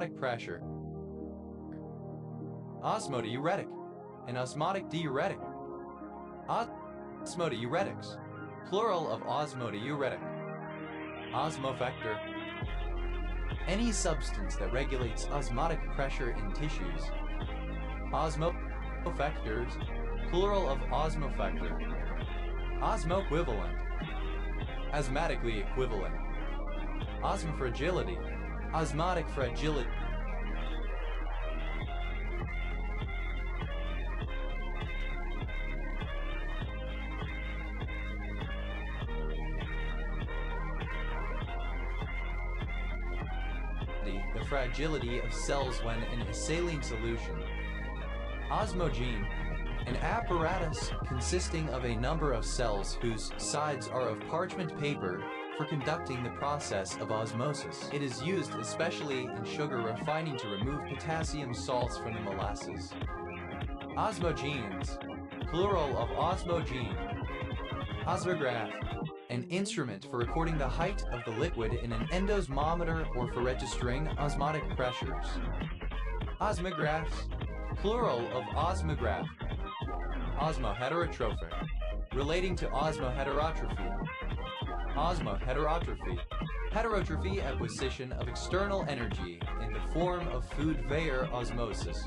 pressure. Osmodiuretic and osmotic diuretic. Osmodiuretics, plural of osmodiuretic. Osmofactor, any substance that regulates osmotic pressure in tissues. Osmofactors, plural of osmofactor. Osmoequivalent, osmotically equivalent. Osmofragility, osmotic fragility. The fragility of cells when in a saline solution. Osmogene, an apparatus consisting of a number of cells whose sides are of parchment paper for conducting the process of osmosis. It is used especially in sugar refining to remove potassium salts from the molasses. Osmogenes, plural of osmogene. Osmograph, an instrument for recording the height of the liquid in an endosmometer or for registering osmotic pressures. Osmographs, plural of osmograph. Osmoheterotrophic, relating to osmoheterotrophy. Osmoheterotrophy, heterotrophy acquisition of external energy in the form of food via osmosis.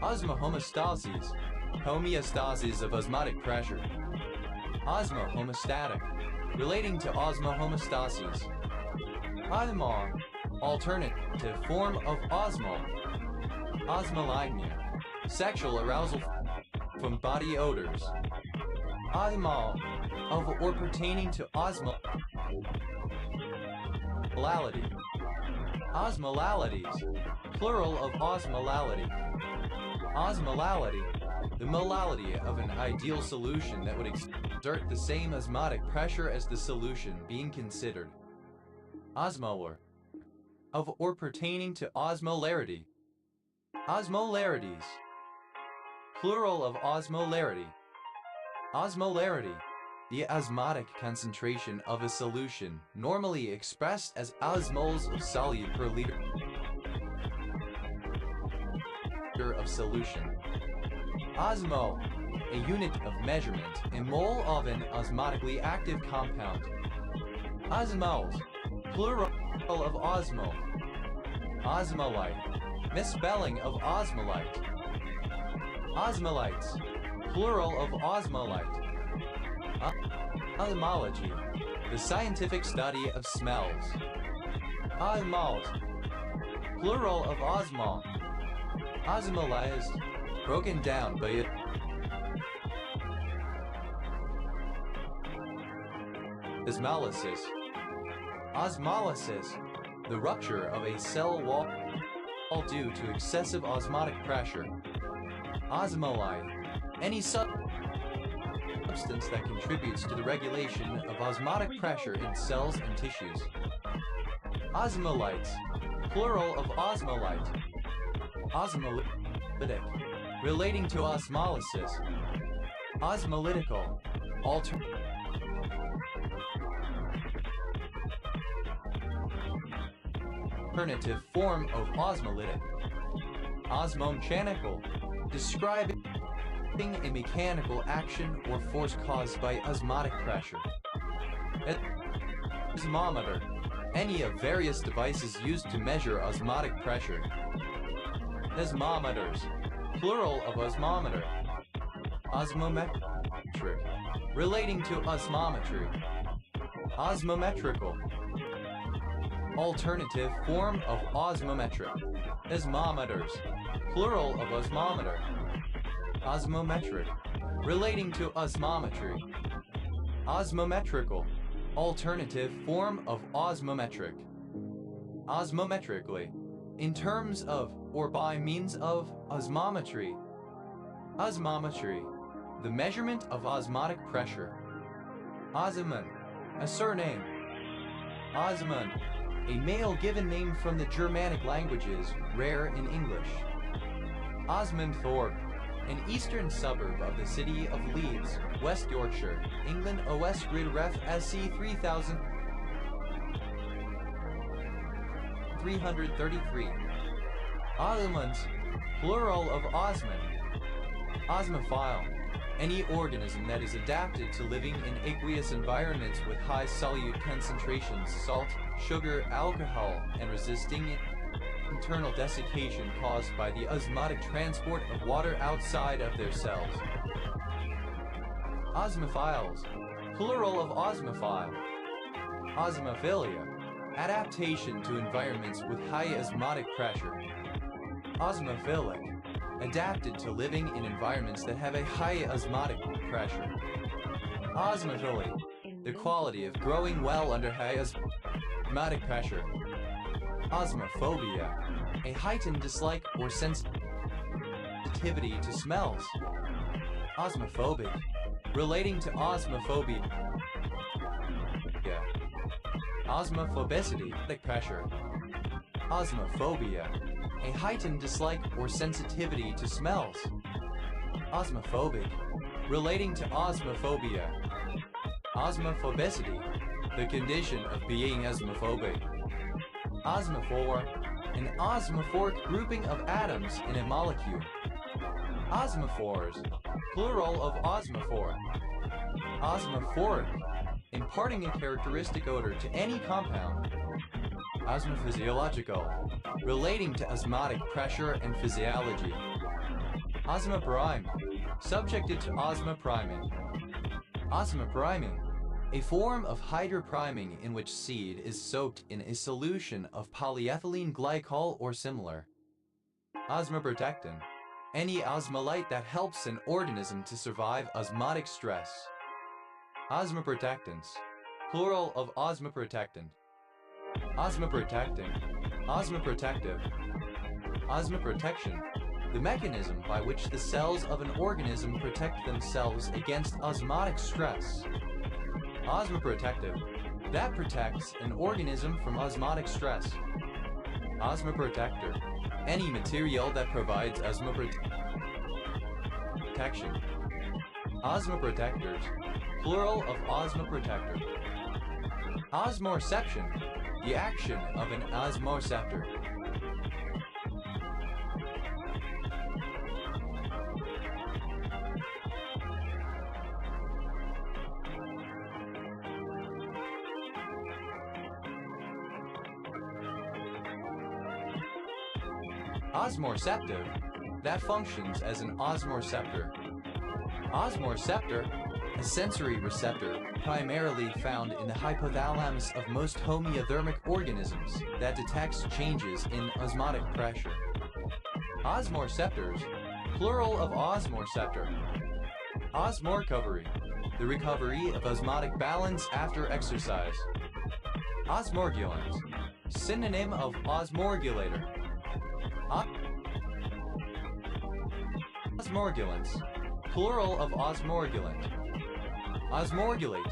Osmohomeostasis, homeostasis of osmotic pressure. Osmohomeostatic, relating to osmohomeostasis. Osmol, alternative form of osmol. Osmolignia, sexual arousal from body odors. Osmol, of or pertaining to osmolality. Osmolalities, plural of osmolality. Osmolality, the molality of an ideal solution that would exert the same osmotic pressure as the solution being considered. Osmolar, of or pertaining to osmolarity. Osmolarities, plural of osmolarity. Osmolarity, the osmotic concentration of a solution, normally expressed as osmoles of solute per liter of solution. Osmo, a unit of measurement, a mole of an osmotically active compound. Osmoles, plural of osmo. Osmolite, misspelling of osmolite. Osmolites, plural of osmolite. Osmology, the scientific study of smells. Osmoles, plural of osmol. Osmolized, broken down by it. Osmolysis. Osmolysis, the rupture of a cell wall due to excessive osmotic pressure. Osmolyte, any substance that contributes to the regulation of osmotic pressure in cells and tissues. Osmolytes, plural of osmolite. Osmolytic, relating to osmolysis. Osmolytical, alternative form of osmolytic. Osmomechanical, describing a mechanical action or force caused by osmotic pressure. Osmometer, any of various devices used to measure osmotic pressure. Osmometers, plural of osmometer. Osmometric, relating to osmometry. Osmometrical, alternative form of osmometric. Osmometers, plural of osmometer. Osmometric, relating to osmometry. Osmometrical, alternative form of osmometric. Osmometrically, in terms of or by means of osmometry. Osmometry, the measurement of osmotic pressure. Osman, a surname. Osman, a male given name from the Germanic languages, rare in English. Osmonthorpe, an eastern suburb of the city of Leeds, West Yorkshire, England. OS grid ref SC 3000. 333. Osmans, plural of osman. Osmophile, any organism that is adapted to living in aqueous environments with high solute concentrations, salt, sugar, alcohol, and resisting internal desiccation caused by the osmotic transport of water outside of their cells. Osmophiles, plural of osmophile. Osmophilia, adaptation to environments with high osmotic pressure. Osmophilic, adapted to living in environments that have a high osmotic pressure. Osmophily, the quality of growing well under high osmotic pressure. Osmophobia, a heightened dislike or sensitivity to smells. Osmophobic, relating to osmophobia. Osmophobicity, pressure. Osmophobia, a heightened dislike or sensitivity to smells. Osmophobic, relating to osmophobia. Osmophobicity, the condition of being osmophobic. Osmophore, an osmophoric grouping of atoms in a molecule. Osmophores, plural of osmophore. Osmophoric, imparting a characteristic odor to any compound. Osmophysiological, relating to osmotic pressure and physiology. Osmoprime, subjected to osmopriming. Osmopriming, a form of hydropriming in which seed is soaked in a solution of polyethylene glycol or similar. Osmoprotectant, any osmolyte that helps an organism to survive osmotic stress. Osmoprotectants, plural of osmoprotectant. Osmoprotecting, osmoprotective. Osmoprotection, the mechanism by which the cells of an organism protect themselves against osmotic stress. Osmoprotective, that protects an organism from osmotic stress. Osmoprotector, any material that provides osmoprotection. Osmoprotectors, plural of osmoprotector. Osmoreception, the action of an osmoreceptor. Osmoreceptive, that functions as an osmoreceptor. Osmoreceptor, a sensory receptor primarily found in the hypothalamus of most homeothermic organisms that detects changes in osmotic pressure. Osmoreceptors, plural of osmoreceptor. Osmorecovery, the recovery of osmotic balance after exercise. Osmorgulant, synonym of osmorgulator. Osmorgulants, plural of osmorgulant. Osmorgulate,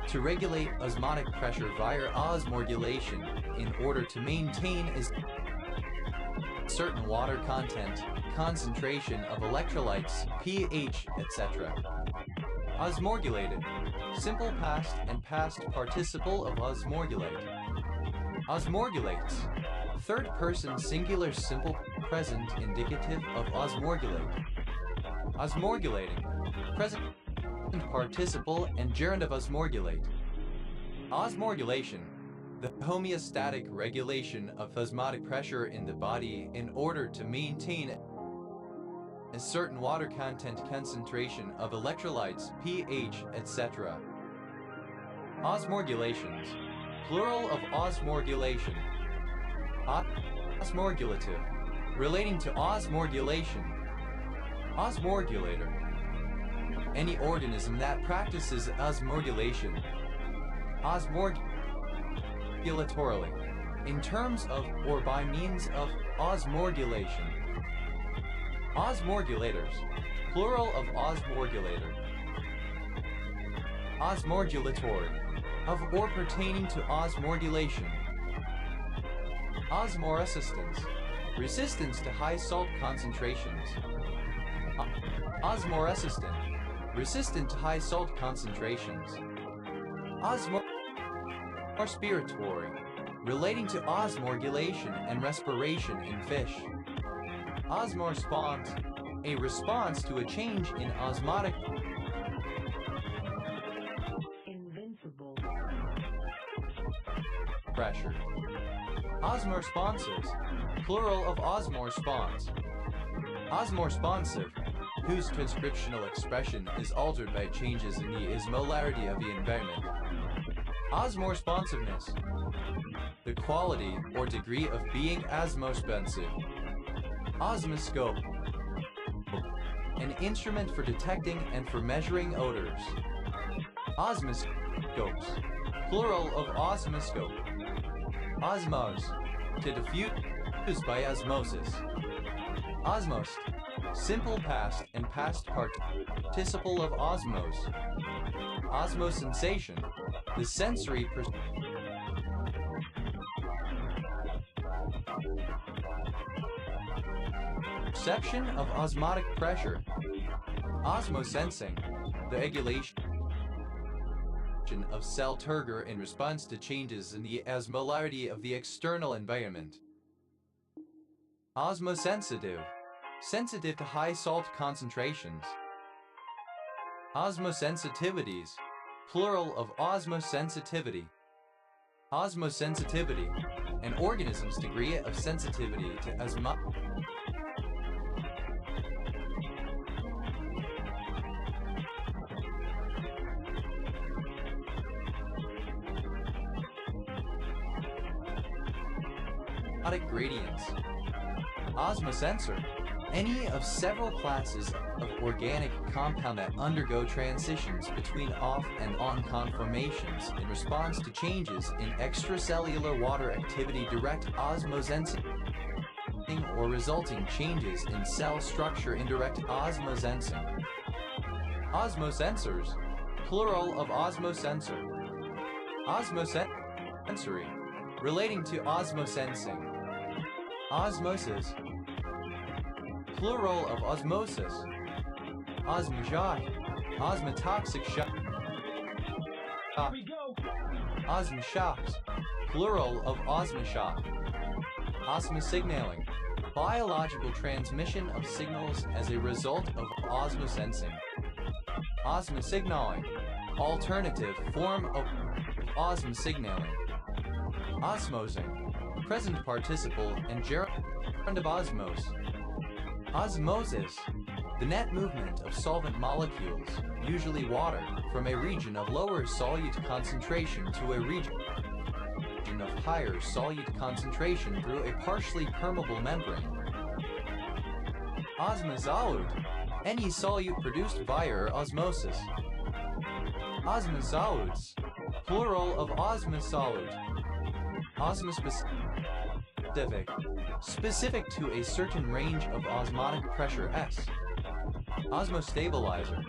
to regulate osmotic pressure via osmorgulation in order to maintain a certain water content, concentration of electrolytes, pH, etc. Osmorgulated, simple past and past participle of osmorgulate. Osmorgulates, third person singular simple present indicative of osmorgulate. Osmorgulating, present participle and gerund of osmorgulate. Osmorgulation, the homeostatic regulation of osmotic pressure in the body in order to maintain a certain water content, concentration of electrolytes, pH, etc. Osmorgulations, plural of osmorgulation. Osmorgulative, relating to osmorgulation. Osmorgulator, any organism that practices osmorgulation. Osmorgulatorily, in terms of or by means of osmorgulation. Osmorgulators, plural of osmorgulator. Osmorgulatory, of or pertaining to osmorgulation. Osmoresistance, resistance to high salt concentrations. Osmoresistant, resistant to high salt concentrations. Osmorespiratory, relating to osmorgulation and respiration in fish. Osmoresponse, a response to a change in osmotic Invincible. pressure. Osmoresponses, plural of osmoresponse. Osmoresponsive, whose transcriptional expression is altered by changes in the osmolarity of the environment. Osmoresponsiveness, the quality or degree of being osmoresponsive. Osmoscope, an instrument for detecting and for measuring odors. Osmoscopes, plural of osmoscope. Osmose, to diffuse by osmosis. Osmosed, simple past and past participle of osmose. Osmosensation, the sensory perception of osmotic pressure. Osmosensing, the regulation of cell turgor in response to changes in the osmolarity of the external environment. Osmosensitive, sensitive to high salt concentrations. Osmosensitivities, plural of osmosensitivity. Osmosensitivity, an organism's degree of sensitivity to osmotic gradients. Osmosensor, any of several classes of organic compound that undergo transitions between off and on conformations in response to changes in extracellular water activity, direct osmosensing or resulting changes in cell structure, indirect osmosensing. Osmosensors, plural of osmosensor. Osmosensory, relating to osmosensing. Osmosis, plural of osmosis. Osmoshock, osmotoxic shock. Osmoshocks, plural of osmoshock. Osmosignaling, biological transmission of signals as a result of osmosensing. Osmosignaling, alternative form of osmosignaling. Osmosing, present participle and gerund of osmos. Osmosis, the net movement of solvent molecules, usually water, from a region of lower solute concentration to a region of higher solute concentration through a partially permeable membrane. Osmosolute, any solute produced via osmosis. Osmosolutes, plural of osmosolute. Osmospecific, specific to a certain range of osmotic pressure S. Osmostabilizer,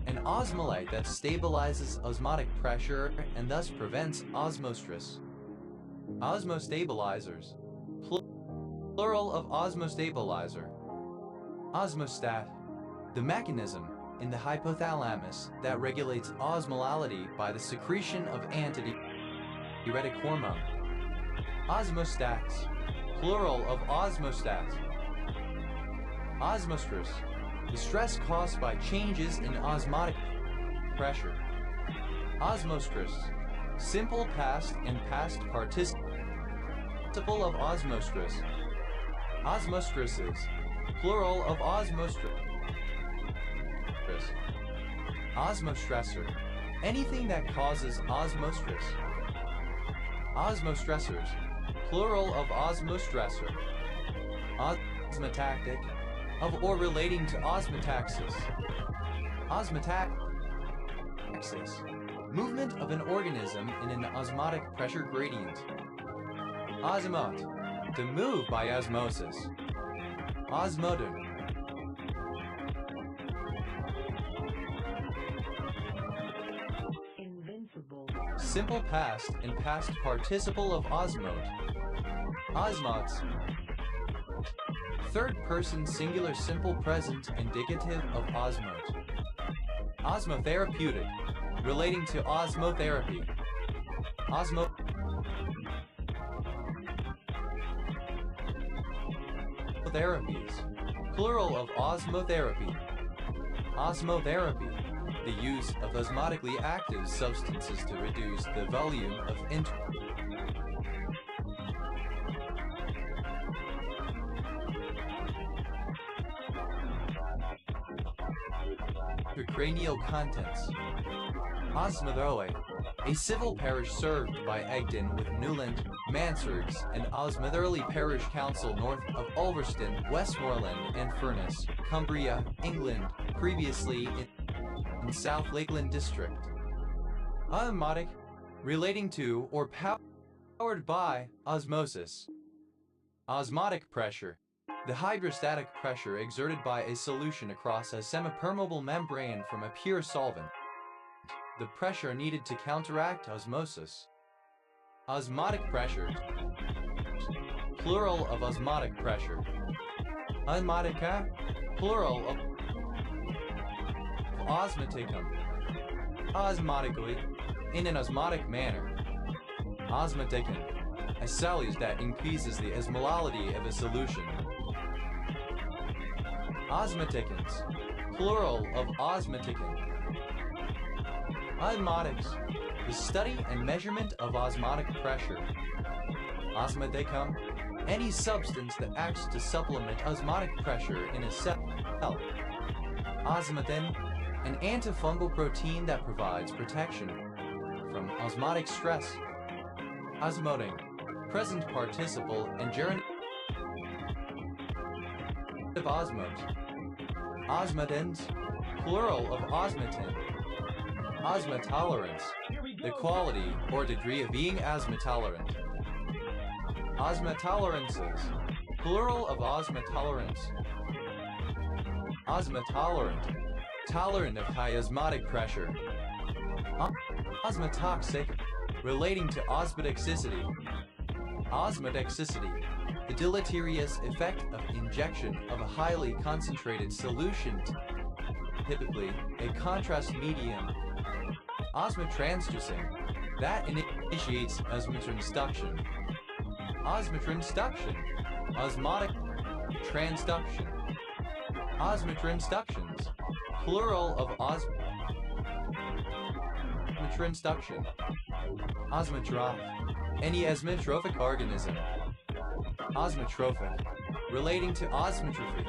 an osmolyte that stabilizes osmotic pressure and thus prevents osmostress. Osmostabilizers, plural of osmostabilizer. Osmostat, the mechanism in the hypothalamus that regulates osmolality by the secretion of antidiuretic hormone. Osmostats, plural of osmostats. Osmostress, the stress caused by changes in osmotic pressure. Osmostress, simple past and past participle of osmostress. Osmostresses, plural of osmostress. Osmostressor, anything that causes osmostress. Osmostressors, plural of osmostressor. Osmotactic, of or relating to osmotaxis. Osmotaxis, movement of an organism in an osmotic pressure gradient. Osmote, to move by osmosis. Osmoton, Invincible. simple past and past participle of osmote. Osmotes, third person singular simple present indicative of osmote. Osmotherapeutic, relating to osmotherapy. Osmotherapies. Plural of osmotherapy. Osmotherapy. The use of osmotically active substances to reduce the volume of intracranial contents. Osmotherley. A civil parish served by Egdon with Newland, Mansards, and Osmotherley Parish Council north of Ulverston, Westmoreland, and Furness, Cumbria, England, previously in South Lakeland District. Osmotic, relating to or powered by osmosis. Osmotic pressure. The hydrostatic pressure exerted by a solution across a semipermeable membrane from a pure solvent. The pressure needed to counteract osmosis. Osmotic pressure. Plural of osmotic pressure. Osmotica. Plural of osmoticum. Osmotically. In an osmotic manner. Osmoticum. A solute that increases the osmolality of a solution. Osmoticons. Plural of osmoticon. Osmotics. The study and measurement of osmotic pressure. Osmoticum. Any substance that acts to supplement osmotic pressure in a cell. Osmotin. An antifungal protein that provides protection from osmotic stress. Osmoting. Present participle and gerund of osmos. Osmotins. Plural of osmotin. Osmotolerance. The quality or degree of being osmotolerant. Osmotolerances. Plural of osmotolerance. Osmotolerant. Tolerant of high osmotic pressure. Osmotoxic. Relating to osmotoxicity. Osmotoxicity. The deleterious effect of injection of a highly concentrated solution, typically a contrast medium. Osmotransducing. That initiates osmotransduction. Osmotransduction. Osmotic transduction. Osmotransductions. Plural of osmotransduction. Osmotroph. Any osmotrophic organism. Osmotrophic. Relating to osmotrophy.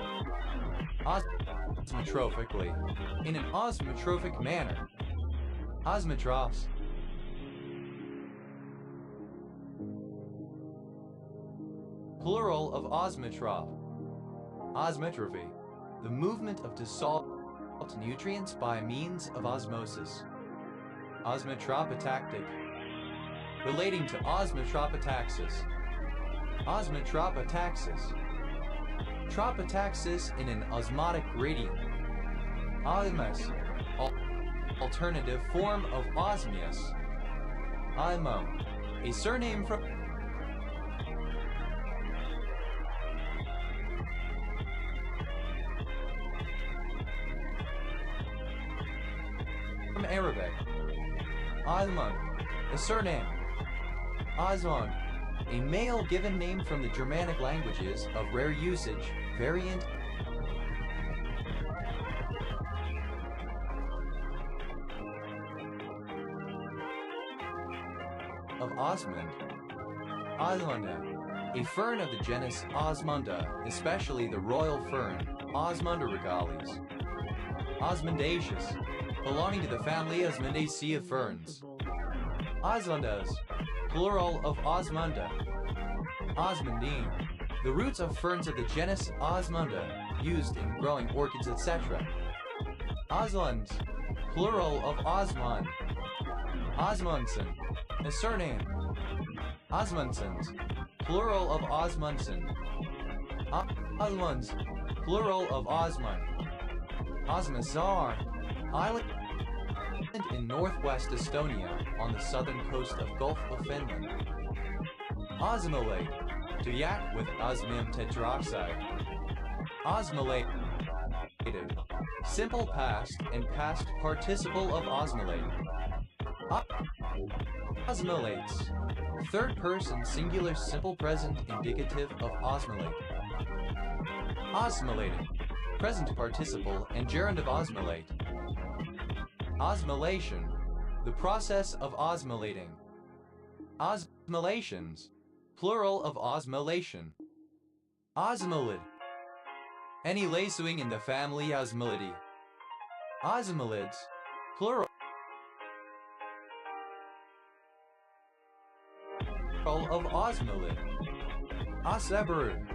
Osmotrophically. In an osmotrophic manner. Osmotrophs. Plural of osmotroph. Osmotrophy. The movement of dissolved nutrients by means of osmosis. Osmotropatactic. Relating to osmotropataxis. Osmotropataxis. Tropataxis in an osmotic gradient. Osmos. Alternative form of osmius. Osmo. A surname from Arabic. Osmon. A surname. Osmon. A male given name from the Germanic languages of rare usage, variant of Osmund. Osmunda. A fern of the genus Osmunda, especially the royal fern, Osmunda regalis. Osmundaceous. Belonging to the family Osmundaceae ferns. Osmundas. Plural of Osmunda. Osmundine. The roots of ferns of the genus Osmunda, used in growing orchids, etc. Osmunds. Plural of Osmund. Osmundson. A surname. Osmundsons. Plural of Osmundson. Osmunds. Plural of Osmund. Osmazar. Island in northwest Estonia on the southern coast of Gulf of Finland. Osmolate. To yak with osmium tetroxide. Osmolated. Simple past and past participle of osmolate. Osmolates. Third person singular simple present indicative of osmolate. Osmolating. Present participle and gerund of osmolate. Osmolation. The process of osmolating. Osmolations. Plural of osmolation. Osmolid. Any lasering in the family Osmolidae. Osmolids. Plural of osmolid. Osnabrück.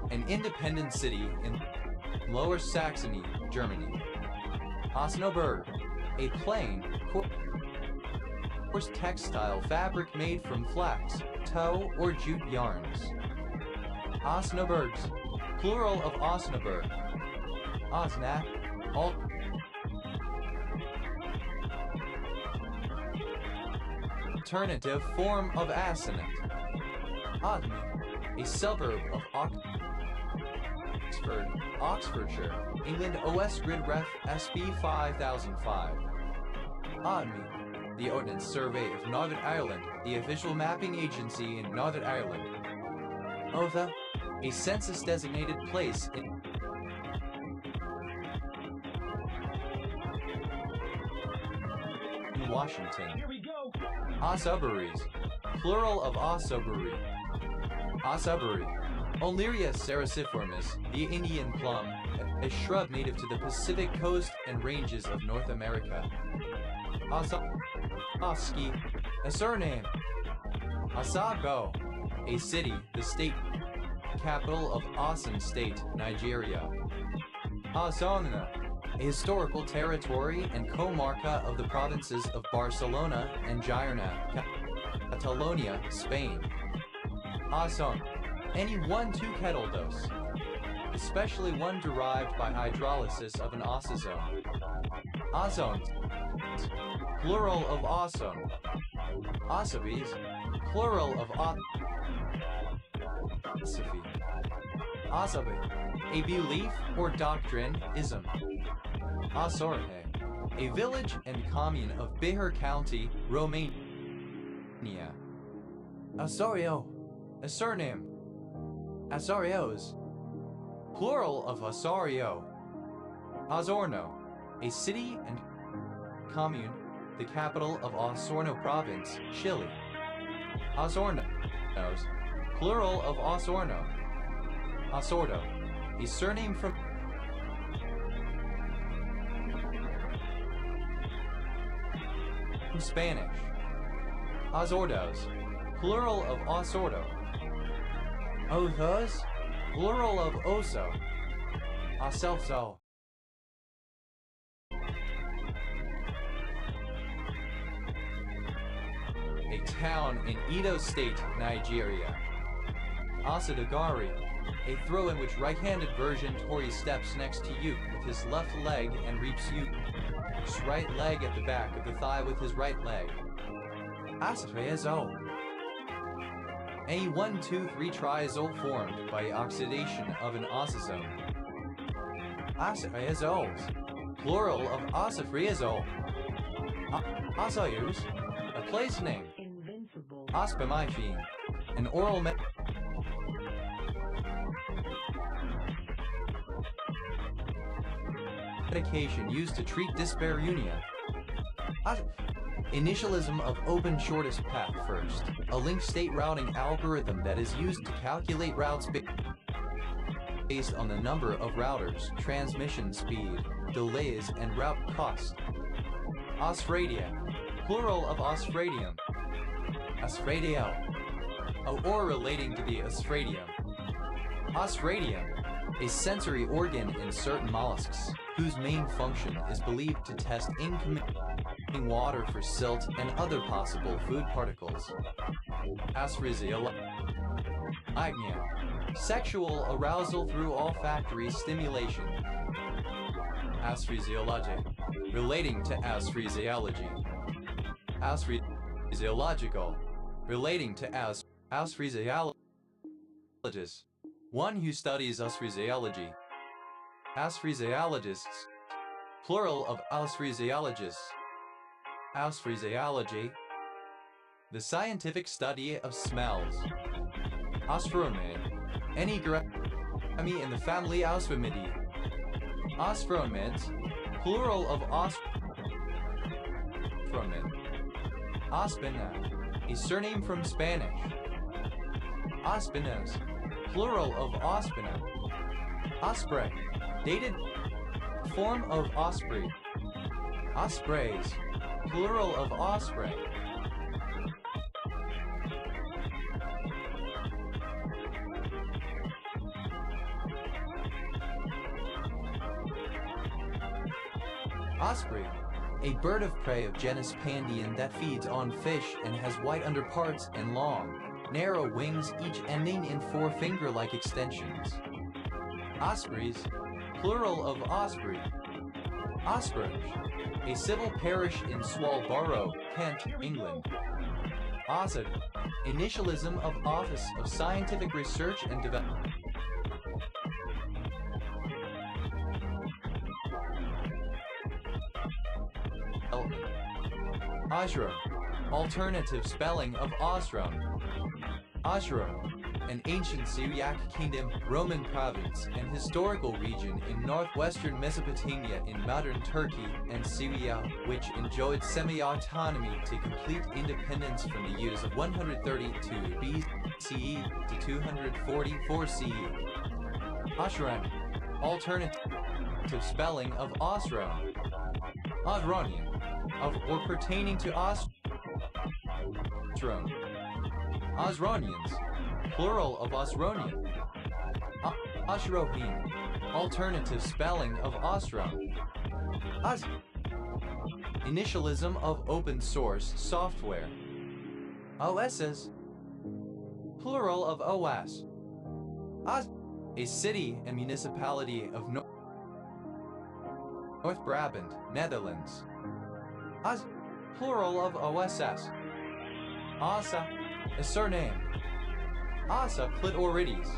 An independent city in Lower Saxony, Germany. Osnabrück. A plain, coarse textile fabric made from flax, tow, or jute yarns. Osnabrücks. Plural of Osnabrück. Osnabrück. Alternative form of assonant. Odmey. A suburb of Oxford, Oxfordshire, England. OS Grid Ref SB 5005. Odmey. The Ordnance Survey of Northern Ireland, the official mapping agency in Northern Ireland. Otha. A census-designated place in Washington. Here we go. Ossuaries. Plural of Ossuary. Ossuary. Oleria cerciformis, the Indian plum, a shrub native to the Pacific coast and ranges of North America. Oski. A surname. Osago. A city, the state capital of Osun State, Nigeria. Osona. A historical territory and comarca of the provinces of Barcelona and Girona, Catalonia, Spain. Oson. Any 1,2 kettle dose, especially one derived by hydrolysis of an osazone. Ozones. Plural of ozone. Osophies. Plural of osophy. Osobe. A belief or doctrine, ism. Osorhe. A village and commune of Bihar County, Romania. Osorio. A surname. Asarios. Plural of Osario. Osorno. A city and commune, the capital of Osorno Province, Chile. Osornos. Plural of Osorno. Osordo. A surname from Spanish. Osordos. Plural of Osordo. Othos. Plural of Oso. Oselso. A town in Edo State, Nigeria. Asadagari. A throw in which right-handed version Tori steps next to Uke with his left leg and reaps Uke's right leg at the back of the thigh with his right leg. Asafeazole. A 1,2,3-triazole formed by oxidation of an osazone. Asafeazoles. Plural of osafriazole. Osayus. A place name. Invincible. Ospamifene. An oral medication used to treat dyspareunia. Initialism of open shortest path first. A linked state routing algorithm that is used to calculate routes based on the number of routers, transmission speed, delays, and route cost. Osfradia. Plural of osfradium. Osfradial. Or relating to the osfradium. Osfradium. A sensory organ in certain mollusks, whose main function is believed to test incoming water for silt and other possible food particles. Asphyxiologia. Sexual arousal through olfactory stimulation. Asphysiology. Relating to asphysiology. Asphysiological. Relating to asphysiologists. One who studies asphysiology. Asphysiologists. Plural of asphysiologists. Asphysiology. The scientific study of smells. Osphrome. Any in the family Osphamidae. Osphromids, plural of osphromin. Ospina, a surname from Spanish. Ospinas, plural of ospina. Osprey, dated form of osprey. Ospreys, plural of osprey. Osprey, a bird of prey of genus Pandion that feeds on fish and has white underparts and long, narrow wings, each ending in 4 finger-like extensions. Ospreys, plural of osprey. Osprey, a civil parish in Swalborough, Kent, England. Ossett, initialism of Office of Scientific Research and Development. Osro, alternative spelling of Osron. Osro, an ancient Syriac kingdom, Roman province, and historical region in northwestern Mesopotamia in modern Turkey and Syria, which enjoyed semi-autonomy to complete independence from the years of 132 BCE to 244 CE. Osran, alternative spelling of Osron. Osronian, of or pertaining to Osron. Osronians, plural of Osronian. Osrohin, alternative spelling of Osron. Os, initialism of open source software. OSs, plural of OS. Os, a city and municipality of North Brabant, Netherlands. Os, plural of OSS. Ossa, a surname. Ossa clitorides,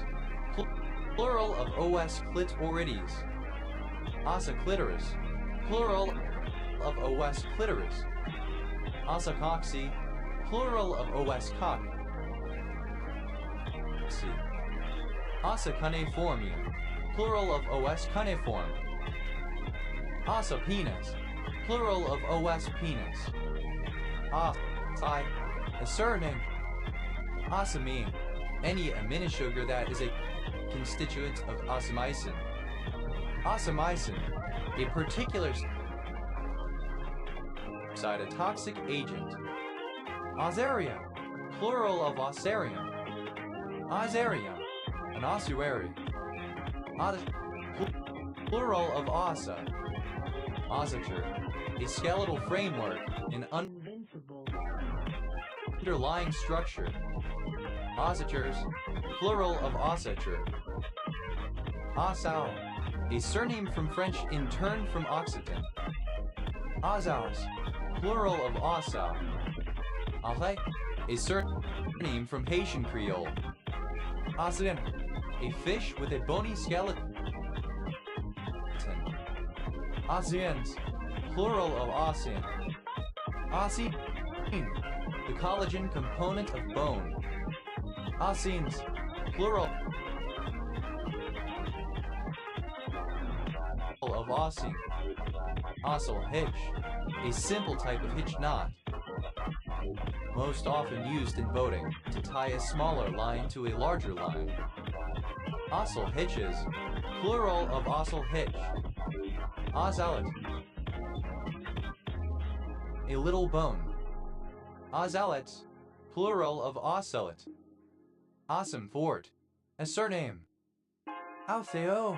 plural of OS clitorides. Ossa clitoris, plural of OS clitoris. Ossa coxy, plural of OS cock. Ossa cuneiformium, plural of OS cuneiform. Ossa penis, plural of OS penis. Ossi, a surname. Ossamine, any amino sugar that is a constituent of ossamycin. Ossamycin, a particular cytotoxic agent. Ossaria, plural of ossarium. Ossarium, an ossuary. Plural of ossa. Ossature, a skeletal framework, an Invincible. underlying structure. Ossatures, plural of ossature. Ossau, a surname from French in turn from Occitan. Ossaus, plural of Ossau. Ahe, a surname from Haitian Creole. Ossin, a fish with a bony skeleton. Ossians, plural of ossin. Ossin, the collagen component of bone. Ossins, plural of ossin. Ossel hitch, a simple type of hitch knot. Most often used in boating, to tie a smaller line to a larger line. Ossel hitches, plural of ossel hitch. Ocelot, a little bone. Ocelots, plural of ocelot. Awesome fort, a surname. Altheo,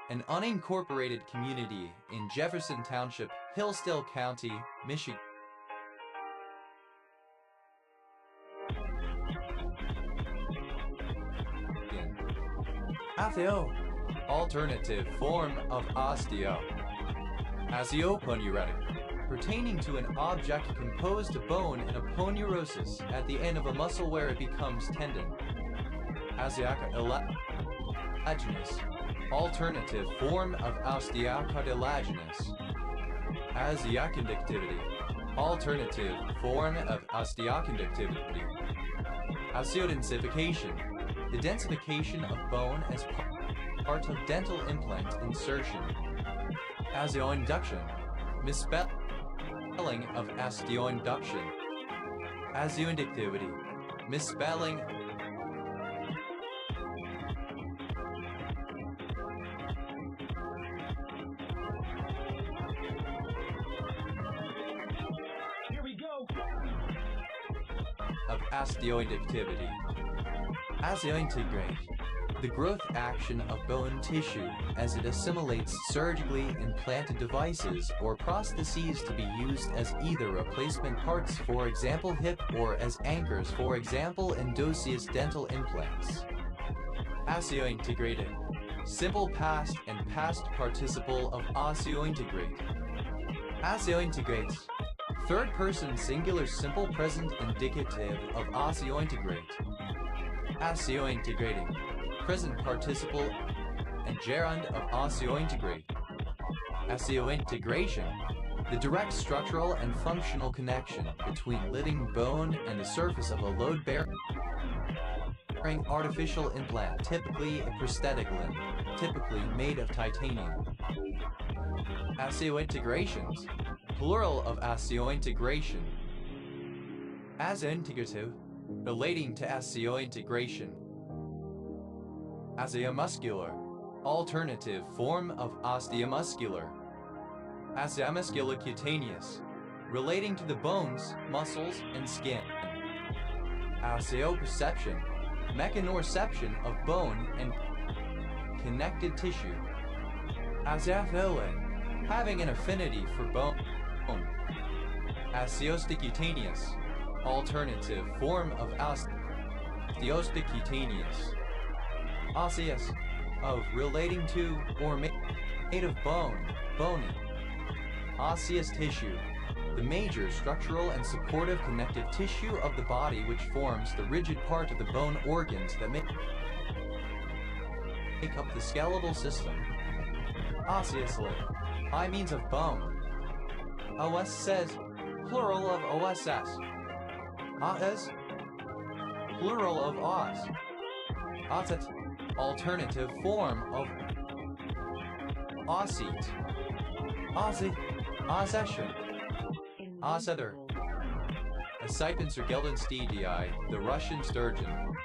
an unincorporated community in Jefferson Township, Hillsdale County, Michigan. Altheo, alternative form of osteo. Osteoponeuritic, pertaining to an object composed of bone and a ponerosis at the end of a muscle where it becomes tendon. Osteocartilaginous, alternative form of osteocartilaginous. Osteoconductivity, alternative form of osteoconductivity. Osteodensification, the densification of bone as part part of dental implant insertion. Asioinduction. Misspelling of osteoinduction. Asioinductivity. Misspelling. Of osteoinductivity. Asiointegrate. The growth action of bone tissue as it assimilates surgically implanted devices or prostheses to be used as either replacement parts, for example hip, or as anchors, for example endosseous dental implants. Osteointegrated. Simple past and past participle of osteointegrate. Osteointegrates. Third person singular simple present indicative of osteointegrate. Osteointegrating. Present participle and gerund of osteointegrate. Osteointegration. The direct structural and functional connection between living bone and the surface of a load-bearing artificial implant, typically a prosthetic limb, typically made of titanium. Osteointegrations. Plural of osteointegration. Asiointegrative. Relating to osteointegration. Osteomuscular. Alternative form of osteomuscular. Osteomuscular cutaneous. Relating to the bones, muscles, and skin. Osteoperception. Mechanoreception of bone and connected tissue. Osteophilia. Having an affinity for bone. Osteostocutaneous. Alternative form of osteostocutaneous. Osseous. Of relating to or made of bone, bony. Osseous tissue. The major structural and supportive connective tissue of the body which forms the rigid part of the bone organs that make up the skeletal system. Osseously. By means of bone. OS says, plural of OSS. As, plural of os. Osset, alternative form of ossete. Ossi, ossession. Osseter. Asipens or Geldenstedii, the Russian sturgeon.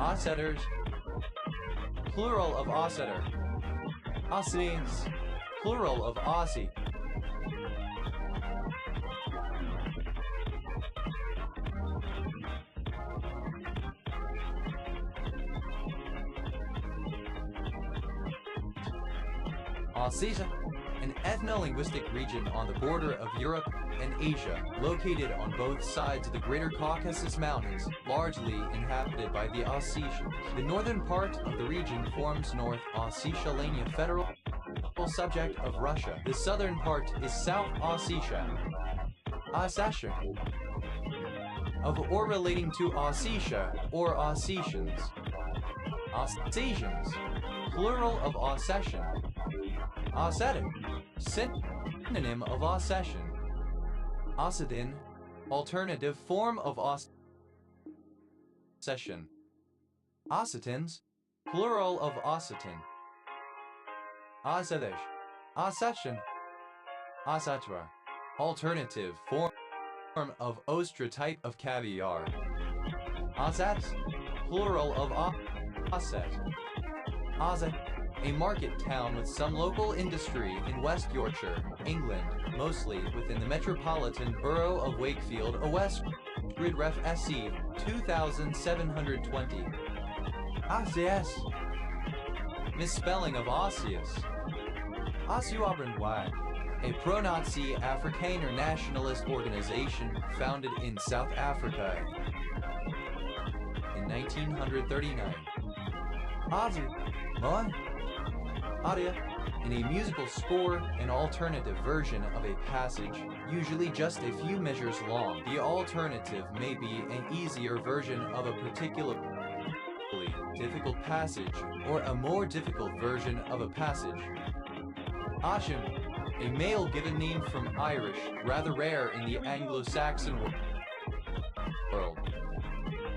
Osseters. Plural of osseter. Ossians. Plural of ossi. Ossetia, an ethno-linguistic region on the border of Europe and Asia, located on both sides of the Greater Caucasus Mountains, largely inhabited by the Ossetians. The northern part of the region forms North Ossetia-Lania Federal subject of Russia. The southern part is South Ossetia. Ossetia. Of or relating to Ossetia or Ossetians. Ossetians. Plural of Ossetian. Ossetic. Synonym of Ossetian. Ossetin. Alternative form of Ossetian. Ossetins. Plural of Ossetin. Ossetish. Ossetian. Ossetra. Alternative form of Ostra type of caviar. Ossets. Plural of Osset. Osset. A market town with some local industry in West Yorkshire, England, mostly within the metropolitan borough of Wakefield, OS. Grid Ref SC 2720. Osseous. Misspelling of osseous. Osseoabrenwag. A pro-Nazi Afrikaner nationalist organization founded in South Africa in 1939. Ozzy. What? Aria, in a musical score, an alternative version of a passage, usually just a few measures long. The alternative may be an easier version of a particularly difficult passage, or a more difficult version of a passage. Ossian, a male given name from Irish, rather rare in the Anglo-Saxon world.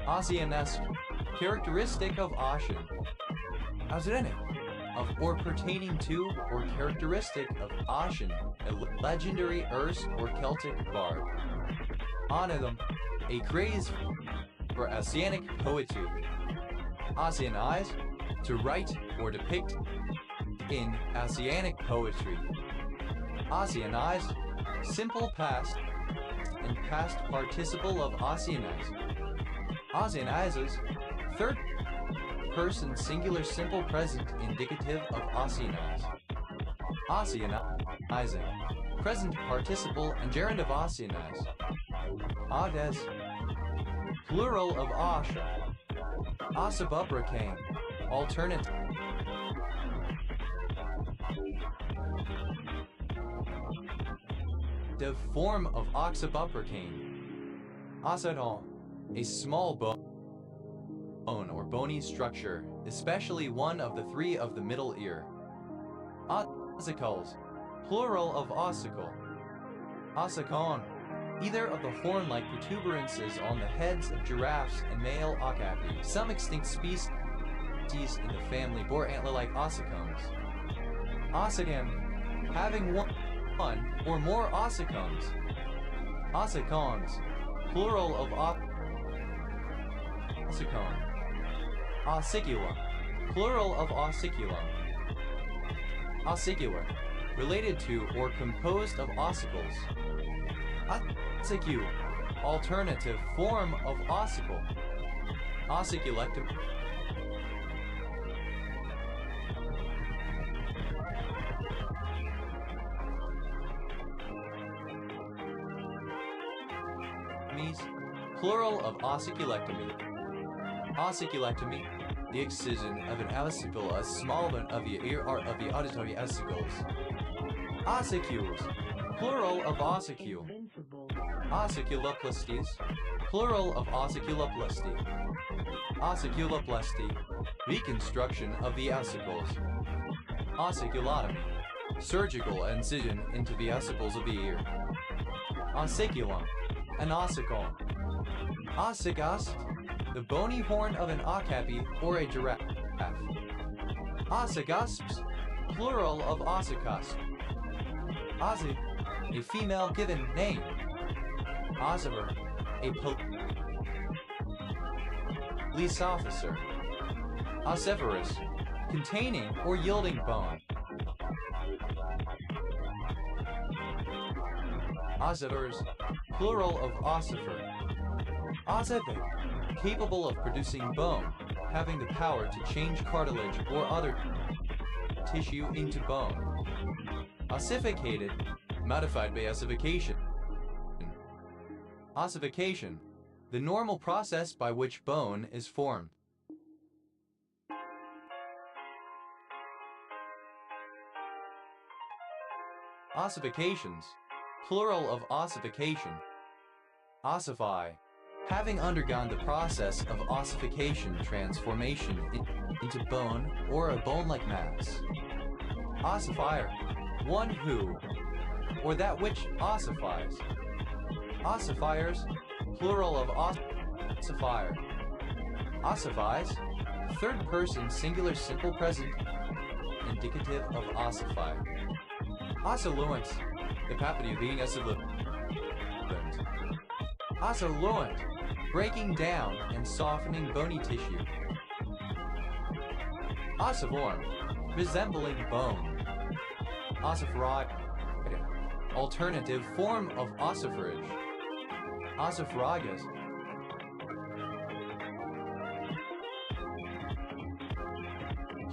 Ossianesque, characteristic of Ossian. Osrene. of or pertaining to or characteristic of Ossian, a legendary Erse or Celtic bard. Onnithum, a craze for Ossianic poetry. Ossianize, to write or depict in Ossianic poetry. Ossianize, simple past and past participle of Ossianize. Ossianizes, third person singular simple present indicative of Ossianize. Ossianizing, present participle and gerund of Ossianize. Odes, plural of Osha. Ossabubracane, alternate. The form of oxabubracane. Ossadon, a small bone or bony structure, especially one of the three of the middle ear. Ossicles, plural of ossicle. Ossicon, either of the horn-like protuberances on the heads of giraffes and male okapi. Some extinct species in the family bore antler-like ossicones. Ossicon, having one or more ossicones. Ossicons, plural of ossicone. Ossicula, plural of ossiculum. Ossicular, related to or composed of ossicles. Ossicu, alternative form of ossicle. Ossiculectum. Plural of ossiculectomy. Ossiculectomy, the excision of an ossicule, a small bone of the ear or of the auditory ossicles. Ossicules, plural of ossicule. Ossiculoplasties, plural of ossiculoplasty. Ossiculoplasty, reconstruction of the ossicles. Ossiculotomy, surgical incision into the ossicles of the ear. Ossiculum, an ossicone. Ossicust, the bony horn of an okapi or a giraffe. Ossicusps, plural of ossicusp. Ossi, a female given name. Ossiver, a police officer. Ossiferous, containing or yielding bone. Ossifers, plural of ossifer. Ossific, capable of producing bone, having the power to change cartilage or other tissue into bone. Ossificated, modified by ossification. Ossification, the normal process by which bone is formed. Ossifications, plural of ossification. Ossify, having undergone the process of ossification transformation into bone or a bone-like mass. Ossifier, one who, or that which ossifies. Ossifiers, plural of ossifier. Ossifies, third person singular simple present, indicative of ossifier. Ossoluent, the property of being ossoluent. Ossoluent, breaking down and softening bony tissue. Ossiform, resembling bone. Ossifrage, alternative form of ossifrage. Ossifragus,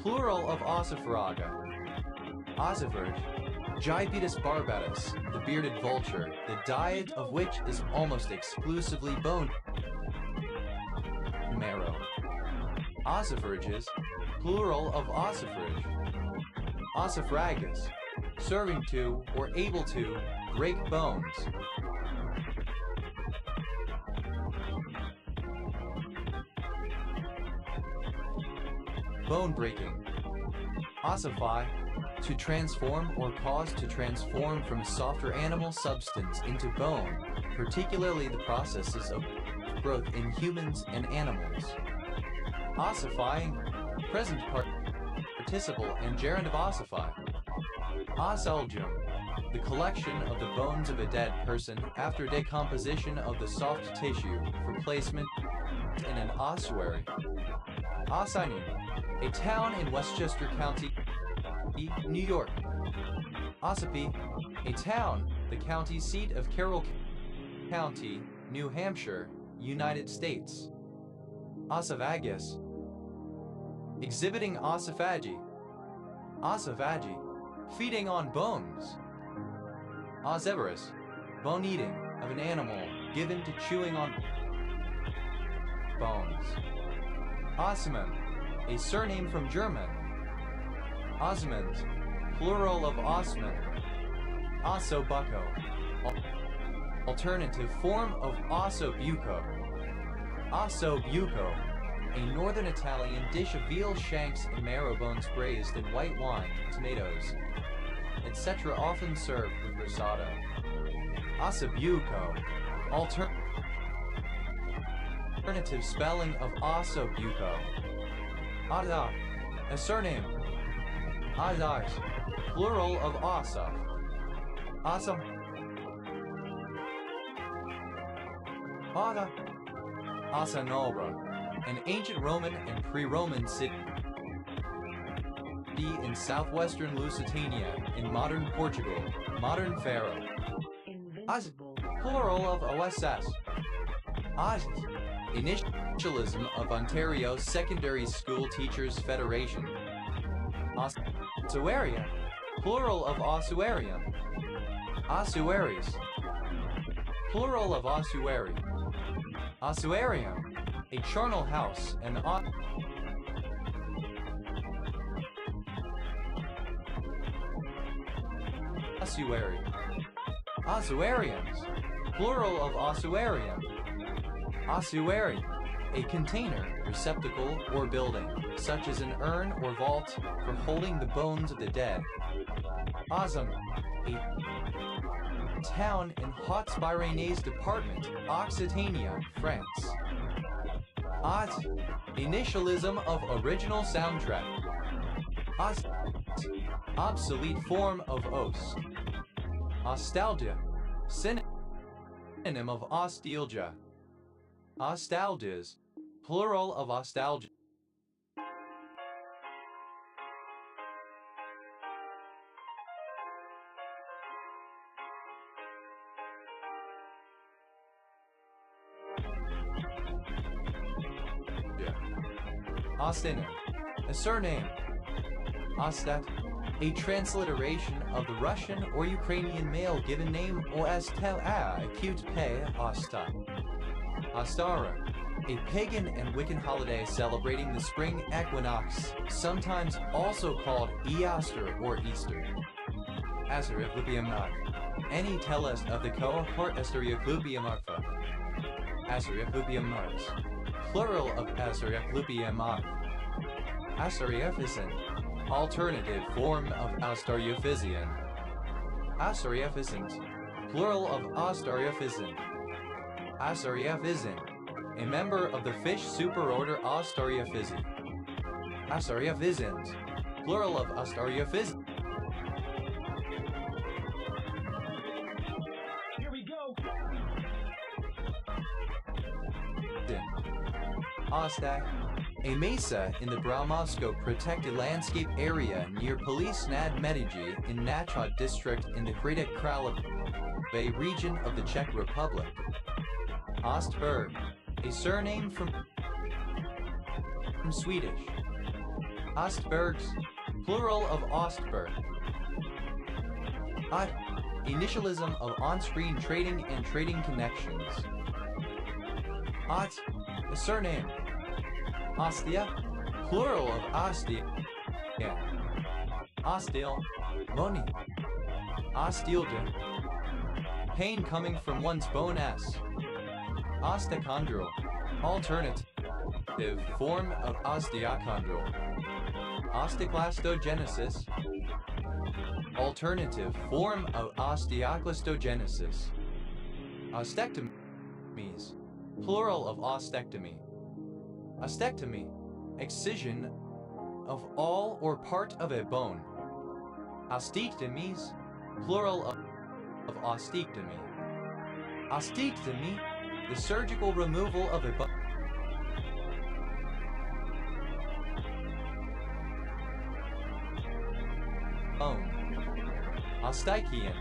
plural of ossifraga. Ossifrage, Gypaetus barbatus, the bearded vulture, the diet of which is almost exclusively bone marrow. Ossifrages, plural of ossifrage. Ossifragus, serving to or able to break bones. Bone breaking. Ossify, to transform or cause to transform from softer animal substance into bone, particularly the processes of growth in humans and animals. Ossifying, present participle and gerund of ossify. Osselgium, the collection of the bones of a dead person after decomposition of the soft tissue for placement in an ossuary. Ossining, a town in Westchester County, New York. Ossipee, a town, the county seat of Carroll County, New Hampshire, United States. Ossifragus, exhibiting ossifragy. Ossifragy, feeding on bones. Ossivorous, bone eating of an animal given to chewing on bones. Ossimum, a surname from German. Osmond, plural of Osman. Ossobuco, alternative form of ossobuco. Ossobuco, a northern Italian dish of veal shanks and marrow bones braised in white wine, tomatoes, etc., often served with risotto. Ossobuco, alternative spelling of ossobuco. Oddar, a surname. Oddars, plural of ossa. Awesome. Otta. Ossa Nobra, an ancient Roman and pre-Roman city in southwestern Lusitania, in modern Portugal, modern Faro. Invincible. Plural of OSS. Oz, initialism of Ontario Secondary School Teachers Federation. Ossuaria, plural of ossuarium. Ossuaries, plural of ossuary. Ossuarium, a charnel house, and ossuary. Ossuariums, plural of ossuarium. Ossuary, a container, receptacle, or building, such as an urn or vault for holding the bones of the dead. Ozum, a town in Haute-Pyrénées department, Occitania, France. Ot, initialism of original soundtrack. Os, obsolete form of os. Ostalgia, synonym of ostalgia. Ostalgias, plural of ostalgia. Ostener, a surname. Ostat, a transliteration of the Russian or Ukrainian male given name Ostel acute pay Osta. Ostara, a pagan and Wiccan holiday celebrating the spring equinox, sometimes also called Easter or Easter. Asteriacupiamarf, any telest of the cohort Asteriacupiamarfa. Asteriacupiamars, plural of Asteriacupiamar. Asteriaphysin, alternative form of Astariaphysian. Astariaphysians, plural of Astariaphysin. Astariaphysin, a member of the fish superorder Astariaphysi. Astariaphysians, plural of Astariaphysin. Here we go. Ostak, a mesa in the Braumosko protected landscape area near Police Nad Mediji in Nachod district in the Hradec Kralove region of the Czech Republic. Ostberg, a surname from Swedish. Ostbergs, plural of Ostberg. Ott, initialism of on-screen trading and trading connections. Ott, a surname. Ostia, plural of Ostia. Ostil, Moni. Ostilden, pain coming from one's bone s. Osteochondral, alternative form of osteochondral. Osteoclastogenesis, alternative form of osteoclastogenesis. Ostectomies, plural of ostectomy. Ostectomy, excision of all or part of a bone. Ostectomies, plural of ostectomy. Ostectomy, the surgical removal of a bone. Osteichian,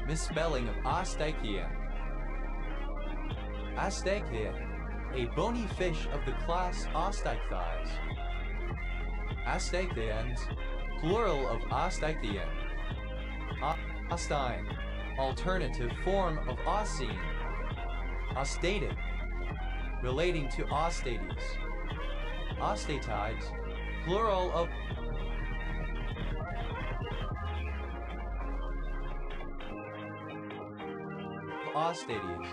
misspelling of osteichian. Asteichia, a bony fish of the class Osteichthyes. Asteichians, plural of Osteichian. Ostine, alternative form of Ostine. Ostated, relating to Ostates. Ostatides, plural of Ostates.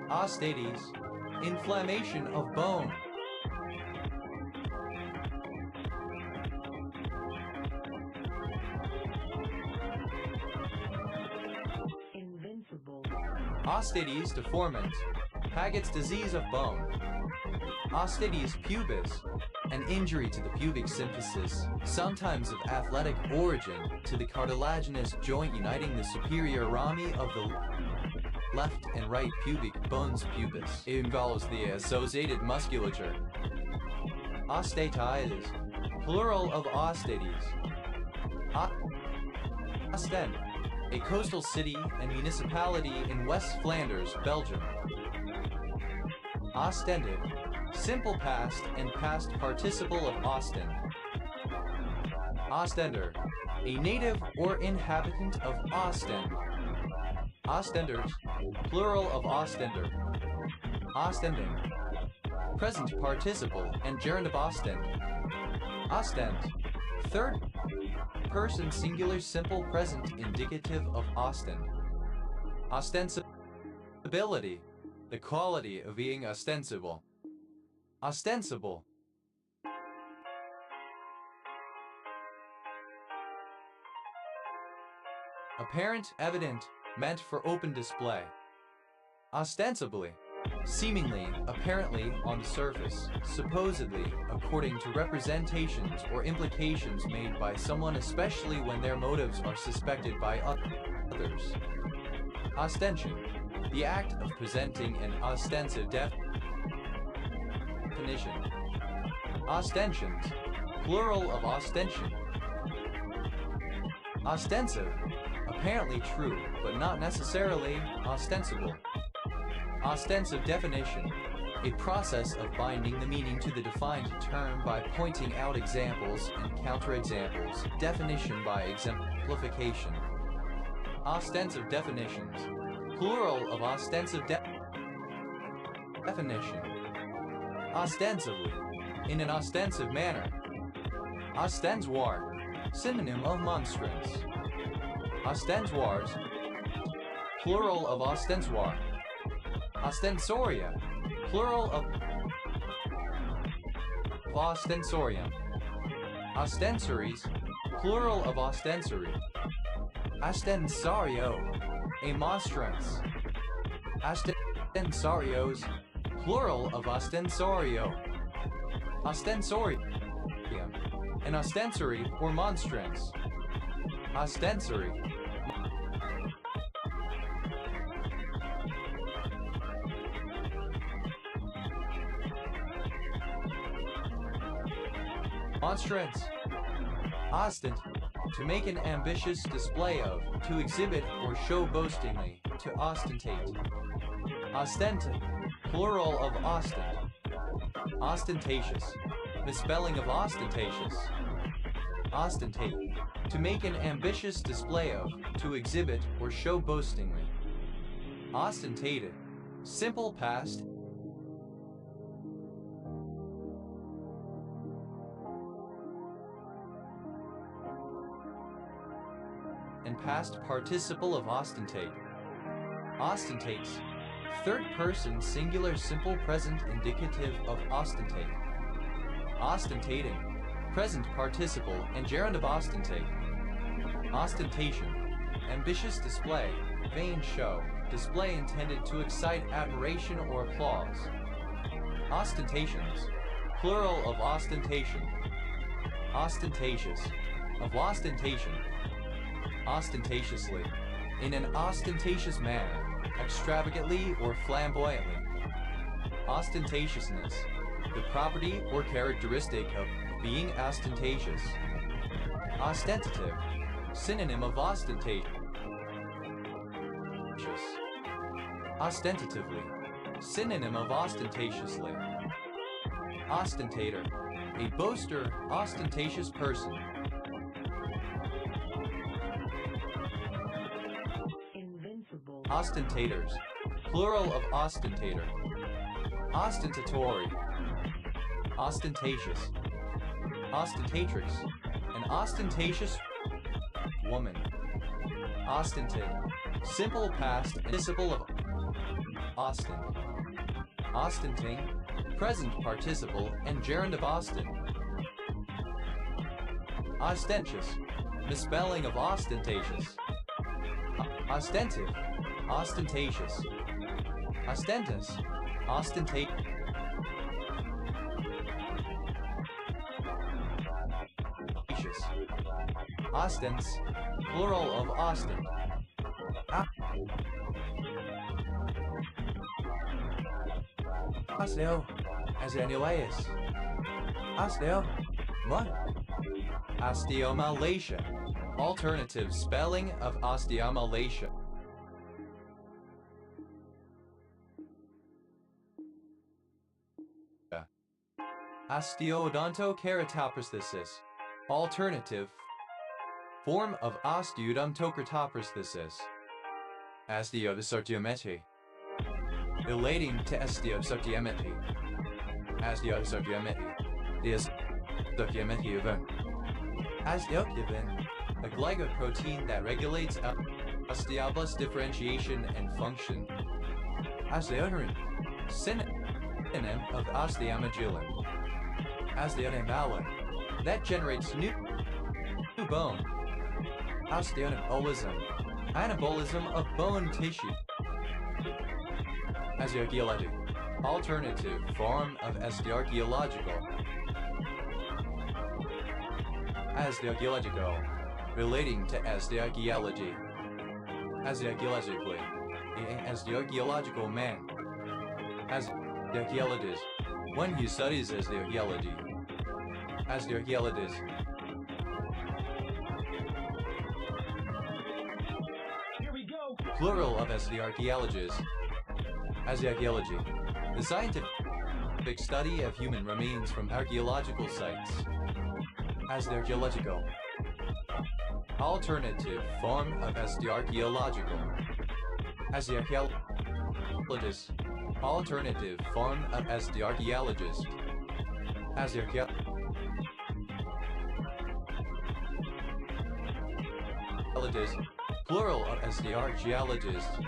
Ostates, inflammation of bone. Invincible. Ostates deformans, Paget's disease of bone. Ostates pubis, an injury to the pubic symphysis, sometimes of athletic origin, to the cartilaginous joint uniting the superior rami of the left and right pubic bones pubis. It involves the associated musculature. Ostatides, plural of Ostates. Ostend, a coastal city and municipality in West Flanders, Belgium. Ostended, simple past and past participle of Ostend. Ostender, a native or inhabitant of Ostend. Ostenders, plural of Ostender. Ostending, present participle and gerund of Ostend. Ostend, third person singular simple present indicative of Ostend. Ostensibility, the quality of being ostensible. Ostensible. Apparent, evident, meant for open display. Ostensibly, seemingly, apparently, on the surface, supposedly, according to representations or implications made by someone, especially when their motives are suspected by others. Ostension, the act of presenting an ostensive definition. Ostensions, plural of ostension. Ostensive, apparently true, but not necessarily ostensible. Ostensive definition, a process of binding the meaning to the defined term by pointing out examples and counterexamples, definition by exemplification. Ostensive definitions, plural of ostensive definition. Ostensively, in an ostensive manner. Ostensoir, synonym of monstrance. Ostensoirs, plural of ostensoir. Ostensoria, plural of ostensorium. Ostensories, plural of ostensory. Ostensario, a monstrance. Ostensarios, plural of ostensorio. Ostensorium, an ostensory or monstrance. Ostensory. Monstrance. Ostent, to make an ambitious display of, to exhibit or show boastingly, to ostentate. Ostentant, plural of ostent. Ostentatious, misspelling of ostentatious. Ostentate, to make an ambitious display of, to exhibit or show boastingly. Ostentated, simple past and past participle of ostentate. Ostentates, third person singular simple present indicative of ostentate. Ostentating, present participle and gerund of ostentate. Ostentation, ambitious display, vain show, display intended to excite admiration or applause. Ostentations, plural of ostentation. ostentatious, of ostentation, ostentatiously, in an ostentatious manner, extravagantly or flamboyantly. Ostentatiousness, the property or characteristic of being ostentatious. Ostentative, synonym of ostentatious. Ostentatively, synonym of ostentatiously. Ostentator, a boaster, ostentatious person. Invincible. Ostentators, plural of ostentator. Ostentatory, ostentatious, ostentatrix, an ostentatious woman. Ostented, simple past participle of Austin. Ostenting, present participle and gerund of Austin. Ostentious, misspelling of ostentatious. Ostentive, ostentatious. Ostentus, ostentate. Ostens, plural of Austin. Osteo, as anyways. Osteo, what? Osteomalacia, alternative spelling of osteomalacia. Osteodontokeratoprosthesis, alternative form of osteodontokeratoprosthesis. Osteodysartiometry, relating to osteodysartiometry. Osteodysartiometry, the osteodysartiometry event. Osteoglobin, a glycoprotein that regulates osteoblast differentiation and function. Osteotomy, synonym of osteomodulin. Osteonemalin, that generates new bone. Osteoanabolism, anabolism of bone tissue. Osteoarchaeology, alternative form of osteoarchaeological. Osteoarchaeological, relating to osteoarchaeology. Osteoarchaeologically, an osteoarchaeological man. Osteoarchaeologist, one who studies osteoarchaeology. Osteoarchaeologist. Here we go. Plural of osteoarchaeologists. Osteoarchaeology, the scientific study of human remains from archaeological sites. Osteoarchaeological, alternative form of osteoarchaeological. Osteoarchaeologist, alternative form of osteoarchaeologist. Osteoarchaeologist, plural of osteoarchaeologist.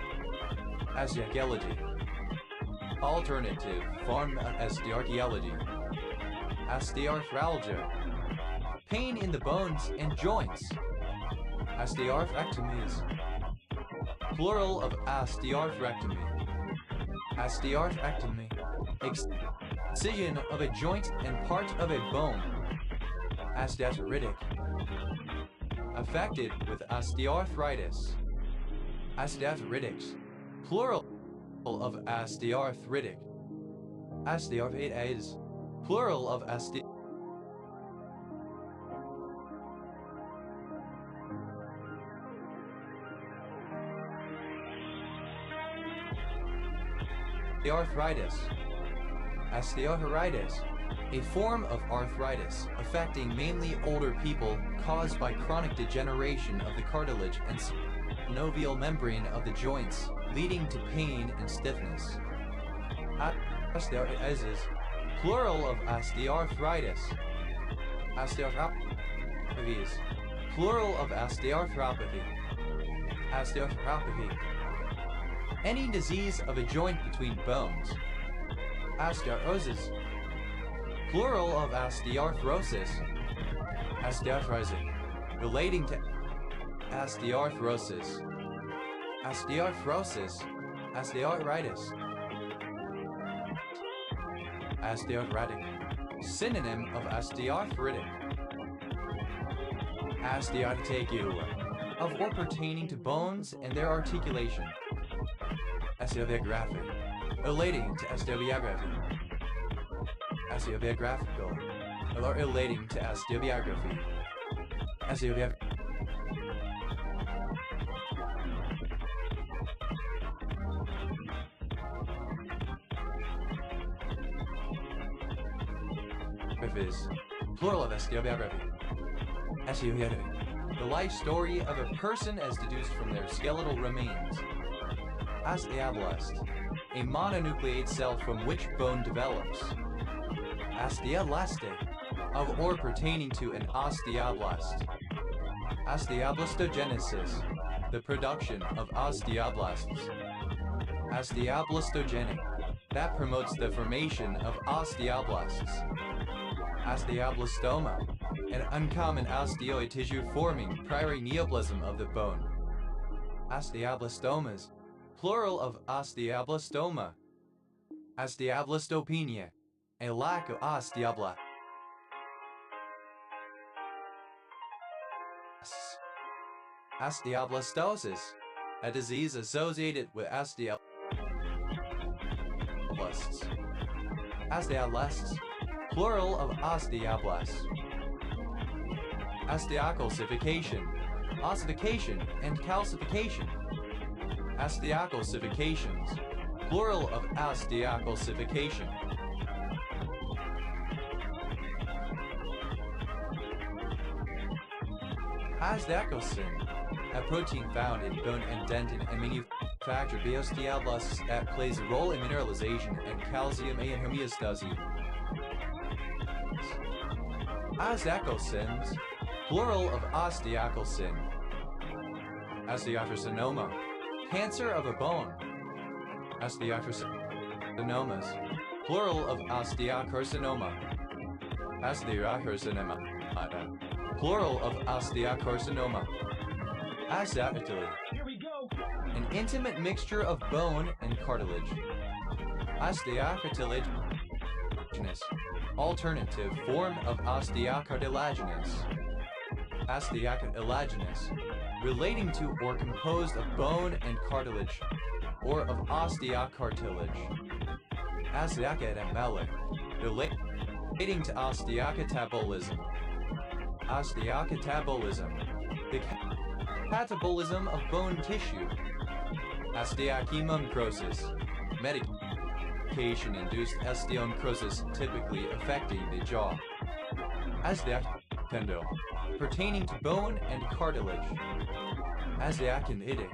Osteoarchaeology, alternative form of osteoarchaeology. Osteoarthralgia, pain in the bones and joints. Osteoarthrectomies, plural of osteoarthrectomy. Osteoarthrectomy, excision of a joint and part of a bone. Osteoarthritic, affected with osteoarthritis. Osteoarthritics, plural of osteoarthritic. Osteoarthritis, plural of osteoarthritis. Osteoarthritis, a form of arthritis affecting mainly older people caused by chronic degeneration of the cartilage and synovial membrane of the joints, leading to pain and stiffness. Osteoarthritis, plural of osteoarthritis. Osteoarthropathies, plural of osteoarthropathy. Osteoarthropathy, any disease of a joint between bones. Osteoporosis, plural of osteoarthrosis. Osteoarthritis, relating to osteoarthrosis. Osteoarthrosis, osteoarthritis. Osteoarthritic, synonym of osteoarthritic. Osteotetegu, of or pertaining to bones and their articulation. Osteobiographic, relating to osteobiography. Osteobiographical, or relating to osteobiography. Osteobiography. Is plural of osteobiography. Osteobiography. The life story of a person as deduced from their skeletal remains. Osteoblast. A mononucleate cell from which bone develops. Osteoblaste. Of or pertaining to an osteoblast. Osteoblastogenesis. The production of osteoblasts. Osteoblastogenic. That promotes the formation of osteoblasts. Osteoblastoma, an uncommon osteoid tissue forming primary neoplasm of the bone. Osteoblastomas, plural of osteoblastoma. Osteoblastopenia, a lack of osteoblasts. Osteoblastosis, a disease associated with osteoblasts. Osteoblasts, plural of osteoblasts. Osteocalcification, ossification and calcification. Osteocalcifications, plural of osteocalcification. Osteocalcin, a protein found in bone and dentin and manufactured by osteoblasts that plays a role in mineralization and calcium ion homeostasis. Osteocalcins, plural of osteocalcin. Osteocarcinoma, cancer of a bone. Osteocarcinomas, plural of osteocarcinoma. Osteocarcinoma, plural of osteocarcinoma. Osteocartilage, Here we go. an intimate mixture of bone and cartilage. Osteocartilaginous, alternative form of osteocartilaginous. Osteocartilaginous, relating to or composed of bone and cartilage, or of osteocartilage. Osteocatamelia, relating to osteocatabolism. Osteocatabolism, the catabolism of bone tissue. Osteochemocrosis, medication-induced osteonecrosis typically affecting the jaw. Osteocondyle, pertaining to bone and cartilage. Osteochondritic,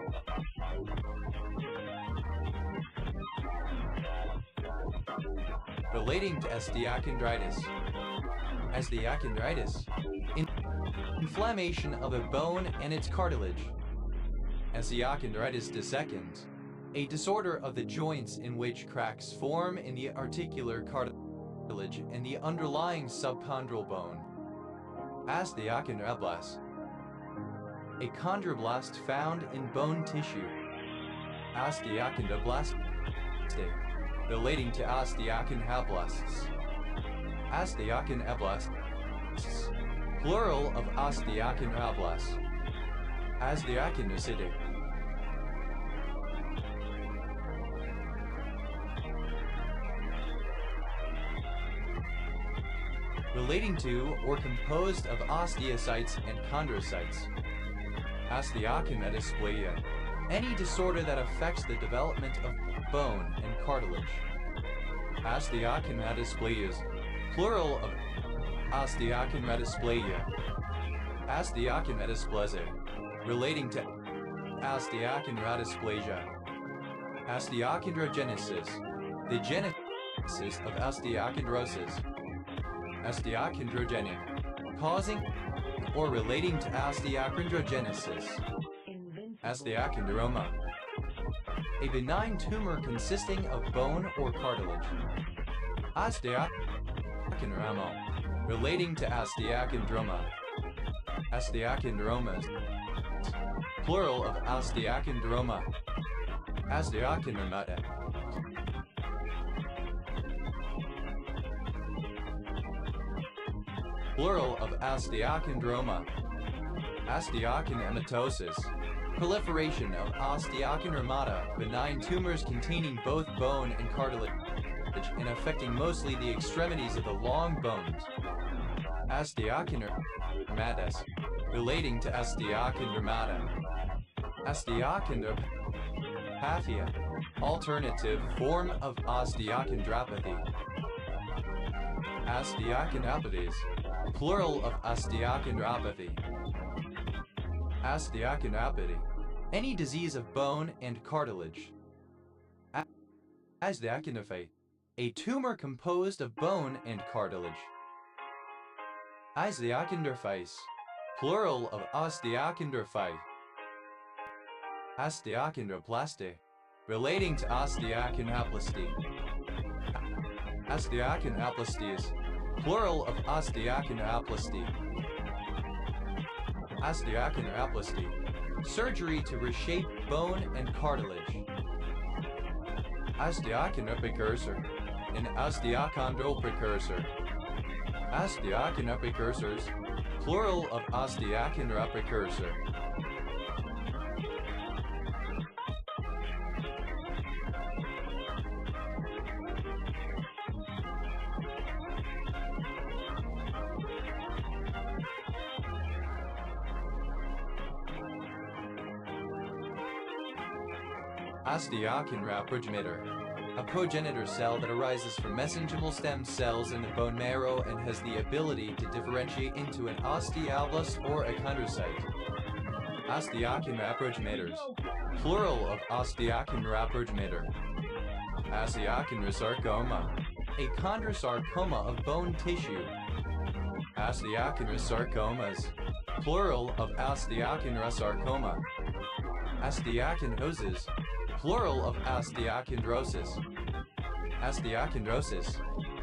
relating to osteochondritis. Osteochondritis, inflammation of a bone and its cartilage. Osteochondritis dissecans, a disorder of the joints in which cracks form in the articular cartilage and the underlying subchondral bone. Osteochondroblast, a chondroblast found in bone tissue. Osteochondroblastic, relating to osteochondroblasts. Osteochondroblasts, plural of osteochondroblasts. Osteochondrocytic, relating to or composed of osteocytes and chondrocytes. Osteochondrodysplasia, any disorder that affects the development of bone and cartilage. Osteochondrodysplasias, plural of osteochondrodysplasia. Osteochondrodysplasia, relating to osteochondrodysplasia. Osteochondrogenesis, the genesis of osteochondrosis. Osteochondrogenic, causing or relating to osteochondrogenesis. Osteochondroma, a benign tumor consisting of bone or cartilage. Osteochondroma, relating to osteochondroma. Osteochondromas, plural of osteochondroma. Osteochondromata, plural of osteochondroma. Osteochondromatosis. Proliferation of osteochondromata, benign tumors containing both bone and cartilage and affecting mostly the extremities of the long bones. Osteochondromatis. Relating to osteochondromata. Osteochondropathia. Alternative form of osteochondropathy. Osteochondropathies. Plural of osteochondropathy. Osteochondropathy. Any disease of bone and cartilage. Osteochondropathy. A tumor composed of bone and cartilage. Osteochondrophytes. Plural of osteochondrophyte. Osteochondroplasty. Relating to osteochondroplasty. Osteochondroplasties. Plural of osteochondroplasty. Osteochondroplasty. Surgery to reshape bone and cartilage. Osteochondroprecursor. An osteochondral precursor. Osteochondroprecursors. Plural of osteochondroprecursor. Osteochondroprogenitor. A progenitor cell that arises from mesenchymal stem cells in the bone marrow and has the ability to differentiate into an osteoblast or a chondrocyte. Osteochondroprogenitors. Plural of osteochondroprogenitor. Osteochondrosarcoma. A chondrosarcoma of bone tissue. Osteochondrosarcomas. Plural of osteochondrosarcoma. Osteochondrosis. Plural of osteochondrosis. Osteochondrosis.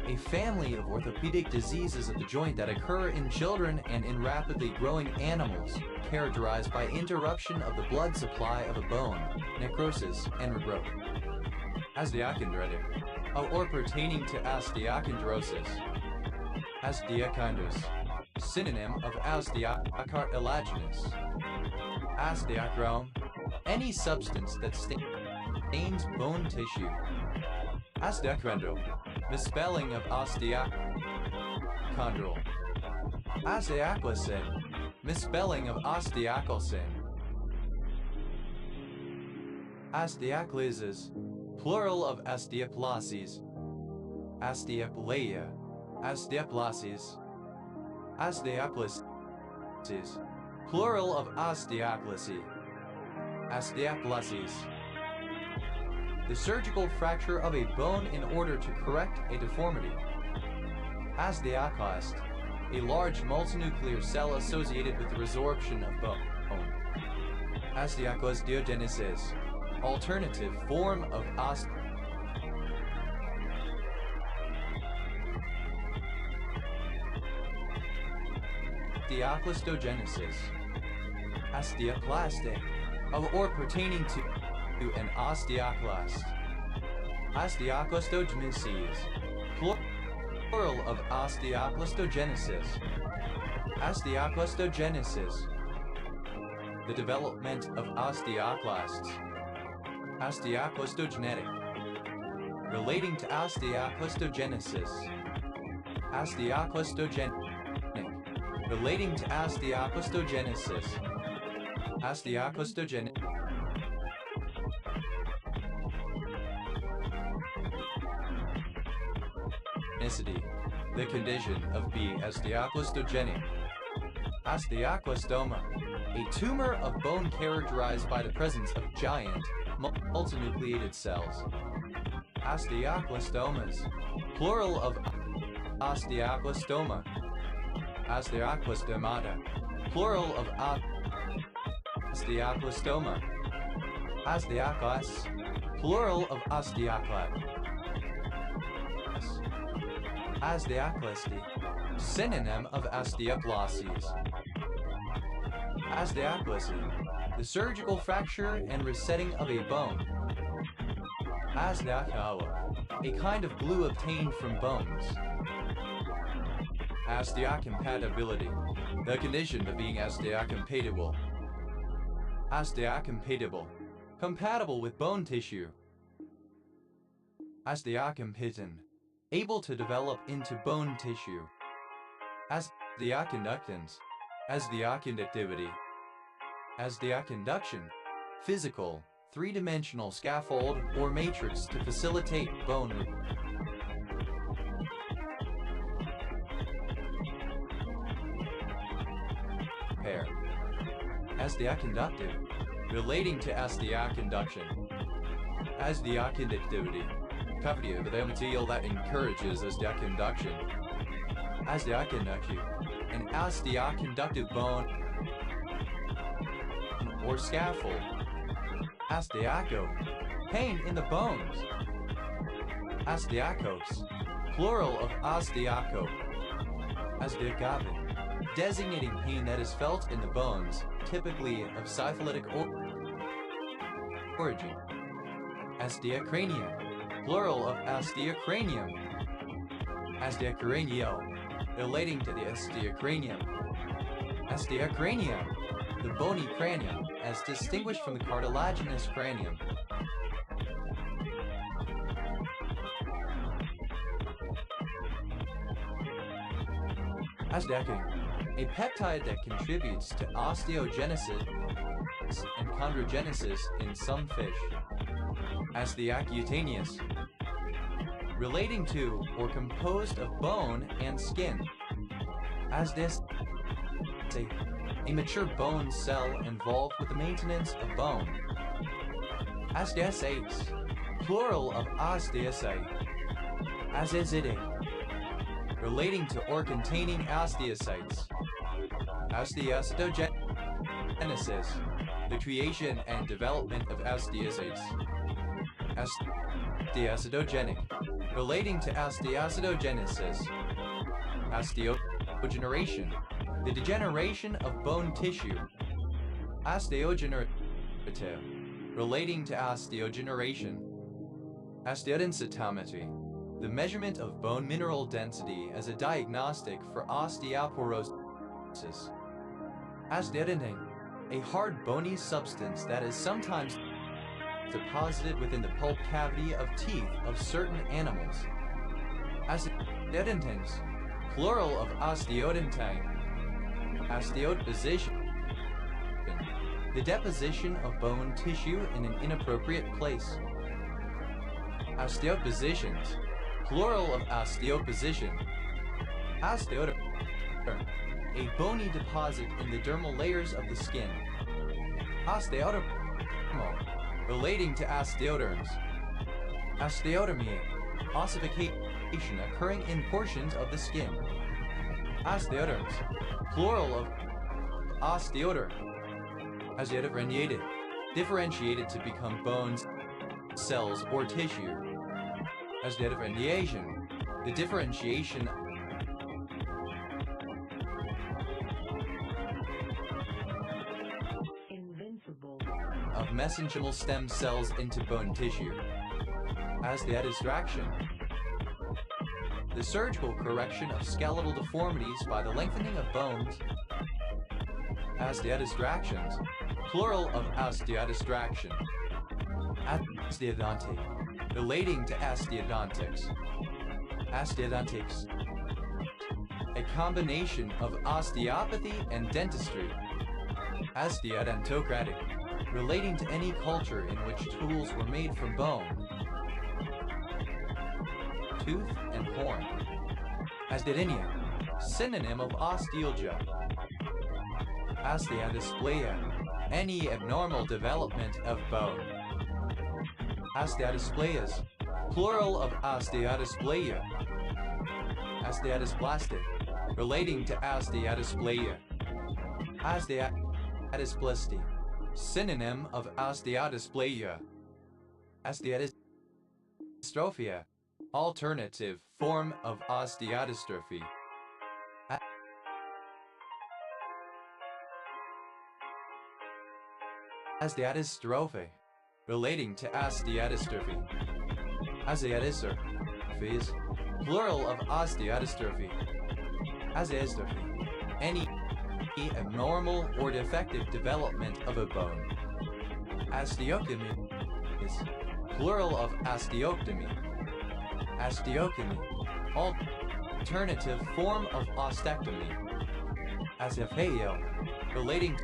A family of orthopedic diseases of the joint that occur in children and in rapidly growing animals, characterized by interruption of the blood supply of a bone, necrosis, and regrowth. Osteochondritic. Or pertaining to osteochondrosis. Osteochondrous. Synonym of osteocartilaginous. Osteochrome. Any substance that stains bone tissue. Osteochondral. Misspelling of osteochondral. Osteoclacin. Misspelling of osteoclacin. Osteoclases. Plural of osteoplases. Osteoplasia. Osteoplases. Osteoclases. Plural of osteoclasy. Osteoplases. The surgical fracture of a bone in order to correct a deformity. Osteoclast. A large multinuclear cell associated with the resorption of bone. Osteoclastogenesis. Alternative form of osteoclastogenesis. Osteoclastic. Of or pertaining to an osteoclast. Osteoclastogenesis. Plural of osteoclastogenesis. Osteoclastogenesis. The development of osteoclasts. Osteoclastogenetic. Relating to osteoclastogenesis. Osteoclastogenic. Relating to osteoclastogenesis. Osteoclastogenic. The condition of being osteoclastogenic. Osteoclastoma. A tumor of bone characterized by the presence of giant, multinucleated cells. Osteoclastomas. Plural of osteoclastoma. Osteoclastomata. Plural of osteoclastoma. Osteoclasts. Plural of osteoclast. Osteoclasty. Synonym of osteoplases. Osteoclasy. The surgical fracture and resetting of a bone. Osteokawa. A kind of glue obtained from bones. Osteocompatibility. The condition of being osteocompatible. Osteocompatible. Compatible with bone tissue. Osteocompetent. Able to develop into bone tissue. Osteoconductance. Osteoconductivity. Osteoconduction. Physical, three-dimensional scaffold or matrix to facilitate bone repair. Osteoconductive. Relating to osteoconduction. Osteoconductivity. Property of the material that encourages osteoconduction. Osteoconductive. An osteoconductive bone or scaffold. Osteoco. Pain in the bones. Osteocos. Plural of osteoco. Osteocopy. Designating pain that is felt in the bones, typically of syphilitic origin. Osteocrania. Plural of osteocranium. Osteocranio. Relating to the osteocranium. Osteocranium. The bony cranium, as distinguished from the cartilaginous cranium. Osteocin. A peptide that contributes to osteogenesis and chondrogenesis in some fish. Osteocutaneous. Relating to or composed of bone and skin. A mature bone cell involved with the maintenance of bone. Osteocytes. Plural of osteocyte. Osteocytic. Relating to or containing osteocytes. Osteocytogenesis. The creation and development of osteocytes. Osteocytogenic. Relating to osteocytogenesis. Osteogeneration. The degeneration of bone tissue. Osteogenerative. Relating to osteogeneration. Osteodensitometry. The measurement of bone mineral density as a diagnostic for osteoporosis. Osteodentin. A hard bony substance that is sometimes deposited within the pulp cavity of teeth of certain animals. Osteodentins. Plural of osteodentine. Osteodeposition. The deposition of bone tissue in an inappropriate place. Osteopositions. Plural of osteoposition. Osteoderm. A bony deposit in the dermal layers of the skin. Osteodermal. Relating to osteoderms. Osteodermy. Ossification occurring in portions of the skin. Osteoderms. Plural of osteoderm. Osteodifferentiated. Differentiated to become bones, cells, or tissue. Osteodifferentiation. The differentiation of mesenchymal stem cells into bone tissue. Osteodistraction. The surgical correction of skeletal deformities by the lengthening of bones. Osteodistractions. Plural of osteodistraction. Osteodontic. Relating to osteodontics. Osteodontics. A combination of osteopathy and dentistry. Osteodontocratic. Relating to any culture in which tools were made from bone, tooth, and horn. Osteodynia. Synonym of ostealgia. Osteodyspleia. Any abnormal development of bone. Osteodyspleias. Plural of osteodyspleia. Osteodysplastic. Relating to osteodyspleia. Osteodysplasty. Synonym of osteodyspleia. Osteodystrophia. Alternative form of osteodystrophy. Osteodystrophy. Relating to osteodystrophy. Osteodystrophies. Plural of osteodystrophy. Osteodystrophy. Any abnormal or defective development of a bone. Osteotomy is plural of osteotomy. Osteotomy, alternative form of ostectomy. Osteopatio, relating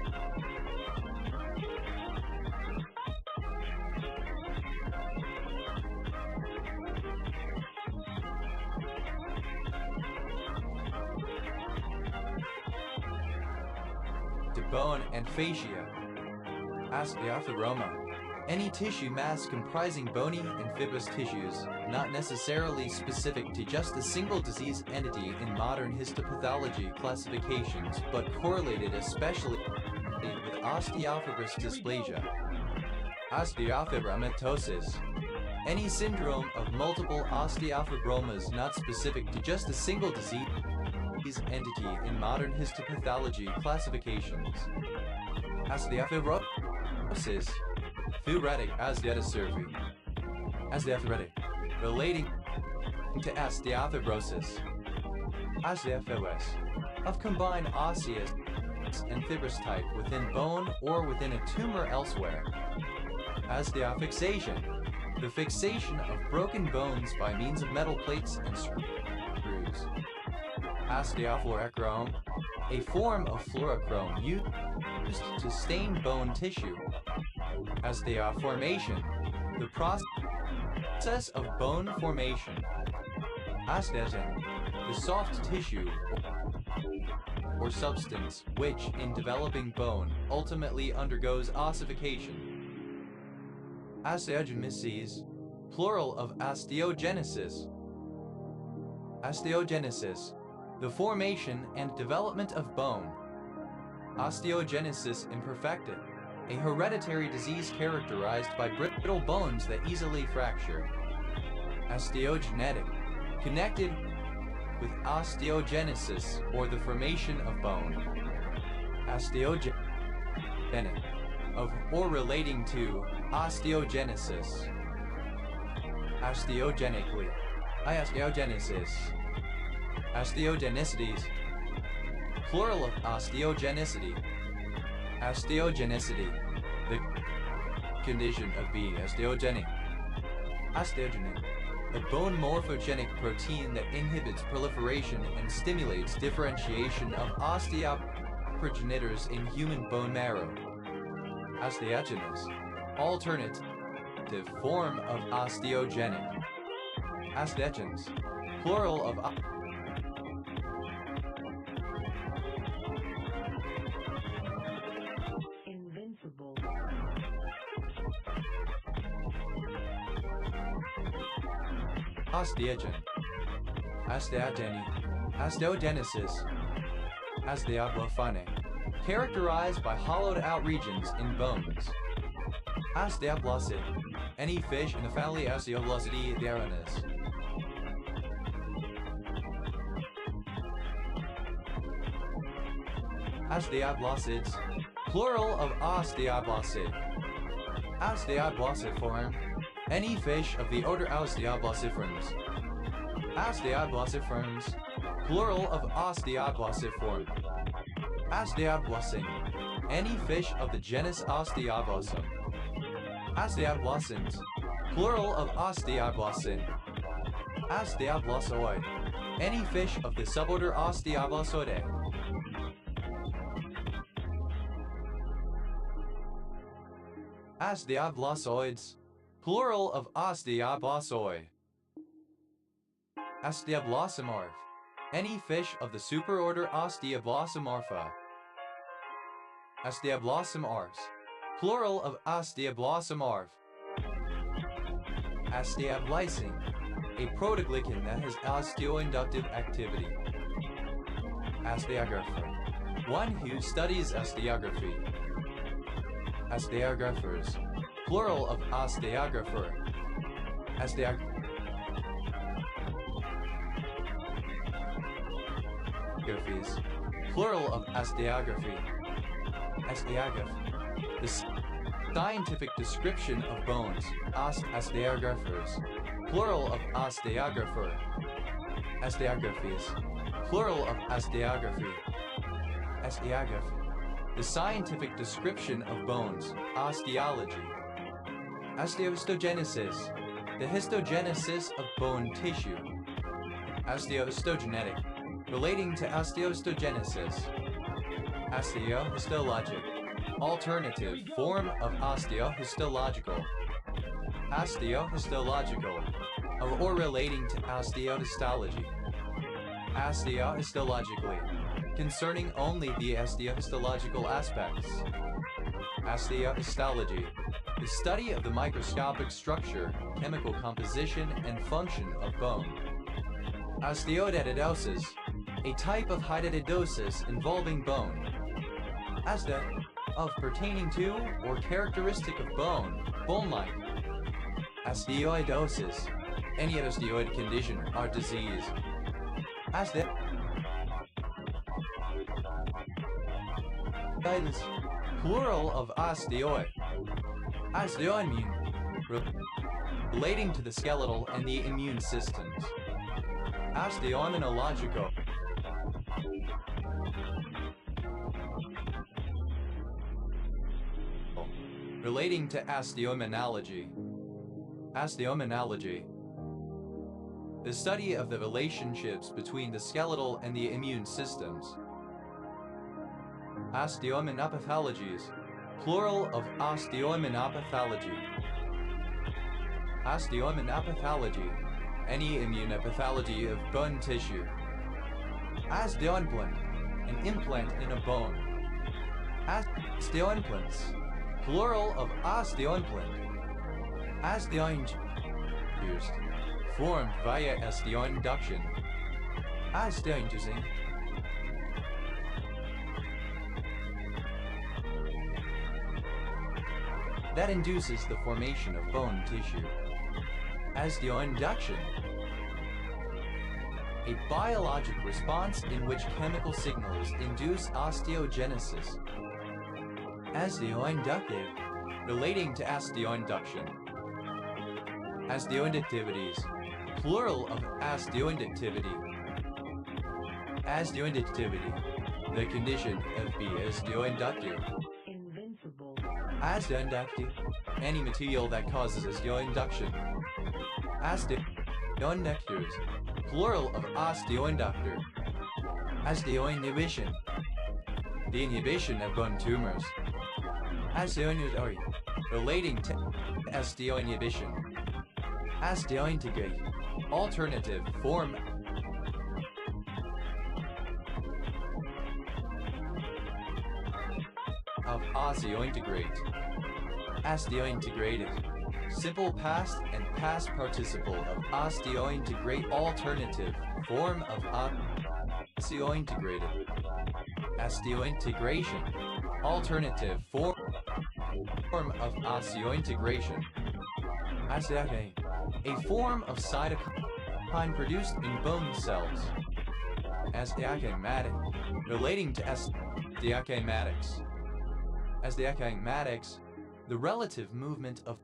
to bone and fascia. Osteophthalmoma, any tissue mass comprising bony and fibrous tissues, not necessarily specific to just a single disease entity in modern histopathology classifications, but correlated especially with osteofibrous dysplasia. Osteofibromatosis, any syndrome of multiple osteofibromas not specific to just a single disease entity in modern histopathology classifications. Osteofibrosis, theoretic osteodystrophy. Osteophyretic, relating to osteofibrosis. Osteofibrosis, of combined osseous and fibrous type within bone or within a tumor elsewhere. Osteofixation, the fixation of broken bones by means of metal plates and screws. Osteofluorochrome, a form of fluorochrome used to stain bone tissue. Osteoformation, the process of bone formation. Osteogen, the soft tissue or substance which, in developing bone, ultimately undergoes ossification. Osteogenesis, plural of osteogenesis. Osteogenesis, the formation and development of bone. Osteogenesis imperfecta, a hereditary disease characterized by brittle bones that easily fracture. Osteogenetic, connected with osteogenesis or the formation of bone. Osteogenic, of or relating to osteogenesis. Osteogenically, osteogenesis. Osteogenicities, plural of osteogenicity. Osteogenicity, the condition of being osteogenic. Osteogenic, a bone morphogenic protein that inhibits proliferation and stimulates differentiation of osteoprogenitors in human bone marrow. Osteogenous, alternative form of osteogenic. Osteogens, plural of Invincible. Osteogen, osteogeny, osteogenesis, osteoblophone, characterized by hollowed out regions in bones. Osteoblosid, any fish in the family Osteoblosidae. Osteoblosids, plural of osteoblosid. Osteoblosiform, any fish of the order Osteoblosiformes. Osteoblosiforms, plural of Osteoblosiform. Osteoblossing, any fish of the genus Osteoblossum. Osteoblossins, plural of Osteoblossin. Osteoblossoid, any fish of the suborder Osteoblossoidae. Osteoblossoids, plural of Osteoblossoi. Osteoblossomorph, any fish of the superorder Osteoblossomorpha. Osteoblossomorphs, plural of Osteoblossomorph. Osteoblysin, a protoglycan that has osteoinductive activity. Osteographer, one who studies osteography. Osteographers, plural of osteographer. Osteographies, plural of osteography. Osteograph, the scientific description of bones. Osteographers, plural of osteographer. Osteographies, plural of osteography. Osteography. The scientific description of bones. Osteology. Osteohistogenesis. The histogenesis of bone tissue. Osteohistogenetic. Relating to osteohistogenesis. Osteohistologic. Alternative form of osteohistological. Osteohistological. Of or relating to osteohistology. Osteohistologically. Concerning only the osteohistological aspects. Osteohistology. The study of the microscopic structure, chemical composition, and function of bone. Osteodydidosis. A type of hydatidosis involving bone. Oste of pertaining to or characteristic of bone, bone-like. Osteoidosis. Any osteoid condition or disease. Osteoidosis. Plural of osteoi. Osteoimmune. Relating to the skeletal and the immune systems. Osteoimmunological. Relating to osteoimmunology. Osteoimmunology. The study of the relationships between the skeletal and the immune systems. Osteoimmunopathologies. Plural of osteoimmunopathology. Osteoimmunopathology. Any immunopathology of bone tissue. Osteoimplant. An implant in a bone. Osteoimplants. Plural of osteoimplant. Osteoinduced. Formed via osteoinduction. Osteoinducing. That induces the formation of bone tissue. Osteoinduction. A biologic response in which chemical signals induce osteogenesis. Osteoinductive. Relating to osteoinduction. Osteoinductivities. Plural of osteoinductivity. Osteoinductivity. The condition of being osteoinductive. Invincible. Osteoinductive. Any material that causes osteoinduction. Osteoinductors. Plural of osteoinductor. Osteoinhibition. The inhibition of bone tumors. Osteoinhibition. Relating to osteoinhibition. Osteointegrate. Alternative form. Of osteointegrate. Osteointegrated. Simple past and past participle of osteointegrate. Alternative form of osteointegrated. Osteointegration. Alternative form of osteointegration. Osteocane. A form of cytokine produced in bone cells. Osteokinematic. Relating to osteokinematics. Osteokinematics. The relative movement of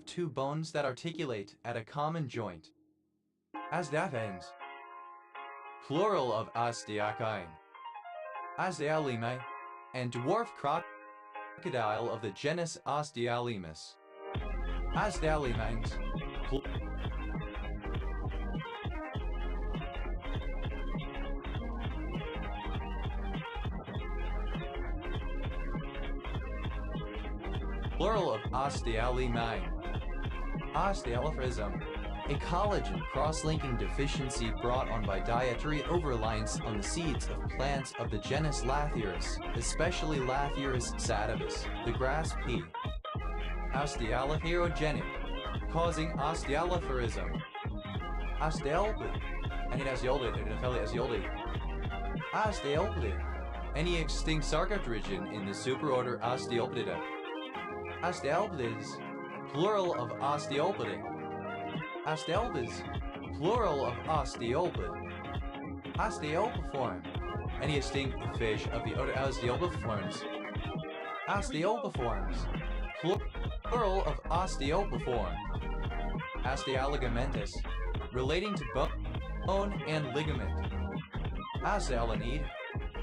two bones that articulate at a common joint. Osteokines. Plural of osteokine. Osteoleme. And dwarf crocodile of the genus Osteolemus. Osteolemines. Plural of osteolemine. Osteophorism. A collagen cross-linking deficiency brought on by dietary over-reliance on the seeds of plants of the genus Lathyrus, especially Lathyrus sativus, the grass pea. Osteolopherogenic, causing osteolophorism. Osteopathy. Any osteopathy. Osteopathy. Any extinct sarcopod region in the superorder Osteopatida. Osteopathids. Plural of osteopathy. Osteopathids. Plural of osteopathy. Osteopiform. Any extinct fish of the order Osteopiforms. Osteopiforms. Plural of osteopiform. Osteoligamentus. Relating to bone and ligament. Osteolinide.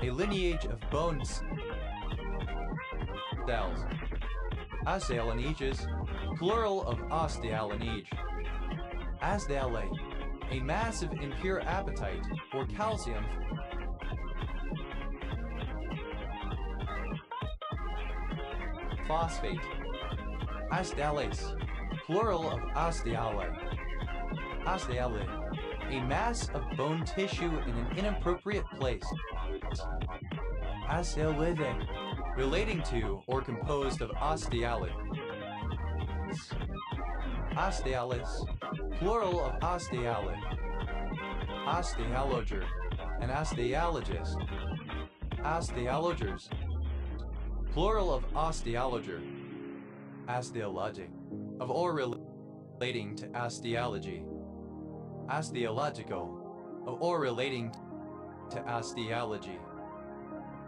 a lineage of bone cells. Osteolineages, plural of osteolinege. Asdale, a massive impure appetite or calcium phosphate. Asdales, plural of osteale. Osteale, a mass of bone tissue in an inappropriate place. Osteoide, relating to or composed of osteales. Ostealis, plural of osteale. Osteologer, an osteologist. Osteologers, plural of osteologer. Osteologic, of or relating to osteology. Osteological, of or relating to osteology.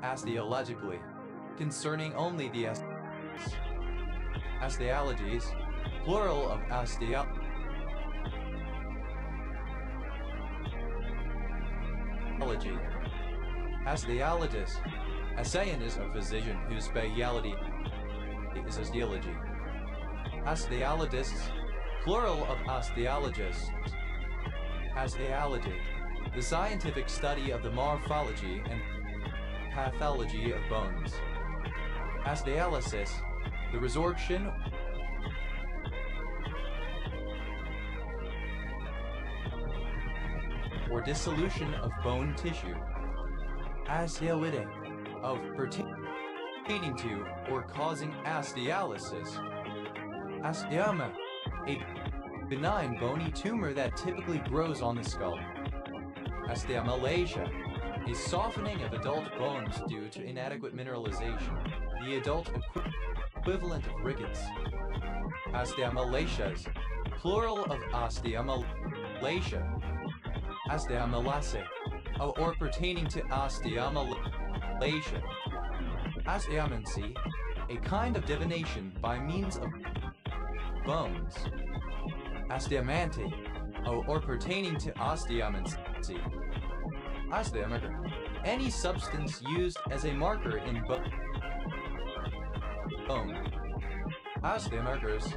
Osteologically, concerning only the osteologies, plural of osteology. Osteologist, Asayan is a physician whose specialty is osteology. Osteologists, plural of osteologists. Osteology, the scientific study of the morphology and pathology of bones. Osteolysis, the resorption or dissolution of bone tissue. Osteoide, of pertaining to or causing osteolysis. Osteoma, a benign bony tumor that typically grows on the skull. Osteomalacia, a softening of adult bones due to inadequate mineralization, the adult equivalent of rickets. Osteomalacias, plural of osteomalacia. Osteomalace, or pertaining to osteomalacia. Osteomancy, a kind of divination by means of bones. Osteomanty, or pertaining to osteomancy. Osteomarker, any substance used as a marker in bone. Osteomarkers,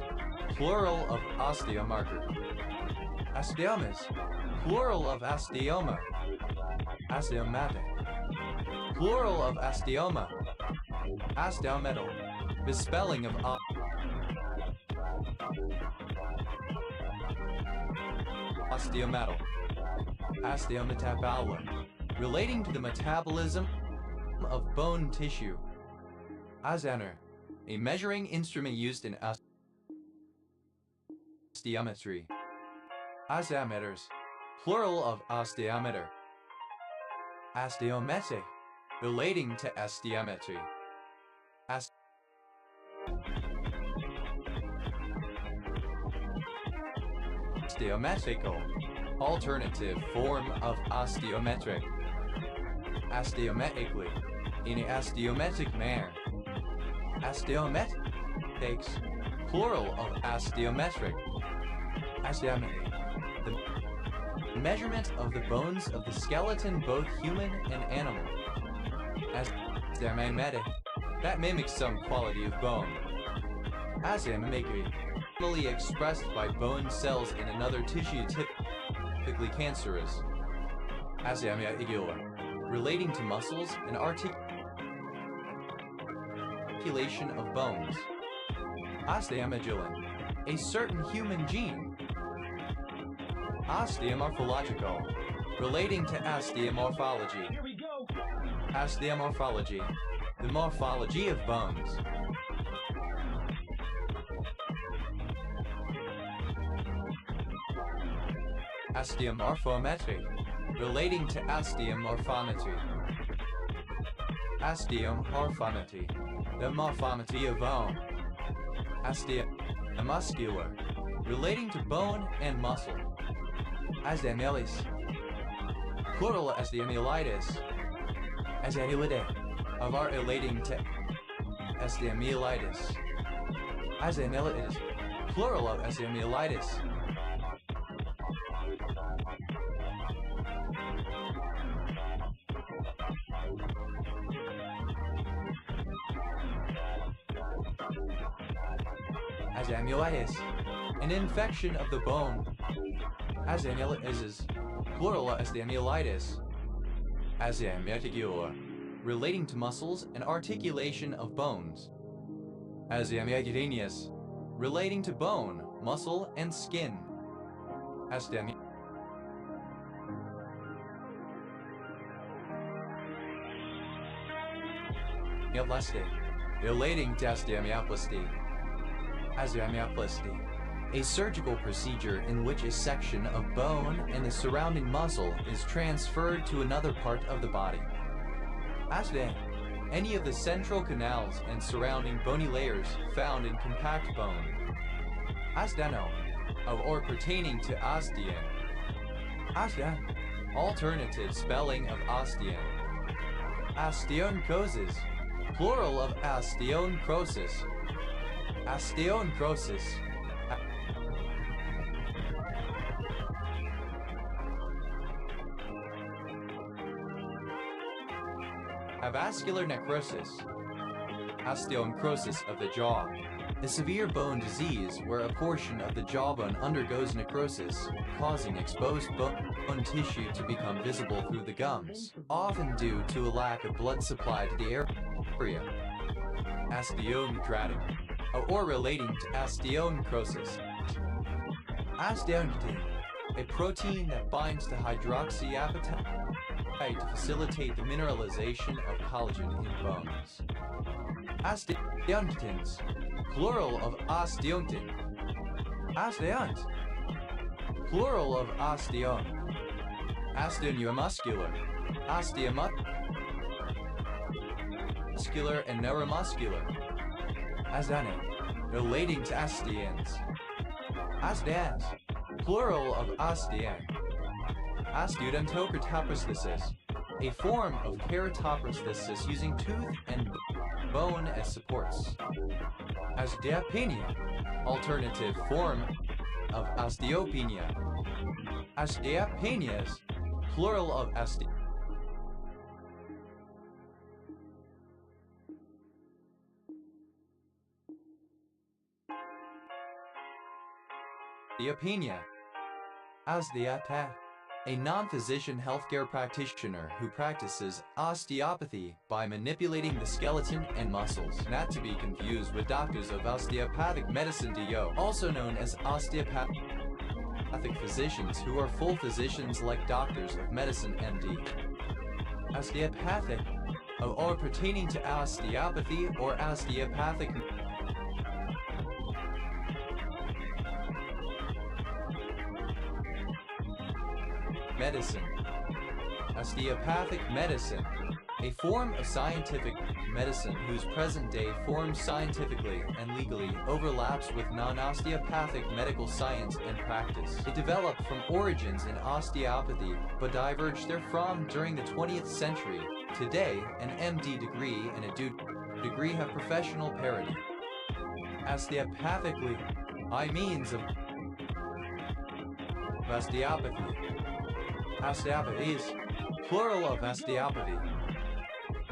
plural of osteomarker. Osteomas, plural of osteoma. Osteomatic, plural of osteoma. Osteometal, bespelling of osteometal. Osteometabula, relating to the metabolism of bone tissue. Ozometer, a measuring instrument used in osteometry. Osteometers, plural of osteometer. Osteometric, relating to osteometry. Osteometrical, alternative form of osteometric. Osteometrically, in an osteometric manner. Osteometics, plural of osteometric. Osteometry, the measurement of the bones of the skeleton, both human and animal. Osteomimetic, that mimics some quality of bone. Osteomimicry, normally expressed by bone cells in another tissue, typically cancerous. Osteomyoidular, relating to muscles and articulation of bones. Osteomodulin, a certain human gene. Osteomorphological, relating to osteomorphology. Here we go. Osteomorphology, the morphology of bones. Osteomorphometry, relating to osteomorphometry. Osteomorphometry, the morphometry of bone. Osteomuscular, relating to bone and muscle. Osteomyelitis, plural osteomyelitis. Osteomyelide, of our relating to osteomyelitis. Osteomyelitis, plural of osteomyelitis. as amyelitis, an infection of the bone, as amyelitis, plural as the amyelitis, as amyeticulor, relating to muscles and articulation of bones, as amycutaneous, relating to bone, muscle, and skin, as amyoplasty, relating to osteomyoplasty, as amyoplasty, a surgical procedure in which a section of bone and the surrounding muscle is transferred to another part of the body. Asde, any of the central canals and surrounding bony layers found in compact bone. Asdeno, of or pertaining to ostean. Asda, alternative spelling of ostean. Osteonchosis, plural of osteonchrosis. Osteonchrosis. Avascular necrosis, osteonchrosis of the jaw, a severe bone disease where a portion of the jawbone undergoes necrosis, causing exposed bone tissue to become visible through the gums, often due to a lack of blood supply to the area. Osteochondritic, or relating to osteonchrosis. Osteochondrin, a protein that binds to hydroxyapatite to facilitate the mineralization of collagen in bones. Osteontins, plural of osteontin. Osteont, plural of osteon. Osteoneuromuscular, osteomuscular and neuromuscular. Asdane, relating to osteans. Osteans, plural of ostean. Osteodontokeratoprosthesis, a form of keratoprosthesis using tooth and bone as supports. Osteopenia, alternative form of osteopenia. Osteopenias, plural of osteopenia. Osteopath, a non-physician healthcare practitioner who practices osteopathy by manipulating the skeleton and muscles, not to be confused with doctors of osteopathic medicine DO, also known as osteopathic physicians who are full physicians like doctors of medicine MD. Osteopathic, or pertaining to osteopathy or osteopathic medicine. Osteopathic medicine, a form of scientific medicine whose present-day form scientifically and legally overlaps with non-osteopathic medical science and practice. It developed from origins in osteopathy, but diverged therefrom during the 20th century. Today, an MD degree and a degree have professional parity. Osteopathically, by means of osteopathy. Osteopathy is plural of osteopathy.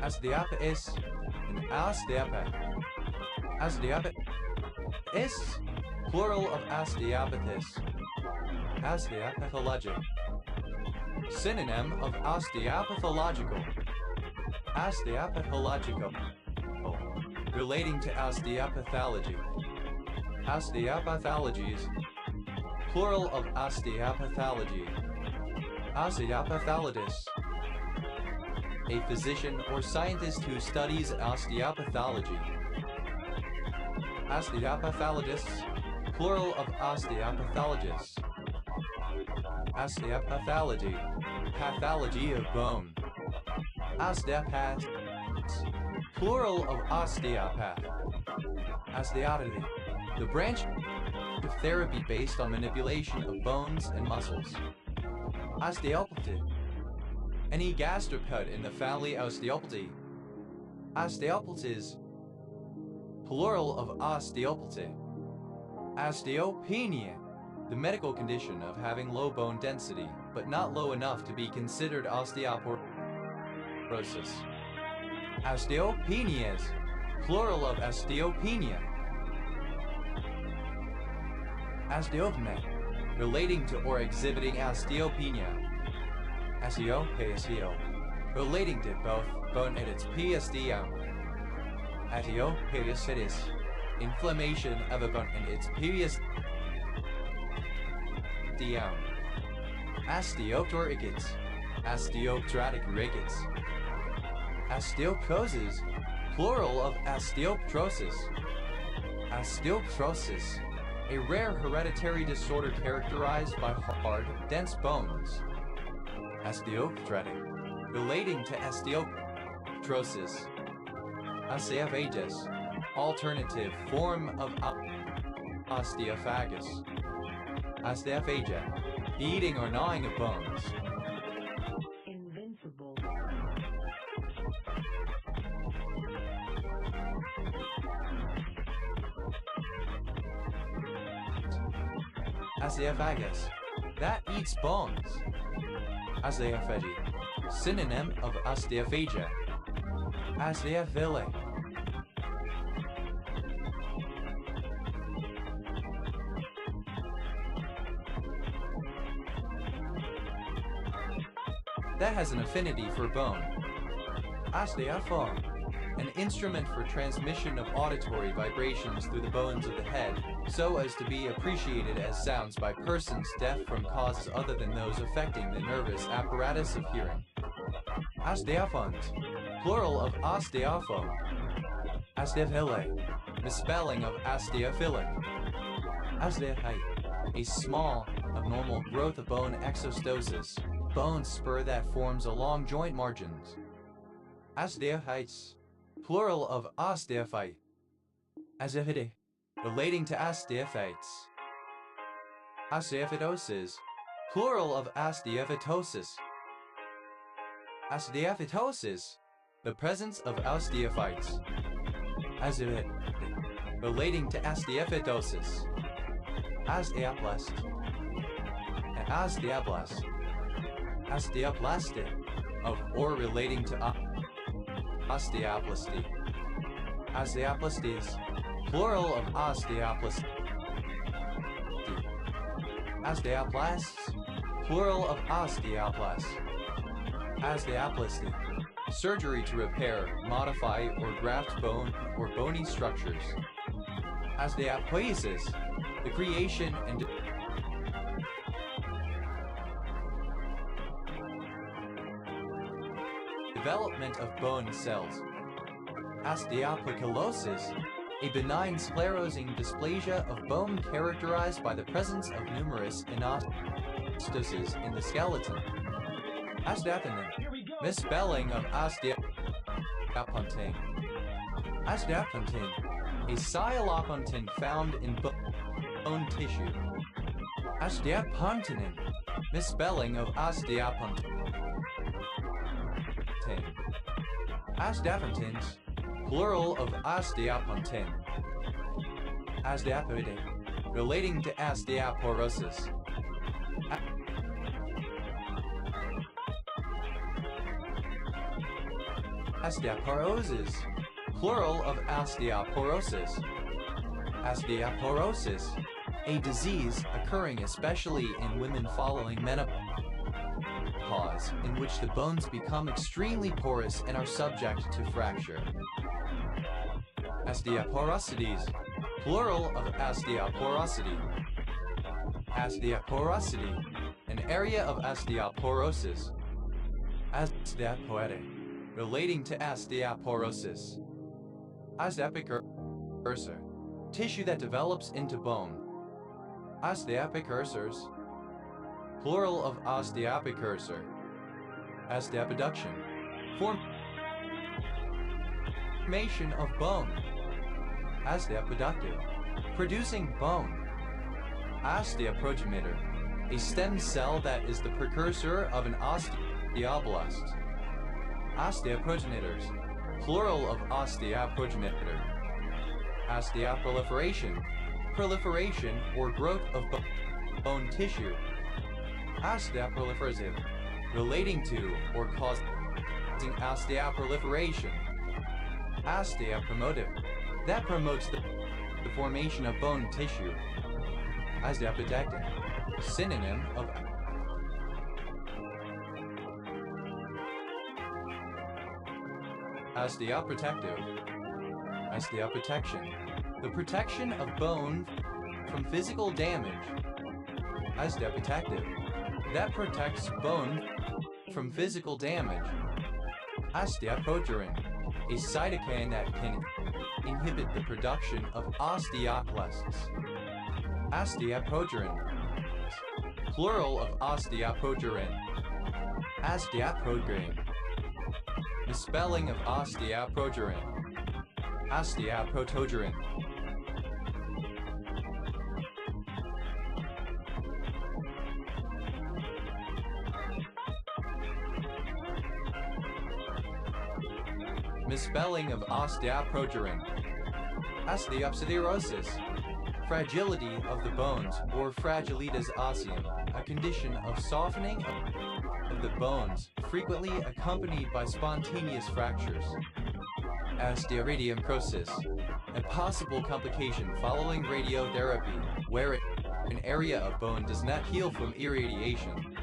Osteopathy and osteopath. Osteopath is plural of osteopathist. Osteopathologic. Synonym of osteopathological. Osteopathological. Relating to osteopathology. Osteopathology is plural of osteopathology. Osteopathologist, a physician or scientist who studies osteopathology. Osteopathologists, plural of osteopathologists. Osteopathology, pathology of bone. Osteopaths, plural of osteopath. Osteopathy, the branch of therapy based on manipulation of bones and muscles. Osteopathy, any gastropod in the family Osteopathy. Osteopathies, plural of osteopathy. Osteopenia, the medical condition of having low bone density, but not low enough to be considered osteoporosis. Osteopenias, plural of osteopenia. Osteopenia, relating to or exhibiting osteopenia. Osteopenia, relating to both bone and its PSD. Osteopenia, inflammation of a bone and its PSD. Osteoporosis, osteoporotic rickets. Osteoporosis, plural of osteoporosis. Osteoporosis, a rare hereditary disorder characterized by hard, dense bones. Osteoporotic, relating to osteoporosis. Osteophagus, alternative form of osteophagus. Osteophagia, eating or gnawing of bones. Invincible. Osteophagus, that eats bones. Osteophagy, synonym of osteophagia. Osteophilic, that has an affinity for bone. Osteophone, an instrument for transmission of auditory vibrations through the bones of the head, so as to be appreciated as sounds by persons deaf from causes other than those affecting the nervous apparatus of hearing. Osteophones, plural of osteophone. Osteophile, misspelling of osteophilic. Osteophyte, a small, abnormal growth of bone exostosis, bone spur that forms along joint margins. Osteophytes, plural of osteophyte. Osteophyte, relating to osteophytes. Osteophytosis, plural of osteophytosis. Osteophytosis, the presence of osteophytes. Osteophyte, relating to osteophytosis. Osteoblast, and osteoblast. Osteoblastic, of or relating to osteoplasty. Osteoplasties, plural of osteoplasty. Osteoblasts, plural of osteoplasts. Osteoplasty, surgery to repair, modify, or graft bone or bony structures. Osteopoiesis, the creation and development of bone cells. Osteopoikilosis, a benign sclerosing dysplasia of bone characterized by the presence of numerous anastosis in the skeleton. Osteoponin, misspelling of osteopontin. Osteopontin, a sialopontin found in bone tissue. Osteopontinin, misspelling of osteopontin. Osteopontins, plural of osteopontin. Osteoporotic, relating to osteoporosis. Osteoporosis, plural of osteoporosis. Osteoporosis, a disease occurring especially in women following menopause, in which the bones become extremely porous and are subject to fracture. Osteoporosities, plural of osteoporosity. Osteoporosity, an area of osteoporosis. Osteopoetic, relating to osteoporosis. Osteoprecursor, tissue that develops into bone. Osteoprecursors, plural of osteoprecursor. Osteopoduction, formation of bone. Osteopoductive, producing bone. Osteoprogenitor, a stem cell that is the precursor of an osteoblast. Osteoprogenitors, plural of osteoprogenitor. Osteoproliferation, proliferation or growth of bone tissue. Osteoproliferative, relating to or causing osteoproliferation. Osteopromotive, that promotes the formation of bone tissue. Osteoprotectant. Synonym of osteoprotective. Osteoprotection. The protection of bone from physical damage. Osteoprotective. That protects bone from physical damage. Osteoprogerin. A cytokine that can inhibit the production of osteoclasts. Osteoprogerin. Plural of osteoprogerin. Osteoprogerin. Misspelling of osteoprogerin. Osteoprotogerin. Misspelling of osteoprogerin. Osteopsiderosis. Fragility of the bones, or fragilitas osseum, a condition of softening of the bones, frequently accompanied by spontaneous fractures. Osteoradionecrosis. A possible complication following radiotherapy, where an area of bone does not heal from irradiation.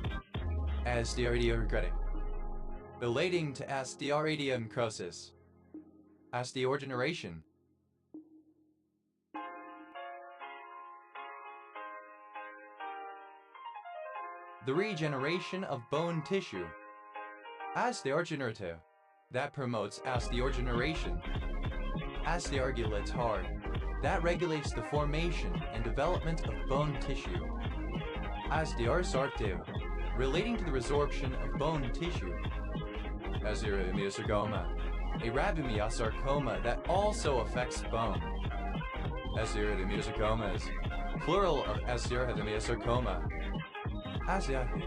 Osteoradiorecretic. Relating to osteoradionecrosis. Osteogeneration. The regeneration of bone tissue. Osteogenerative. That promotes osteogeneration. Osteoregulator. That regulates the formation and development of bone tissue. Osteoresorptive. Relating to the resorption of bone tissue. Osteoimiosarcoma. A rhabdomyosarcoma that also affects bone. Osteoimiosarcomas. Plural of osteoimiosarcoma. Osteotic.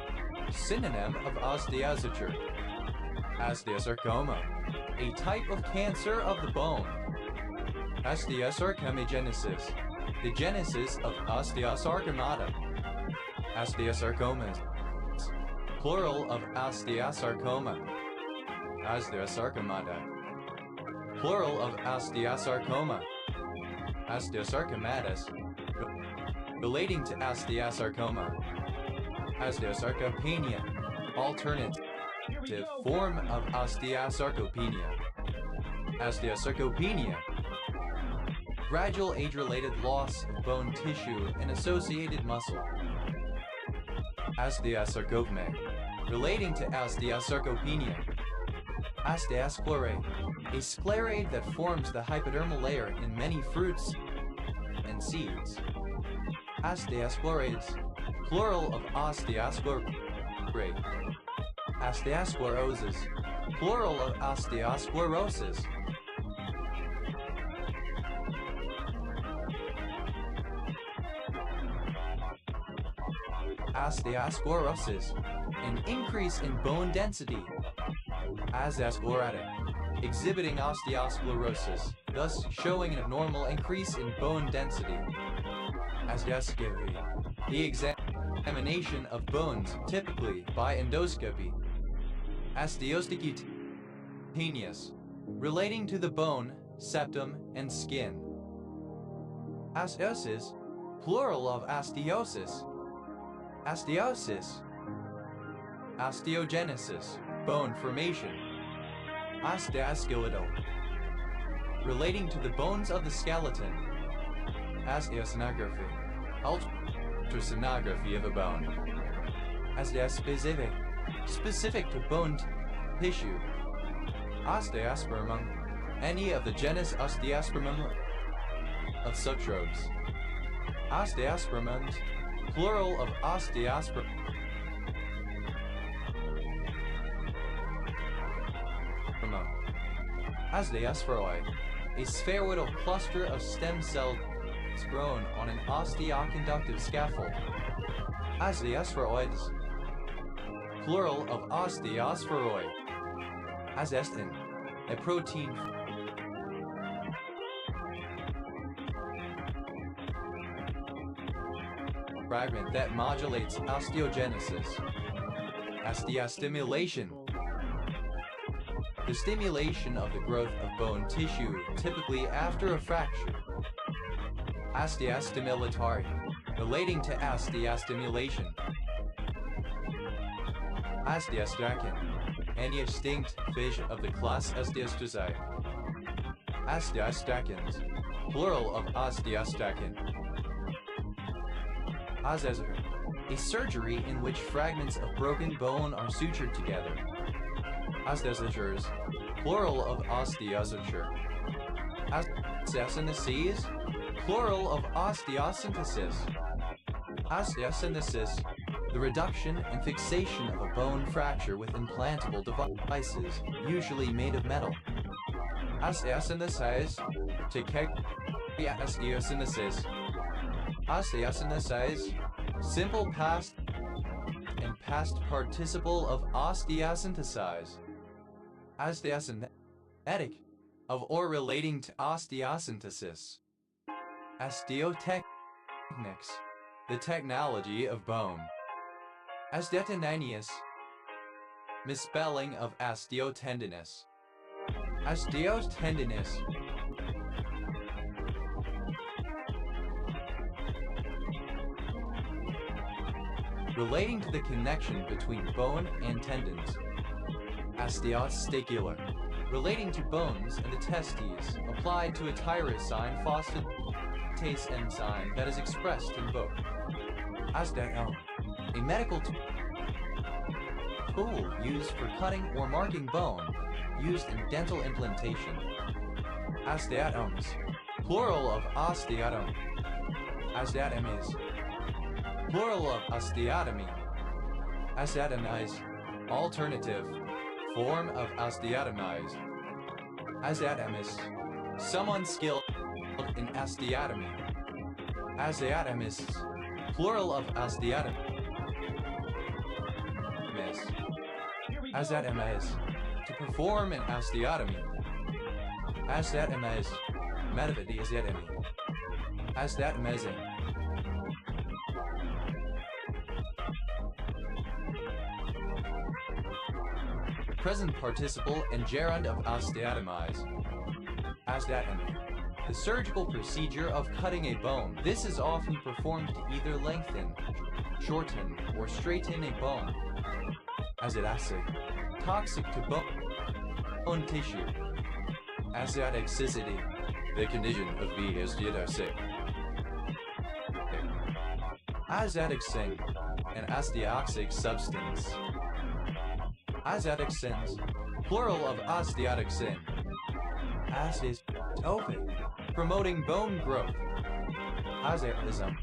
Synonym of osteosuture. Osteosarcoma. A type of cancer of the bone. Osteosarcomegenesis. The genesis of osteosarcomata. Osteosarcomas. Plural of osteosarcoma. Osteosarcomata. Plural of osteosarcoma. Osteosarcomatus. Relating to osteosarcoma. Osteosarcopenia. Alternative form of osteosarcopenia. Osteosarcopenia. Gradual age-related loss of bone tissue and associated muscle. Osteosarcopenia. Relating to osteosarcopenia. Osteosclerate. A sclerate that forms the hypodermal layer in many fruits and seeds. Osteosclerates. Plural of osteosclerate. Osteosclerosis. Plural of osteosclerosis. Osteosclerosis. An increase in bone density. Osteosclerotic. Exhibiting osteosclerosis, thus showing an abnormal increase in bone density. Osteoscopy. The examination of bones, typically by endoscopy. Osteocutaneous. Relating to the bone, septum, and skin. Osteosis. Plural of osteosis. Osteosis. Osteogenesis. Bone formation. Osteoskeletal. Relating to the bones of the skeleton. Osteosonography. Ultrasonography of a bone. Osteospecific. Specific to bone tissue. Osteospermum. Any of the genus Osteospermum of subtrobes. Osteospermums. Plural of osteosperm. Osteospheroid. A spheroidal cluster of stem cells grown on an osteoconductive scaffold. Osteospheroids. Plural of osteospheroid. Osteostin. A protein fragment that modulates osteogenesis. Osteostimulation. The stimulation of the growth of bone tissue, typically after a fracture. Osteostimulatory. relating to osteostimulation. Osteostracan, any extinct fish of the class Osteostraci. Osteostracans, plural of osteostracan. Osesor, a surgery in which fragments of broken bone are sutured together. Osteosutures, plural of osteosuture. Osteosynthesis, plural of osteosynthesis. Osteosynthesis, the reduction and fixation of a bone fracture with implantable devices, usually made of metal. Osteosynthesis, to osteosynthesis. Osteosynthesis, simple past and past participle of osteosynthesize. Osteosynthetic, of or relating to osteosynthesis. Osteotechnics, the technology of bone. Osteotendinous, misspelling of osteotendinous. Osteotendinous, relating to the connection between bone and tendons. Osteostacular, relating to bones and the testes, applied to a tyrosine phosphatase enzyme that is expressed in both. Osteome, a medical tool used for cutting or marking bone, used in dental implantation. Osteotomes, plural of osteotome. Osteotomies, plural of osteotomy. Osteotomize, alternative, form of osteotomize. Osteotomist, someone skilled in osteotomy. Osteotomists, plural of osteotomist. Osteotomize, to perform an osteotomy. Osteotomize, metaphysiology osteotomy. Osteotomizing, present participle and gerund of osteotomize. Osteotomy, the surgical procedure of cutting a bone. This is often performed to either lengthen, shorten, or straighten a bone. Acidotic, toxic to bone tissue. Osteotoxicity, the condition of being osteotoxic. Osteotoxin, an osteoxic substance. Osteotoxins, plural of osteotoxin. Osteotopic, promoting bone growth. Osteopism,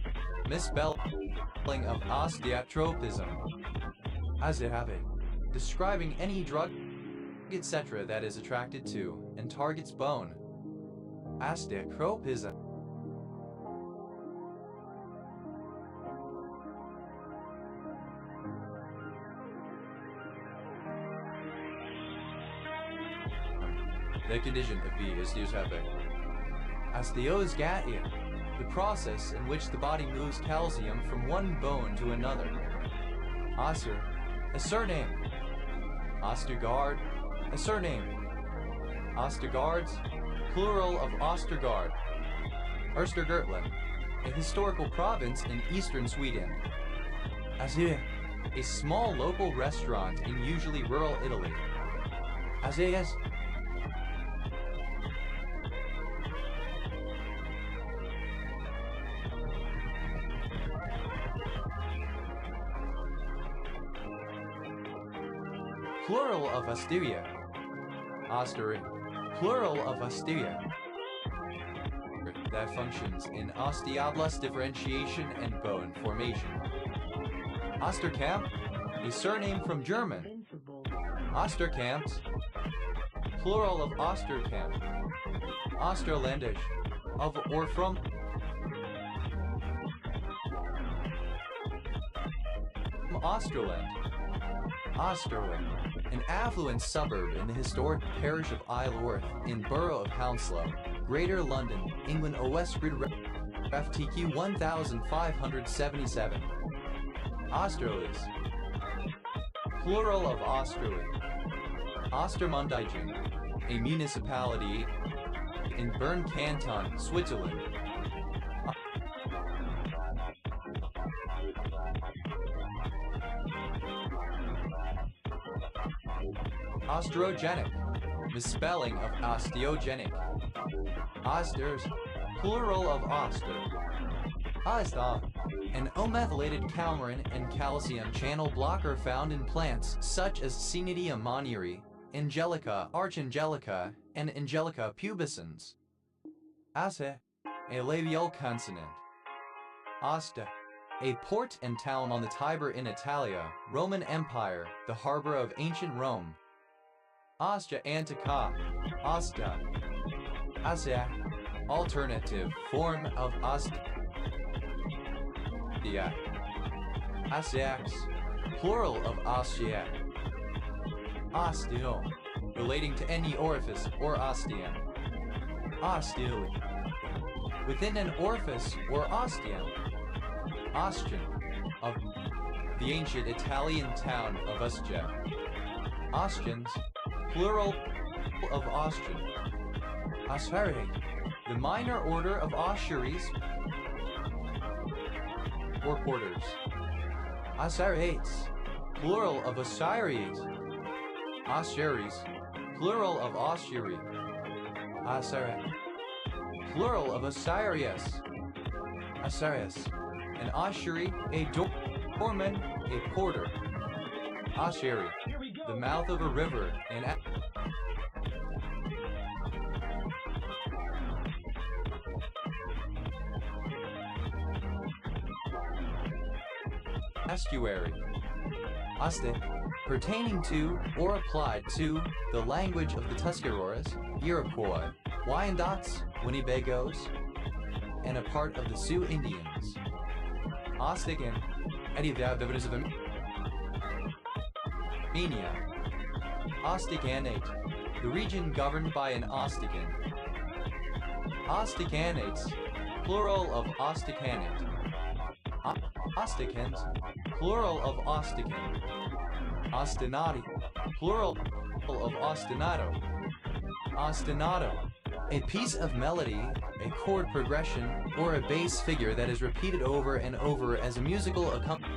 misspelling of osteotropism. Osteotopic, describing any drug, etc. that is attracted to and targets bone. Osteotropism, the condition of being osteotopic. Osteosgatia, the process in which the body moves calcium from one bone to another. Oster, a surname. Ostergaard, a surname. Ostergaards, plural of Ostergaard. Östergötland, a historical province in eastern Sweden. Azir, a small local restaurant in usually rural Italy. Azayas, plural of Asteria. Ostery, plural of Asteria. That functions in osteoblast differentiation and bone formation. Osterkamp, a surname from German. Invincible. Osterkamps, plural of Osterkamp. Osterländisch, of or from. Osterland. Osterland, an affluent suburb in the historic parish of Isleworth in Borough of Hounslow, Greater London, England. Westgrid FTQ 1577. Austerlitz, plural of Austerlitz. Ostermundigen, a municipality in Bern Canton, Switzerland. Osteogenic, misspelling of osteogenic. Osters, plural of oster. Osda, an omethylated coumarin and calcium channel blocker found in plants such as Cnidia monieri, Angelica archangelica, and Angelica pubescens. Asse, a labial consonant. Asta, a port and town on the Tiber in Italia, Roman Empire, the harbor of ancient Rome. Ostia Antica, Asta. Assia, alternative form of Ostia. Asiax, plural of Ostia. Osteo, relating to any orifice or ostium. Osteoid, within an orifice or ostium. Ostian, of the ancient Italian town of Ostia. Ostians, plural of Ostian. Ossuary, the minor order of ossuaries or porters. Ossuaries, plural of ossuaries. Ossuaries, plural of ossuary. Ossuary, plural of ossuarius. Ossuarius, an ossuary, a doorman, a porter. Ossuary, Here we go. the mouth of a river, an estuary. Oste, pertaining to or applied to the language of the Tuscaroras, Iroquois, Wyandots, Winnebagos, and a part of the Sioux Indians. Ostican, Edivavivis of Armenia. Osticanate, the region governed by an Ostican. Osticanates, plural of Osticanate. Osticans, plural of Ostican. Ostinati, plural of ostinato. Ostinato, a piece of melody, a chord progression, or a bass figure that is repeated over and over as a musical accompaniment.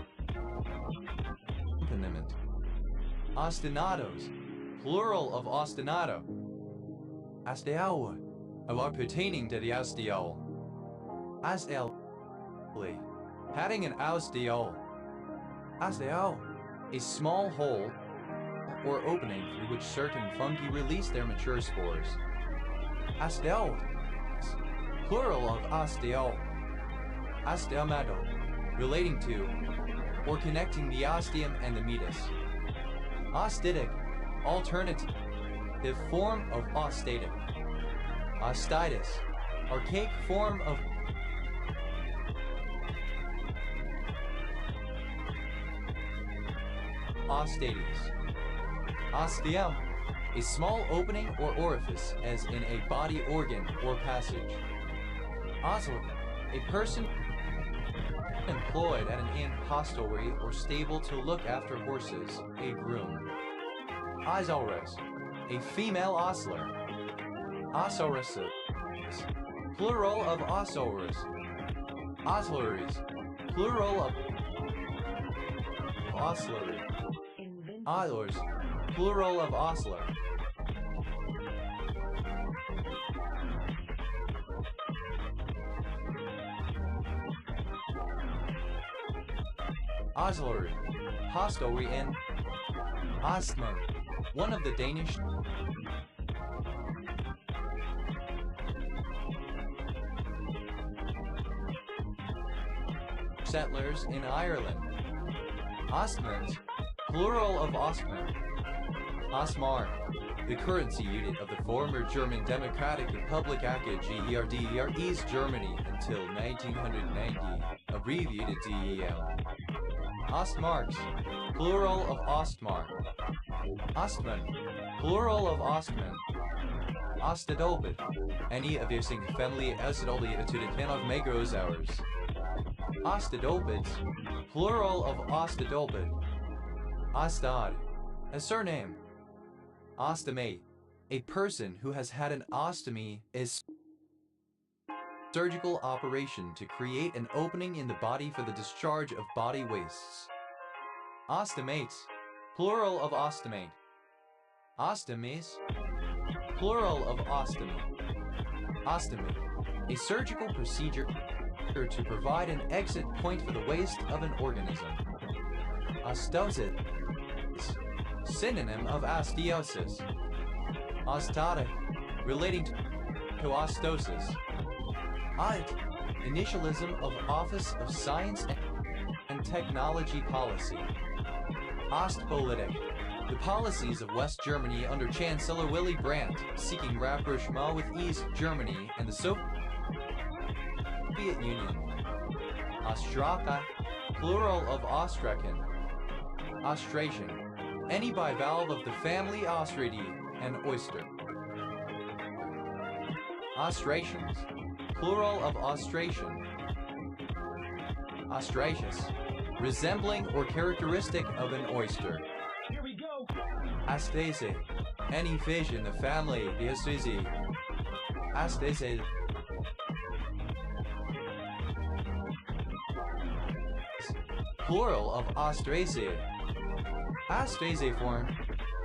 Ostinatos, plural of ostinato. Asteaua, of are pertaining to the asteol. Astel, having an asteol. Asteol, a small hole or opening through which certain fungi release their mature spores. Asteol, plural of osteol. Osteomato, relating to or connecting the ostium and the meatus. Ostitic, alternative, the form of ostatic. Ostitis, archaic form of ostates. Ostium, a small opening or orifice as in a body organ or passage. Osler, a person employed at an inn, hostelry, or stable to look after horses, a groom. Osaurus, a female ostler. Osauruses, plural of osaurus. Osleries, plural of oslery. Invincible. Oilers, plural of ostler. Oslery, hostelry, and Ostman, one of the Danish settlers in Ireland. Ostmans, plural of Ostman. Ostmark, the currency unit of the former German Democratic Republic AKG East Germany until 1990, abbreviated DEM. Ostmarks, plural of Ostmark. Ostman, plural of Ostman. Ostadolbit, any of using family Ostadolbit to the 10 of Megros hours. Ostadolbits, plural of Ostadolbit. Ostad, a surname. Ostomate, a person who has had an ostomy is surgical operation to create an opening in the body for the discharge of body wastes. Ostomates, plural of ostomate. Ostomies, plural of ostomy. Ostomy, a surgical procedure to provide an exit point for the waste of an organism. Ostosis, synonym of osteosis. Ostata, relating to ostosis. Audit, initialism of Office of Science and Technology Policy. Ostpolitik, the policies of West Germany under Chancellor Willy Brandt, seeking rapprochement with East Germany and the Soviet Union. Ostraka, plural of Ostraken. Ostration, any bivalve of the family Ostridae and oyster. Ostrations, plural of ostration. Ostraceous, resembling or characteristic of an oyster. Here we go. Astacea, any fish in the family Diastaceae. Astacea, plural of Ostraceae. Astaceiform,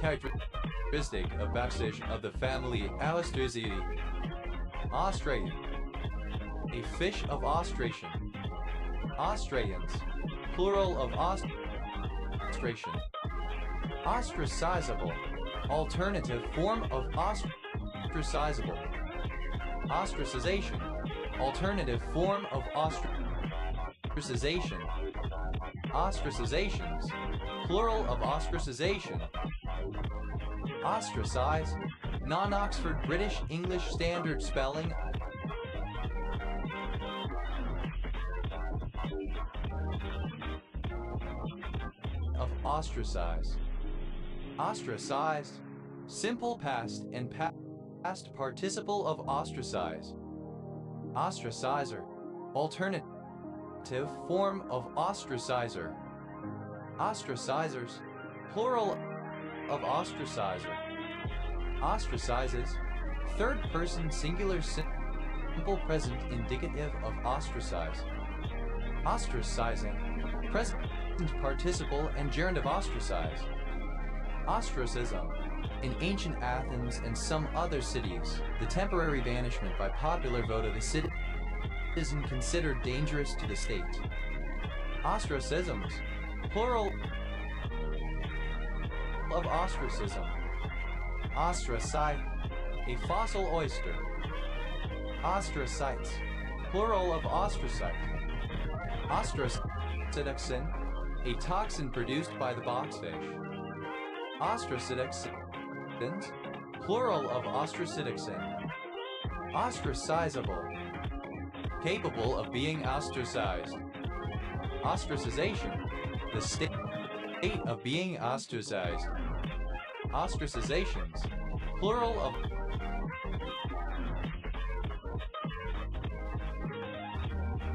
characteristic of backfish of the family Alastraceae. Australian, a fish of ostration. Australians, plural of ostration. Ostracizable, alternative form of ostracizable. Ostracization, alternative form of ostracization. Ostracizations, plural of ostracization. Ostracize, non-Oxford British English Standard Spelling of ostracize. Ostracized, simple past and past participle of ostracize. Ostracizer, alternative form of ostracizer. Ostracizers, plural of ostracizer. Ostracizes, third person singular simple present indicative of ostracize. Ostracizing, present participle and gerund of ostracize. Ostracism, in ancient Athens and some other cities, the temporary banishment by popular vote of a citizen considered dangerous to the state. Ostracisms, plural of ostracism. Ostracyte, a fossil oyster. Ostracytes, plural of ostracyte. Ostracidoxin, a toxin produced by the boxfish. Ostracidoxins, plural of ostracidoxin. Ostracizable, capable of being ostracized. Ostracization, the state of being ostracized. Ostracizations, plural of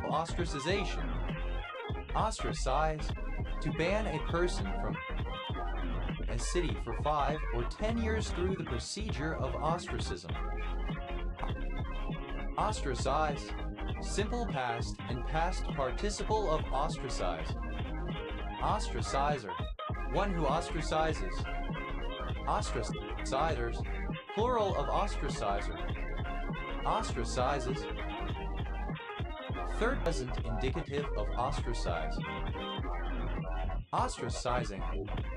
ostracization. Ostracize, to ban a person from a city for 5 or 10 years through the procedure of ostracism. Ostracize, simple past and past participle of ostracize. Ostracizer, one who ostracizes. Ostracizers, plural of ostracizer. Ostracizes, third present indicative of ostracize. Ostracizing,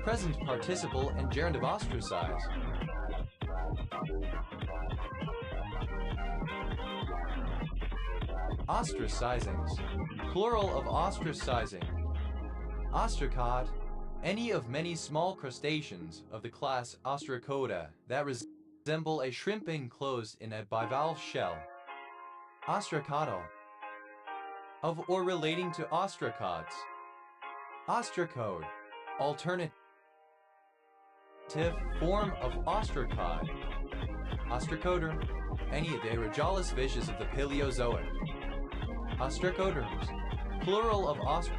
present participle and gerund of ostracize. Ostracizings, plural of ostracizing. Ostracod, any of many small crustaceans of the class Ostracoda that resemble a shrimp enclosed in a bivalve shell. Ostracodal, of or relating to ostracods. Ostracode, alternative form of ostracod. Ostracoderm, any of the aerogelis fishes of the Paleozoic. Ostracoderms, plural of ostracoder.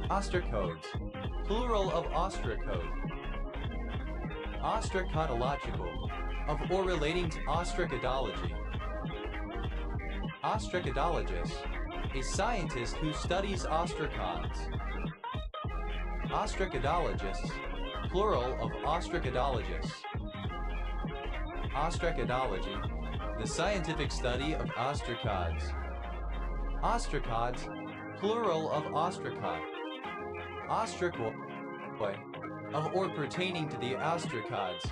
Ostracodes, plural of ostracode. Ostracodological, of or relating to ostracodology. Ostracodologist, a scientist who studies ostracods. Ostracodologists, plural of ostracidologists. Ostracidology, the scientific study of ostracods. Ostracods, plural of ostracod. Ostracoi, of or pertaining to the ostracods.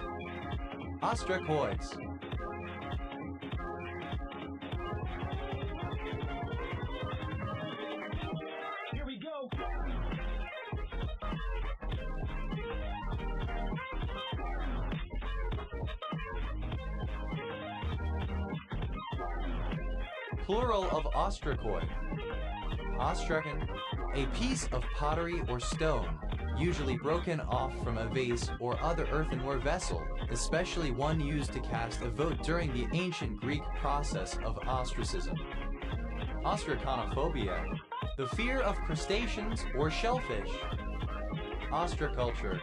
Ostracoids. Here we go. Plural of ostracoid. Ostracan, a piece of pottery or stone, usually broken off from a vase or other earthenware vessel, especially one used to cast a vote during the ancient Greek process of ostracism. Ostraconophobia, the fear of crustaceans or shellfish. Ostraculture,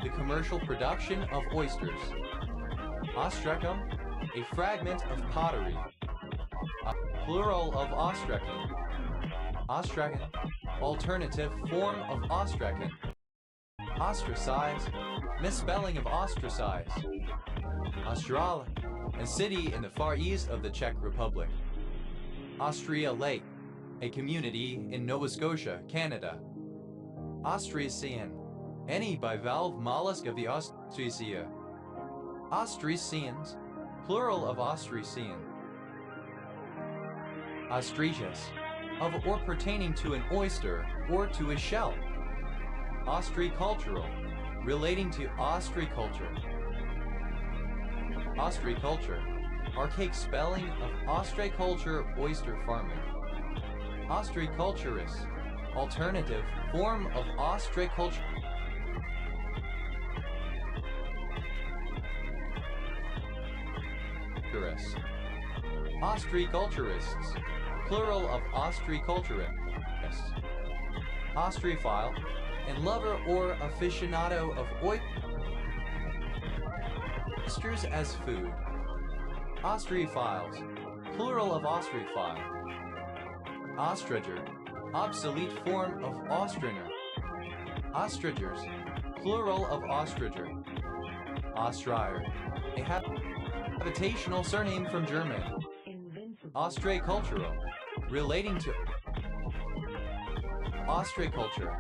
the commercial production of oysters. Ostracum, a fragment of pottery. Plural of ostracan. Ostracan, alternative form of ostracan. Ostracize, misspelling of ostracize. Austral, a city in the far east of the Czech Republic. Austria Lake, a community in Nova Scotia, Canada. Austrasian, any bivalve mollusk of the Austracea. Austrasians, plural of Austrasian. Ostriches, of or pertaining to an oyster or to a shell. Ostricultural, relating to ostriculture. Ostriculture, archaic spelling of ostriculture oyster farming. Ostriculturist, alternative form of ostriculture. Ostriculturists, plural of ostriculturists. Ostriophile, and lover or aficionado of oysters as food. Ostreophiles, plural of ostriophile. Ostriger, obsolete form of ostriner. Ostrigers, plural of ostriger. Ostrier, a habitational surname from German. Invincible. Ostracultural, relating to ostriculture.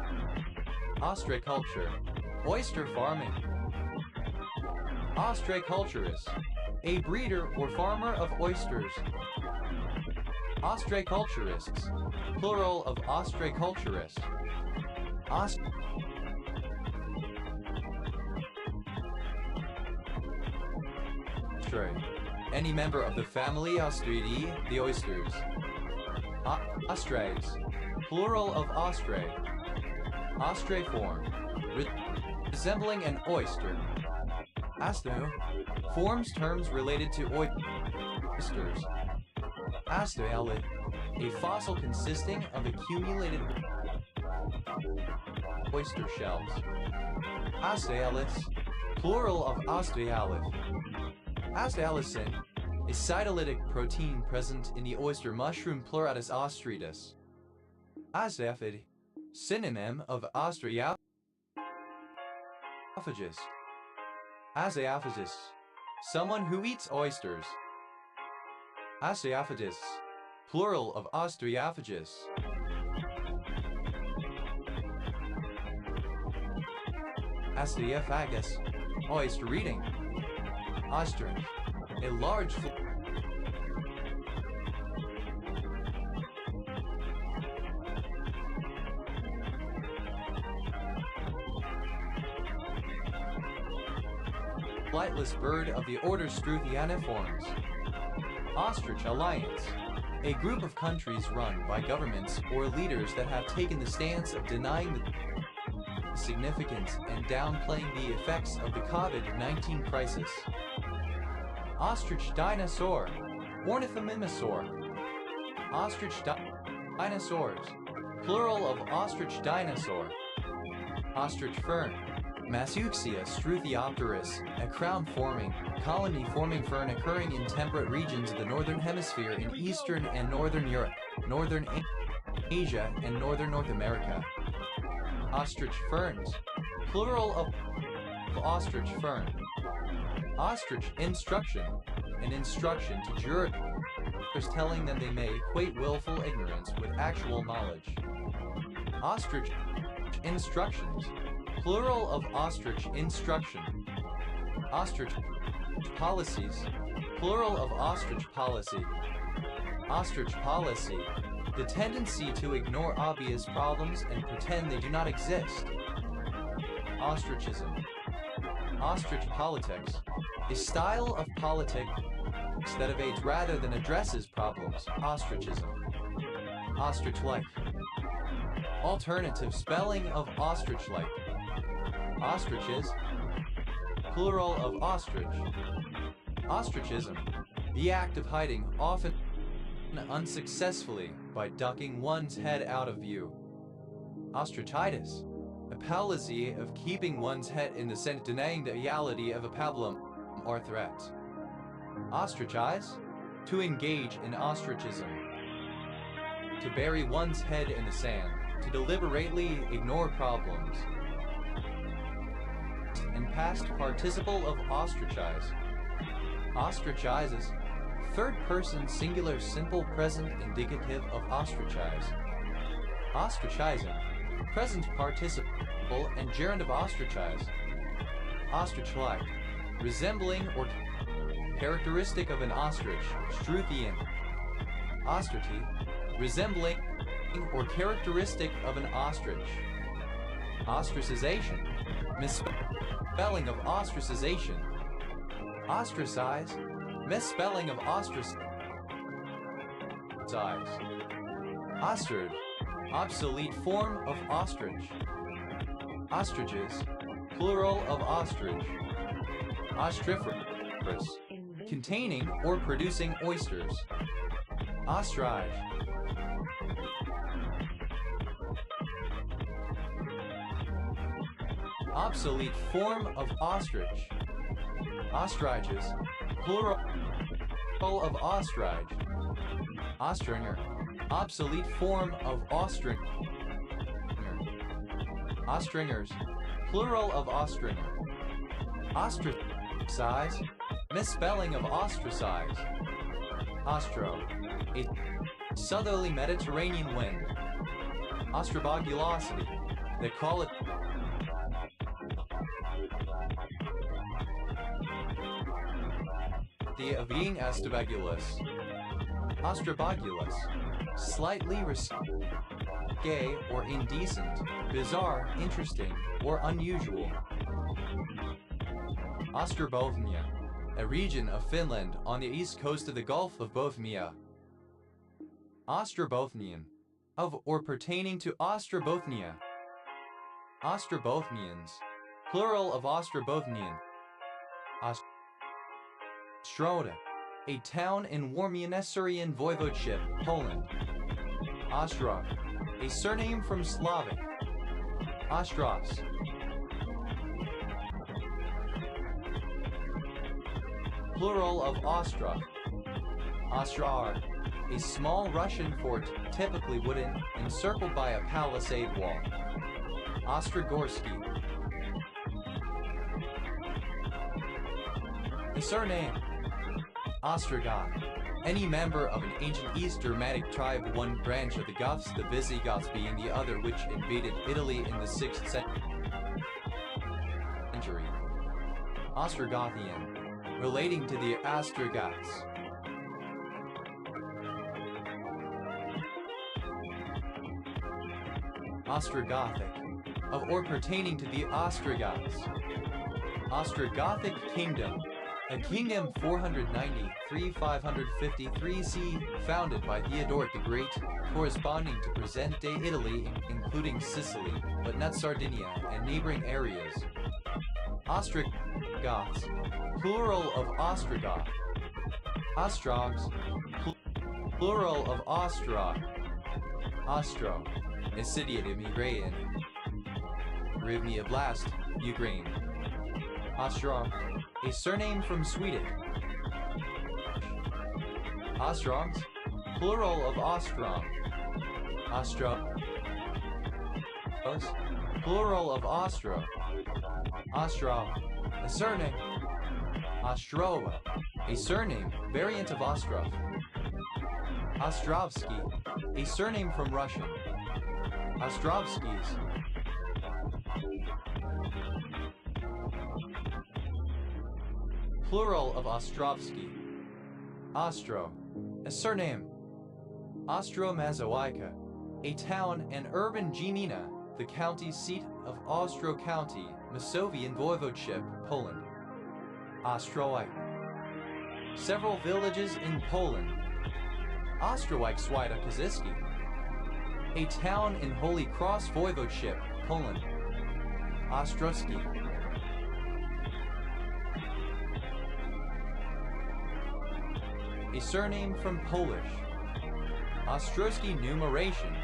Ostriculture, oyster farming. Ostriculturist, a breeder or farmer of oysters. Ostriculturists, plural of ostriculturist. Ostray, any member of the family Ostridae, the oysters. Ostrays, plural of ostray. Ostrayform, resembling an oyster. Asteo, forms terms related to oysters. Astoelid, a fossil consisting of accumulated oyster shells. Astoelis, plural of osteolith. Astoelicin, a cytolytic protein present in the oyster mushroom Pleurotus ostreatus. Astaphid, synonym of Ostriophagist. Astaphagist, someone who eats oysters. Astaphagist, plural of Osteophagus. Asteophagus, oyster eating. Ostrich, a large flightless bird of the order Struthianiformes. Ostrich Alliance, a group of countries run by governments or leaders that have taken the stance of denying the significance and downplaying the effects of the COVID-19 crisis. Ostrich dinosaur, Ornithomimosaur. Ostrich dinosaurs, plural of ostrich dinosaur. Ostrich fern, Masuxia struthiopteris, a crown-forming, colony-forming fern occurring in temperate regions of the Northern Hemisphere in Eastern and Northern Europe, Northern Asia, and Northern North America. Ostrich ferns, plural of ostrich fern. Ostrich instruction. An instruction to jurors telling them they may equate willful ignorance with actual knowledge. Ostrich instructions. Plural of ostrich instruction. Ostrich policies. Plural of ostrich policy. Ostrich policy. The tendency to ignore obvious problems and pretend they do not exist. Ostrichism. Ostrich politics. A style of politics that evades rather than addresses problems. Ostrichism. Ostrich-like. Alternative spelling of ostrich-like. Ostriches. Plural of ostrich. Ostrichism. The act of hiding, often unsuccessfully, by ducking one's head out of view. Ostrichitis. A palsy of keeping one's head in the center, denying the reality of a problem or threat. Ostrachize. To engage in ostracism. To bury one's head in the sand. To deliberately ignore problems. And past participle of ostrachize. Ostrachizes. Third person singular simple present indicative of ostrachize. Ostrachizing. Present participle and gerund of ostrachize. Ostrich-like. Resembling or characteristic of an ostrich. Struthian. Ostrity. Resembling or characteristic of an ostrich. Ostracization. Misspelling of ostracization. Ostracize. Misspelling of ostracize. Ostrich. Obsolete form of ostrich. Ostriches. Plural of ostrich. Ostriferous. Containing or producing oysters. Ostrich. Obsolete form of ostrich. Ostriches. Plural of ostrich. Ostringer. Obsolete form of ostringer. Ostringers. Plural of ostringer. Ostracize. Misspelling of ostracize. Ostro. A southerly Mediterranean wind. Ostrobogulosity. They call it of being astrobogulus. Ostrobogulus. Slightly gay or indecent, bizarre, interesting, or unusual. Ostrobothnia. A region of Finland on the east coast of the Gulf of Bothnia. Ostrobothnian. Of or pertaining to Ostrobothnia. Ostrobothnians. Plural of Ostrobothnian. Ostroda. A town in Warmian-Masurian Voivodeship, Poland. Ostrog. A surname from Slavic. Ostros. Plural of Ostra. Ostrar. A small Russian fort, typically wooden, encircled by a palisade wall. Ostrogorsky. The surname. Ostrogoth. Any member of an ancient East Germanic tribe, one branch of the Goths, the Visigoths being the other, which invaded Italy in the 6th century. Ostrogothian. Relating to the Ostrogoths. Ostrogothic. Of or pertaining to the Ostrogoths. Ostrogothic Kingdom. A kingdom 493-553 C, founded by Theodoric the Great, corresponding to present-day Italy, including Sicily, but not Sardinia, and neighboring areas. Ostrogoths. Plural of Ostrogoth. Ostrogs. Plural of Ostrog. Ostro. A city of Ukraine. Rivnia Blast, Ukraine. Ostrog. A surname from Sweden. Ostrogs. Plural of Ostrom. Ostro. Plural of Ostro. Ostrov, a surname. Ostrova, a surname, variant of Ostrov. Ostrovsky, a surname from Russian. Ostrovskys. Plural of Ostrovsky. Ostro, a surname. Ostromazowica, a town and urban gmina, the county seat of Ostro County, Masovian Voivodeship, Poland. Ostrowiec. Several villages in Poland. Ostrowiec Świętokrzyski, a town in Holy Cross Voivodeship, Poland. Ostrowski. A surname from Polish. Ostrowski numeration,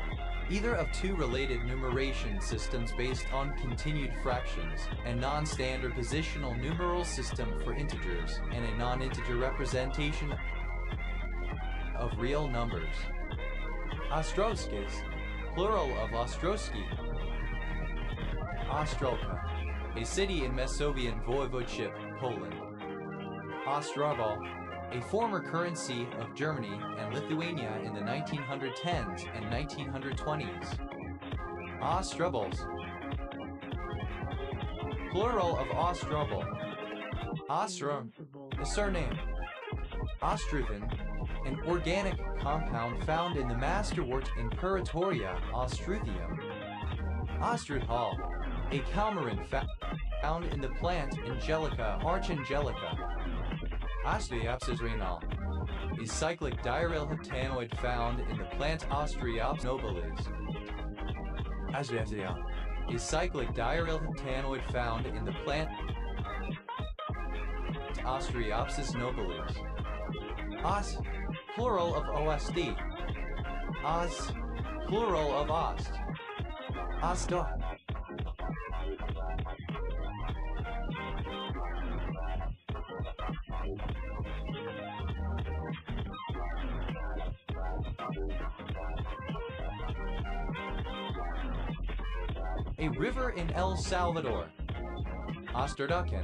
either of two related numeration systems based on continued fractions, a non-standard positional numeral system for integers, and a non-integer representation of real numbers. Ostrovskis, plural of Ostrowski. Ostrovka, a city in Masovian Voivodeship, Poland. Ostrovo, a former currency of Germany and Lithuania in the 1910s and 1920s. Ostrovals, plural of Ostrovo. Ostrom, a surname. Ostruvan, an organic compound found in the masterwort in Puritoria, Ostruthium. Ostruthal, a coumarin found in the plant Angelica archangelica. Ostriops renal, a cyclic diaryl heptanoid found in the plant Ostriops nobilis. Ostriops, a cyclic diaryl heptanoid found in the plant Ostriopsis nobilis. Os, plural of OSD. Os, plural of Ost. Osto. A river in El Salvador. Osterducken,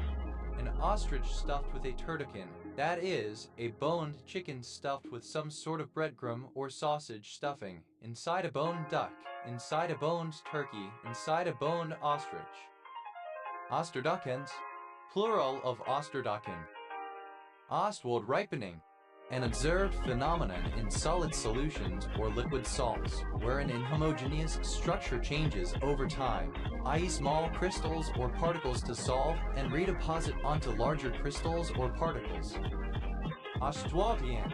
an ostrich stuffed with a turducken, that is, a boned chicken stuffed with some sort of breadcrumb or sausage stuffing, inside a boned duck, inside a boned turkey, inside a boned ostrich. Osterduckens, plural of Osterducken. Ostwald ripening, an observed phenomenon in solid solutions or liquid salts, where an inhomogeneous structure changes over time, i.e. small crystals or particles dissolve and redeposit onto larger crystals or particles. Ostwaldian,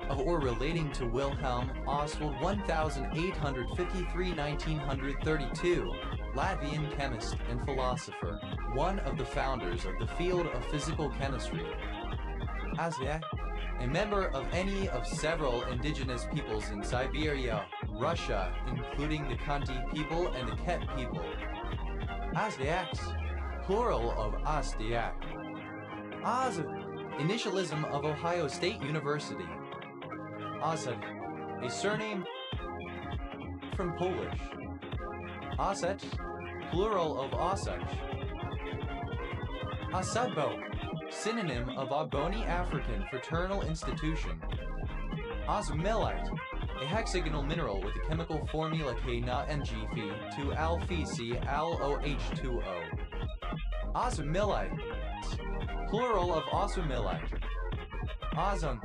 of or relating to Wilhelm Ostwald 1853–1932, Latvian chemist and philosopher, one of the founders of the field of physical chemistry. Aztec, a member of any of several indigenous peoples in Siberia, Russia, including the Khanty people and the Ket people. Aztecs, plural of Aztec. Az, initialism of Ohio State University. Osad, a surname from Polish. Osech, plural of Osech. Asadbo, synonym of Ogboni African fraternal institution. Osmillite, a hexagonal mineral with a chemical formula K-Na-NG-Fe-2-alpha-C-alOH2O. Osmillite, plural of osmillite. Ozum,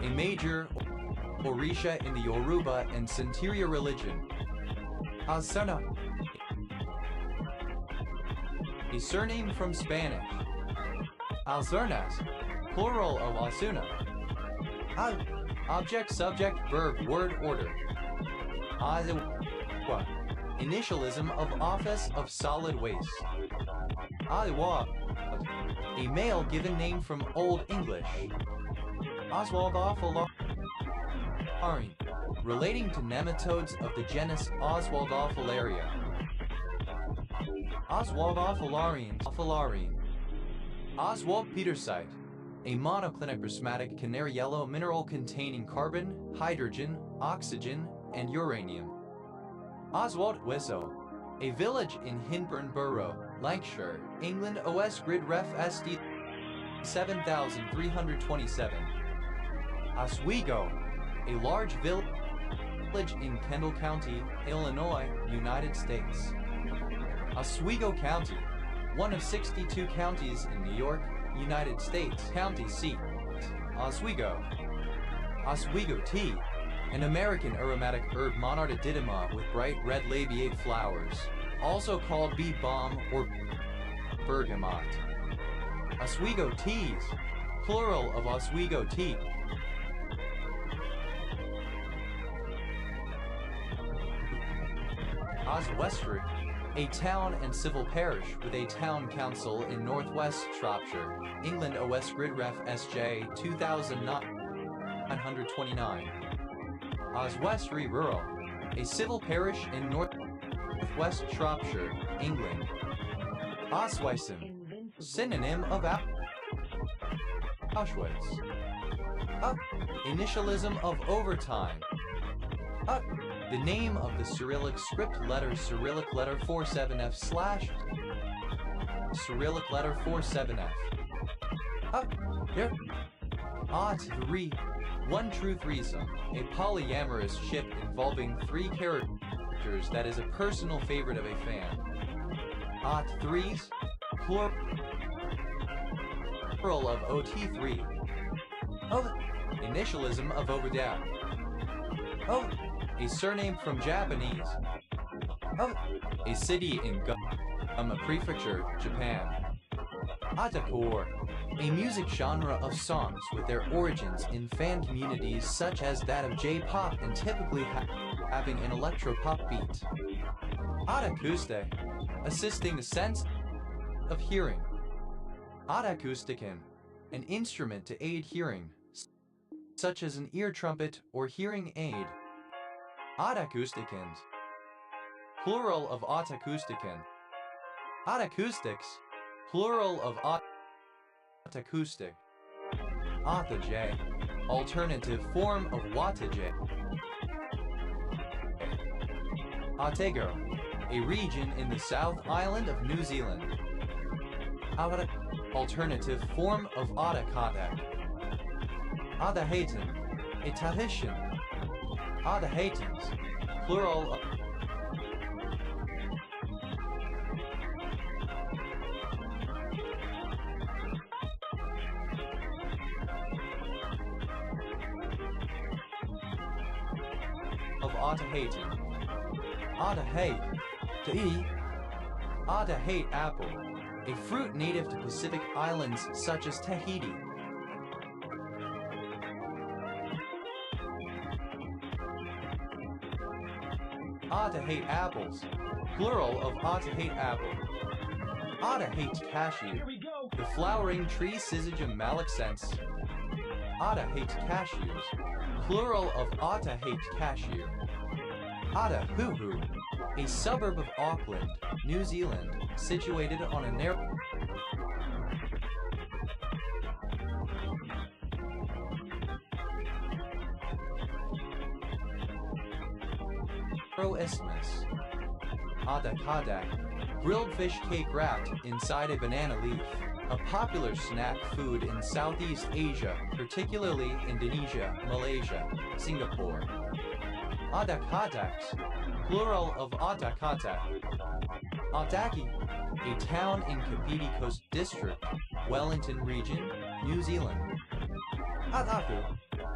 a major Orisha in the Yoruba and Santeria religion. Azuna, a surname from Spanish. Alzurnas, plural of Osuna. Object, subject, verb, word, order. Aziwa, initialism of office of solid waste. Aliwa, a male given name from Old English. Oswaldophilarin, relating to nematodes of the genus Oswaldophilaria. Oswaldophilarine. Oswald petersite, a monoclinic prismatic canary yellow mineral containing carbon, hydrogen, oxygen, and uranium. Oswald Wesso, a village in Hinburn Borough, Lancashire, England. OS grid ref SD 7327. Oswego, a large village in Kendall County, Illinois, United States. Oswego County, one of 62 counties in New York, United States. County seat, Oswego. Oswego tea, an American aromatic herb Monarda with bright red labiate flowers, also called bee balm or bergamot. Oswego teas, plural of Oswego tea. Oswestry, a town and civil parish with a town council in northwest Shropshire, England. OS grid ref SJ 2929. Oswestry Rural, a civil parish in northwest Shropshire, England. Osweissen, synonym of Auschwitz. Initialism of overtime. The name of the Cyrillic script letter Cyrillic letter 47F slash Cyrillic letter 47F. There. Three. One True Threesome, a polyamorous ship involving 3 characters that is a personal favorite of a fan. Threes, plural of OT3. Initialism of Obadiah. A surname from Japanese. A city in Guma Prefecture, Japan. Otacore, a music genre of songs with their origins in fan communities such as that of J-pop and typically having an electro-pop beat. Otacuste, assisting the sense of hearing. Otacustican, an instrument to aid hearing, such as an ear trumpet or hearing aid. Otacousticans, plural of otacustican. Otacoustics, plural of otacoustic. Otaje, alternative form of wataje. Otago, a region in the South Island of New Zealand. Alternative form of Otakotak. Otahatan, a Tahitian. Otahatans, plural of Otahatan. Otahate, to eat. Otahate apple, a fruit native to Pacific islands such as Tahiti. Otahate apples, plural of Otahate apple. Otahate cashew, Here we go. the flowering tree Syzygium malaxense. Otahate cashews, plural of Otahate cashew. Otahuhu, a suburb of Auckland, New Zealand, situated on a narrow isthmus. Adakadak, grilled fish cake wrapped inside a banana leaf, a popular snack food in Southeast Asia, particularly Indonesia, Malaysia, Singapore. Adakataks, plural of Adakatak. Otaki, a town in Kapiti Coast District, Wellington Region, New Zealand. Ataku,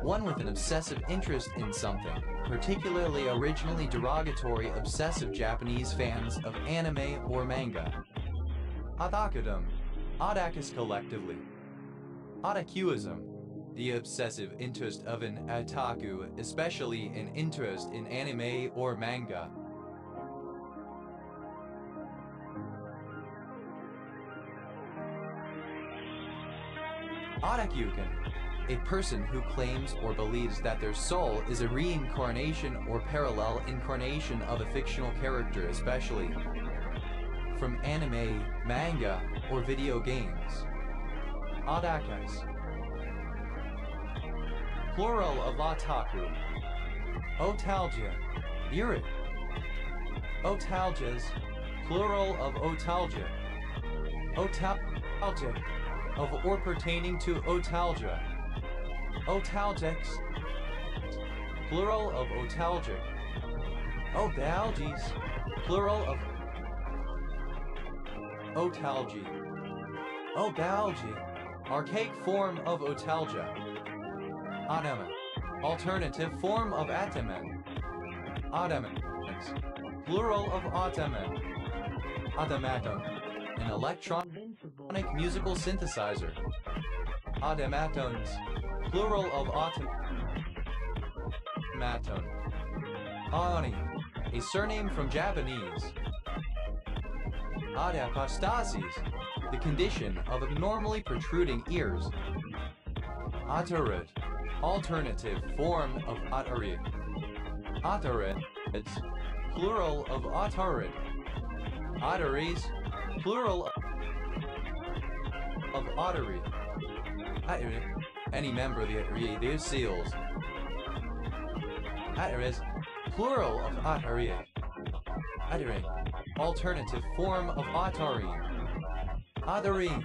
one with an obsessive interest in something, particularly originally derogatory obsessive Japanese fans of anime or manga. Otakudom, otakus collectively. Otakuism, the obsessive interest of an otaku, especially an interest in anime or manga. Otakuken, a person who claims or believes that their soul is a reincarnation or parallel incarnation of a fictional character, especially from anime, manga, or video games. Otakus, plural of otaku. Otalgia, iri. Otalgias, plural of otalgia. Otalgic, of or pertaining to otalgia. Otalgics, plural of otalgic. Odalges, plural of otalgy. Odalgy, archaic form of otalgia. Ottoman, alternative form of ataman. Ottomans, plural of ottoman. Automaton, an electronic Invincible. musical synthesizer. Automatons, plural of automaton. Aoni, a surname from Japanese. Adapostasis, the condition of abnormally protruding ears. Otarid, alternative form of otarid. Otarids, plural of otarid. Otaries, plural of otary. Otarid, any member of the otary, these seals. Otaries, plural of otary. Otary, alternative form of otarine. Otarine,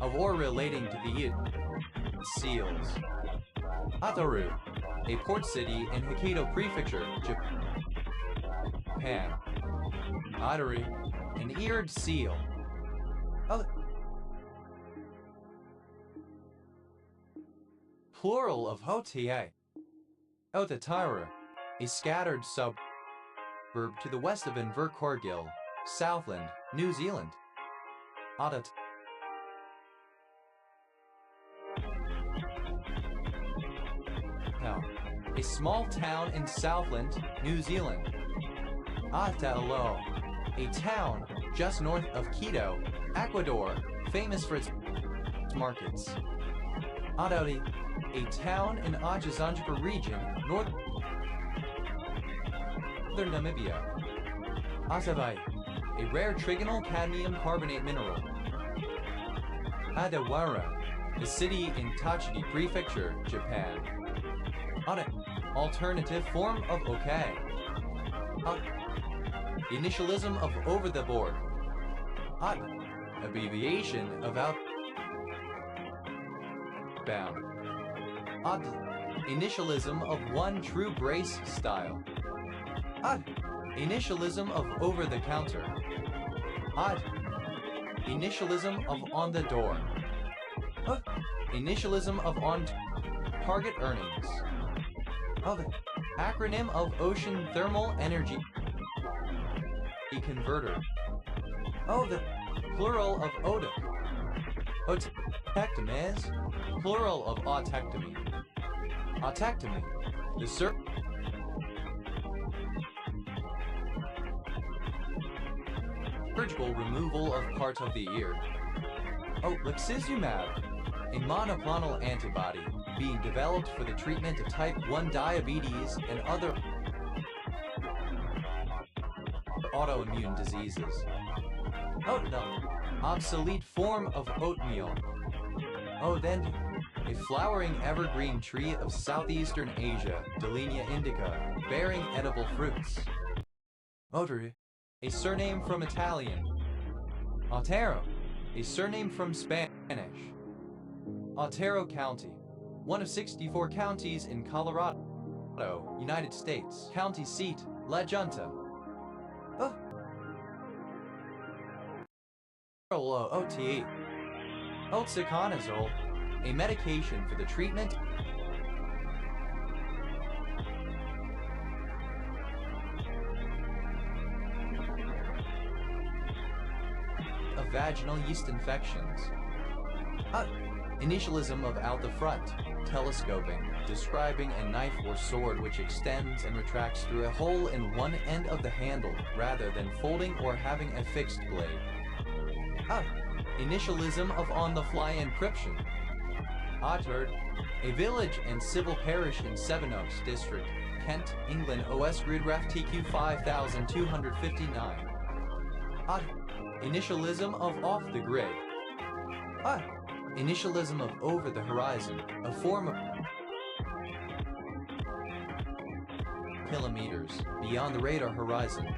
of or relating to the seals. Ataru, a port city in Hokkaido Prefecture, Japan. Otary, an eared seal. Plural of Hotiae. Otatara, a scattered suburb to the west of Invercargill, Southland, New Zealand. Otat. Now, a small town in Southland, New Zealand. Atalo, a town just north of Quito, Ecuador, famous for its markets. Adauri, a town in Ajazanjika region, northern Namibia. Asavai, a rare trigonal cadmium carbonate mineral. Adawara, a city in Tochigi Prefecture, Japan. Alternative form of okay. Initialism of over the board. Abbreviation of outbound. Initialism of one true brace style. Initialism of over the counter. Initialism of on the door. Initialism of on target earnings. Acronym of Ocean Thermal Energy Converter. The plural of ODIC. Otectomies, plural of otectomy. Otectomy, the surgical removal of part of the ear. Luxizumab, a monoclonal antibody being developed for the treatment of type 1 diabetes and other autoimmune diseases. Oatmeal, obsolete form of oatmeal. Then, a flowering evergreen tree of southeastern Asia, Delinia indica, bearing edible fruits. Oteri, a surname from Italian. Otero, a surname from Spanish. Otero County, one of 64 counties in Colorado, United States. County seat, La Junta. OTE. Oxaconazole, a medication for the treatment of vaginal yeast infections. Initialism of out the front. Telescoping, describing a knife or sword which extends and retracts through a hole in one end of the handle rather than folding or having a fixed blade. Initialism of on-the-fly encryption. Otterd, a village and civil parish in Sevenoaks District, Kent, England. OS Gridgraph TQ 5259. Initialism of off the grid. Initialism of over the horizon, a form of kilometers beyond the radar horizon.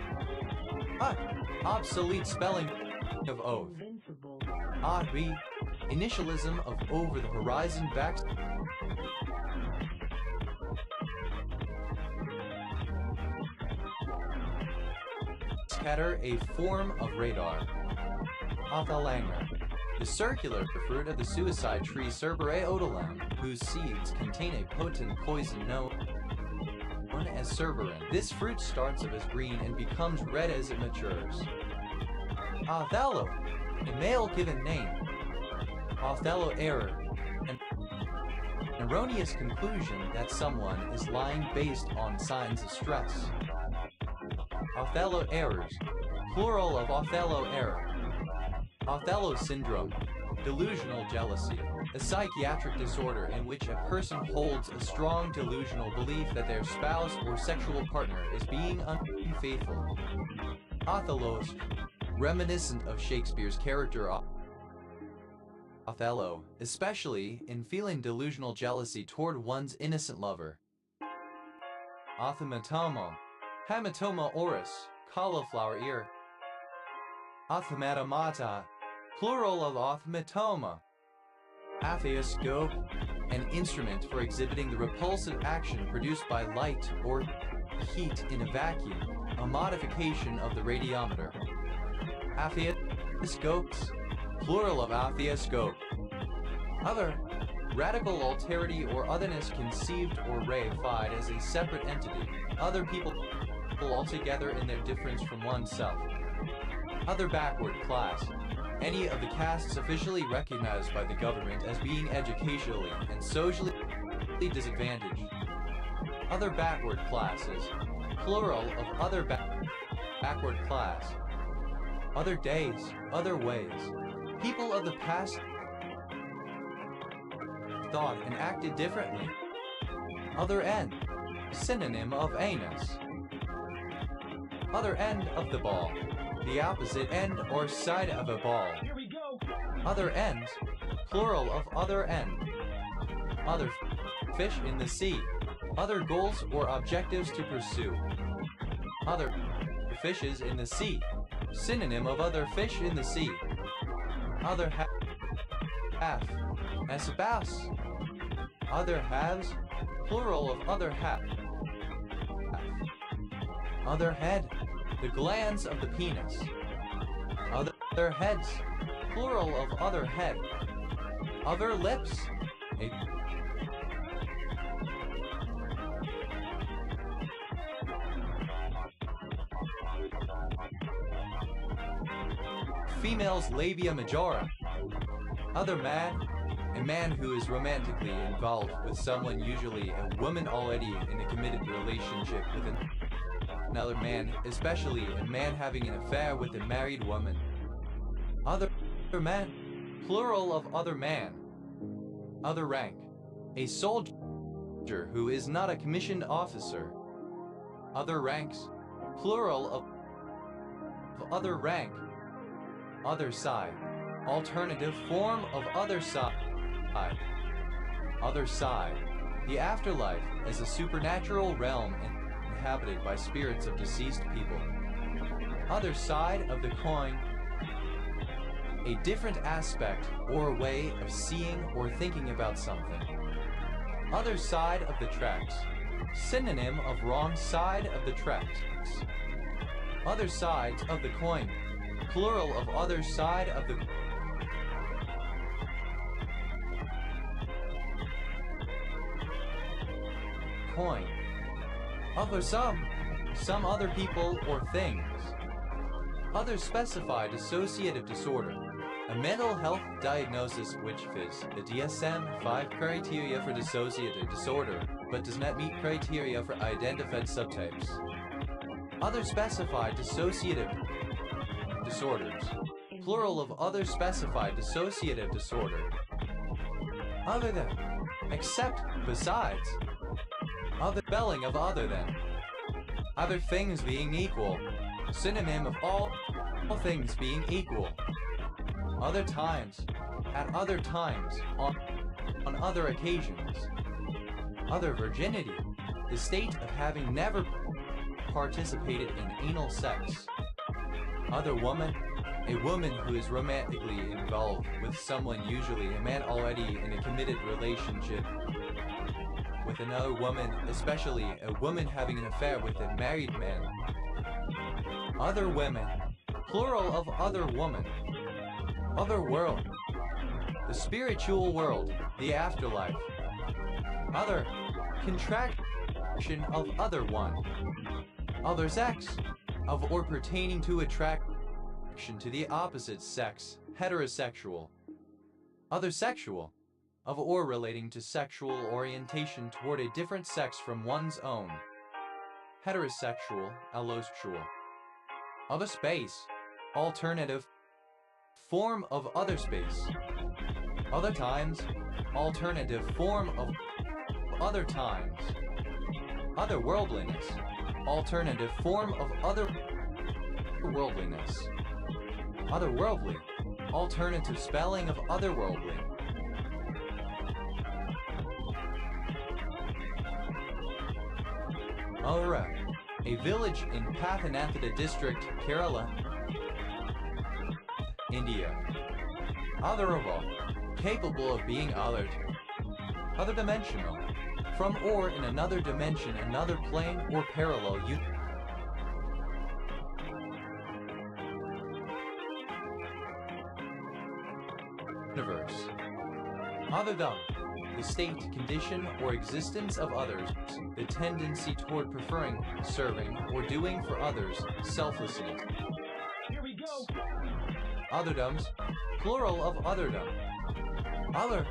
Obsolete spelling of oath. Invincible. B. Initialism of over the horizon back. Scatter, a form of radar. Othalanger. The circular fruit of the suicide tree Cerbere odolam, whose seeds contain a potent poison known as cerberin. This fruit starts off as green and becomes red as it matures. Othello, a male given name. Othello error, an erroneous conclusion that someone is lying based on signs of stress. Othello errors, plural of Othello error. Othello syndrome, delusional jealousy, a psychiatric disorder in which a person holds a strong delusional belief that their spouse or sexual partner is being unfaithful. Othello's, reminiscent of Shakespeare's character Othello, especially in feeling delusional jealousy toward one's innocent lover. Othematoma, Hamatoma oris, cauliflower ear. Othematomata, plural of othematoma. Atheoscope, an instrument for exhibiting the repulsive action produced by light or heat in a vacuum, a modification of the radiometer. Atheoscopes, plural of atheoscope. Other, radical alterity or otherness conceived or reified as a separate entity, other people altogether in their difference from oneself. Other backward class, any of the castes officially recognized by the government as being educationally and socially disadvantaged. Other backward classes, plural of other backward class. Other days, other ways. People of the past thought and acted differently. Other end, synonym of anus. Other end of the ball, the opposite end or side of a ball. Here we go. Other ends, plural of other end. Other fish in the sea. Other goals or objectives to pursue. Other fishes in the sea, synonym of other fish in the sea. Other half, a spouse. Other halves, plural of other half. Other head, the glands of the penis. Other heads, plural of other head. Other lips, a female's labia majora. Other man, a man who is romantically involved with someone, usually a woman already in a committed relationship with another man, especially a man having an affair with a married woman. Other man, plural of other man. Other rank, a soldier who is not a commissioned officer. Other ranks, plural of other rank. Other side, alternative form of other side. Other side, the afterlife as a supernatural realm inhabited by spirits of deceased people. Other side of the coin, a different aspect or way of seeing or thinking about something. Other side of the tracks, synonym of wrong side of the tracks. Other sides of the coin, plural of other side of the coin. Other some other people or things. Other specified associative disorder, a mental health diagnosis which fits the DSM-5 criteria for dissociative disorder, but does not meet criteria for identified subtypes. Other specified dissociative disorders, plural of other specified dissociative disorder. Other than, except, besides. Other spelling of other than. Other things being equal, synonym of all things being equal. Other times, at other times, on other occasions. Other virginity, the state of having never participated in anal sex. Other woman, a woman who is romantically involved with someone, usually a man already in a committed relationship with another woman, especially a woman having an affair with a married man. Other women, plural of other woman. Other world, the spiritual world, the afterlife. Other, contraction of other one. Other sex, of or pertaining to attraction to the opposite sex, heterosexual. Other sexual, of or relating to sexual orientation toward a different sex from one's own. Heterosexual, allosexual. Other space, alternative, form of other space. Other times, alternative form of other times. Otherworldliness, alternative form of otherworldliness. Otherworldly, alternative spelling of otherworldly. Aura, a village in Pathanamthitta district, Kerala, India. Otherable, capable of being othered. Other dimensional, from or in another dimension, another plane or parallel universe. Otherdom, the state, condition, or existence of others, the tendency toward preferring, serving, or doing for others, selflessness. Here we go. Otherdoms, plural of otherdom. Other,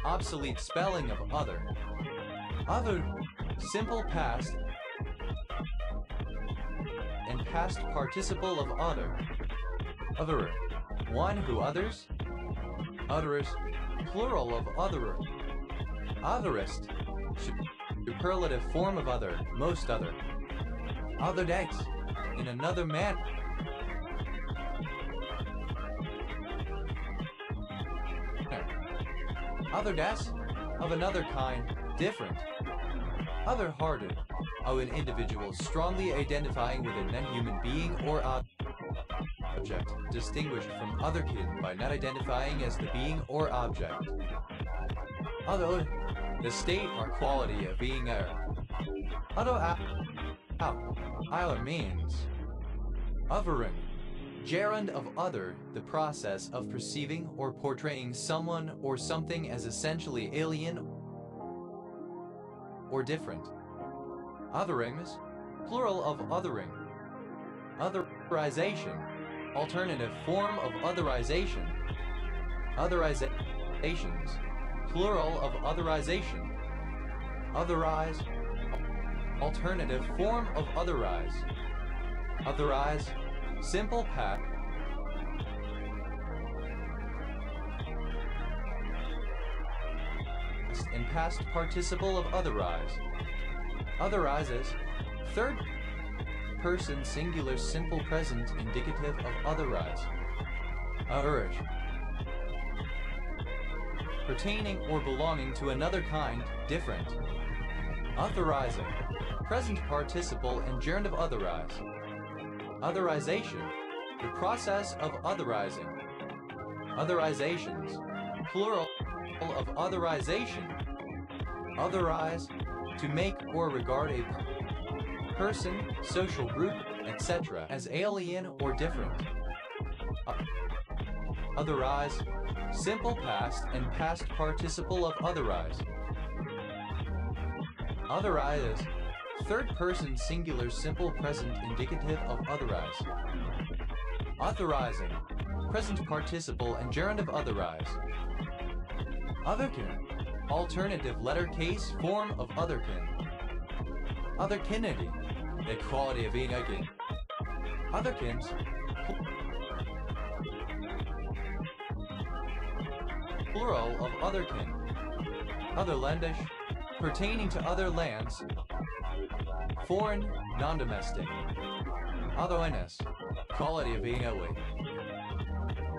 obsolete spelling of other. Other, simple past and past participle of other. Otherer, one who others. Otherers, plural of otherer. Otherist, superlative form of other, most other. Other days, in another man. Other das, of another kind, different. Other-hearted, of an individual strongly identifying with a non-human being or object, distinguished from otherkin by not identifying as the being or object. Other, the state or quality of being other either means. Othering, gerund of other, the process of perceiving or portraying someone or something as essentially alien or different. Otherings, plural of othering. Otherization, alternative form of otherization. Otherizations, plural of otherization. Otherize, alternative form of otherize. Otherize, simple past and past participle of otherize. Otherizes, third person singular simple present indicative of otherize. Urge, pertaining or belonging to another kind, different. Authorizing, present participle and gerund of otherize. Otherization, the process of otherizing. Otherizations, plural of otherization. Otherize, to make or regard a person, social group, etc. as alien or different. Otherize, simple past and past participle of otherize. Otherize, third person singular simple present indicative of otherize. Authorizing, present participle and gerund of otherize. Otherkin, alternative letter case form of otherkin. Otherkinity, the quality of being akin. Otherkins, plural of otherkin. Otherlandish, pertaining to other lands. Foreign, non-domestic. Otherliness, quality of being away.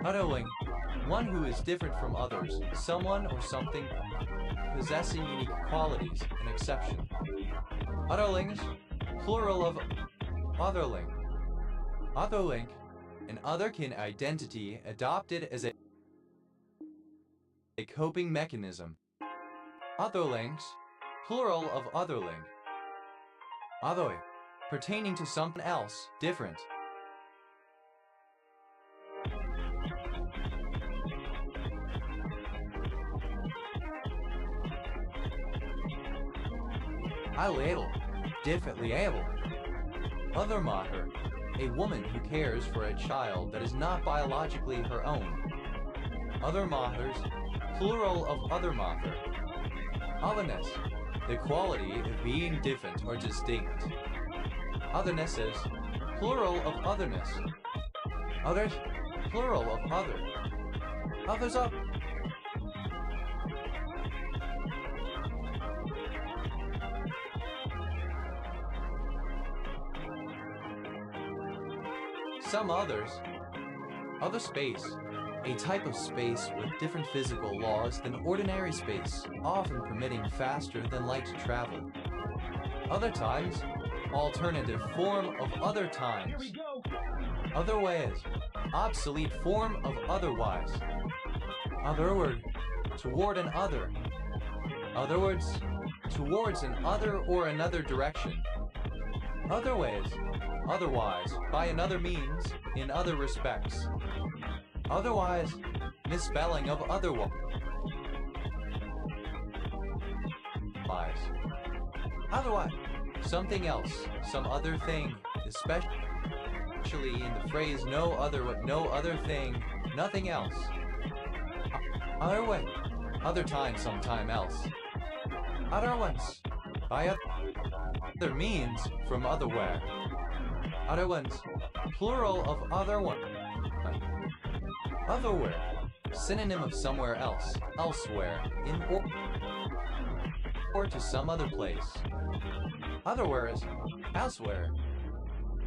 Otherling, one who is different from others, someone or something possessing unique qualities, an exception. Otherlings, plural of otherling. Otherlink, an otherkin identity adopted as a coping mechanism. Otherlinks, plural of otherlink. Other, pertaining to something else, different. Able, differently able. Other mater, a woman who cares for a child that is not biologically her own. Other maters, plural of other mater. Otherness, the quality of being different or distinct. Othernesses, plural of otherness. Others, plural of other. Others up. Some others. Other space, a type of space with different physical laws than ordinary space, often permitting faster than light to travel. Other times, alternative form of other times. Here we go. Other ways, obsolete form of otherwise. Otherward, toward an other. Other words, towards an other or another direction. Other ways, otherwise, by another means, in other respects. Otherwise, misspelling of otherwise. Otherwise, something else, some other thing, especially in the phrase no other thing, nothing else. Other way, other time, sometime else. Other ones, by other means, from otherwhere. Other ones, plural of other one. Otherwhere, synonym of somewhere else, elsewhere, in or to some other place. Otherwheres, elsewhere.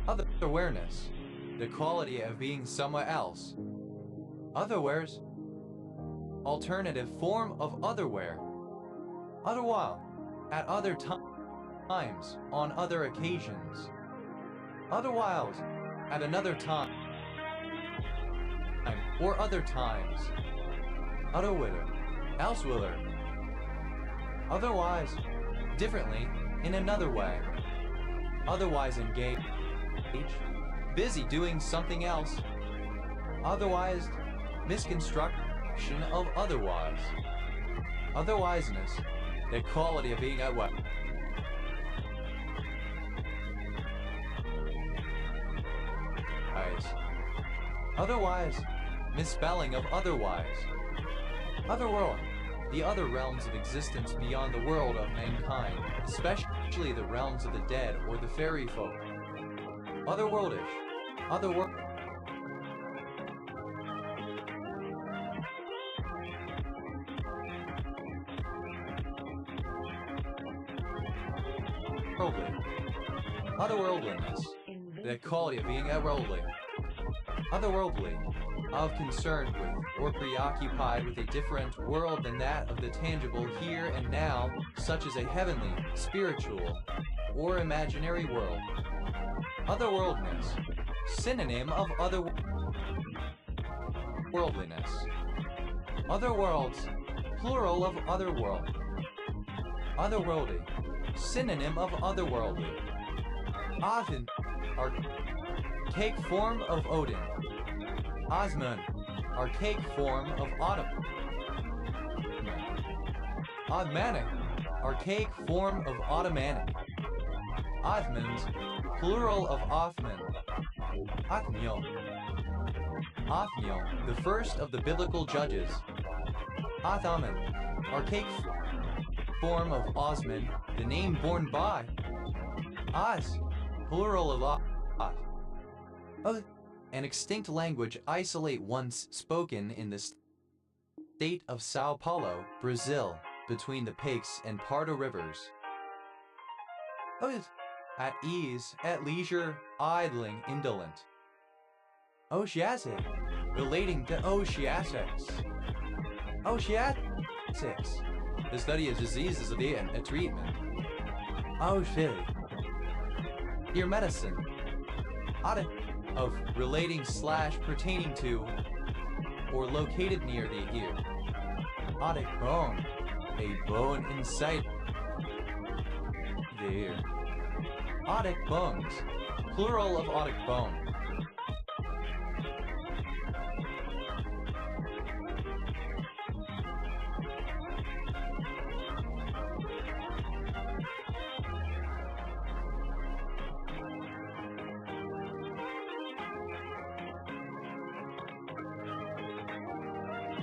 Other awareness, the quality of being somewhere else. Otherwheres, alternative form of otherwhere. Otherwhile, at other times, on other occasions. Otherwhiles, at another time, or other times. Otherwhither, elsewhither. Otherwise, differently, in another way. Otherwise engaged, busy doing something else. Otherwise, misconstruction of otherwise. Otherwiseness, the quality of being at what? Otherwise, misspelling of otherwise. Otherworld, the other realms of existence beyond the world of mankind, especially the realms of the dead or the fairy folk. Otherworldish, otherworld. Otherworldliness, the quality of being otherworldly. Otherworldly, of concerned with or preoccupied with a different world than that of the tangible here and now, such as a heavenly, spiritual, or imaginary world. Otherworldness, synonym of otherworldliness. Otherworlds, plural of otherworld. Otherworldly, synonym of otherworldly. Often, archaic form of Odin. Osman, archaic form of Autumn. Ottomanic, archaic form of Ottomanic. Othmans, plural of Othman. Othniel. Othniel, the first of the biblical judges. Othaman, archaic form of Osman, the name borne by. Oz, plural of Oth. An extinct language isolate once spoken in the state of Sao Paulo, Brazil, between the Paix and Pardo rivers. At ease, at leisure, idling, indolent. Oasiatic, relating to Oasiatics. Oasiatics, the study of diseases of the and a treatment. Oashili, your medicine. of relating / pertaining to or located near the ear. Otic bone, a bone inside the ear. Otic bones, plural of otic bone.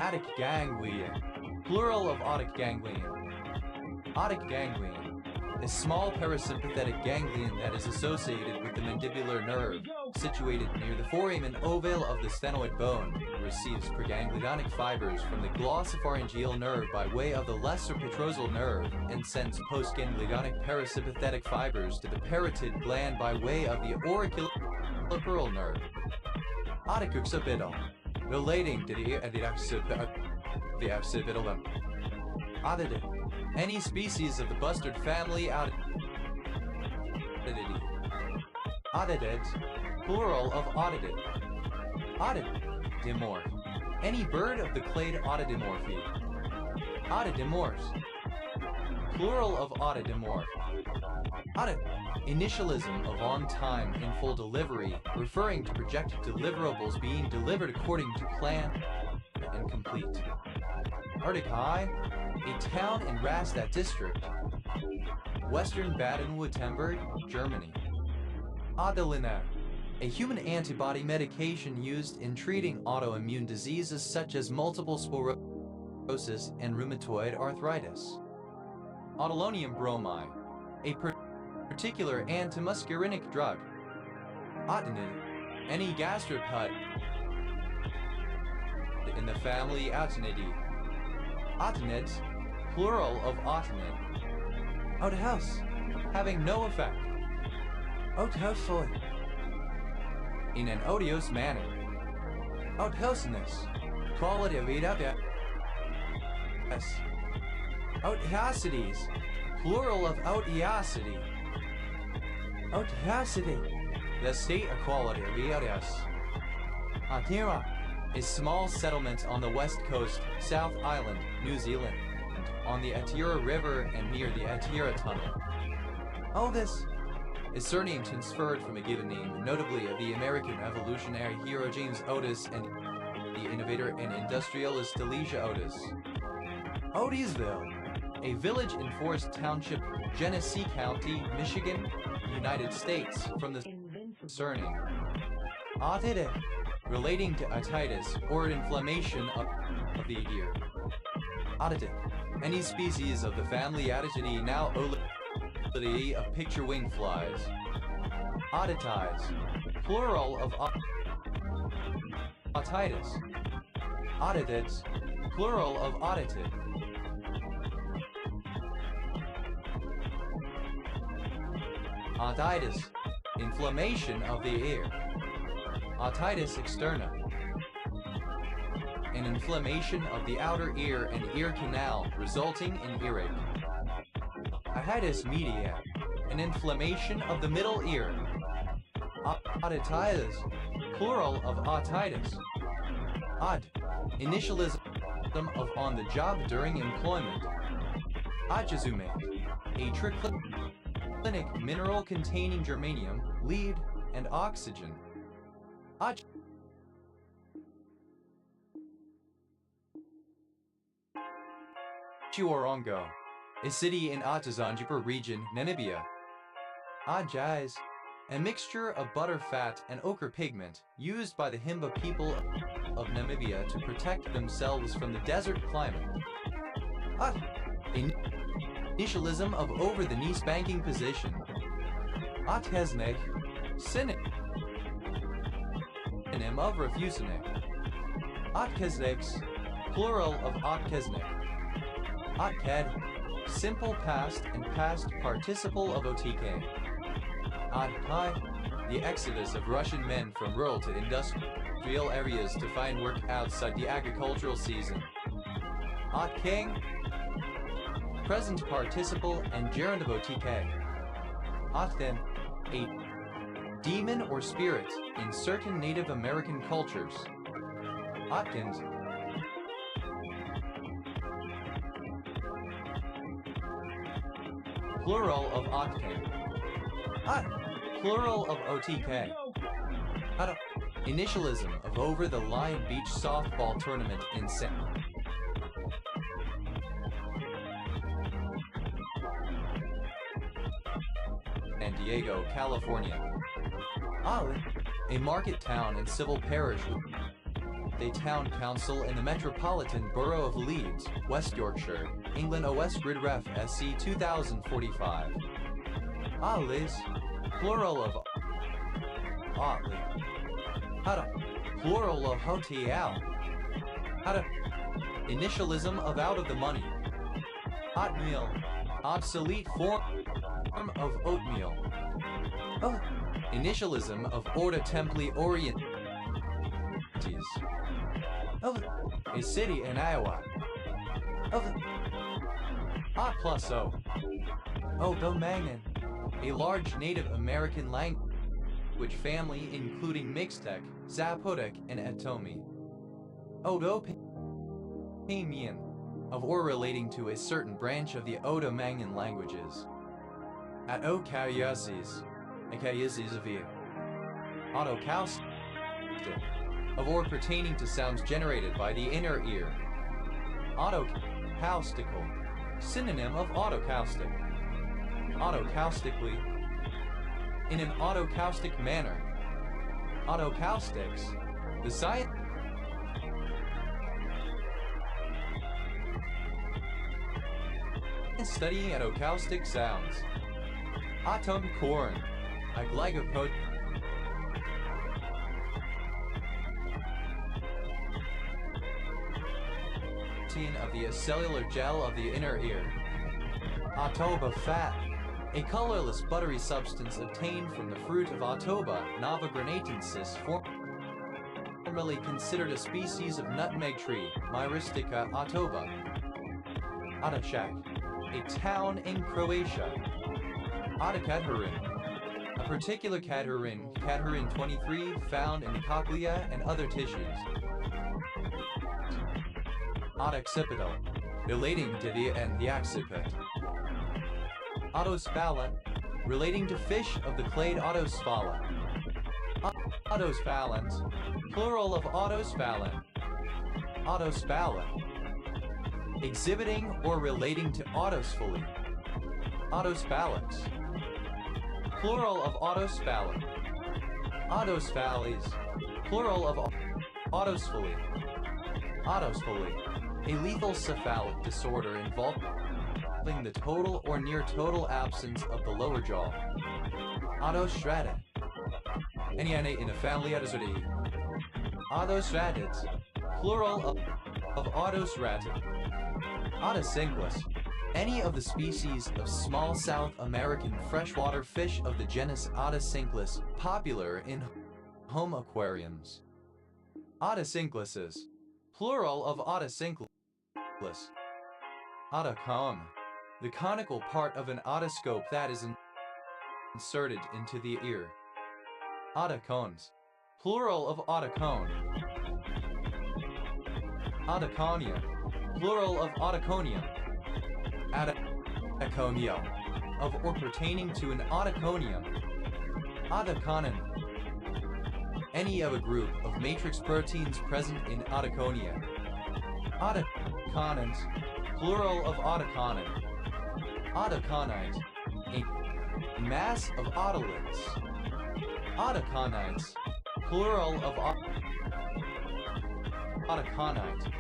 Otic ganglion, plural of otic ganglion. Otic ganglion, a small parasympathetic ganglion that is associated with the mandibular nerve, situated near the foramen ovale of the sphenoid bone, receives preganglionic fibers from the glossopharyngeal nerve by way of the lesser petrosal nerve, and sends postganglionic parasympathetic fibers to the parotid gland by way of the auriculoperal nerve. Otic occipital, relating to the occipital bone. Otidid, any species of the bustard family. Otidid, plural of otidid. Otidimorph, any bird of the clade Otidimorphi. Otidimorphs, plural of otidimorph. Otid, initialism of on time in full delivery, referring to projected deliverables being delivered according to plan and complete. Artikai, a town in Rastatt district, Western Baden-Württemberg, Germany. Adalimumab, a human antibody medication used in treating autoimmune diseases such as multiple sclerosis and rheumatoid arthritis. Autolonium bromide, a particular antimuscarinic drug. Otinid, any gastropod in the family Otinidae. Otinids, plural of otinid. Outhouse, having no effect. Outhouseful, in an odious manner. Outhouseness, quality of vida. Outheosities, plural of outheosity. Outheosity, the state or quality of Eodius. Aotearoa, a small settlement on the west coast, South Island, New Zealand, on the Aotearoa River and near the Aotearoa Tunnel. All this is surname transferred from a given name, notably of the American evolutionary hero James Otis and the innovator and industrialist Elijah Otis. Otisville, a village in Forest Township, Genesee County, Michigan, United States, from the surname. Otida, relating to otitis or inflammation of the ear. Otida, any species of the family Ottidae, now Olidae, of picture wing flies. Otitis, plural of otitis. Otidids, plural of otitid. Otitis, inflammation of the ear. Otitis externa, an inflammation of the outer ear and ear canal resulting in earache. Otitis media, an inflammation of the middle ear. Otitis, plural of otitis. Od, initialism of on the job during employment. Ojazume, a triclinic mineral containing germanium, lead, and oxygen. Chiwarongo, a city in Atazanjipur region, Namibia. Ajais, a mixture of butter fat and ochre pigment used by the Himba people of Namibia to protect themselves from the desert climate. At, initialism of over-the-knee spanking position. Athesnek, synonym of refusenek. Atkesnex, plural of Atkesnek. Atked, simple past and past participle of OTK. Adkai, the exodus of Russian men from rural to industrial areas to find work outside the agricultural season. Atking, present participle and gerund of OTK. Athen, a demon or spirit in certain Native American cultures. Otkins. Plural of Otkin. Plural of OTK. Initialism of Over the Line Beach Softball Tournament in San Diego, California. A market town and civil parish with a town council in the Metropolitan Borough of Leeds, West Yorkshire, England. OS Grid Ref SC 2045. Liz. Plural of Otley. Plural of Hotel. Initialism of out of the money. Oatmeal. Obsolete form of oatmeal. Initialism of Orta Templi Orientis. A city in Iowa. Plus O. Domangan. A large Native American language family including Mixtec, Zapotec, and Etomi. Odo-Pamian, of or relating to a certain branch of the Odo-Mangan languages. At Okayazis, Akayazizavir. Autocaustic, of or pertaining to sounds generated by the inner ear. Autocaustical, synonym of autocaustic. Autocaustically, in an autocaustic manner. Autocaustics, the science studying at acoustic sounds. Atom corn, a glycoprotein of the acellular gel of the inner ear. Autoba fat, a colorless buttery substance obtained from the fruit of Autoba novagranatensis, formerly considered a species of nutmeg tree, Myristica autoba. Otashak, a town in Croatia. Otacadherin, a particular cadherin, cadherin 23, found in the cochlea and other tissues. Otoxipidal, relating to the occiput. Autosphala, relating to fish of the clade Autosphala. Autosphalans, plural of autosphalan. Autosphala, exhibiting or relating to autosphaly. Autosphalics, plural of autosphalan. Autosphalies, plural of autosphaly. Autosphaly, a lethal cephalic disorder involving the total or near total absence of the lower jaw. Autostrata, any in a family autostrati. Autostratids, plural of autostratid. Autocinquus, any of the species of small South American freshwater fish of the genus Autocinquus, popular in home aquariums. Autocinquuses, plural of Autocinquus. Autocone, the conical part of an otoscope that is inserted into the ear. Autocones, plural of autocone. Autoconia, plural of autoconium. Autoconio, of or pertaining to an autoconium. Autoconin, any of a group of matrix proteins present in autoconia. Autoconins, plural of autoconin. Autoconite, a mass of otoliths. Autoconites, plural of autoconite.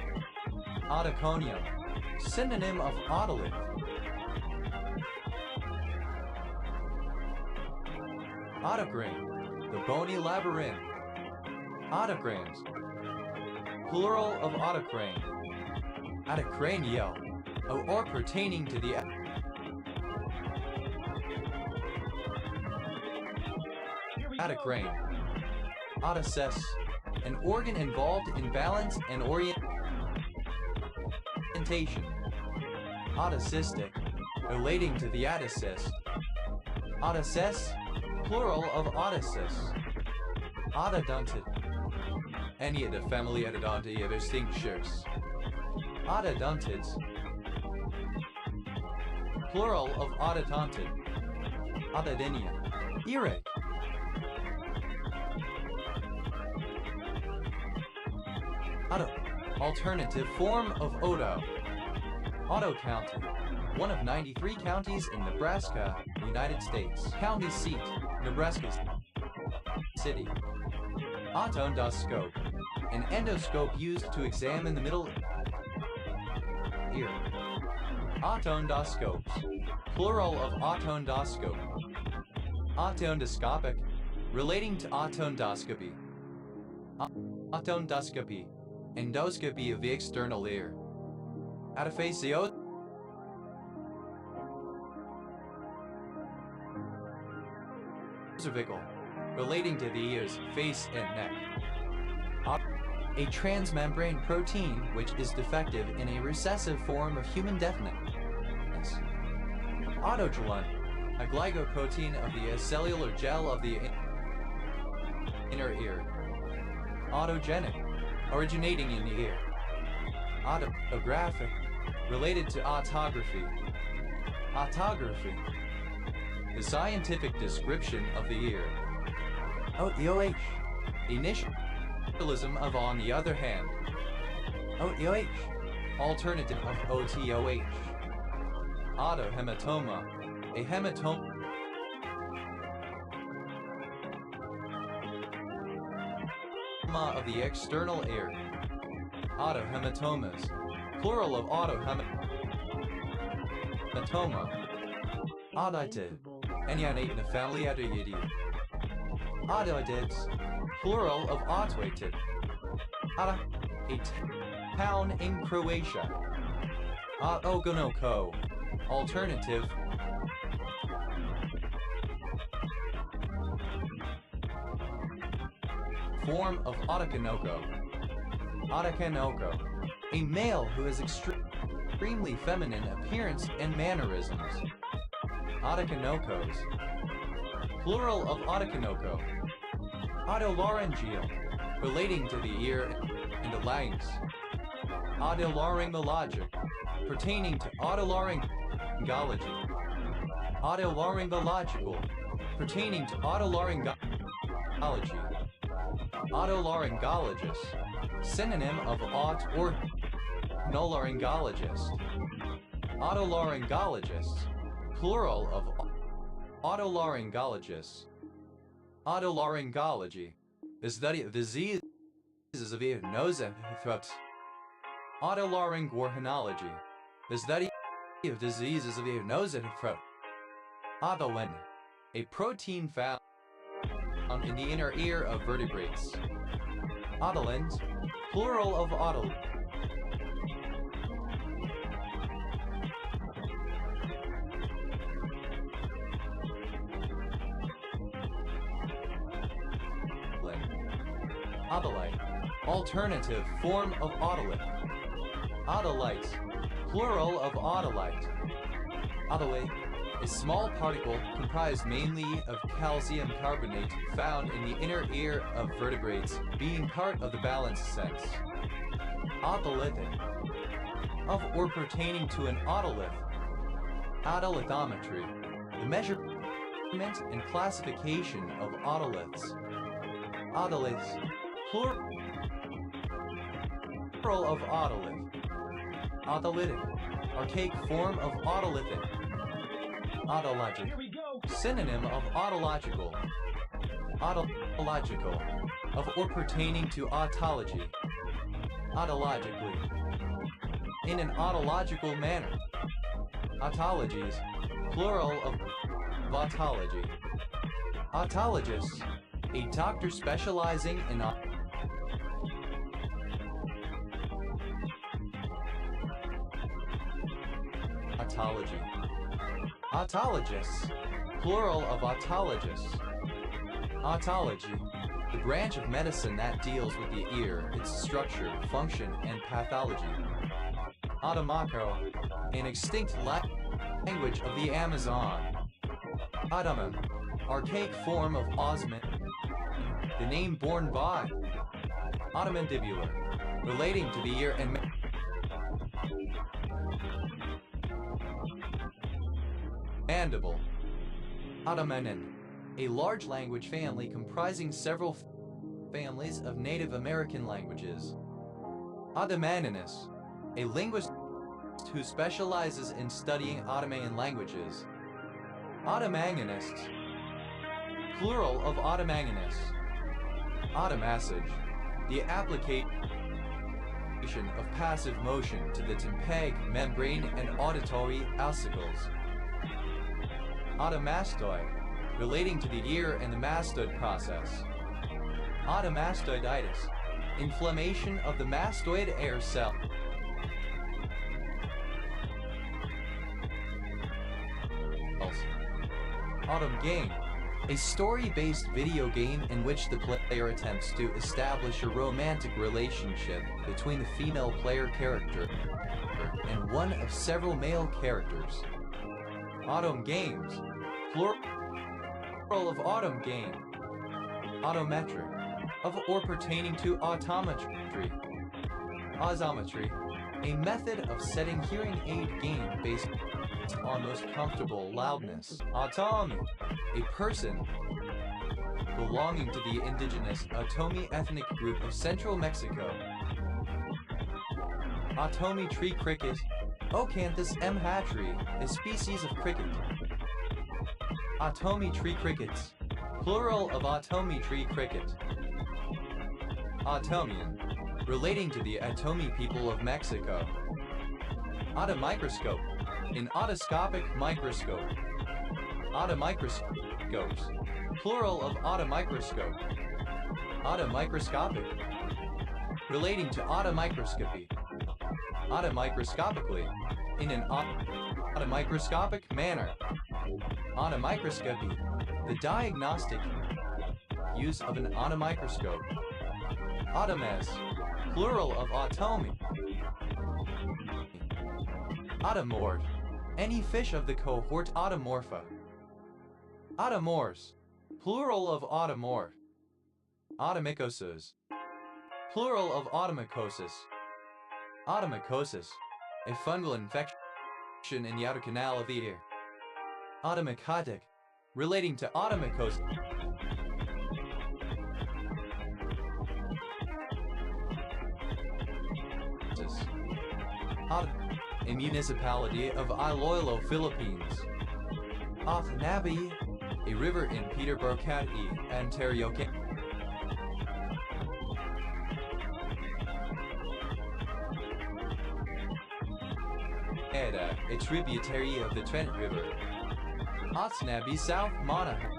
Autoconium, synonym of otolith. Autograin, the bony labyrinth. Autograms, plural of autocrane. Autocranio, or pertaining to the autocrane. Autocess, an organ involved in balance and orientation. Autocystic, relating to the autocyst. Autocess, Plural of Odysseus. Ododontid. Any of the family Odontia of extinctures. Ododontids. Plural of Ododontid. Ododynia. Earache. Otto. Alternative form of Odo. Otto County. One of 93 counties in Nebraska, United States. County seat, Nebraska City. Otondoscope. An endoscope used to examine the middle ear. Otondoscopes. Plural of otondoscope. Otondoscopic. Relating to otondoscopy. Otondoscopy. Endoscopy of the external ear. Atophasio. Cervical. Relating to the ears, face, and neck. A transmembrane protein which is defective in a recessive form of human deafness. Autogelon. A glycoprotein of the cellular gel of the inner ear. Autogenic. Originating in the ear. Autographic. Related to autography. Autography. The scientific description of the ear. OTOH. Initialism of on the other hand. OTOH. Alternative of OTOH. Autohematoma. A hematoma of the external ear. Autohematomas. Plural of autohematoma. Audite. Enianate in a family adioidi. Audioidids. Plural of autoated. A town in Croatia. Ogonoko. Alternative. Form of Otokonoko. Otokonoko. A male who has extremely feminine appearance and mannerisms. Otokonokos. Plural of Otokonoko. Otolaryngeo. Relating to the ear and the larynx. Otolaryngologic. Pertaining to otolaryngology. Otolaryngological. Pertaining to otolaryngology. Otolaryngologist. Synonym of ot or nolaryngologist. Otolaryngologist. Plural of otolaryngologists. Otolaryngology. The study of diseases of the nose and throat. Otolaryngorhinology. The study of diseases of the nose and throat. Otolin. A protein found in the inner ear of vertebrates. Otolins. Plural of otolin. Otolite. Alternative form of otolith. Otolites. Plural of otolite. Otolite. A small particle comprised mainly of calcium carbonate found in the inner ear of vertebrates, being part of the balance sense. Otolithic. Of or pertaining to an otolith. Otolithometry. The measurement and classification of otoliths. Otoliths. Plural of otolith. Otolithic. Archaic form of otolithic. Autologic. Here we go. Synonym of autological. Autological. Of or pertaining to autology. Autologically. In an autological manner. Autologies. Plural of autology. Autologist. A doctor specializing in autology. Autologists. Plural of autologists. Autology. The branch of medicine that deals with the ear, its structure, function, and pathology. Automaco. An extinct language of the Amazon. Ottoman. archaic form of osman, the name borne by automandibular, relating to the ear and mandible. Automanon, a large language family comprising several families of Native American languages. Automanonus, a linguist who specializes in studying Ottoman languages. Ottomanionists, plural of Ottomanonus. Automassage, the application of passive motion to the tympanic membrane and auditory ossicles. Automastoid, relating to the ear and the mastoid process. Automastoiditis, inflammation of the mastoid air cell. Autumn Game, a story-based video game in which the player attempts to establish a romantic relationship between the female player character and one of several male characters. Autumn Games, plural of autumn game. Autometric, of or pertaining to autometry. Ozometry, a method of setting hearing aid gain based on most comfortable loudness. Otomi, a person belonging to the indigenous Otomi ethnic group of central Mexico. Otomi tree cricket, Ocanthus mhatri, a species of cricket. Otomi tree crickets, plural of Otomi tree cricket. Otomian, relating to the Otomi people of Mexico. Automicroscope, an otoscopic microscope. Automicroscopes, plural of automicroscope. Automicroscopic, relating to automicroscopy. Automicroscopically, in an automicroscopic manner. Automicroscopy, the diagnostic use of an automicroscope. Automes, plural of automy. Automorph, any fish of the cohort Automorpha. Automorphs, plural of automorph. Automycosis, plural of automycosis. Automycosis, a fungal infection in the outer canal of the ear. Automycotic, relating to automycosis. A municipality of Iloilo, Philippines. Othnabi, a river in Peterborough County, Ontario, Canada. A tributary of the Trent River. Othnabi, South Monaghan,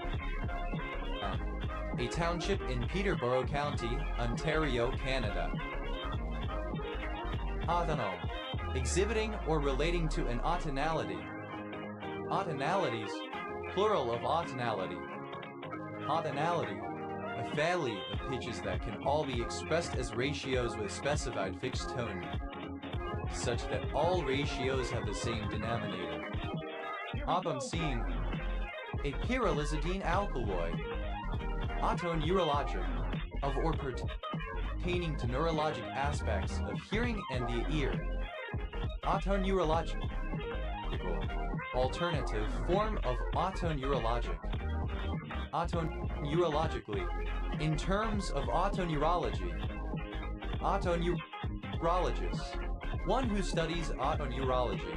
a township in Peterborough County, Ontario, Canada. Autonal, exhibiting or relating to an autonality. Autonalities, plural of autonality. Autonality, a family of pitches that can all be expressed as ratios with specified fixed tone, such that all ratios have the same denominator. Abamcine, a pyrrolizidine alkaloid. Autoneurologic, of or pertaining to neurologic aspects of hearing and the ear. Autoneurological, alternative form of autoneurologic. Autoneurologically, in terms of autoneurology. Autoneurologist, one who studies autoneurology.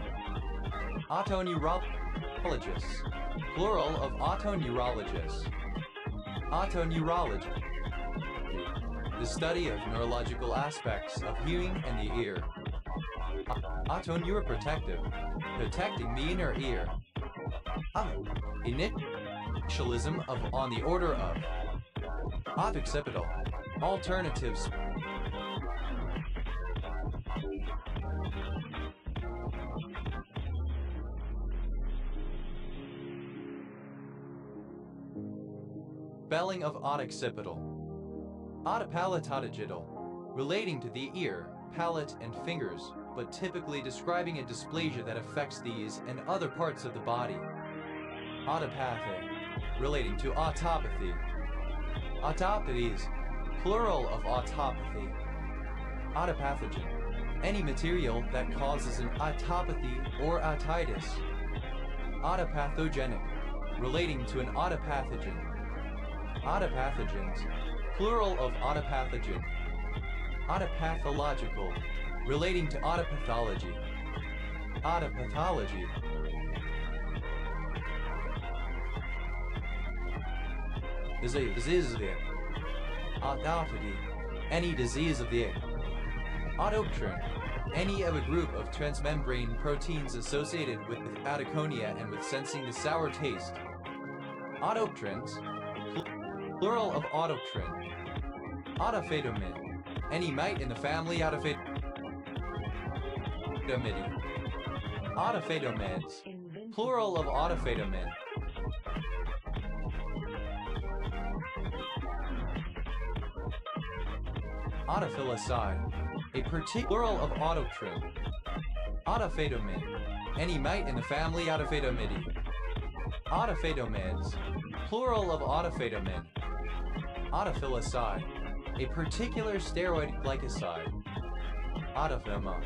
Autoneurologists, plural of autoneurologists. Autoneurology, the study of neurological aspects of hearing and the ear. Autoneuroprotective, protecting the inner ear. Initialism of on the order of. Occipital, alternatives. Spelling of occipital. Autopalatodigital, relating to the ear, palate, and fingers, but typically describing a dysplasia that affects these and other parts of the body. Autopathic, relating to autopathy. Autopathies, plural of autopathy. Autopathogen, any material that causes an autopathy or otitis. Autopathogenic, relating to an autopathogen. Autopathogens, plural of autopathogen. Autopathological, relating to autopathology. Autopathology. Disease of the autopathy, any disease of the autoptrin, any of a group of transmembrane proteins associated with autoconia and with sensing the sour taste. Autoptrins, plural of autoptrin. Autophadomin, any mite in the family Autophadomidae. Autophadomeds, plural of autophadomin. Autophilicide, a plural of autoptrin. Autophadomin, any mite in the family Autophadomidae. Autophadomeds, plural of autophadomin. Autophilicide, a particular steroid glycoside. Autophema,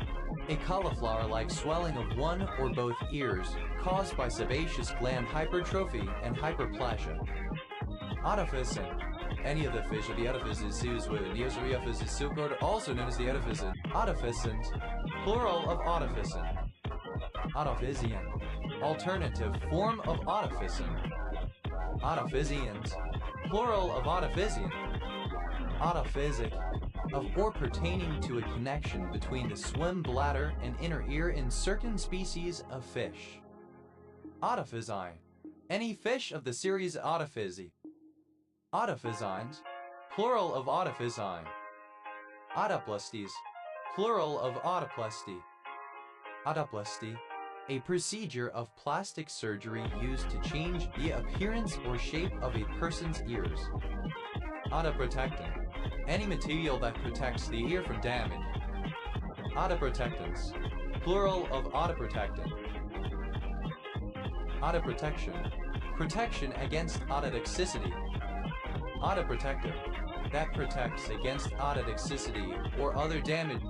a cauliflower-like swelling of one or both ears caused by sebaceous gland hypertrophy and hyperplasia. Autophysin, any of the fish of the autophysis used with Neocereophysis silkwood, also known as the autophysin. Autophysins, plural of autophysin. Autophysian, alternative form of autophysin. Autophysians, plural of autophysian. Autophysic, of or pertaining to a connection between the swim bladder and inner ear in certain species of fish. Autophysine, any fish of the series Autophysi. Autophysines, plural of autophysine. Autoplasties, plural of autoplasty. Autoplasty, a procedure of plastic surgery used to change the appearance or shape of a person's ears. Autoprotectant, any material that protects the ear from damage. Autoprotectants, plural of autoprotectant. Autoprotection, protection against ototoxicity. Autoprotective, that protects against ototoxicity or other damage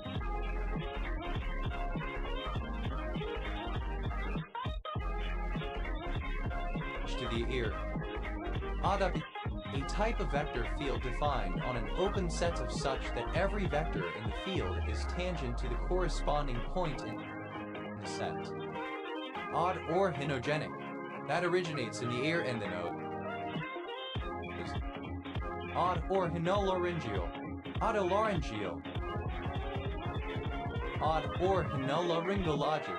to the ear. Autop, a type of vector field defined on an open set of such that every vector in the field is tangent to the corresponding point in the set. Odd or hinogenic, that originates in the ear and the nose. Odd or hinoloryngeal, otolaryngeo. Odd or hinoloryngologic,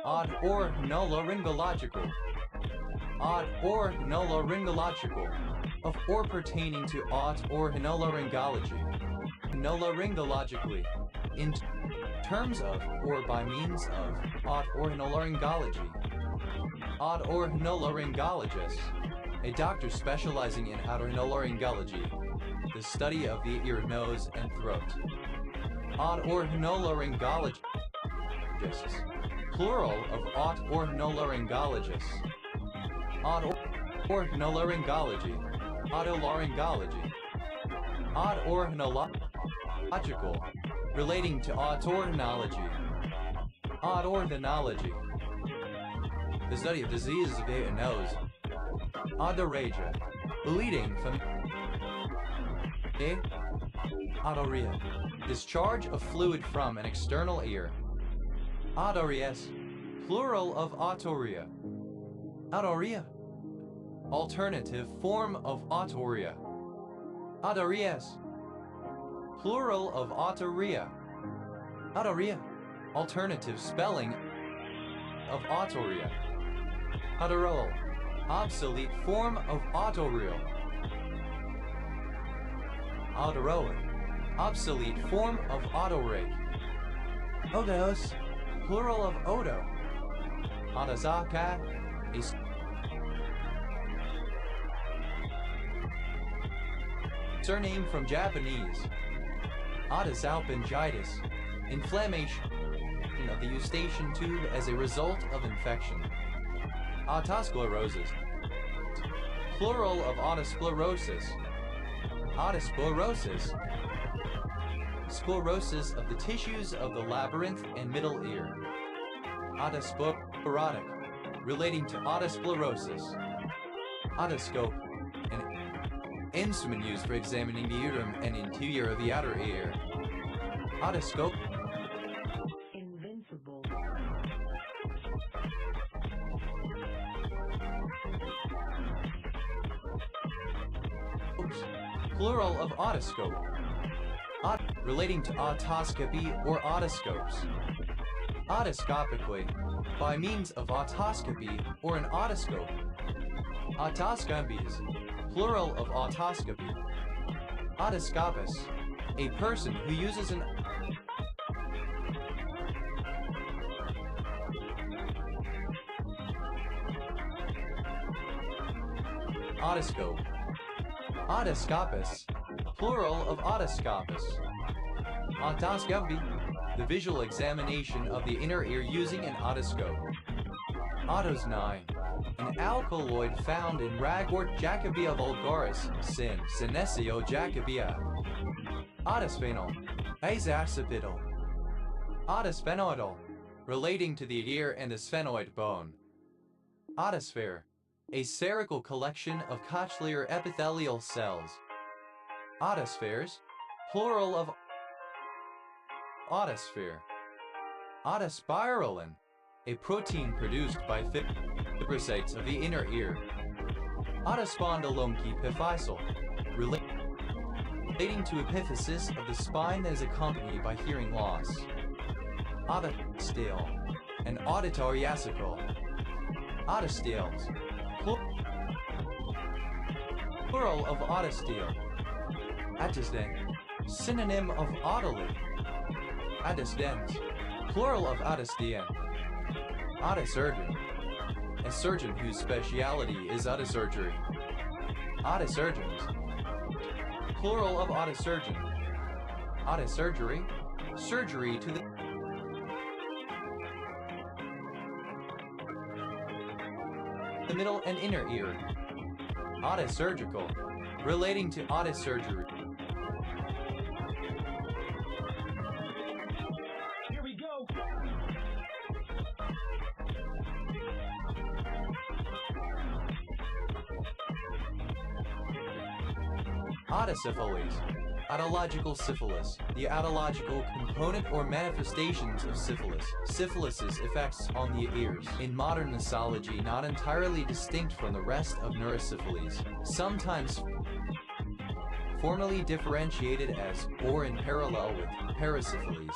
odd or hinoloryngological. Odd or hinoloryngological, of or pertaining to odd or hinoloryngology. Hinoloryngologically, in terms of or by means of odd or hinoloryngology. Odd or hinoloryngologist, a doctor specializing in otorhinolaryngology, the study of the ear, nose, and throat. Odd or hinoloryngologists, plural of odd or hinoloryngologists. Odd or hinoloryngology, otolaryngology. Odd or hinological, relating to otorhinology. Odd orthonology, the study of diseases of the ear and nose. Odoragia, bleeding from otorrhea, discharge of fluid from an external ear. Otorrheas, plural of otorrhea. Otorrhea, alternative form of otorrhea. Otorrheas, plural of otorrhea. Otorrhea, alternative spelling of otorrhea. Otorrhoal, obsolete form of otorrheal. Odoroid, obsolete form of otorrheic. Odos, plural of odo. Odozaka, a surname from Japanese. Otosalpingitis, inflammation of the eustachian tube as a result of infection. Otosclerosis, Plural of autosclerosis. Autosclerosis. Sclerosis of the tissues of the labyrinth and middle ear. Autosclerotic, relating to autosclerosis. Otoscope, an instrument used for examining the uterine and interior of the outer ear. Otoscope. Invincible. Plural of otoscope. Relating to otoscopy or otoscopes. Otoscopically, by means of otoscopy or an otoscope. Otoscopies, plural of otoscopy. Otoscopus, a person who uses an otoscope. Otoscopus, plural of otoscopus. Otoscopy, the visual examination of the inner ear using an otoscope. Otosnine, an alkaloid found in Ragwort Jacobea vulgaris, sin, Senecio jacobea. Otosphenol, azacepital. Otosphenoidal, relating to the ear and the sphenoid bone. Otosphere, a spherical collection of cochlear epithelial cells. Otospheres, plural of otosphere. Otospiralin, a protein produced by fibrocytes of the inner ear. Otospondylomche epiphyseal, relating to epiphysis of the spine that is accompanied by hearing loss. Otostale, an auditory acicle. Otostales, plural of otostale. Attesden, synonym of otolith. Attesdens, plural of attesdien. Otosurgeon, a surgeon whose speciality is otosurgery. Otosurgeons, plural of otosurgeon. Otosurgery, surgery to the middle and inner ear. Otosurgical, relating to otosurgery. Here we go. Otosyphilis, otological syphilis, the otological component or manifestations of syphilis. Syphilis's effects on the ears. In modern nosology, not entirely distinct from the rest of neurosyphilis. Sometimes formally differentiated as, or in parallel with, parasyphilis.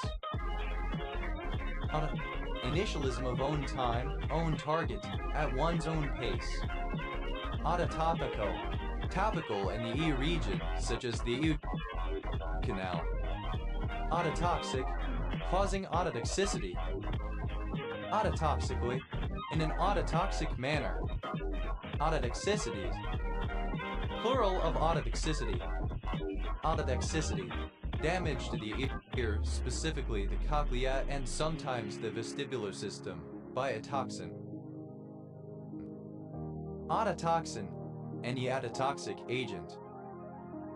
Initialism of own time, own target, at one's own pace. Ototopical, topical in the ear region, such as the ear canal. Ototoxic, causing ototoxicity. Ototoxically, in an ototoxic manner. Ototoxicities, plural of ototoxicity. Ototoxicity, damage to the ear, specifically the cochlea and sometimes the vestibular system, by a toxin. Ototoxin, any ototoxic agent.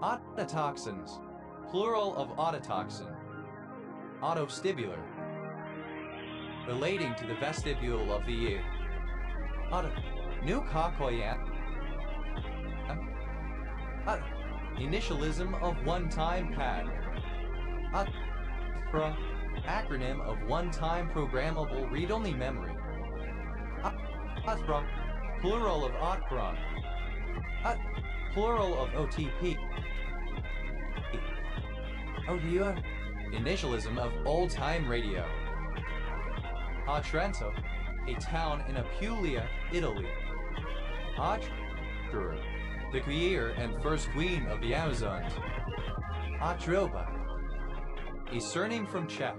Ototoxins, plural of ototoxin. Otostibular, relating to the vestibule of the ear. Pneumococcoid. Initialism of one-time pad. Acronym of one-time programmable read-only memory. Plural of Otcron. Plural of OTP. ODR. Initialism of old-time radio. Otranto, a town in Apulia, Italy. Otru, the creator and first queen of the Amazons. Otroba, a surname from Czech.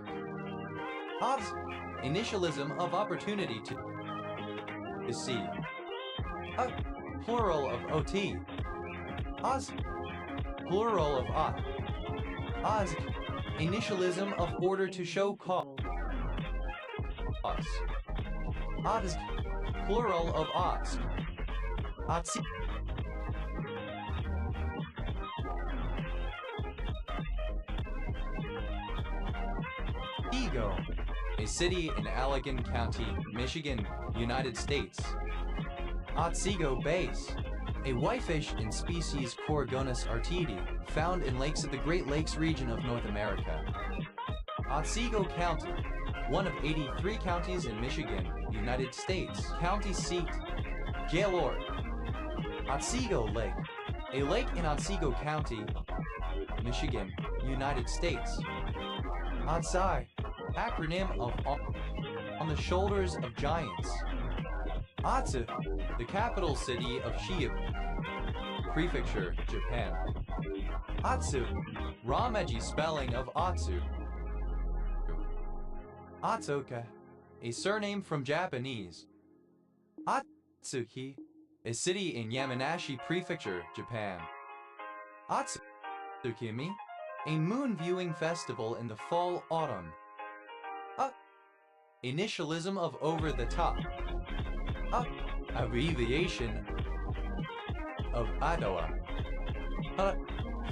Initialism of opportunity to see. Plural of OT. Plural of ot. Initialism of order to show cause. Plural of ots. Otsego, a city in Allegan County, Michigan, United States. Otsego Bass, a whitefish in species Coregonus artidi, found in lakes of the Great Lakes region of North America. Otsego County, one of 83 counties in Michigan, United States. County seat, Gaylord. Otsego Lake, a lake in Otsego County, Michigan, United States. Otsai, acronym of On the Shoulders of Giants. Otsu, the capital city of Chiba Prefecture, Japan. Otsu, Rameji spelling of Otsu. Otsuka, a surname from Japanese. Otsuki, a city in Yamanashi Prefecture, Japan. Otsukimi, a moon viewing festival in the fall-autumn. Initialism of over the top. Abbreviation of Ottawa.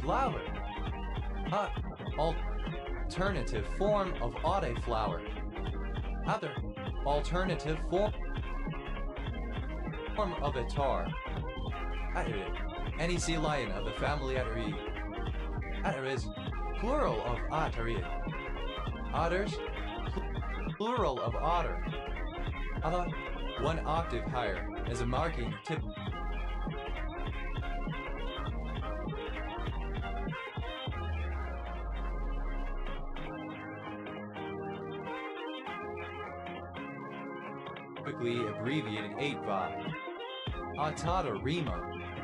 Flower. Alternative form of Otte flower. Other alternative form of Atar. Any sea lion of the family Attari. Otter is plural of Attari. Otters, plural of otter. Other, one octave higher as a marking tip. Typically abbreviated 8-va. Atata Rima,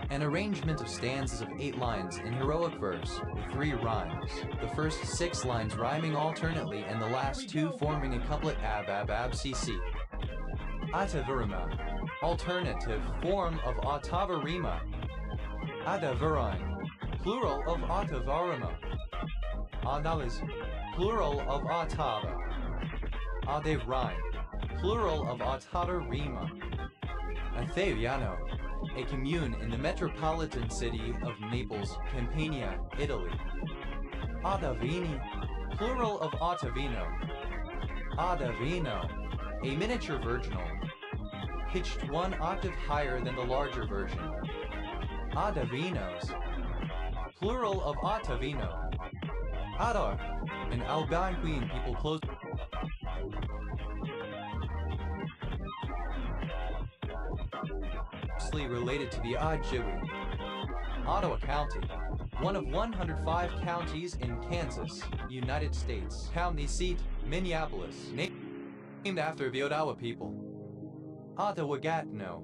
an arrangement of stanzas of 8 lines in heroic verse with 3 rhymes, the first 6 lines rhyming alternately and the last 2 forming a couplet ab-ab-ab-cc. Atavarima, alternative form of Atavarima. Adavarine, plural of Atavarima. Adalis, plural of Atava. Adevrine, plural of Atavarima. Atheiano, a commune in the metropolitan city of Naples, Campania, Italy. Adavini, plural of Ottavino. Adavino, a miniature virginal, pitched 1 octave higher than the larger version. Adavinos, plural of Ottavino. Adar, an Algonquin people close related to the Ojibwe. Ottawa County, one of 105 counties in Kansas, United States. County seat, Minneapolis, named after the Ottawa people. Ottawa-Gatineau,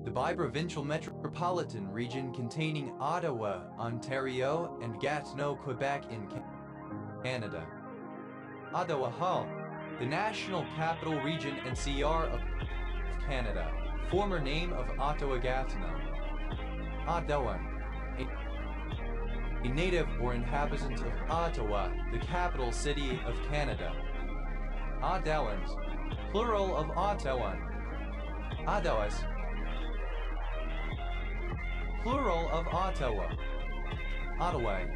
the biprovincial metropolitan region containing Ottawa, Ontario, and Gatineau, Quebec in Canada. Ottawa Hall, the national capital region and CR of Canada. Former name of Ottawa-Gatineau. Ottawa, a native or inhabitant of Ottawa, the capital city of Canada. Ottawans, plural of Ottawan. Ottawas, plural of Ottawa. Ottaway,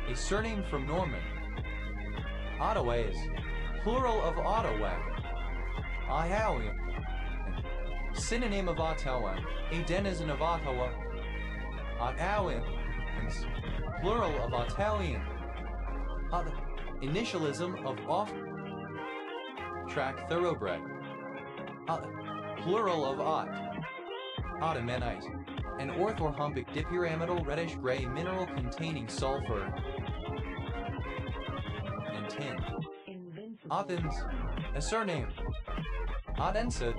a surname from Norman. Ottaways, plural of Ottaway. Iowa, synonym of Ottawa, a denizen of Ottawa. Ottawans, plural of Ottawian. Initialism of off-track thoroughbred. Plural of Ott. Ottomanite, an orthorhombic dipyramidal reddish-gray mineral containing sulfur and tin. Othens, a surname. Odense,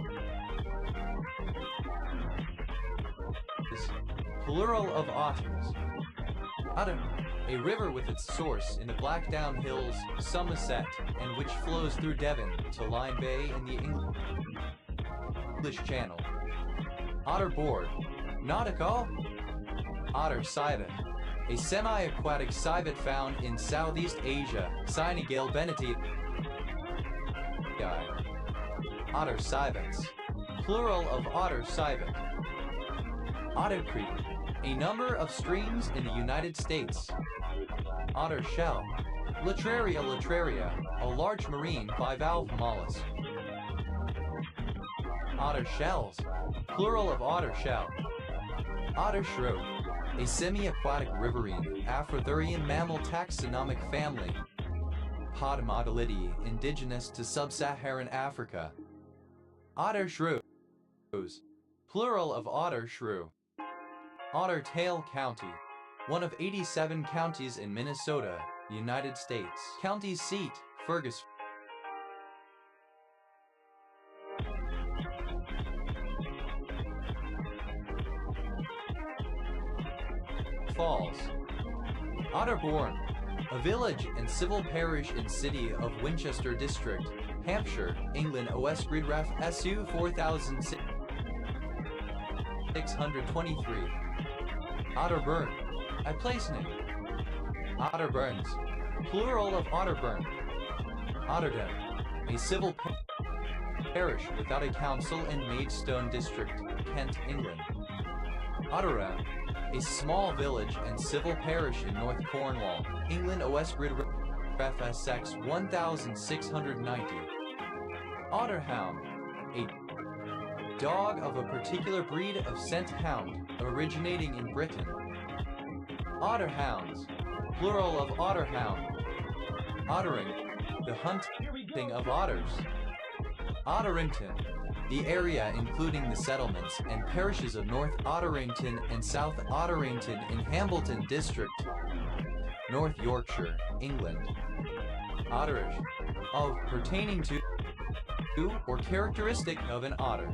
plural of Otters. Otter, a river with its source in the Blackdown Hills, Somerset, and which flows through Devon to Lyme Bay in the English Channel. Otter Board, nautical. Otter civet, a semi-aquatic civet found in Southeast Asia, Senegal, Beneti. Otter civets, plural of otter civet. Otter Creek, a number of streams in the United States. Otter shell, Latraria, a large marine bivalve mollusk. Otter shells, plural of otter shell. Otter shrew, a semi-aquatic riverine Afrothurian mammal taxonomic family. Podomodalidae, indigenous to sub-Saharan Africa. Otter shrews, plural of otter shrew. Otter Tail County, one of 87 counties in Minnesota, United States. County seat, Fergus Falls. Otterbourne, a village and civil parish in city of Winchester District, Hampshire, England. OS Grid Ref SU 4623. Otterburn, a place name. Otterburns, plural of Otterburn. Otterdon, a civil parish without a council in Maidstone District, Kent, England. Otterham, a small village and civil parish in North Cornwall, England. OS Grid Ref SX 1690. Otterhound, a dog of a particular breed of scent hound originating in Britain. Otterhounds, plural of otterhound. Ottering, the hunting of otters. Otterington, the area including the settlements and parishes of North Otterington and South Otterington in Hambleton District, North Yorkshire, England. Otterish, of pertaining to or characteristic of an otter.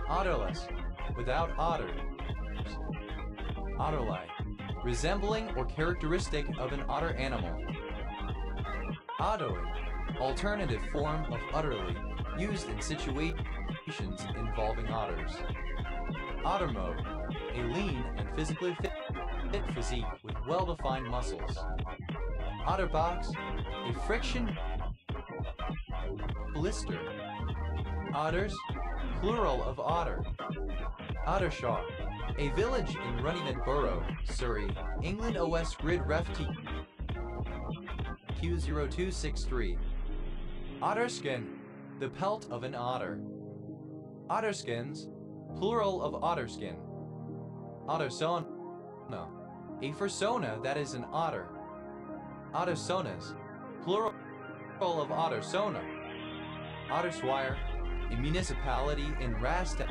Otterless, without otters. Otterlike, resembling or characteristic of an otter animal. Ottoing, alternative form of utterly, used in situations involving otters. Ottermode, a lean and physically fit physique with well-defined muscles. Otterbox, a friction blister. Otters, plural of otter. Ottershaw, a village in Runnymede Borough, Surrey, England. OS Grid Ref Q0263. Otterskin, the pelt of an otter. Otterskins, plural of otterskin. Ottersona, a fursona that is an otter. Ottersonas, plural of ottersona. Otterswire, a municipality in Rasta.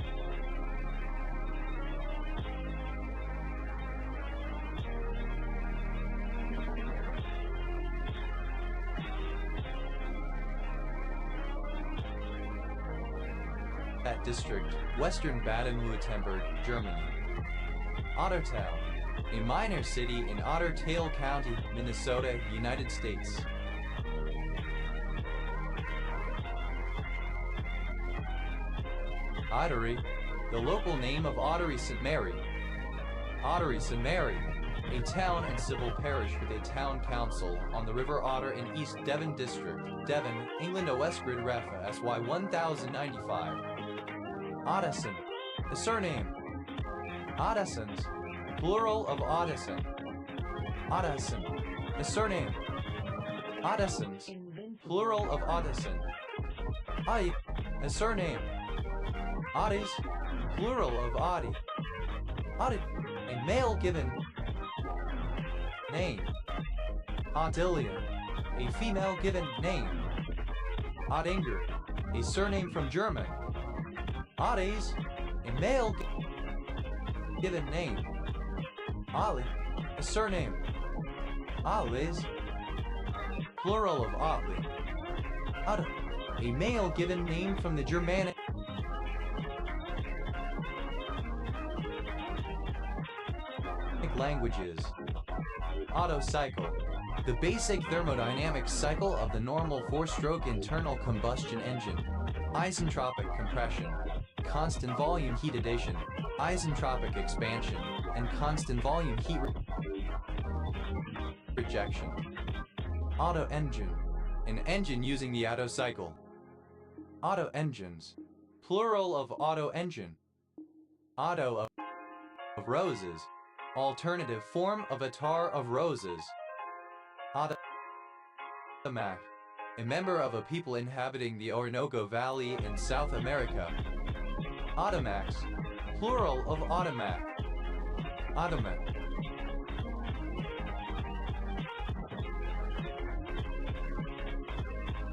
District, Western Baden-Württemberg, Germany. Ottertail, a minor city in Otter Tail County, Minnesota, United States. Ottery, the local name of Ottery St. Mary. Ottery St. Mary, a town and civil parish with a town council on the River Otter in East Devon District, Devon, England. OS Grid Ref SY 1095. Oddison, the surname. Oddisons, plural of Oddison. Oddison, the surname. Oddisons, plural of Oddison. Oddie, a surname. Oddies, plural of Oddie. Oddie, a male given name. Oddilia, a female given name. Oddinger, a surname from German. Oddies, a male given name. Ollie, a surname. Ollies, plural of Otley. Otto, a male given name from the Germanic languages. Ottocycle, the basic thermodynamic cycle of the normal four-stroke internal combustion engine. Isentropic compression, constant volume heat addition, isentropic expansion, and constant volume heat rejection. Otto engine, an engine using the Otto cycle. Otto engines, plural of Otto engine. Otto of roses, alternative form of attar of roses. Otto Ottomac, a member of a people inhabiting the Orinoco Valley in South America. Ottomacs, plural of Ottomac. Ottoman.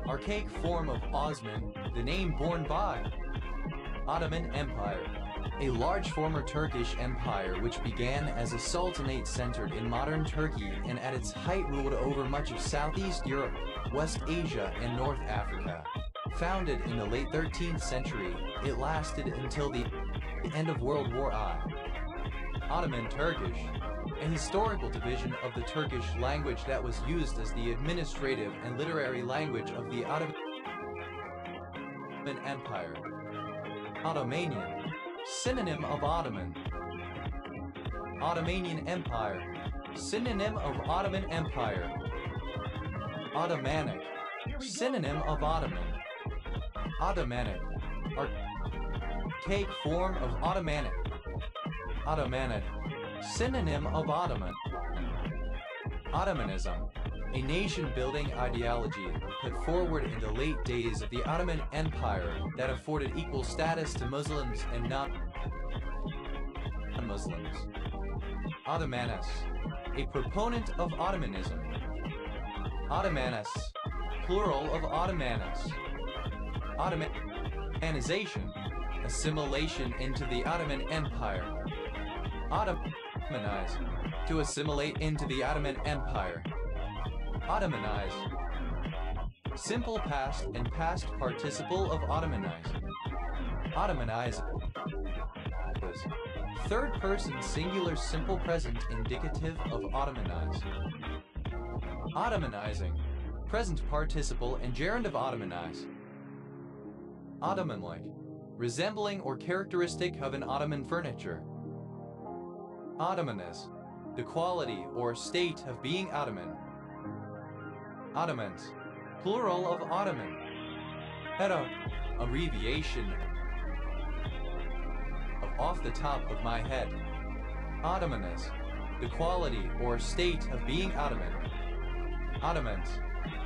Archaic form of Osman, the name borne by Ottoman Empire, a large former Turkish empire which began as a sultanate centered in modern Turkey and at its height ruled over much of Southeast Europe, West Asia, and North Africa. Founded in the late 13th century, it lasted until the end of World War I. Ottoman Turkish, a historical division of the Turkish language that was used as the administrative and literary language of the Ottoman Empire. Ottomanian, synonym of Ottoman. Ottomanian Empire, synonym of Ottoman Empire. Ottomanic, synonym of Ottoman. Ottomanic, archaic form of Ottomanic. Ottomanic, synonym of Ottoman. Ottomanism, a nation-building ideology put forward in the late days of the Ottoman Empire that afforded equal status to Muslims and non-Muslims. Ottomanus, a proponent of Ottomanism. Ottomanus, plural of Ottomanus. Ottomanization, assimilation into the Ottoman Empire. Ottomanize, to assimilate into the Ottoman Empire. Ottomanize, simple past and past participle of Ottomanize. Ottomanize, third person singular simple present indicative of Ottomanize. Ottomanizing, present participle and gerund of Ottomanize. Ottoman-like, resembling or characteristic of an Ottoman furniture. Ottomaness, the quality or state of being Ottoman. Ottomans, plural of Ottoman. Abbreviation of off the top of my head. Ottomaness, the quality or state of being Ottoman. Ottomans,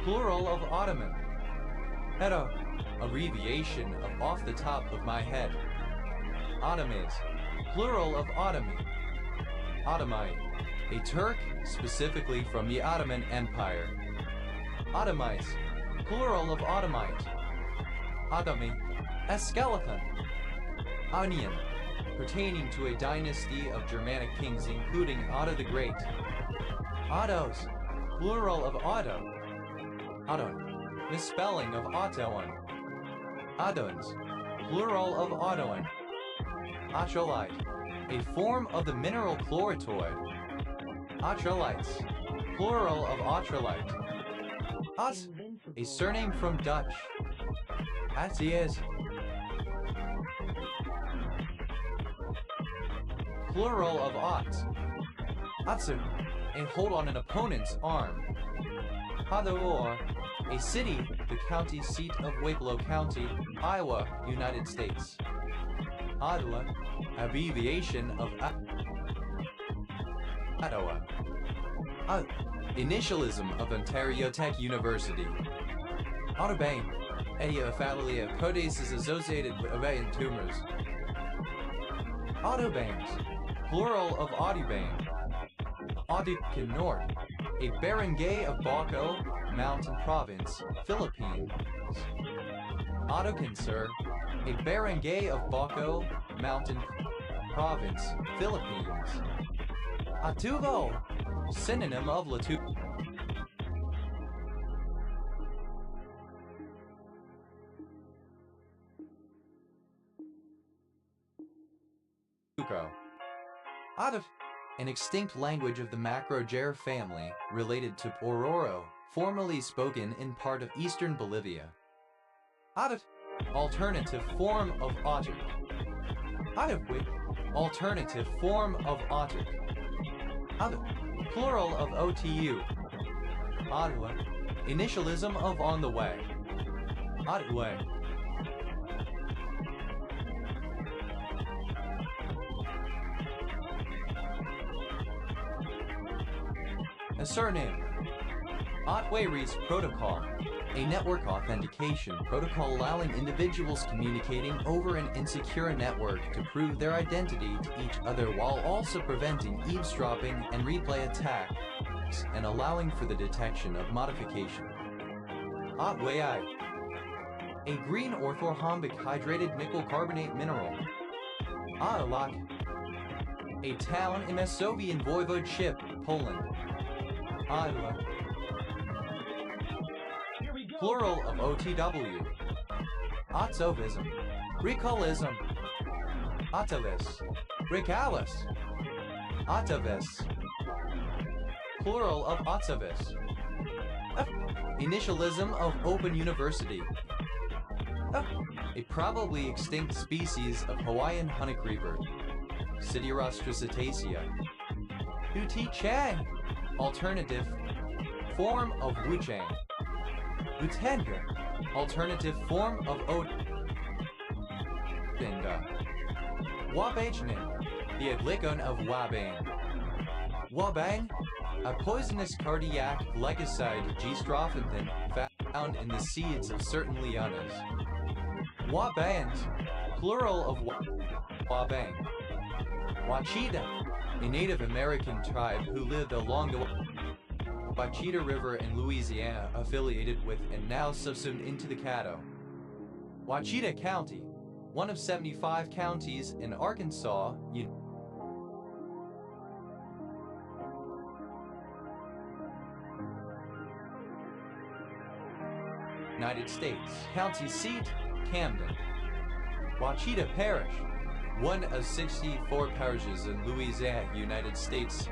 plural of Ottoman. Abbreviation of off the top of my head. Ottomans, plural of Ottoman. Ottomite, a Turk specifically from the Ottoman Empire. Ottomites, plural of Ottomite. Ottomi, a skeleton. Onion, pertaining to a dynasty of Germanic kings including Otto the Great. Ottos, plural of Otto. Otton, misspelling of Ottoan. Ottons, plural of Ottoan. Otrolite, a form of the mineral chloritoid. Otrolites, plural of otrolite. Ot, a surname from Dutch. Attiers, plural of ot. Atsu, a hold on an opponent's arm. Hadawar, a city, the county seat of Wicklow County, Iowa, United States. Ottawa, abbreviation of Ottawa. Initialism of Ontario Tech University. Autobane, a family of proteases associated with ovarian tumors. Autobanes, plural of Audubane. Audubon, a barangay of Baco Mountain Province, Philippines. Autocansur, a barangay of Baco Mountain Province, Philippines. Atuvo, synonym of Latuvo. Adaf, an extinct language of the Macro-Ger family related to Pororo, formerly spoken in part of eastern Bolivia. Adaf, alternative form of Otter. Adafwit, alternative form of Otter. Adaf, plural of OTU. Adwa, initialism of on the way. Adway. A surname. Otways Protocol, a network authentication protocol allowing individuals communicating over an insecure network to prove their identity to each other while also preventing eavesdropping and replay attacks and allowing for the detection of modification. Otway, a green orthorhombic hydrated nickel carbonate mineral. Otolak, a town in Masovian voivodeship, Poland. Otla, Here we go. plural of OTW. Otsovism, Recallism, Otavis, Recalis, Otavis, plural of Otsavis. Initialism of Open University. A probably extinct species of Hawaiian honeycreeper. Sidiorastra cetacea. Uti Chang, alternative form of Wuchang. Utanga, alternative form of Otinga. Wabachnin, the adlicon of Wabang. Wabang, a poisonous cardiac glycoside G-strophanthine found in the seeds of certain lianas. Waband, plural of Wabang. Wachita, a Native American tribe who lived along the Wachita River in Louisiana, affiliated with and now subsumed into the Caddo. Wachita County, one of 75 counties in Arkansas, United States. County seat, Camden. Wachita Parish, one of 64 parishes in Louisiana, United States,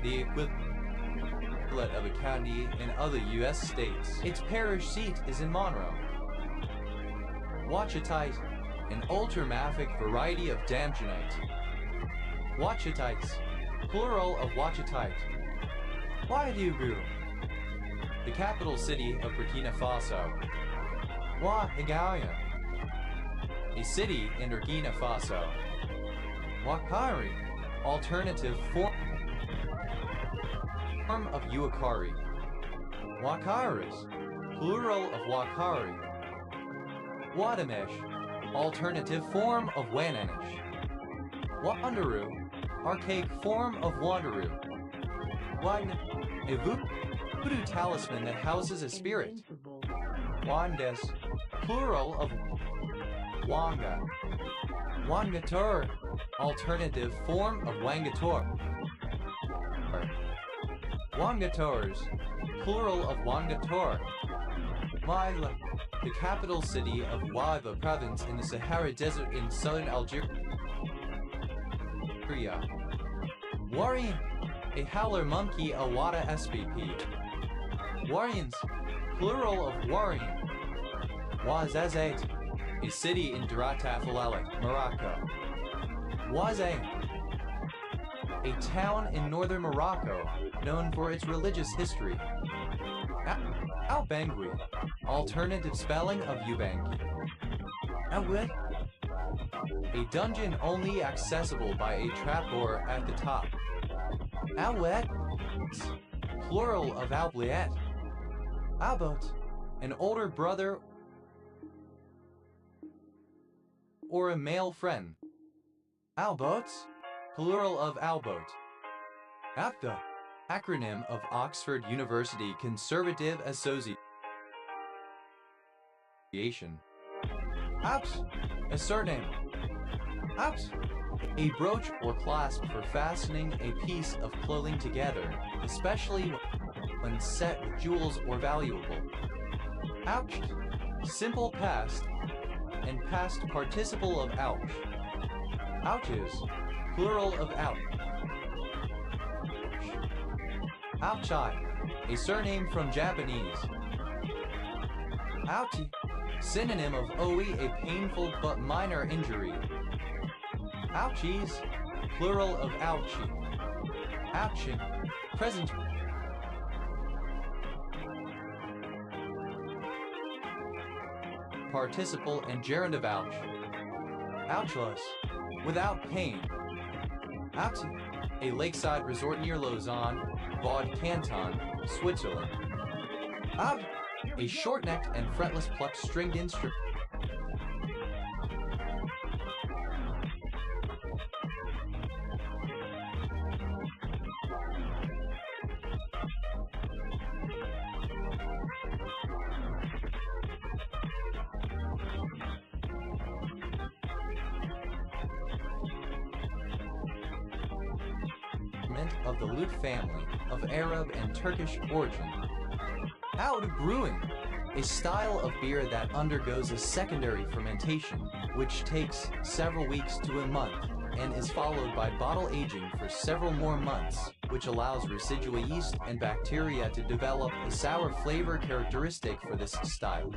the equivalent of a county in other U.S. states. Its parish seat is in Monroe. Wachatite, an ultramafic variety of damgenite. Wachatites, plural of Wachatite. Ouagadougou, the capital city of Burkina Faso. Ouagadougou, a city in Burkina Faso. Wakari, alternative form of Uakari. Wakaris, plural of Wakari. Wadamesh, alternative form of Wananish. Wanderu, archaic form of Wanderu. Wagn, a voodoo talisman that houses a spirit. Invincible. Wandes, plural of Wanga. Wangatur, alternative form of Wangator. Wangators, plural of Wangator. Waila, the capital city of Waiva province in the Sahara Desert in southern Algeria. Warrian, a howler monkey Awada SVP. Warrians, plural of Warrian. Ouazezet, a city in Durata Falalik, Morocco. Ouazet, a town in northern Morocco known for its religious history. Al-Bangui, alternative spelling of Ubangi. Awit, a dungeon only accessible by a trapdoor at the top. Awet, plural of Albliet. Albot, an older brother or a male friend. Albots, plural of Albot. APTA, acronym of Oxford University Conservative Association. Apps, a surname. Apps, a brooch or clasp for fastening a piece of clothing together, especially when set with jewels or valuable. Ouch, simple past and past participle of ouch. Ouches, plural of ouch. Ouchai, a surname from Japanese. Ouchie, synonym of oe, a painful but minor injury. Ouchies, plural of ouchie. Ouchie, present participle and gerund of ouch. Ouchless, without pain. Ouchie, a lakeside resort near Lausanne, Vaud Canton, Switzerland. Aud, a short-necked and fretless plucked stringed instrument. Of the lute family of Arab and Turkish origin. Oud brewing, a style of beer that undergoes a secondary fermentation, which takes several weeks to a month, and is followed by bottle aging for several more months, which allows residual yeast and bacteria to develop a sour flavor characteristic for this style.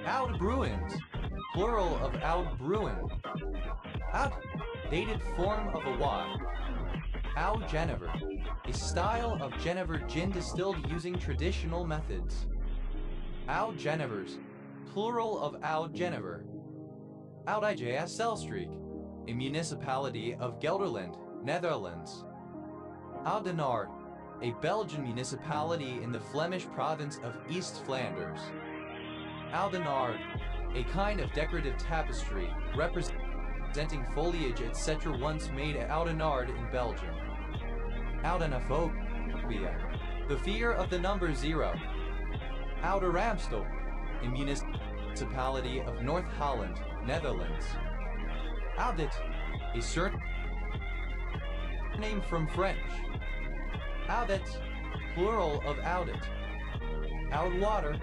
Oud brewings, plural of Oud brewing. Oud, dated form of a wad. Oud Genever, a style of Genever gin distilled using traditional methods. Oud Genevers, plural of Oud Genever. Oud IJS Zelstreek, a municipality of Gelderland, Netherlands. Oudenaarde, a Belgian municipality in the Flemish province of East Flanders. Oudenaarde, a kind of decorative tapestry representing foliage etc. once made at Oudenaarde in Belgium. Oudenaphobia, the fear of the number 0. Oude Ramstel, a municipality of North Holland, Netherlands. Oudit, a surname from French. Oudet, plural of Oudit. Oudwater,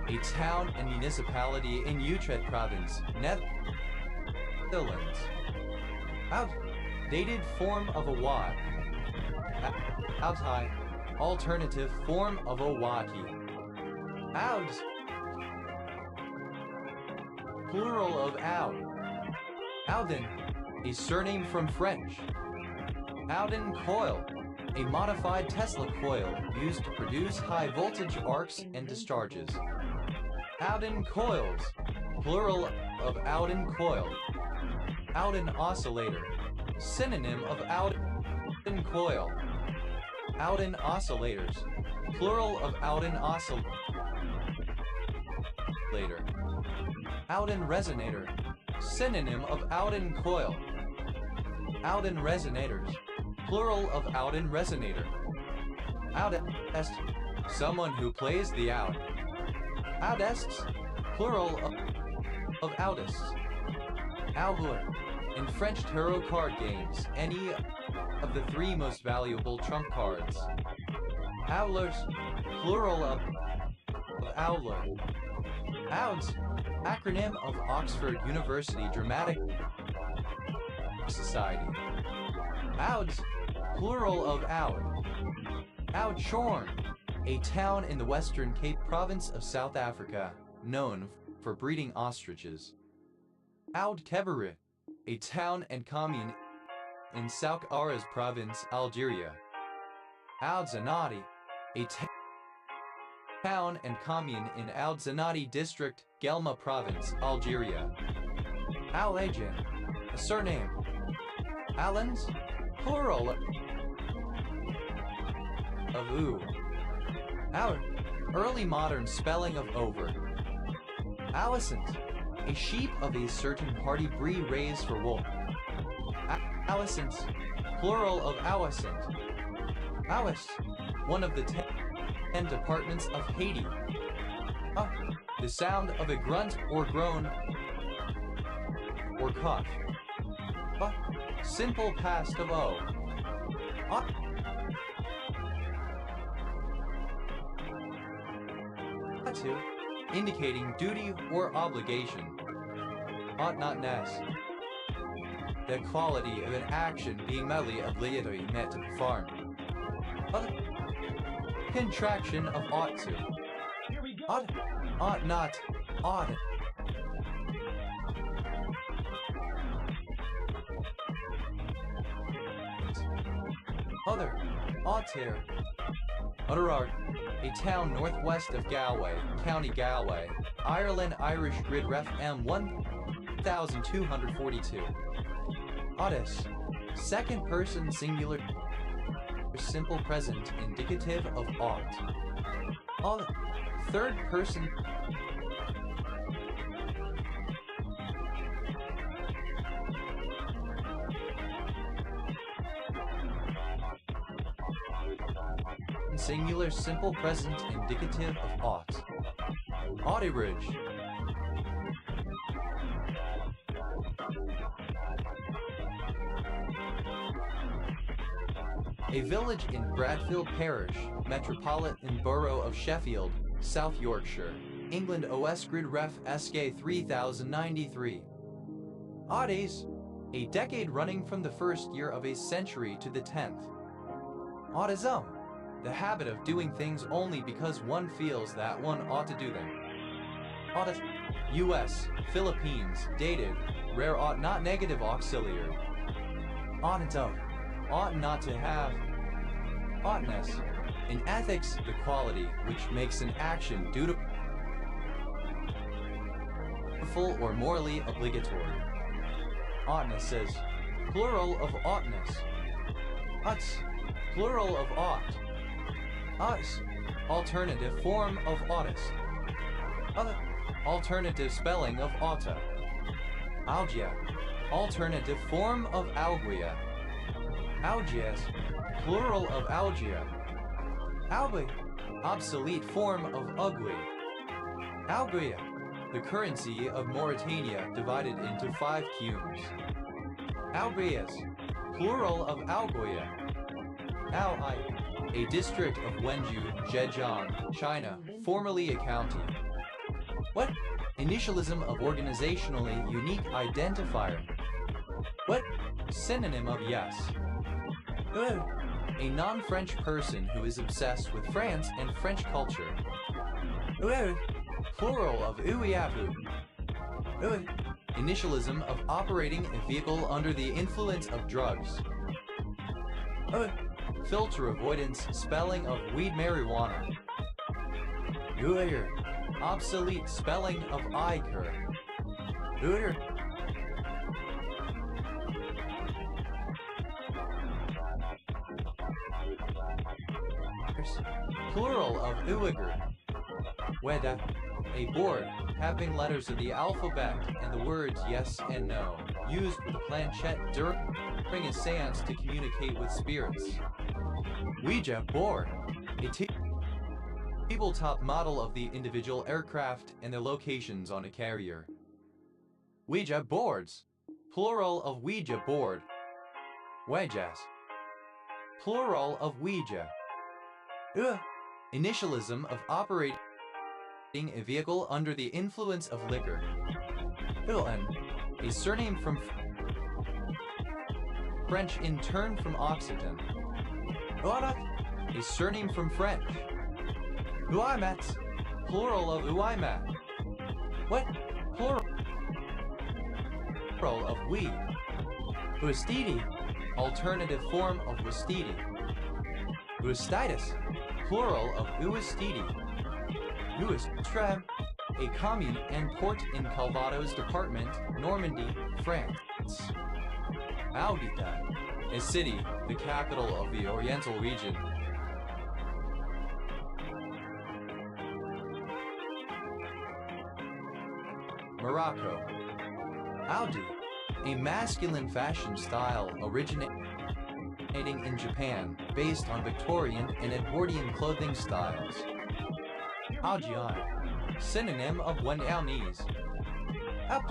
a town and municipality in Utrecht province, Netherlands. Oud, dated form of a wad. Oudhai, alternative form of a wadi. Ouds, plural of Oud. Ouden, a surname from French. Ouden coil, a modified Tesla coil used to produce high voltage arcs and discharges. Ouden coils, plural of Ouden coil. Ouden oscillator, synonym of Ouden coil. Ouden oscillators, plural of Ouden oscillator. Ouden resonator, synonym of Ouden coil. Ouden resonators, plural of Ouden resonator. Oudest, someone who plays the oud. Oudests, plural of oudists. Owler, in French tarot card games, any of the 3 most valuable trump cards. Owlers, plural of owler. Ouds, acronym of Oxford University Dramatic Society. Ouds, plural of Oud. Oudtshoorn, a town in the Western Cape province of South Africa, known for breeding ostriches. Oudkebere, a town and commune in Souk Ahras province, Algeria. Oudzanati, a town and commune in Oudzanati district, Gelma province, Algeria. Oulajan, a surname. Allens, plural of oo. Our early modern spelling of over. Alisant, a sheep of a certain party breed raised for wool. Alisants, plural of Awasant. Awast, one of the 10 departments of Haiti. The sound of a grunt or groan or cough. Simple past of O. To, indicating duty or obligation. Ought not ness. The quality of an action being merely obligatory meant to perform. Contraction of ought to. Ought not, ought. Other, Aughtair. Utterard, a town northwest of Galway, County Galway, Ireland. Irish grid ref M 1242. Otis, second person singular simple present indicative of ought. third person singular simple present indicative of ought. Audibridge. A village in Bradfield Parish, Metropolitan Borough of Sheffield, South Yorkshire, England. OS Grid Ref SK 3093. Oddies. A decade running from the first year of a century to the 10th. Autism. The habit of doing things only because one feels that one ought to do them. Audit. U.S. Philippines. Dated. Rare ought not negative auxiliary. Audit of. Ought not to have. Oughtness. In ethics, the quality which makes an action dutiful or morally obligatory. Oughtness says, plural of oughtness. Uts. Plural of ought. Us. Alternative form of oughtest. Alternative spelling of oughta. Algia. Alternative form of alguia. Algias. Plural of algia. Albi. Obsolete form of ugly. Alguia. The currency of Mauritania divided into 5 cumes. Albrias. Plural of Alguia. Al-I. A district of Wenju, Zhejiang, China, formerly a county. What? Initialism of organizationally unique identifier. What? Synonym of yes. A non-French person who is obsessed with France and French culture. Plural of uiavu. Initialism of operating a vehicle under the influence of drugs. Filter avoidance spelling of weed marijuana. Obsolete spelling of Iker. Plural of Uyghur. Weda. A board having letters of the alphabet and the words yes and no, used with a planchette during a seance to communicate with spirits. Ouija board. A tabletop model of the individual aircraft and their locations on a carrier. Ouija boards. Plural of Ouija board. Ouijas. Plural of Ouija. Initialism of operating a vehicle under the influence of liquor. A surname from French in turn from Occitan. A surname from French. Uimat. Plural of Uimat. What? Plural of we. Ustidi. Alternative form of Ustidi. Ustitis. Plural of Uistidi. Uistram. A commune and port in Calvados department, Normandy, France. Audita. A city, the capital of the Oriental region. Morocco. Audi. A masculine fashion style originating in Japan, based on Victorian and Edwardian clothing styles. Aojian. Synonym of Wenyaonese. Up.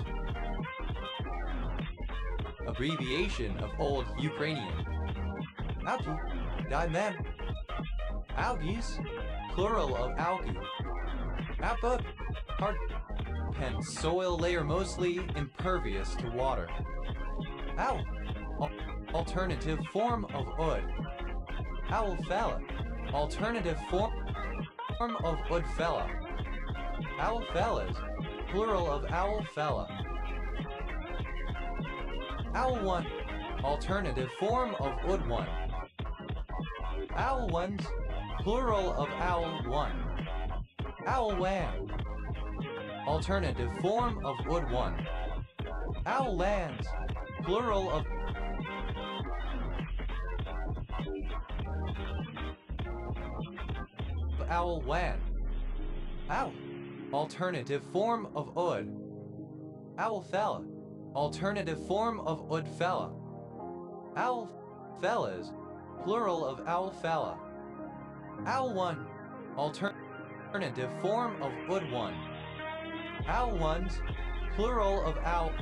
Abbreviation of Old Ukrainian. Algi. Daimem. Algis. Plural of algae. Appa. Hard. Pen soil layer mostly impervious to water. Owl. Alternative form of ud. Owlfella. Alternative form of udfella. Owlfellas. Plural of owlfella. Owl one. Alternative form of ud one. Owl ones. Plural of owl one. Owl wan. Alternative form of ud one. Owl lands. Plural of owl wan. Ow. Alternative form of ud. Owl fella. Alternative form of ud fella. Owl fellas. Plural of owl fella. Owl one. Alternative form of ud one. Owl ones. Plural of owl.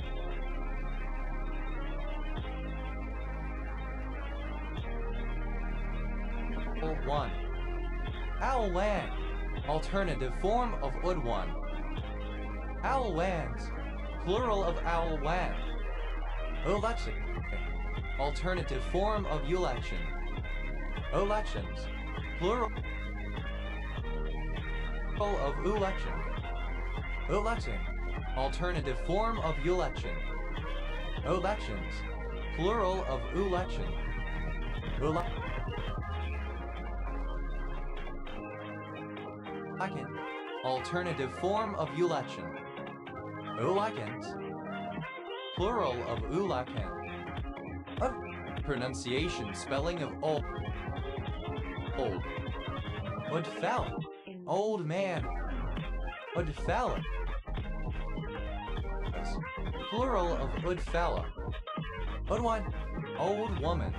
One. Owl land. Alternative form of ud one. Owl lands. Plural of owl land. Election. Alternative form of election. Elections. Plural of election. Election. Alternative form of election. Elections. Plural of election. Election. Alternative form of election. Elections. Plural of election. Pronunciation spelling of old. Ud fella. Old man. Ud fella. Plural of ud fella. Ud one. Old woman.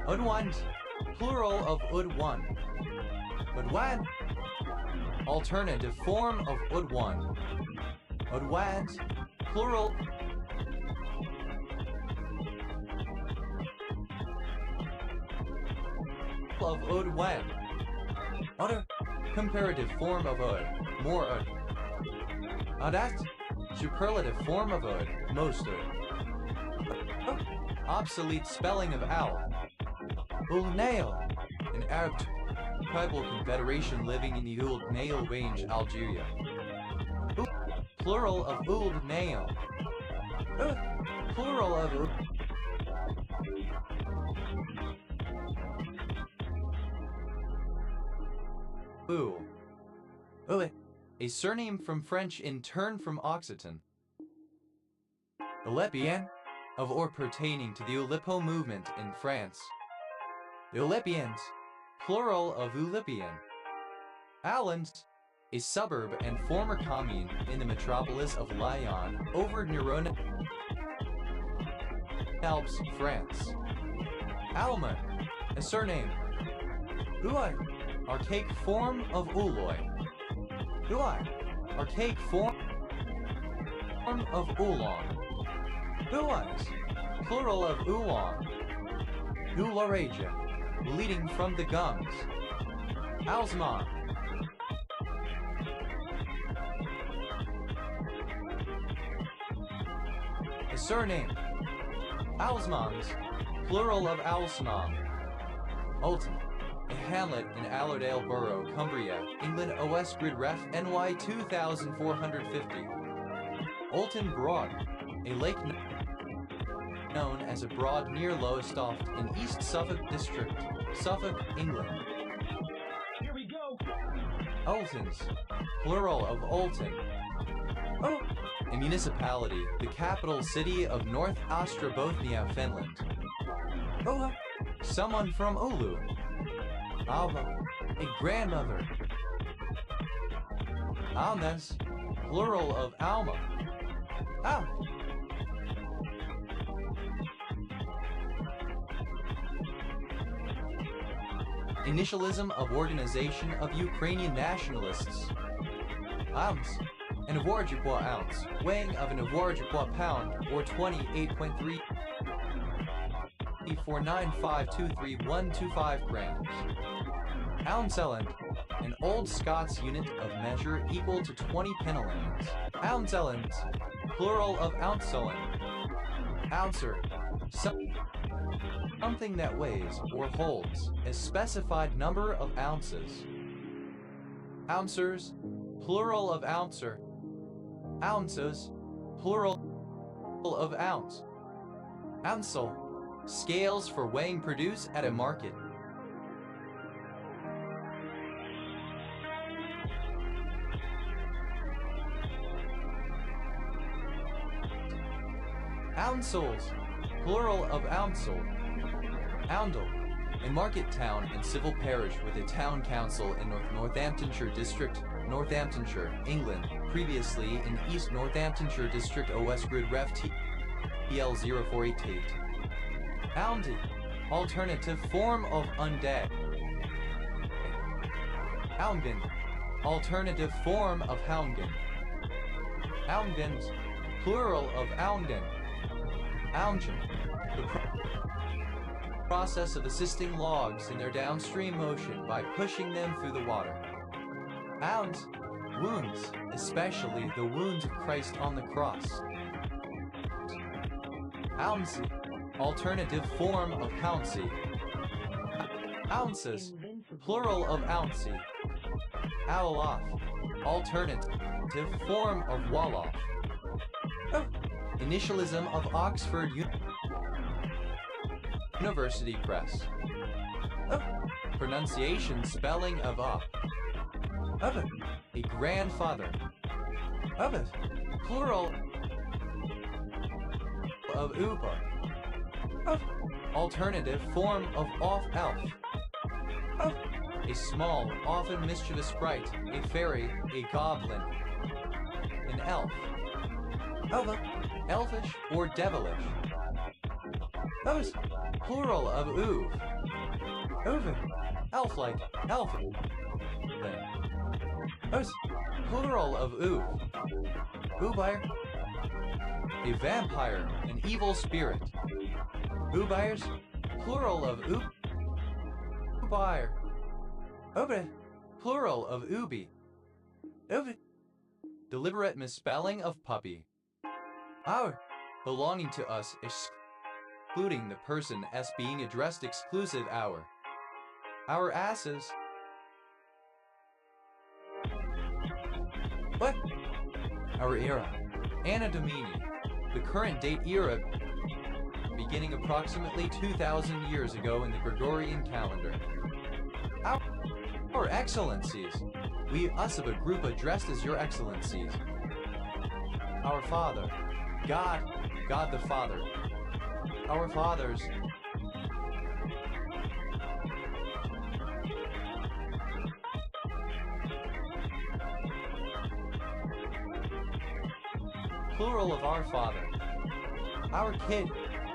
Ud ones. Plural of ud one. Ud one. Alternative form of ud one. Ud ones. Plural. Of ud when. Other comparative form of ud. More ud. Adat. Superlative form of ud. Most ud. Obsolete spelling of owl. Ulnail. An Arab tribal confederation living in the Ould Nail Range, Algeria. Plural of Ould Nail. Plural of Ould. A surname from French in turn from Occitan. Olypien, of or pertaining to the Oulipo movement in France. The Oulipians, plural of Oulipien. Alans, a suburb and former commune in the metropolis of Lyon, over Neuron, Alps, France. Alma, a surname. Uai, archaic form of Uloy. Uai, archaic form of Oolong. Uais, plural of Oolong. Ulareja, bleeding from the gums. Alsman. A surname. Alsmans, plural of Alsnam. Alton, a hamlet in Allerdale Borough, Cumbria, England. OS Grid Ref NY 2450. Alton Broad, a lake known as a broad near Lowestoft in East Suffolk District, Suffolk, England. Here we go. Altons, plural of Alton. Oh, a municipality, the capital city of North Ostrobothnia, Finland. Oh, someone from Oulu. Alva, a grandmother. Alnes, plural of Alma. Ah. Initialism of organization of Ukrainian nationalists. Ounce, an Avoirdupois ounce, weighing of an Avoirdupois pound, or 28.3 49523.125 grams. Ouncelland, an Old Scots unit of measure equal to 20 pennilans. Ouncellands, plural of ounceland. Ouncer, something that weighs or holds a specified number of ounces. Ouncers, plural of ouncer. Ounces, plural of ounce. Ouncel, scales for weighing produce at a market. Ouncels, plural of ouncel. Oundle, a market town and civil parish with a town council in Northamptonshire District, Northamptonshire, England, previously in East Northamptonshire District o Westgrid Ref TL0488. Houndy, alternative form of undead. Houndgen, alternative form of houndgen. Houndgens, plural of houndgen. Houndgen, the process of assisting logs in their downstream motion by pushing them through the water. Hounds, wounds, especially the wounds of Christ on the cross. Hounsey, alternative form of houndsey. Ounces, plural of ouncey. Owloff, alternative form of walloff. Oh, initialism of Oxford University Press. Oh, pronunciation spelling of up. Of it, a grandfather. Of it, plural of upa. Of, alternative form of off-elf. Of, a small, often mischievous sprite, a fairy, a goblin, an elf. Of, elfish or devilish. Of, plural of oov. Oven, elf-like, elfin. Os, plural of oob. Oobire, a vampire, an evil spirit. Oobires, plural of oob. Oobire. Obe, plural of ooby. Obe, deliberate misspelling of puppy. Our, belonging to us, excluding the person as being addressed exclusive our. Our asses. What? Our era. Anno Domini. The current date era beginning approximately 2,000 years ago in the Gregorian calendar. Our Excellencies. We us of a group addressed as Your Excellencies. Our Father. God the Father. Our fathers. Plural of our Father. Our kid,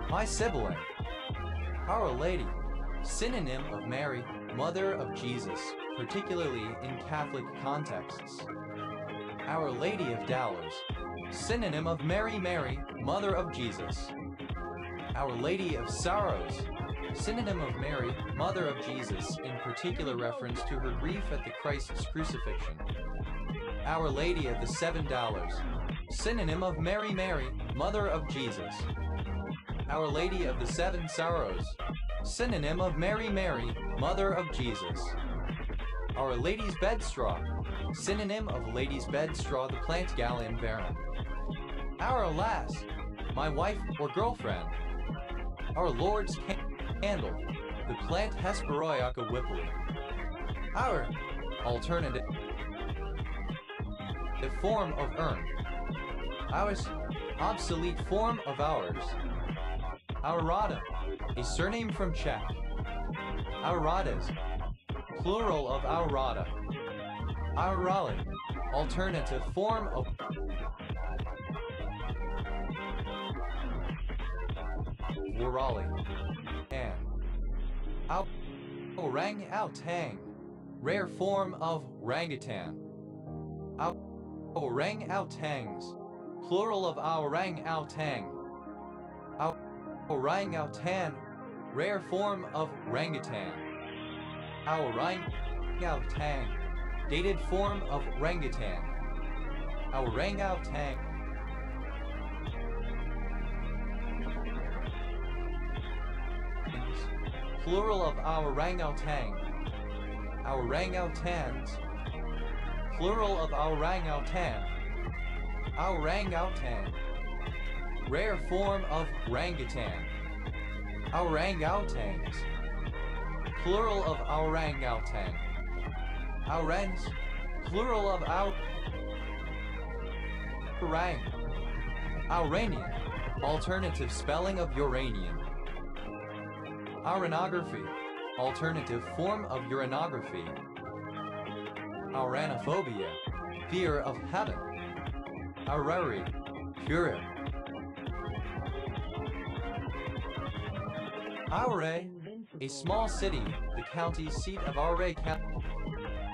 my sibling. Our Lady, synonym of Mary, Mother of Jesus, particularly in Catholic contexts. Our Lady of Dowers, synonym of Mary, Mother of Jesus. Our Lady of Sorrows, synonym of Mary, Mother of Jesus, in particular reference to her grief at the Christ's crucifixion. Our Lady of the $7, synonym of Mary, Mother of Jesus. Our Lady of the Seven Sorrows, synonym of Mary, Mother of Jesus. Our Lady's Bedstraw, synonym of Lady's Bedstraw, the plant Galium verum. Our lass, my wife or girlfriend. Our Lord's candle, the plant Hesperoica whippley. Our alternative the form of urn. Ours, obsolete form of ours. Our Rada, a surname from Czech. Our Radas, plural of our Rada. Our Raleigh, alternative form of Raleigh. And our orang-outang, rare form of orangutan. Our orang-outangs, plural of our orang-outang. Our orang-outan, rare form of orangutan. Our orang-outang, dated form of orangutan. Our orang-outang. Plural of our orang-outang. Our orang-outans. Plural of our orang-outan. Our orang-outan. Rare form of orangutan. Our orang-outans. Plural of our orang-outan. Our wrens. Plural of our orang. Uranian. Alternative spelling of uranian. Uranography. Alternative form of uranography. Auranophobia, fear of heaven. Aurari, Pura. Aure, a small city, the county seat of Aure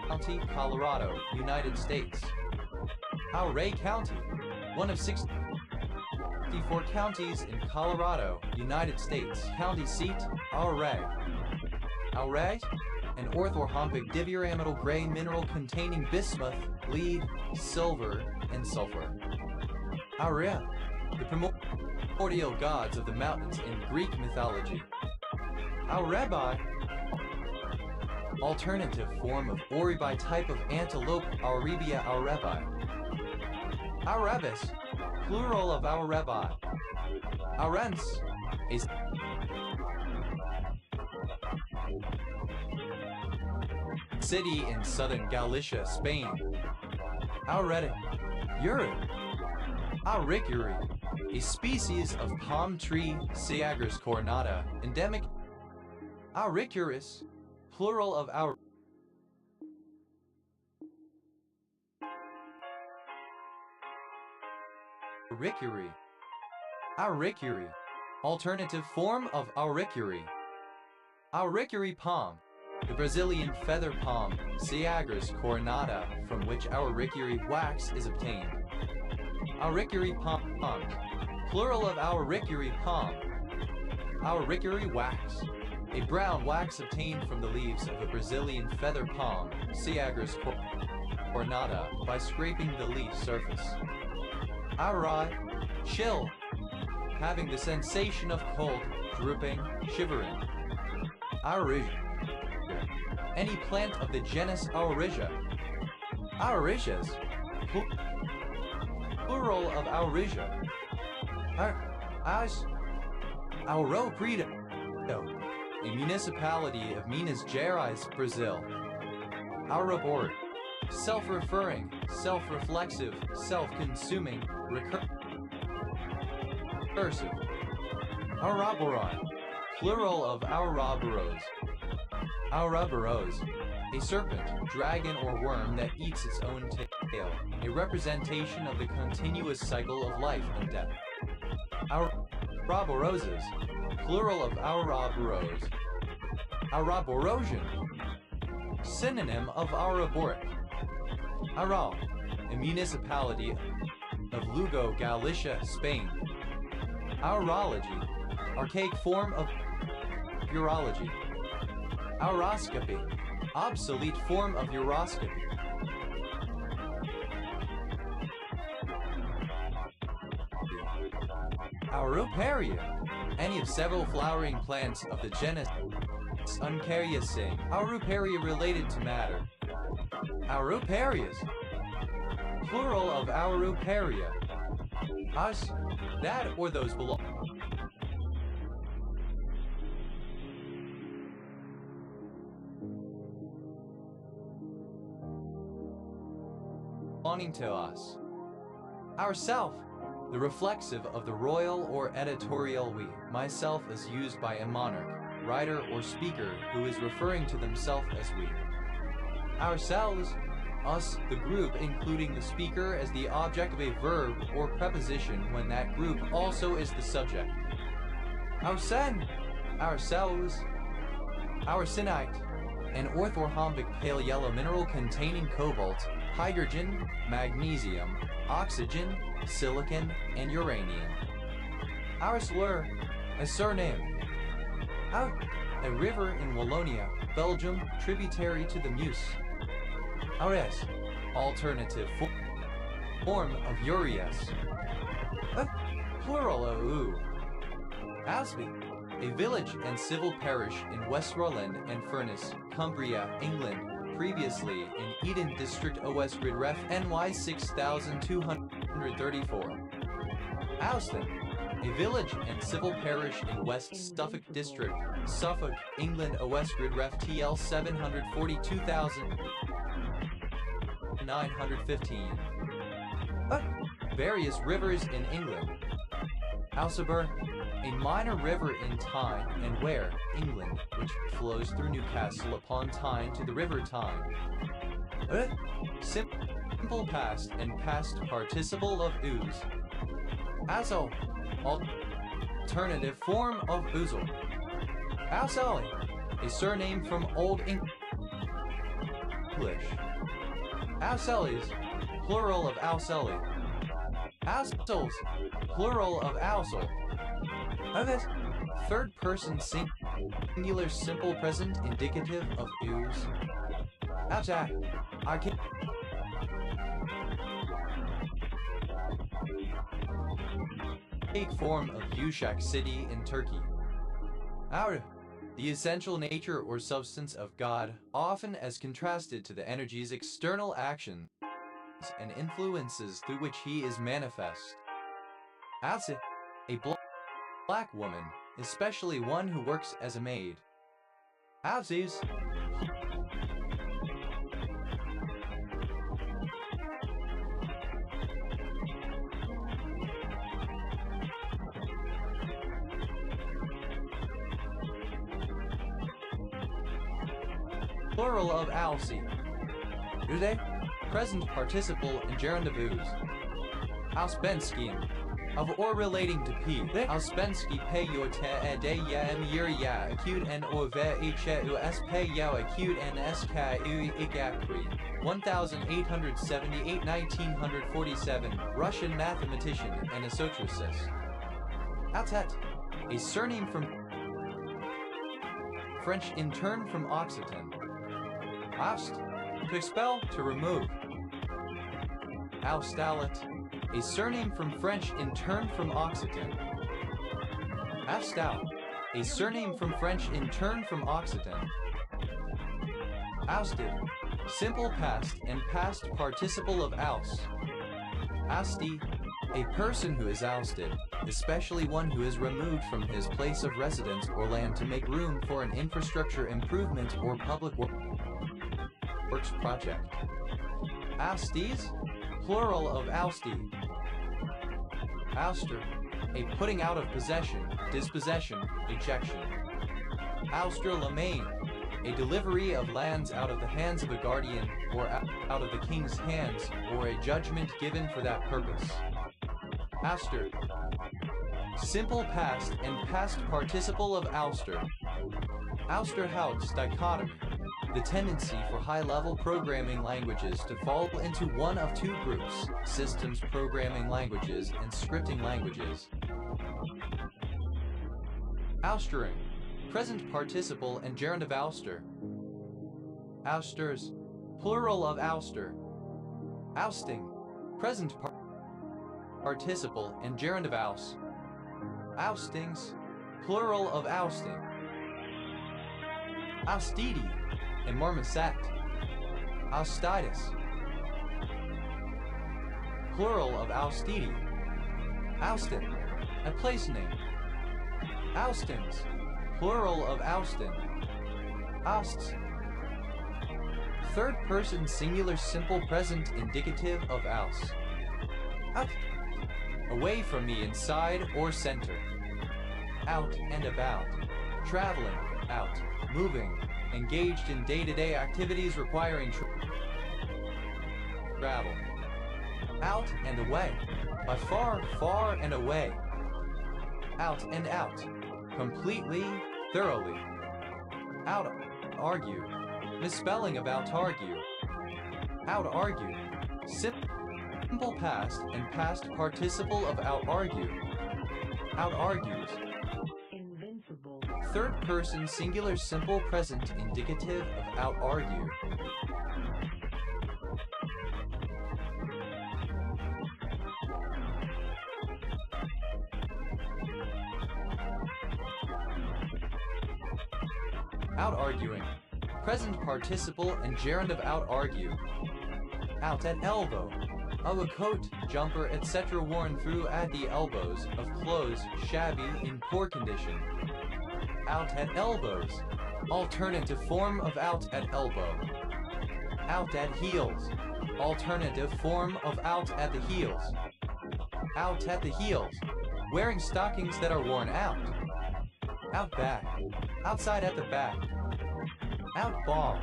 County, Colorado, United States. Aure County, one of 64 counties in Colorado, United States. County seat, Aure. Aure, an orthorhombic divyramidal gray mineral containing bismuth, lead, silver, and sulfur. Aurea, the primordial gods of the mountains in Greek mythology. Aurebi, alternative form of Oribi type of antelope, Auribia aurebi. Aurebis, plural of Aurebi. Aurens, a city in southern Galicia, Spain. Aurete, Uri. Auricuri, a species of palm tree, Siagris cornata, endemic. Auricuris, plural of Auricuri. Auricuri, alternative form of Auricuri. Auricuri palm, the Brazilian feather palm, Siagris cornata, from which Auricuri wax is obtained. Auricuri palm, plural of Auricuri palm. Auricuri wax, a brown wax obtained from the leaves of a Brazilian feather palm, Siagris cornata, by scraping the leaf surface. Aurai, chill, having the sensation of cold, drooping, shivering. Auriga, any plant of the genus Auriga. Aurigas, plural of Auriga. Ouro Preto, a municipality of Minas Gerais, Brazil. Aurobor, self-referring, self-reflexive, self-consuming, recursive. Ouroboros, plural of Ouroboros. Ouroboros, a serpent, dragon, or worm that eats its own tail, a representation of the continuous cycle of life and death. Ouroboroses, plural of Ouroboros. Ouroborosian, synonym of Auroboric. Aral, a municipality of Lugo, Galicia, Spain. Aurology, archaic form of urology. Auroscopy, obsolete form of uroscopy. Auroparia, any of several flowering plants of the genus Uncariaceae. Auroparia related to matter. Auroparias, plural of Auroparia. Us, that or those belonging to us. Ourself, the reflexive of the royal or editorial we. Myself is used by a monarch, writer, or speaker who is referring to themselves as we. Ourselves, us, the group, including the speaker as the object of a verb or preposition when that group also is the subject. Arsene, ourselves. Arsenite, an orthorhombic pale yellow mineral containing cobalt, hydrogen, magnesium, oxygen, silicon, and uranium. Aurslur, a surname. A river in Wallonia, Belgium, tributary to the Meuse. Aures, alternative form of Urias. Plural of U. Asby, a village and civil parish in West Rowland and Furness, Cumbria, England, previously in Eden District OS Grid Ref NY 6234. Austin, a village and civil parish in West Suffolk District, Suffolk, England OS Grid Ref TL 742,915. Various rivers in England. Houseburn, a minor river in Tyne and Ware, England, which flows through Newcastle upon Tyne to the River Tyne. Simple past and past participle of ooze. Asol. Alternative form of oozle. Ausali. A surname from Old English. Auselis. Plural of Auseli. Ausols. Plural of Ausel. Others. Third person singular simple present indicative of ooze. Outside. Arcade. Form of Uşak city in Turkey. Our, the essential nature or substance of God, often as contrasted to the energies external actions and influences through which he is manifest. Outside, a black woman, especially one who works as a maid. Outside. Plural of Alsi. Ude, present participle in gerundivus. Auspenskin, of or relating to P. Auspensky pay your te de ya ya acute and or ve u s pay yao acute and sk u igapri. 1878-1947, Russian mathematician and astrophysicist. Autet, a surname from French in turn from Occitan. Oust, to expel, to remove. Austalit, a surname from French in turn from Occitan. Austout, a surname from French in turn from Occitan. Ousted, simple past and past participle of oust. Ousti, a person who is ousted, especially one who is removed from his place of residence or land to make room for an infrastructure improvement or public works project. Ousties, plural of ousti. Ouster, a putting out of possession, dispossession, ejection. Ouster lamain, a delivery of lands out of the hands of a guardian or out of the king's hands, or a judgment given for that purpose. Ouster, simple past and past participle of ouster. Ousterhouse dichotomy, the tendency for high-level programming languages to fall into one of two groups, systems programming languages and scripting languages. Oustering, present participle and gerund of ouster. Ousters, plural of ouster. Ousting, present participle and gerund of oust. Oustings, plural of ousting. Austidi, and marmoset. Austitis, plural of austidi. Austin, a place name. Austins, plural of Austin. Ousts, third person singular simple present indicative of oust. Out, away from me inside or center. Out and about, traveling, out, moving, engaged in day-to-day activities requiring travel. Out and away, by far, far and away. Out and out, completely, thoroughly. Out, argue, misspelling about argue. Out argue, simple past and past participle of out argue. Out argues. Third person singular simple present indicative of out argue. Out arguing, present participle and gerund of out argue. Out at elbow, of a coat, jumper, etc. worn through at the elbows, of clothes, shabby, in poor condition. Out at elbows, alternative form of out at elbow. Out at heels, alternative form of out at the heels. Out at the heels, wearing stockings that are worn out. Out back, outside at the back. Out ball,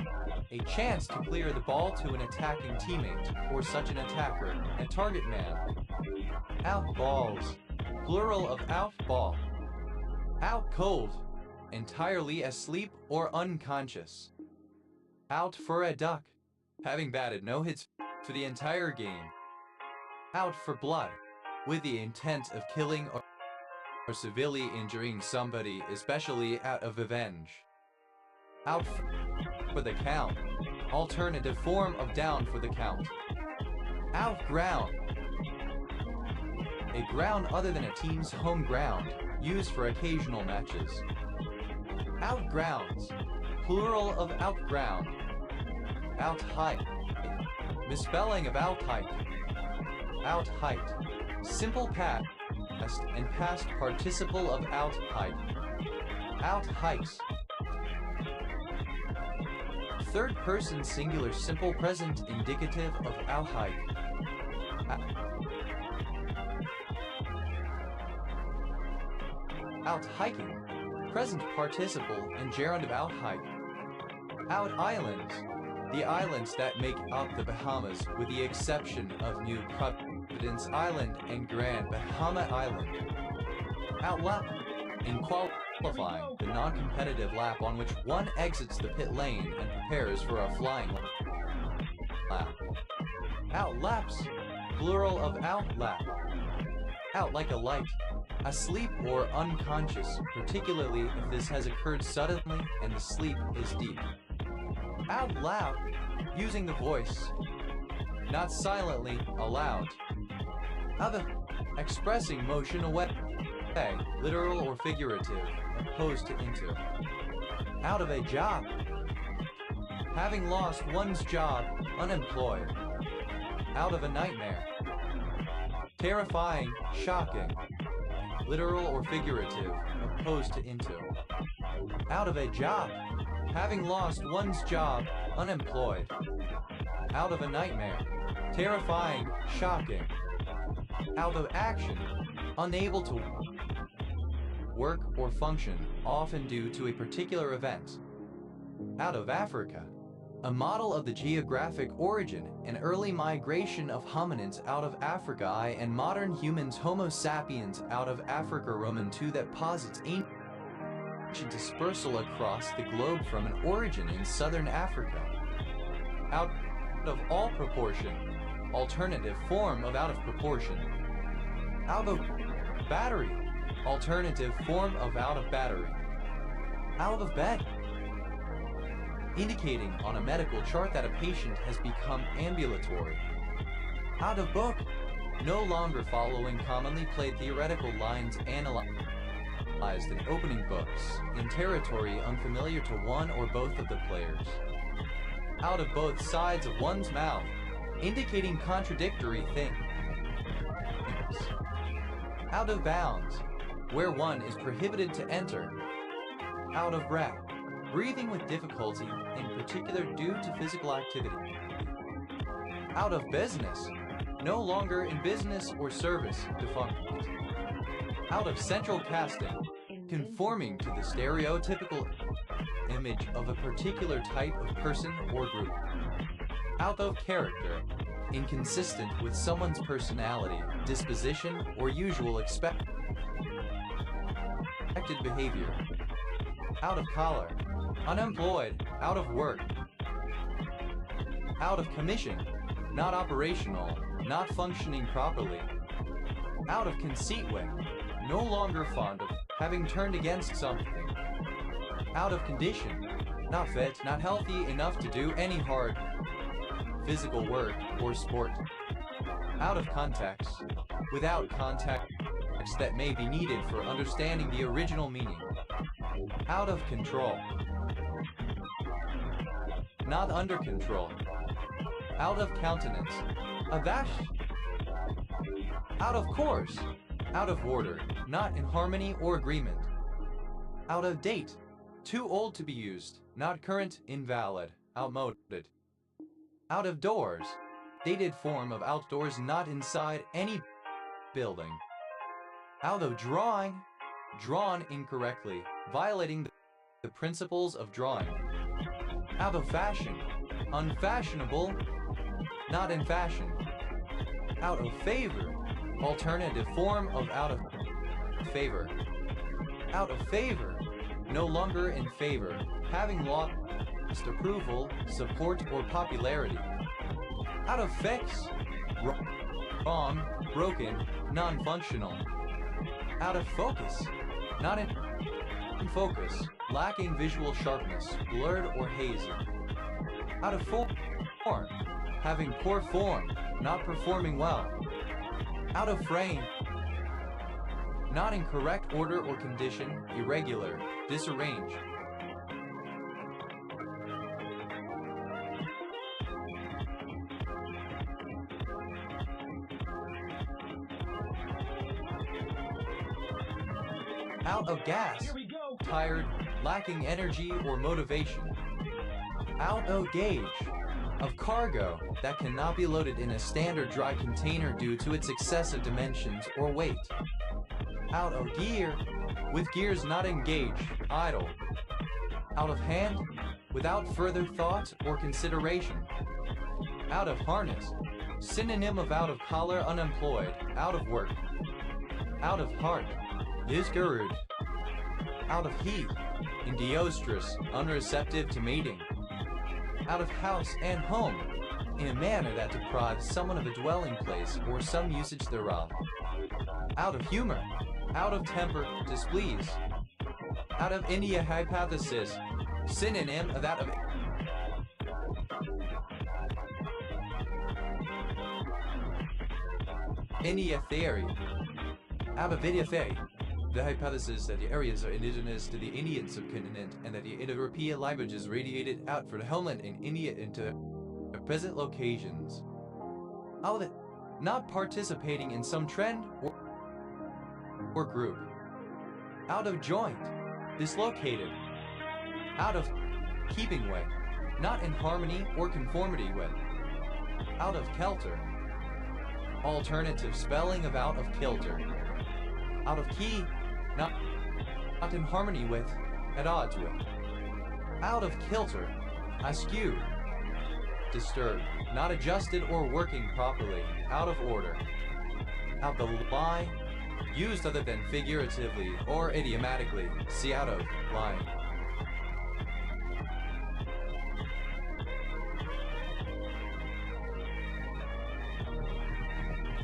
A chance to clear the ball to an attacking teammate or such an attacker and target man. Out balls. Plural of out ball. Out cold. Entirely asleep or unconscious. Out for a duck. Having batted no hits for the entire game. Out for blood. With the intent of killing or severely injuring somebody, especially out of revenge. Out for the count. Alternative form of down for the count. Out ground. A ground other than a team's home ground, used for occasional matches. Out grounds. Plural of out ground. Out height. Misspelling of out height. Out height. Simple past and past participle of out height. Out heights. Third person singular simple present indicative of out height. Out hiking. Present participle and gerund of out hike. Out islands. The islands that make up the Bahamas, with the exception of New Providence Island and Grand Bahama Island. Out lap. In qualifying, the non-competitive lap on which one exits the pit lane and prepares for a flying lap. Out laps. Plural of out lap. Out like a light. Asleep or unconscious, particularly if this has occurred suddenly and the sleep is deep. Out loud, using the voice, not silently, aloud. Out of expressing motion away, literal or figurative, opposed to into. Out of a job, having lost one's job, unemployed. Out of a nightmare, terrifying, shocking. Literal or figurative, opposed to into. Out of a job. Having lost one's job, unemployed. Out of a nightmare. Terrifying, shocking. Out of action. Unable to work or function, often due to a particular event. Out of Africa. A model of the geographic origin and early migration of hominins out of Africa and modern humans Homo sapiens out of Africa Roman II that posits ancient dispersal across the globe from an origin in southern Africa. Out of all proportion. Alternative form of out of proportion. Out of battery. Alternative form of out of battery. Out of bed. Indicating on a medical chart that a patient has become ambulatory. Out of book. No longer following commonly played theoretical lines analyzed in opening books, in territory unfamiliar to one or both of the players. Out of both sides of one's mouth, indicating contradictory things. Out of bounds, where one is prohibited to enter. Out of breath. Breathing with difficulty, in particular due to physical activity. Out of business. No longer in business or service, defunct. Out of central casting. Conforming to the stereotypical image of a particular type of person or group. Out of character. Inconsistent with someone's personality, disposition, or usual expected behavior. Out of collar. Unemployed, out of work. Out of commission, not operational, not functioning properly. Out of conceit with, no longer fond of, having turned against something. Out of condition, not fit, not healthy enough to do any hard physical work or sport. Out of context, without context that may be needed for understanding the original meaning. Out of control. Not under control. Out of countenance. Abashed. Out of course. Out of order. Not in harmony or agreement. Out of date. Too old to be used. Not current, invalid, outmoded. Out of doors. Dated form of outdoors not inside any building. Out of drawing. Drawn incorrectly, violating the principles of drawing. Out of fashion, unfashionable, not in fashion. Out of favor, alternative form of out of favor. Out of favor, no longer in favor, having lost approval, support, or popularity. Out of fix, wrong, broken, non-functional. Out of focus, not in focus, lacking visual sharpness, blurred or hazy. Out of form, having poor form, not performing well. Out of frame, not in correct order or condition, irregular, disarranged. Out of gas, Here we go. tired, lacking energy or motivation. Out of gauge, of cargo that cannot be loaded in a standard dry container due to its excessive dimensions or weight. Out of gear, with gears not engaged, idle. Out of hand, without further thought or consideration. Out of harness, synonym of out of collar, unemployed, out of work. Out of heart, discouraged. Out of heat, indiostrous, unreceptive to mating. Out of house and home, in a manner that deprives someone of a dwelling place or some usage thereof. Out of humor, out of temper, displeased. Out of India hypothesis, synonym of out of India theory. Out of India theory, the hypothesis that the areas are indigenous to the Indian subcontinent and that the Indo-European languages radiated out from the homeland in India into their present locations. Out of it, not participating in some trend or group. Out of joint, dislocated. Out of keeping with, not in harmony or conformity with. Out of kelter, alternative spelling of out of kilter. Out of key, not in harmony with, at odds with. Out of kilter, askew, disturbed, not adjusted or working properly, out of order. Out the lie, used other than figuratively or idiomatically, see out of, line.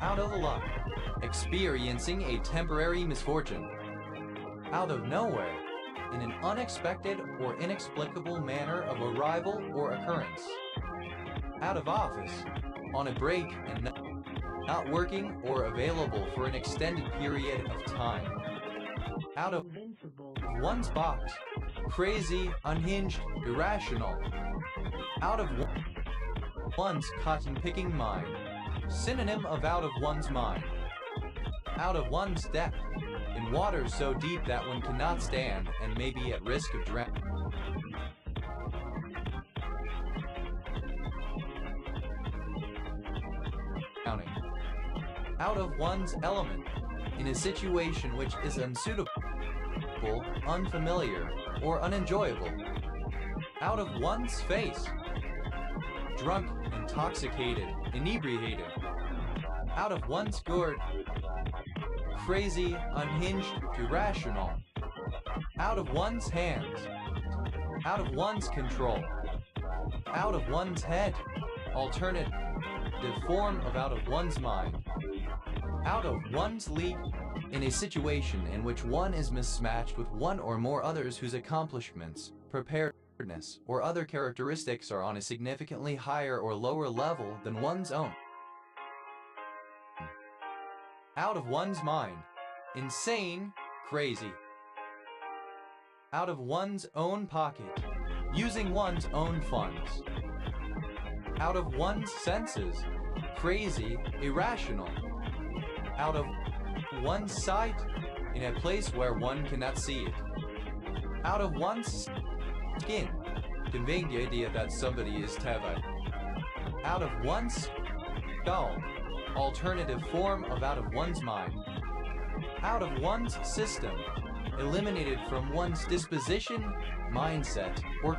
Out of luck, experiencing a temporary misfortune. Out of nowhere, in an unexpected or inexplicable manner of arrival or occurrence. Out of office, on a break and not working or available for an extended period of time. Out of Invincible. one's box, crazy, unhinged, irrational. Out of one's cotton-picking mind, synonym of out of one's mind. Out of one's depth, in waters so deep that one cannot stand and may be at risk of drowning. Out of one's element, in a situation which is unsuitable, unfamiliar, or unenjoyable. Out of one's face, drunk, intoxicated, inebriated. Out of one's gourd, crazy, unhinged, irrational. Out of one's hands, out of one's control. Out of one's head, alternative form of out of one's mind. Out of one's league, in a situation in which one is mismatched with one or more others whose accomplishments, preparedness, or other characteristics are on a significantly higher or lower level than one's own. Out of one's mind, insane, crazy. Out of one's own pocket, using one's own funds. Out of one's senses, crazy, irrational. Out of one's sight, in a place where one cannot see it. Out of one's skin, conveying the idea that somebody is teva. Out of one's skull, alternative form of out of one's mind. Out of one's system, eliminated from one's disposition, mindset, or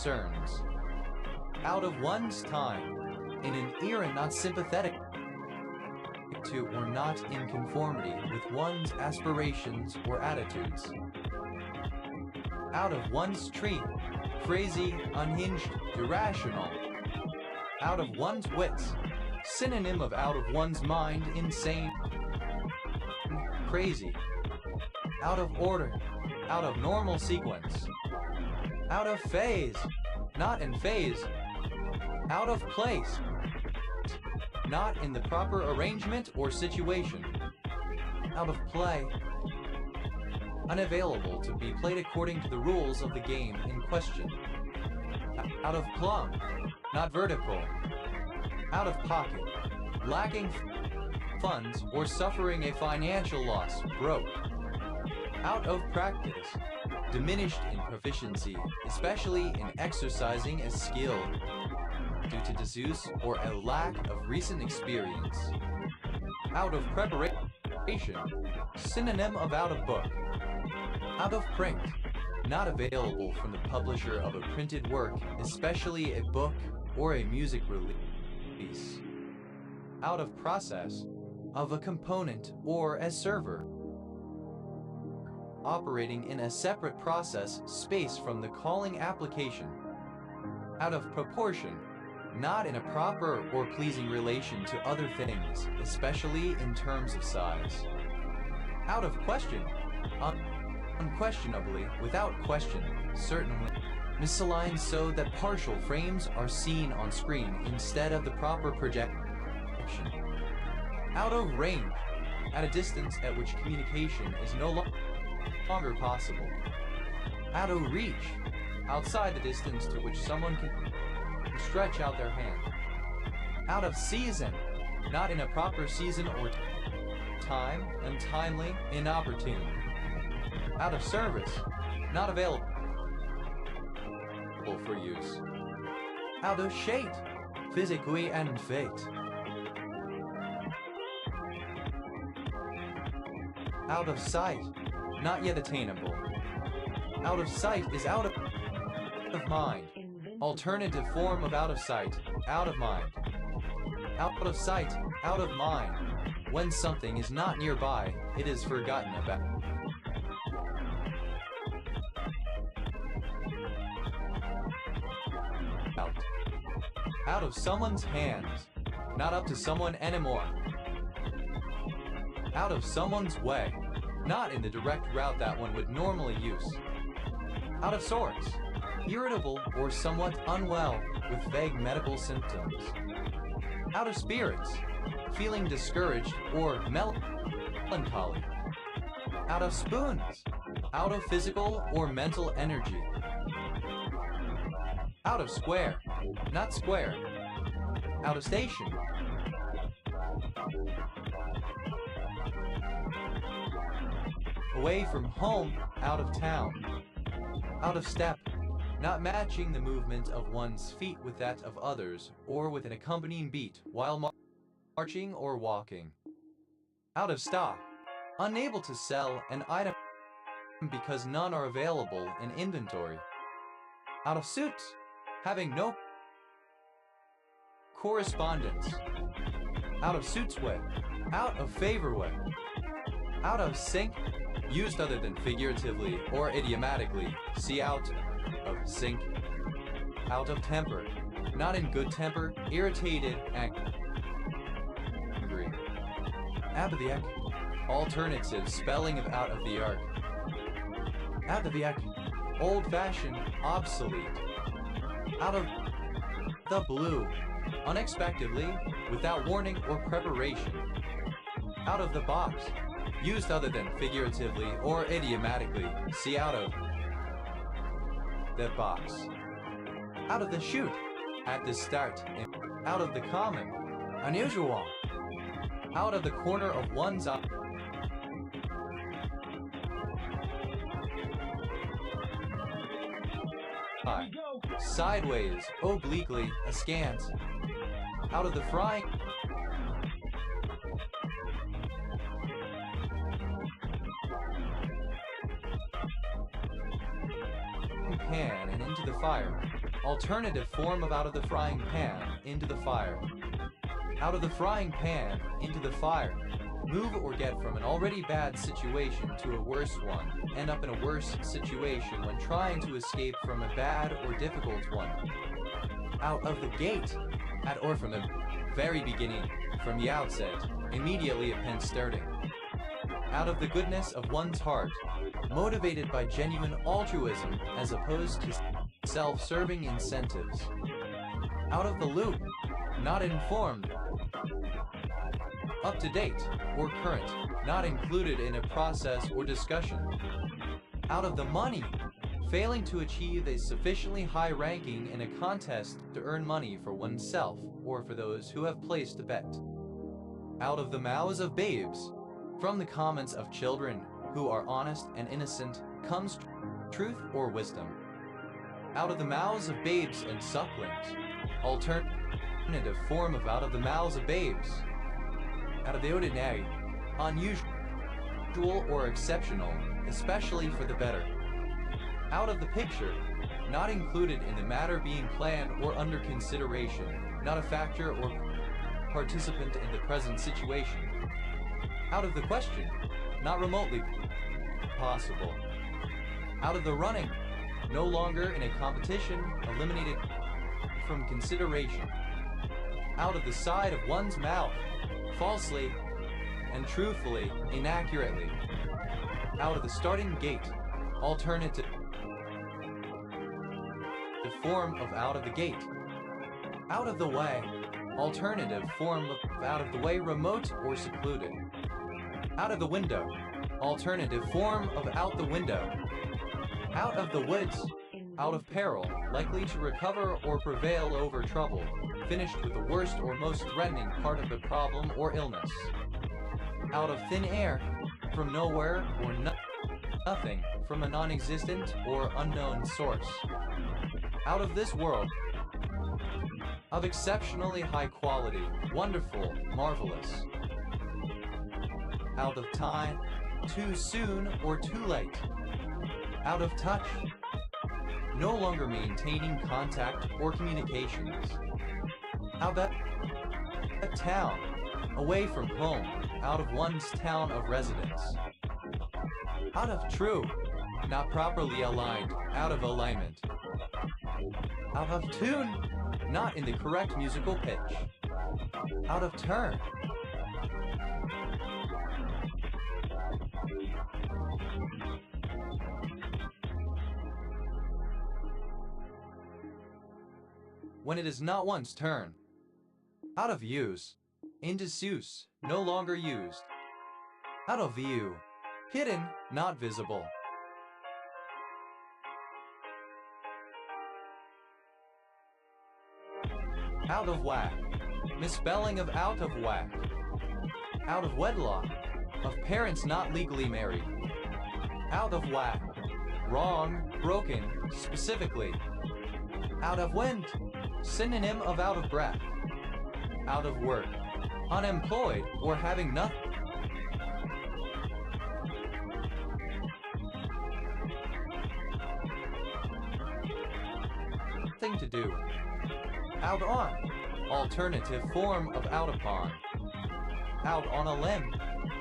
concerns. Out of one's time, in an era not sympathetic to or not in conformity with one's aspirations or attitudes. Out of one's tree, crazy, unhinged, irrational. Out of one's wits, synonym of out of one's mind, insane, crazy. Out of order, out of normal sequence. Out of phase, not in phase. Out of place, not in the proper arrangement or situation. Out of play, unavailable to be played according to the rules of the game in question. Out of plumb, not vertical. Out of pocket, lacking funds or suffering a financial loss, broke. Out of practice, diminished in proficiency, especially in exercising a skill, due to disuse or a lack of recent experience. Out of preparation, synonym of out of book. Out of print, not available from the publisher of a printed work, especially a book or a music release. Out of process, of a component or a server, operating in a separate process space from the calling application. Out of proportion, not in a proper or pleasing relation to other things, especially in terms of size. Out of question, unquestionably, without question, certainly. Misaligned so that partial frames are seen on screen instead of the proper projection. Out of range, at a distance at which communication is no longer possible. Out of reach, outside the distance to which someone can stretch out their hand. Out of season, not in a proper season or time, untimely, inopportune. Out of service, not available for use. Out of shade, physically and fate. Out of sight, not yet attainable. Out of sight is out of mind. Alternative form of out of sight, out of mind. Out of sight, out of mind. When something is not nearby, it is forgotten about. Out of someone's hands, not up to someone anymore. Out of someone's way, not in the direct route that one would normally use. Out of sorts, irritable or somewhat unwell with vague medical symptoms. Out of spirits, feeling discouraged or melancholy. Out of spoons, out of physical or mental energy. Out of square, not square. Out of station. Away from home, out of town. Out of step, not matching the movement of one's feet with that of others, or with an accompanying beat while marching or walking. Out of stock, unable to sell an item because none are available in inventory. Out of suit, having no correspondence. Out of suits way, out of favor way. Out of sync, used other than figuratively or idiomatically. See out of sync. Out of temper, not in good temper, irritated, angry. Abidiak, alternative spelling of out of the arc. Abidiak, old-fashioned, obsolete. Out of the blue, unexpectedly, without warning or preparation. Out of the box, used other than figuratively or idiomatically. See out of the box. Out of the chute, at the start. Out of the common, unusual. Out of the corner of one's eye. Sideways, obliquely, askance. Out of the frying pan and into the fire. Alternative form of out of the frying pan into the fire. Out of the frying pan into the fire. Move or get from an already bad situation to a worse one. End up in a worse situation when trying to escape from a bad or difficult one. Out of the gate. At or from the very beginning, from the outset, immediately upon starting. Out of the goodness of one's heart, motivated by genuine altruism as opposed to self-serving incentives. Out of the loop, not informed. Up to date, or current, not included in a process or discussion. Out of the money, failing to achieve a sufficiently high ranking in a contest to earn money for oneself or for those who have placed a bet. Out of the mouths of babes, from the comments of children who are honest and innocent, comes truth or wisdom. Out of the mouths of babes and sucklings, alternative form of out of the mouths of babes. Out of the ordinary, unusual or exceptional, especially for the better. Out of the picture, not included in the matter being planned or under consideration, not a factor or participant in the present situation. Out of the question, not remotely possible. Out of the running, no longer in a competition, eliminated from consideration. Out of the side of one's mouth, falsely and truthfully, inaccurately. Out of the starting gate, alternative the form of out of the gate. Out of the way, alternative form of out of the way, remote or secluded. Out of the window, alternative form of out the window. Out of the woods, out of peril, likely to recover or prevail over trouble, finished with the worst or most threatening part of the problem or illness. Out of thin air, from nowhere or nothing, from a non-existent or unknown source. Out of this world, of exceptionally high quality, wonderful, marvelous. Out of time, too soon or too late. Out of touch, no longer maintaining contact or communications. Out of a town, away from home, out of one's town of residence. Out of true, not properly aligned, out of alignment. Out of tune, not in the correct musical pitch. Out of turn. When it is not one's turn. Out of use. In disuse, no longer used. Out of view. Hidden, not visible. Out of whack. Misspelling of out of whack. Out of wedlock. Of parents not legally married. Out of whack. Wrong, broken, specifically. Out of wind. Synonym of out of breath. Out of work. Unemployed or having nothing. Thing to do. Out on. Alternative form of out upon. Out on a limb.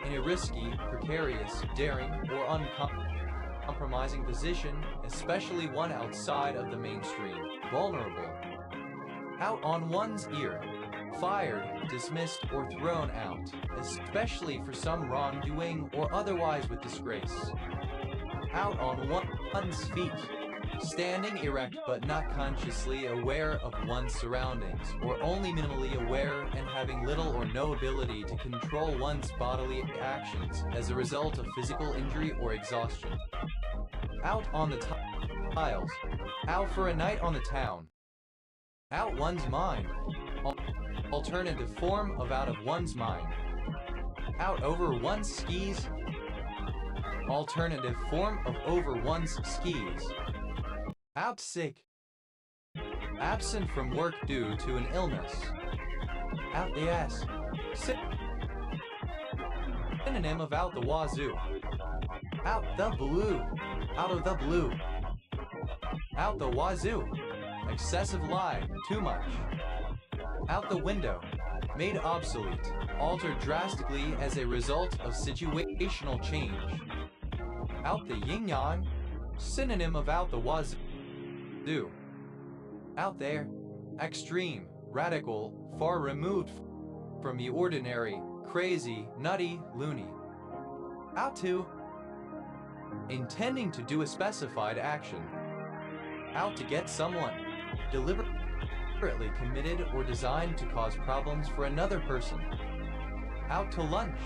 In a risky, precarious, daring, or uncompromising position, especially one outside of the mainstream. Vulnerable. Out on one's ear. Fired, dismissed, or thrown out, especially for some wrongdoing or otherwise with disgrace. Out on one's feet. Standing erect but not consciously aware of one's surroundings, or only minimally aware and having little or no ability to control one's bodily actions as a result of physical injury or exhaustion. Out on the tiles. Out for a night on the town. Out one's mind. Alternative form of out of one's mind. Out over one's skis. Alternative form of over one's skis. Out sick. Absent from work due to an illness. Out the ass. Synonym of out the wazoo. Out the blue. Out of the blue. Out the wazoo. excessive lie, too much. Out the window, made obsolete, altered drastically as a result of situational change. Out the yin-yang, synonym of out the wazoo. Out there, extreme, radical, far removed from the ordinary, crazy, nutty, loony. Out to, intending to do a specified action. Out to get someone, deliberately committed or designed to cause problems for another person. Out to lunch,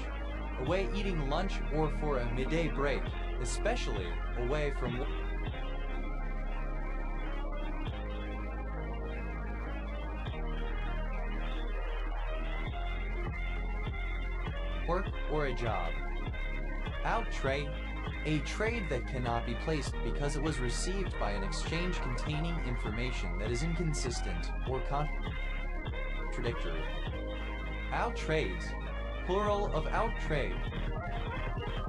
away eating lunch or for a midday break, especially away from work or a job. Out trade, a trade that cannot be placed because it was received by an exchange containing information that is inconsistent or contradictory. Out trades, plural of out trade.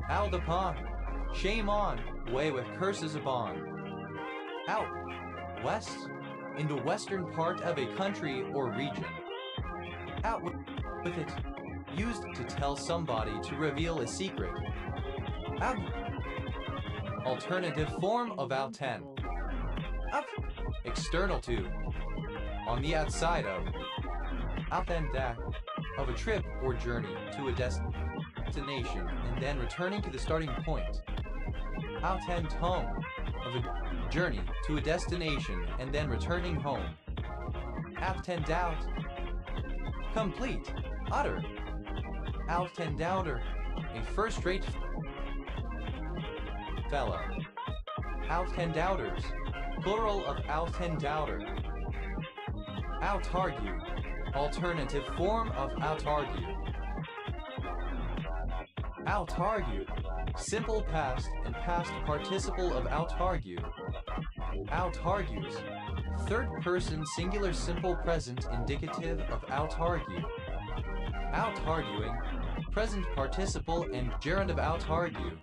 Out the pond, shame on, way with curses upon. Out west, in the western part of a country or region. Out with it, used to tell somebody to reveal a secret. Out, alternative form of out 10. Out, external to, on the outside of. Out and back, of a trip or journey to a destination and then returning to the starting point. Out and home, of a journey to a destination and then returning home. Out and out, complete, utter. Out and outer, a first-rate fellow. Out and outers, plural of out and outer. Out argue, alternative form of out argue. Out argue, simple past and past participle of out argue. Out argues, third person singular simple present indicative of out argue. Out arguing, present participle and gerund of out argue.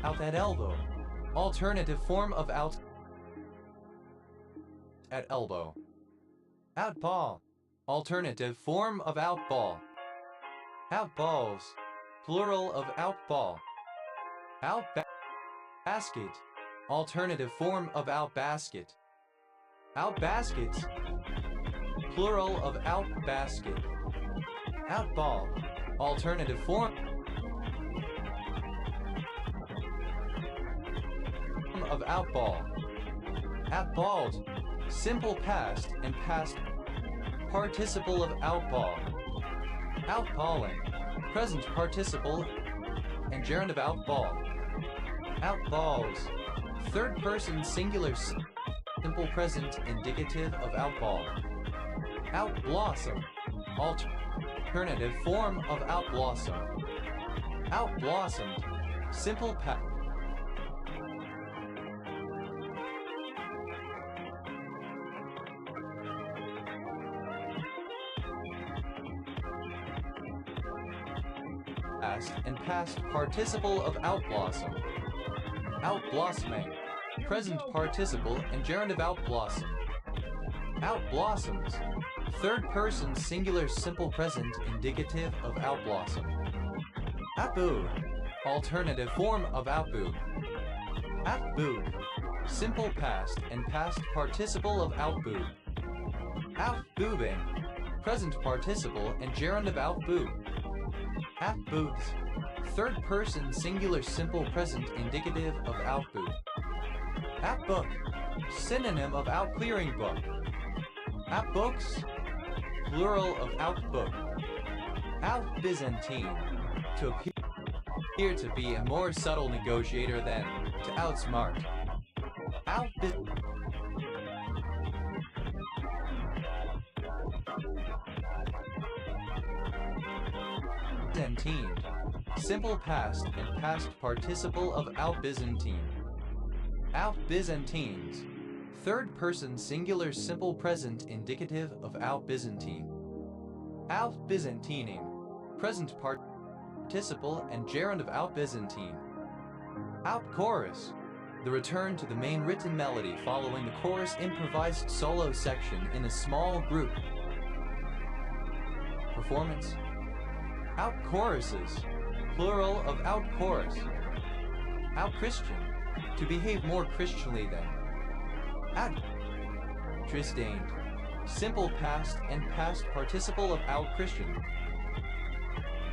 Out at elbow, alternative form of out at elbow. Out ball, alternative form of out ball. Out balls, plural of out ball. Out basket, alternative form of out basket. Out baskets, plural of out basket. Out ball, alternative form of out ball. Out balled, simple past and past participle of out ball. Out balling, present participle and gerund of out ball. Out balls, third person singular simple present indicative of out ball. Out blossom, alternative form of out blossom. Out blossomed, simple past and past participle of out blossom. Out blossoming, present participle and gerund of out blossom. Out blossoms, third person singular simple present indicative of out blossom. Outboo, alternative form of outboo. Outboo, simple past and past participle of outboo. Outboobing, present participle and gerund of outboo. Outboots, third person singular simple present indicative of outboot. Outbook, synonym of outclearing book. Outbooks, plural of outbook. Out-Byzantine, to appear to be a more subtle negotiator than to outsmart. Byzantine, simple past and past participle of out-Byzantine. Out-Byzantines, third person singular simple present indicative of out-Byzantine. Out-Byzantining, present participle and gerund of out-Byzantine. Out-Chorus, The return to the main written melody following the chorus improvised solo section in a small group. Performance. Out choruses, plural of out chorus. Out Christian, to behave more Christianly than. Out Tristained, simple past and past participle of out Christian.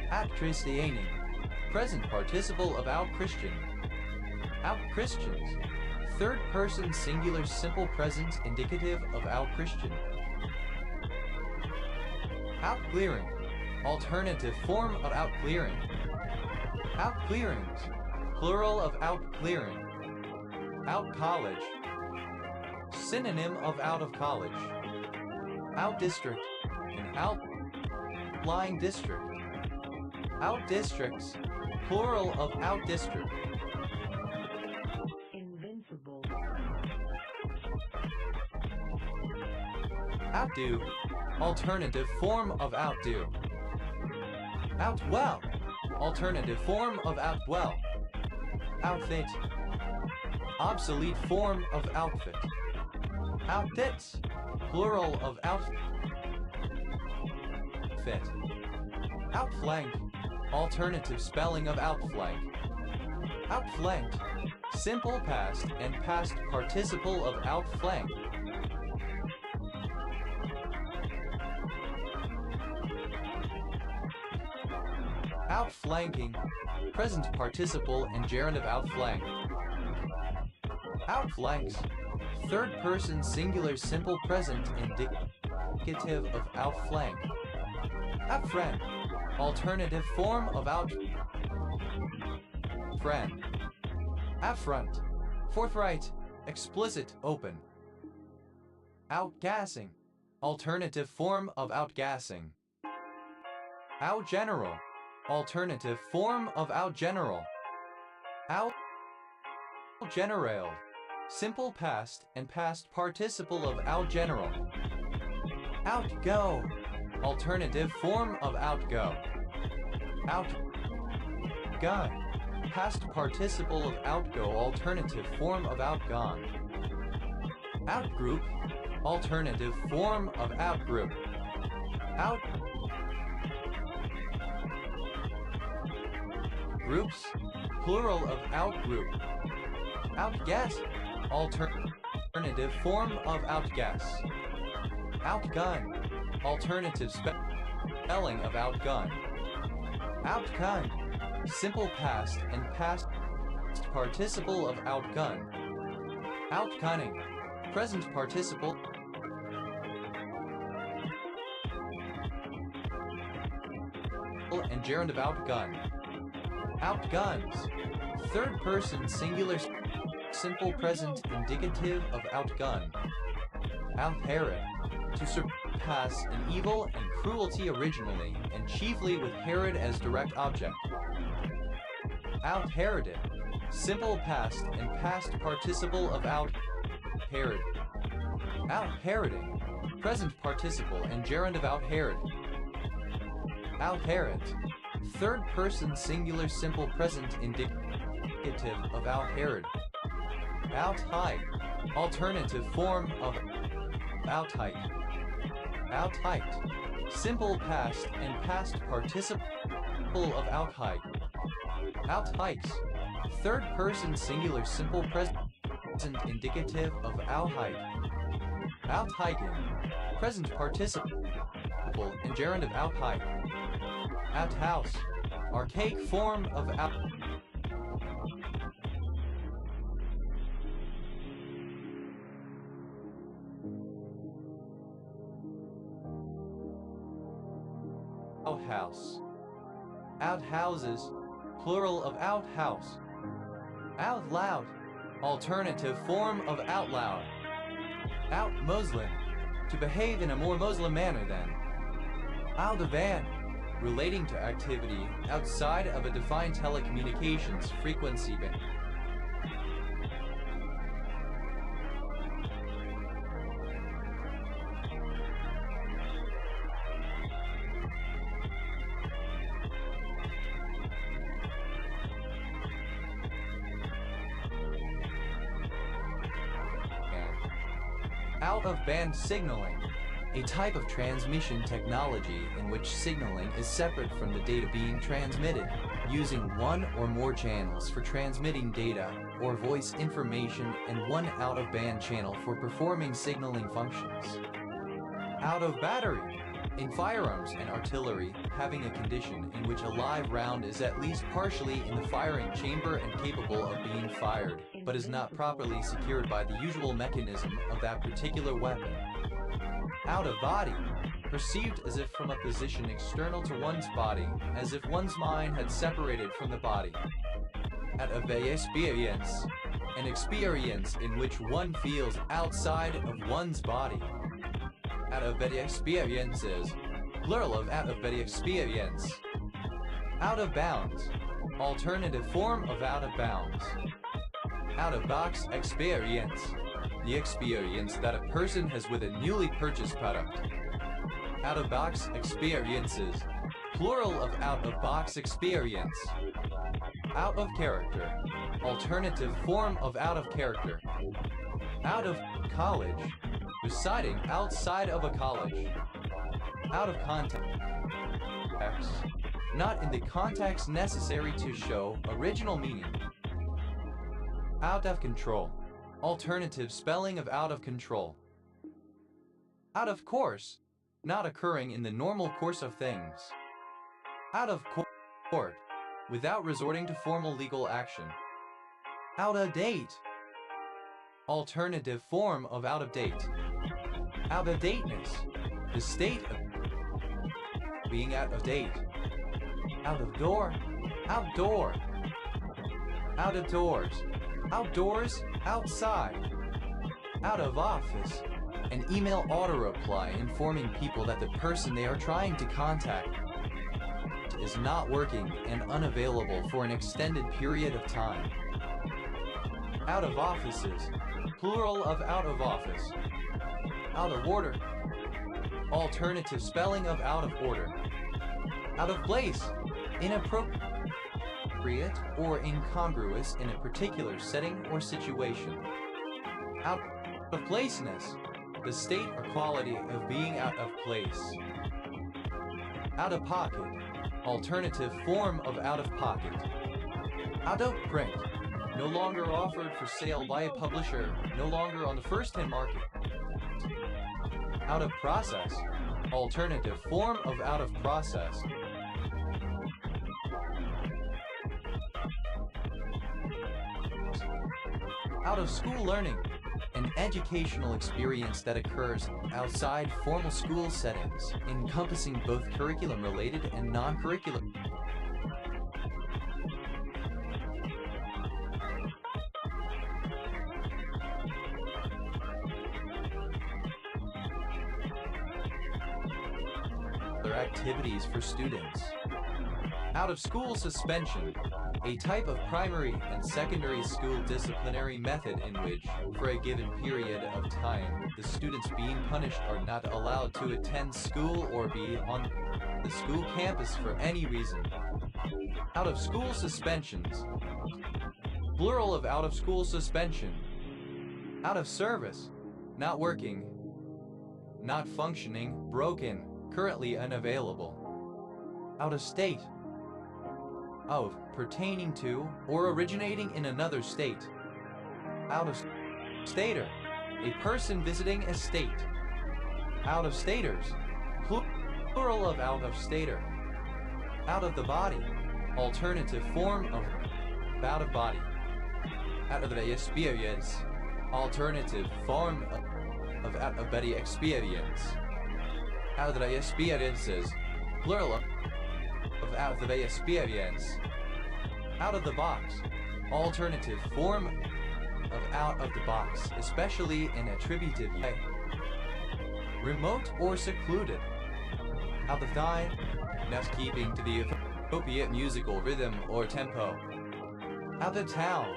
At Christianing, present participle of out Christian. Out Christians, third person singular simple present indicative of out Christian. Out clearing, alternative form of out clearing. Out clearings, plural of out clearing. Out college, synonym of out of college. Out district, and outlying district. Out districts, plural of out district. Invincible. Outdo, alternative form of outdo. Outwell, alternative form of outwell. Outfit, obsolete form of outfit. Outfits, plural of outfit. Outflank, alternative spelling of outflank. Outflanked, simple past and past participle of outflank. Outflanking, present participle and gerund of outflank. Outflanks, third person singular simple present indicative of outflank. Outfriend, alternative form of outfriend. Outfront, forthright, explicit, open. Outgassing, alternative form of outgassing. Outgeneral, alternative form of outgeneral. Outgeneral, simple past and past participle of outgeneral. Outgo, alternative form of outgo. Outgun, past participle of outgo, alternative form of outgone. Outgroup, alternative form of outgroup. Groups, plural of outgroup. Outguess, alternative form of outguess. Outgun, alternative spelling of outgun. Outgun, simple past and past participle of outgun. Outgunning, present participle and gerund of outgun. Outguns, third person singular simple present indicative of outgun. Outherod, to surpass an evil and cruelty originally and chiefly with Herod as direct object. Outheroded, simple past and past participle of outherod. Outheroding, present participle and gerund of outherod. Outherod, third person singular simple present indicative of outherod. Outhike, alternative form of outhike. Outhiked, simple past and past participle of outhike. Outhikes, third person singular simple present indicative of outhike. Outhiking, present participle and gerund of outhike. Outhouse, archaic form of outhouse. Outhouses, plural of outhouse. Outloud, alternative form of outloud. Out-Muslim, to behave in a more Muslim manner than. Aldevan, relating to activity outside of a defined telecommunications frequency band. Out-of-band signaling, a type of transmission technology in which signaling is separate from the data being transmitted, using one or more channels for transmitting data or voice information and one out-of-band channel for performing signaling functions. Out-of-battery, in firearms and artillery, having a condition in which a live round is at least partially in the firing chamber and capable of being fired, but is not properly secured by the usual mechanism of that particular weapon. Out of body, perceived as if from a position external to one's body, as if one's mind had separated from the body. Out of experience, an experience in which one feels outside of one's body. Out of experiences, plural of out of experience. Out of bounds, alternative form of out of bounds. Out of box experience, the experience that a person has with a newly purchased product. Out of box experiences, plural of out of box experience. Out of character, alternative form of out of character. Out of college, residing outside of a college. Out of context, not in the context necessary to show original meaning. Out of control, alternative spelling of out of control. Out of course, not occurring in the normal course of things. Out of court, without resorting to formal legal action. Out of date, alternative form of out of date. Out of dateness, the state of being out of date. Out of door, outdoor. Out of doors, outdoors, outside. Out of office, an email auto-reply informing people that the person they are trying to contact is not working and unavailable for an extended period of time. Out of offices, plural of out of office. Out of order, alternative spelling of out of order. Out of place, inappropriate or incongruous in a particular setting or situation. Out of placeness, the state or quality of being out of place. Out of pocket, alternative form of out of pocket. Out of print, no longer offered for sale by a publisher, no longer on the first-hand market. Out of process, alternative form of out of process. Out of school learning, an educational experience that occurs outside formal school settings, encompassing both curriculum-related and non-curriculum. Activities for students. Out of school suspension, a type of primary and secondary school disciplinary method in which, for a given period of time, the students being punished are not allowed to attend school or be on the school campus for any reason. Out of school suspensions, plural of out of school suspension. Out of service, not working, not functioning, broken, currently unavailable. Out of state, of, pertaining to, or originating in another state. Out of stater, a person visiting a state. Out of staters, plural of out of stater. Out of the body, alternative form of out of body. Out of the experience, alternative form of out of body experience. Out of the experiences, plural of out of the experience. Out of the box, alternative form of out of the box, especially in attributive way. Remote or secluded. Out of time, not keeping to the appropriate musical rhythm or tempo. Out of town,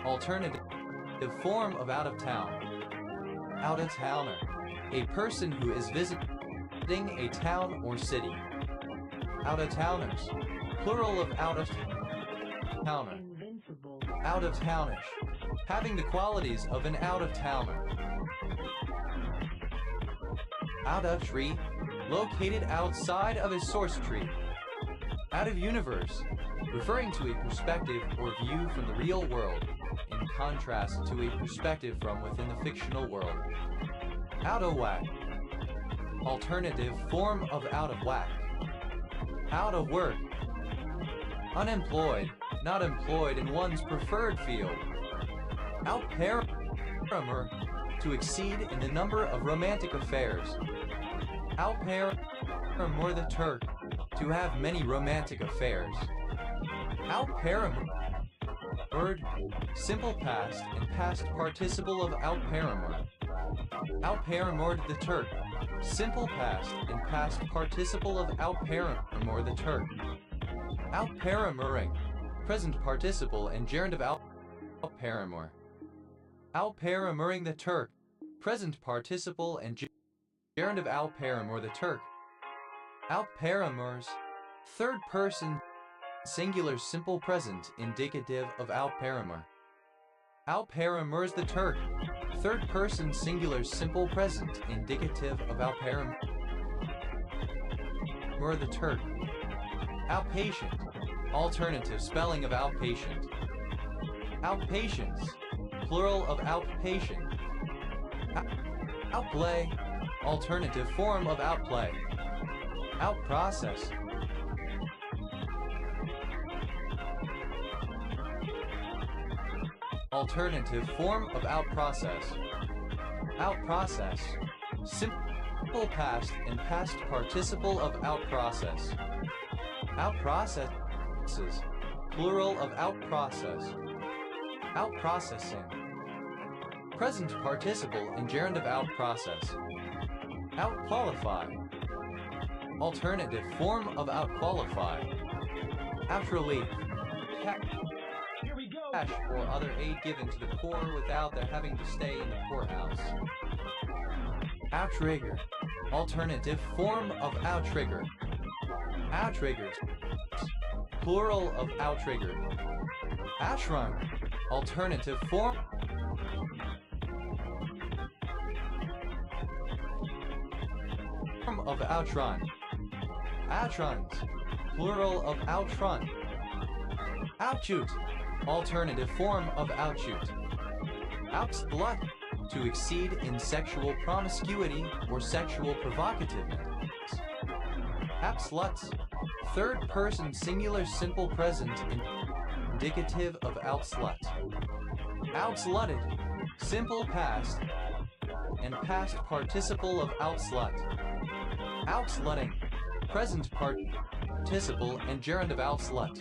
alternative form of out of town. Out of towner, a person who is visiting a town or city. Out of towners, plural of out of towner. Invincible. Out of townish, having the qualities of an out-of-towner. Out of tree, located outside of a source tree. Out of universe, referring to a perspective or view from the real world, in contrast to a perspective from within the fictional world. Out of whack, alternative form of out of whack. Out of work, unemployed, not employed in one's preferred field. Out paramour, to exceed in the number of romantic affairs. Out paramour the Turk, to have many romantic affairs. Out paramour, simple past and past participle of out paramour. Out paramour the Turk, simple past and past participle of out paramour the Turk. Out paramouring, present participle and gerund of out paramour. Out paramouring the Turk, present participle and gerund of out paramour the Turk. Out paramours, third person singular simple present indicative of out paramour. Out paramours the Turk, third person singular simple present indicative of out paramour the Turk. Outpatient, alternative spelling of outpatient. Outpatients, plural of outpatient. Outplay, alternative form of outplay. Outprocess, alternative form of outprocess. Outprocess, simple past and past participle of outprocess. Outprocesses, plural of outprocess. Outprocessing, present participle and gerund of outprocess. Outqualify, alternative form of outqualify. Outrelief, Here we go. cash or other aid given to the poor without their having to stay in the poorhouse. Outrigger, alternative form of outrigger. Outriggers, plural of outrigger. Outrun, alternative form of outrun. Outruns, plural of outrun. Outshoot, alternative form of outshoot. Outslut, to exceed in sexual promiscuity or sexual provocativeness. Outsluts, third person singular simple present indicative of outslut. Outslutted, simple past and past participle of outslut. Outslutting, present participle and gerund of outslut.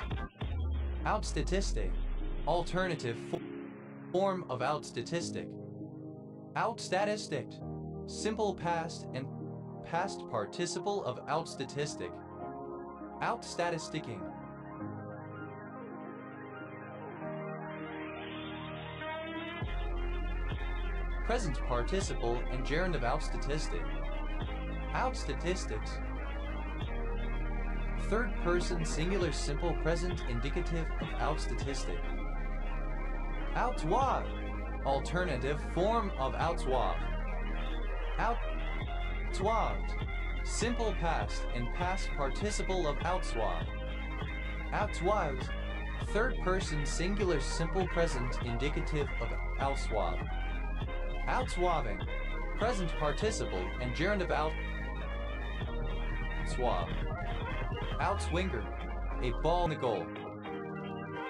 Outstatistic, alternative form of outstatistic. Outstatistic, simple past and past participle of outstatistic. Outstatisticking. Present participle and gerund of outstatistic. Outstatistics. Third person singular simple present indicative of outstatistic. Outsuave, alternative form of outsuave. Outsuaved, simple past and past participle of outsuave. Outsuaved, third person singular simple present indicative of outsuave. Outsuaving, present participle and gerund of outswave. Outswinger, a ball in the goal.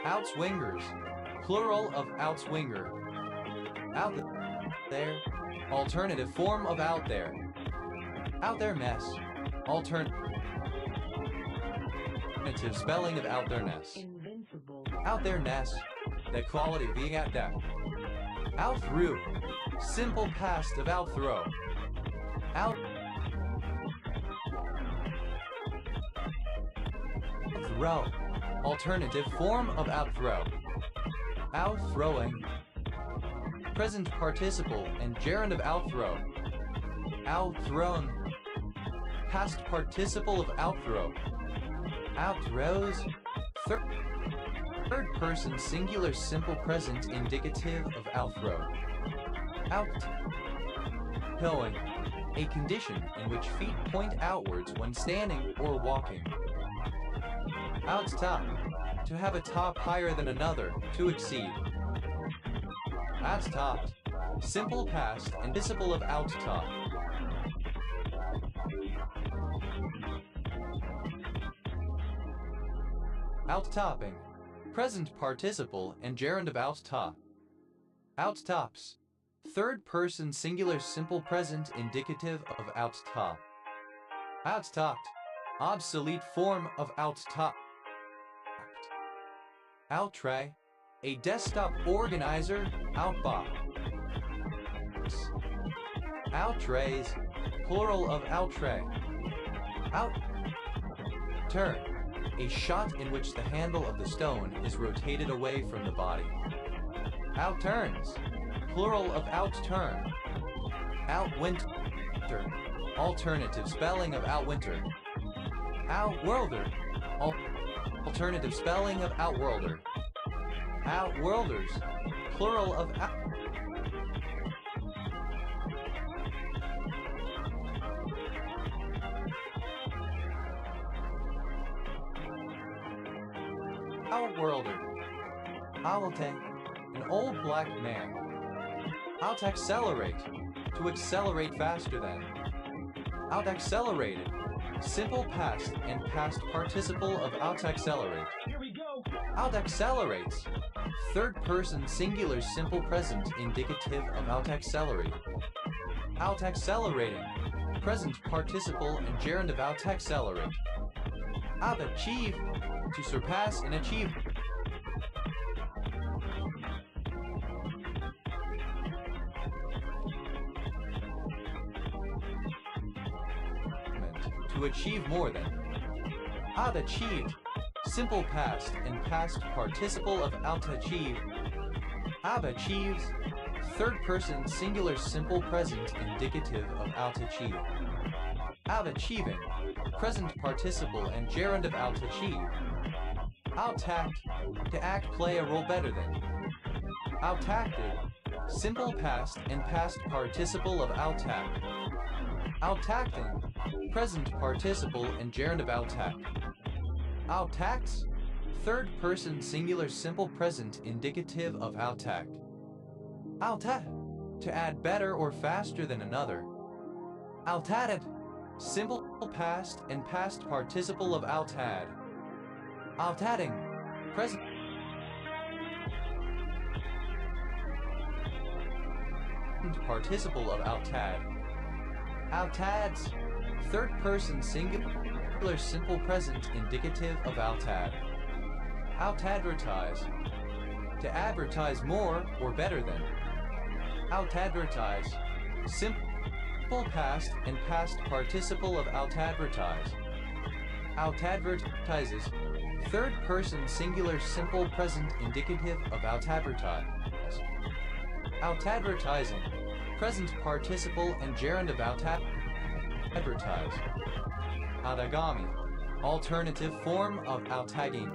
Outswingers, plural of outswinger. Out there, alternative form of out there. Out there mess, alternative spelling of out there ness. Invincible. Out there ness, the quality of being out there. Out through, simple past of out throw. Out throw, alternative form of outthrow. Outthrowing, present participle and gerund of outthrow. Outthrown, past participle of outthrow. Outthrows, third third person singular simple present indicative of outthrow. Out. Going. A condition in which feet point outwards when standing or walking. Outtop. To have a top higher than another, to exceed. Outtopped. Simple past and participle of outtop. Outtopping. Present participle and gerund of outtop. Outtops. Third person singular simple present indicative of outtop. Outtopped. Obsolete form of outtop. Outtray. A desktop organizer, outbox. Outtrays. Plural of outtray. Outturn. A shot in which the handle of the stone is rotated away from the body. Outturns. Plural of outturn. Outwinter. Alternative spelling of outwinter. Outworlder. Alternative spelling of outworlder. Outworlders. Plural of outworlder. Owlte. An old black man. Outaccelerate. To accelerate faster than. Outaccelerated. Simple past and past participle of outaccelerate. Here we go. Outaccelerates. Third person singular simple present indicative of outaccelerate. Outaccelerating. Present participle and gerund of outaccelerate. Outachieve. To surpass and achieve. To achieve more than. Outachieved. Simple past and past participle of outachieve. Outachieves. Third person singular simple present indicative of outachieve. Outachieving. Present participle and gerund of outachieve. Outtact. To act play a role better than. Outtacted. Simple past and past participle of outtact. Outtacting. Present participle and gerund of outtact. Outtacts. Third person singular simple present indicative of outtact. Outtact. To add better or faster than another. Outtated. Simple past and past participle of outtad. Outtadding. Present participle of outtad. Outtads. Third person singular simple present indicative of outtad. Outadvertise. To advertise more or better than. Outadvertise. Simple past and past participle of outadvertise. Outadvertises. Third person singular simple present indicative of outadvertise. Outadvertising. Present participle and gerund of outadvertise. Outagami. Alternative form of outtaging.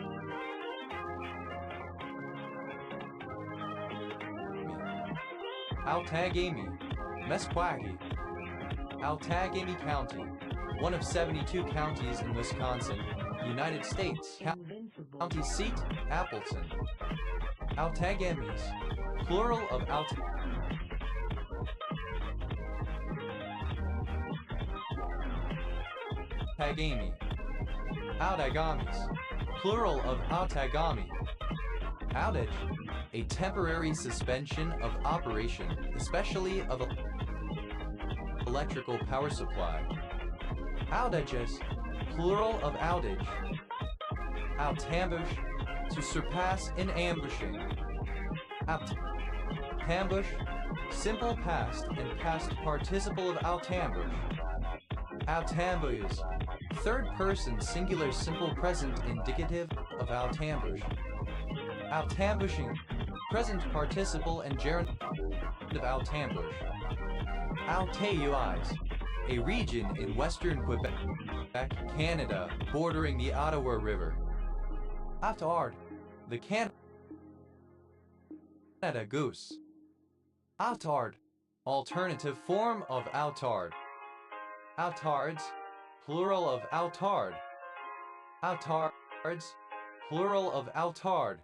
Outagami. Meskwaki. Outagami County. One of 72 counties in Wisconsin, United States. Invincible. County seat, Appleton. Outagamis. Plural of Outagami. Outagamis. Plural of outagami. Outage. A temporary suspension of operation, especially of electrical power supply. Outages. Plural of outage. Outambush. To surpass in ambushing. Outambush. Simple past and past participle of outambush. Outambush. Third person singular simple present indicative of outambush. Outambushing. Present participle and gerund of outambush. Outayuis. A region in western Quebec, Canada, bordering the Ottawa River. Outard. The Canada goose. Outard. Alternative form of outard. Outards. Plural of outard. Outards. Plural of outard.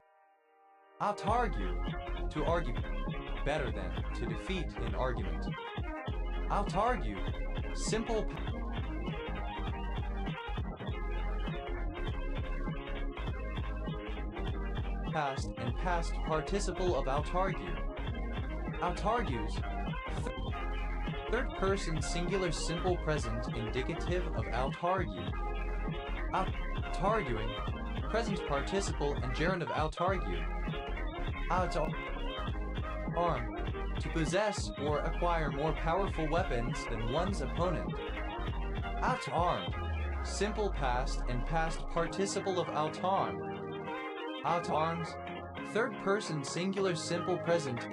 Outargue. To argue better than, to defeat in argument. Outargue. Simple past and past participle of outargue. Outargues. Third person singular simple present indicative of outargue. Outarguing. Present participle and gerund of outargue. Outarm. To possess or acquire more powerful weapons than one's opponent. Outarmed. Simple past and past participle of outarmed. Outarms. Third person singular simple present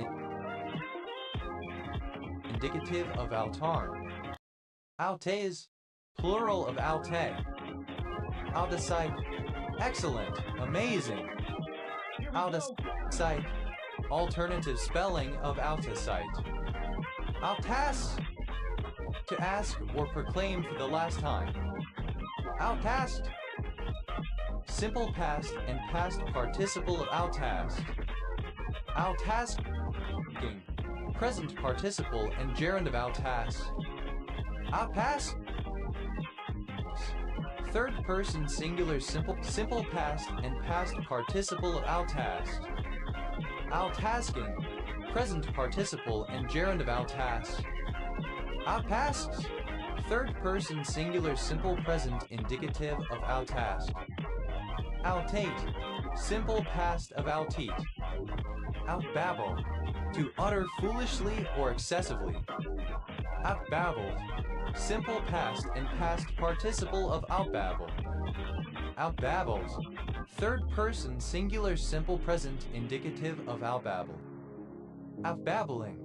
indicative of outarm. Outays. Plural of outate. Outacite. Excellent. Amazing. Outacite. Alternative spelling of outacite. Outtask. To ask or proclaim for the last time. Outtasked. Simple past and past participle of outtasked. Outtasking. Present participle and gerund of outtask. Outpass. Third person singular simple past and past participle of outtasked. Outtasking. Present participle and gerund of outtask. Outtasks. Third person singular simple present indicative of outtask. Outate. Simple past of outteat. Outbabble. To utter foolishly or excessively. Outbabbled. Simple past and past participle of outbabble. Outbabbles. Third person singular simple present indicative of outbabble. Outbabbling.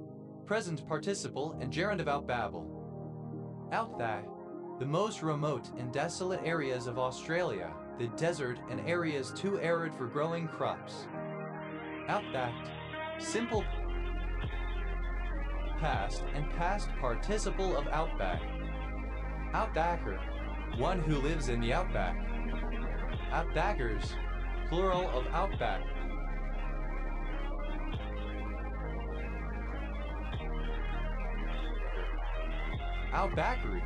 Present participle and gerund of outbabble. Outthack. The most remote and desolate areas of Australia, the desert and areas too arid for growing crops. Outbacked. Simple past and past participle of outback. Outbacker. One who lives in the outback. Outbackers. Plural of outback. Outbackery.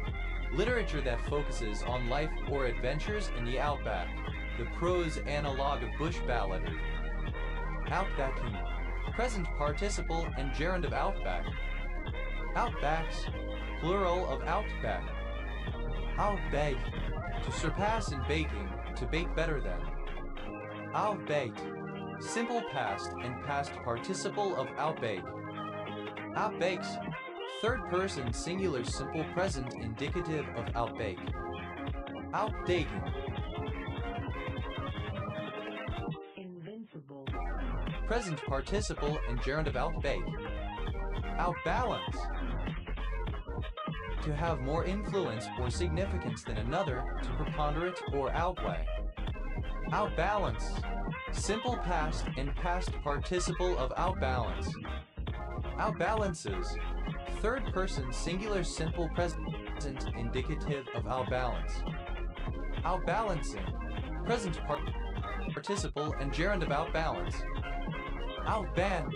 Literature that focuses on life or adventures in the outback. The prose analog of bush balladry. Outbacking. Present participle and gerund of outback. Outbacks. Plural of outback. Outbake. To surpass in baking, to bake better than. Outbaked. Simple past and past participle of outbake. Outbakes. Third person singular simple present indicative of outbake. Outdaking. Invincible. Present participle and gerund of outbake. Outbalance. To have more influence or significance than another, to preponderate or outweigh. Outbalance. Simple past and past participle of outbalance. Outbalances. Third person singular simple present indicative of outbalance. Outbalancing. Present participle and gerund of outbalance. Outband.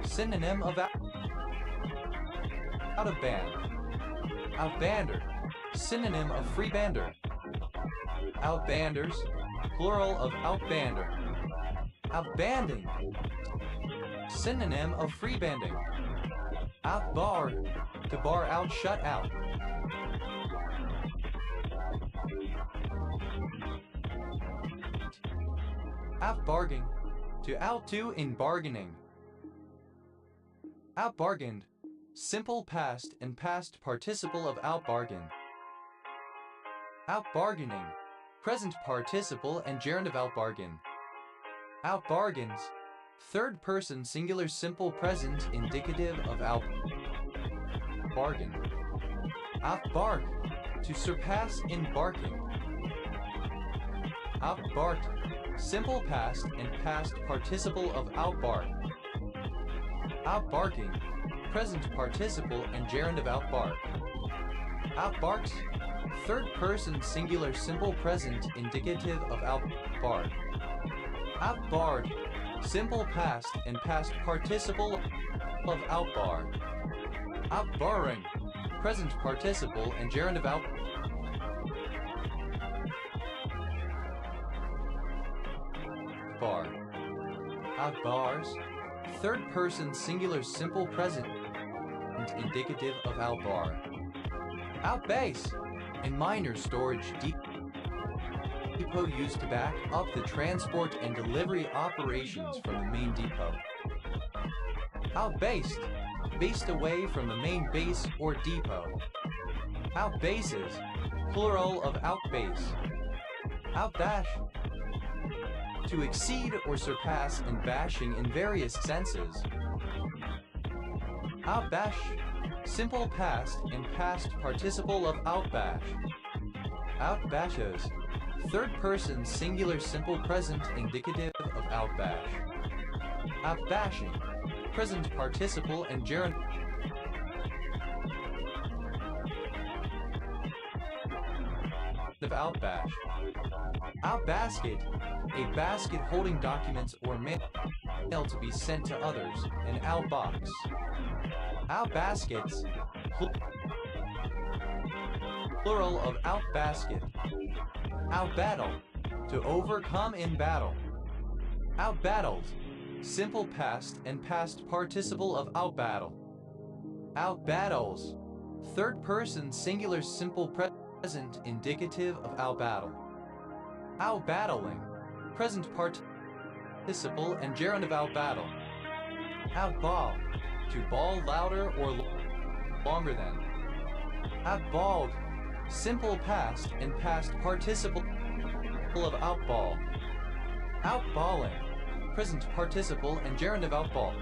Synonym of out of band. Outbander. Synonym of freebander. Outbanders. Plural of outbander. Outbanding. Synonym of freebanding. Outbar. To bar out, shut out. Outbargain. To outdo in bargaining. Outbargained. Simple past and past participle of outbargain. Outbargaining. Present participle and gerund of outbargain. Outbargains. Third person singular simple present indicative of outbargain. Outbark. To surpass in barking. Outbarked. simple past and past participle of outbark. Outbarking, present participle and gerund of outbark. Outbarks, third person singular simple present indicative of outbark. Outbarred, simple past and past participle of outbar. Outbarring, present participle and gerund of outbar. Outbars, third person singular simple present indicative of outbar. Outbase, in minor storage depot used to back up the transport and delivery operations from the main depot. Outbased, based away from the main base or depot. Outbases, plural of outbase. Outbash, to exceed or surpass in bashing in various senses. Outbash, simple past and past participle of outbash. Outbashes, third person singular simple present indicative of outbash. Outbashing, present participle and gerund of outbash. Outbasket, a basket holding documents or mail to be sent to others, an outbox. Outbaskets, plural of outbasket. Outbattle, to overcome in battle. Outbattled, simple past and past participle of outbattle. Outbattles, third person singular simple present indicative of outbattle. Outbattling, present participle and gerund of outbattle. Outball, to bawl louder or longer than. Outballed, simple past and past participle of outball. Outballing, present participle and gerund of outball.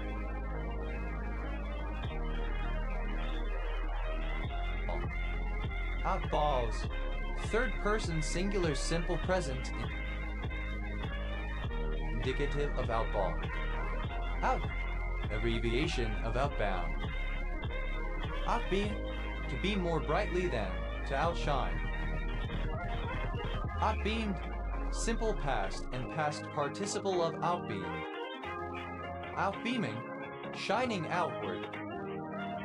Outballs, third person singular simple present indicative of outball. Out, abbreviation of outbound. Outbeam, to be more brightly than, to outshine. Outbeamed, simple past and past participle of outbeam. Outbeaming, shining outward.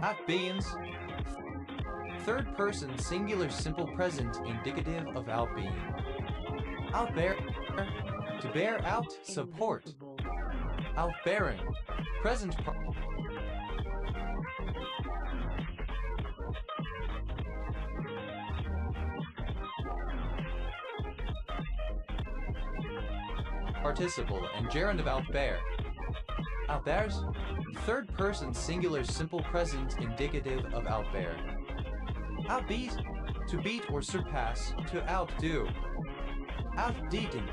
Outbeams, third person singular simple present indicative of outbeam. Outbear, to bear out, support. Invincible. Outbearing, present participle and gerund of outbear. Outbears, third person singular simple present indicative of outbear. Outbeat, to beat or surpass, to outdo. Outdeating,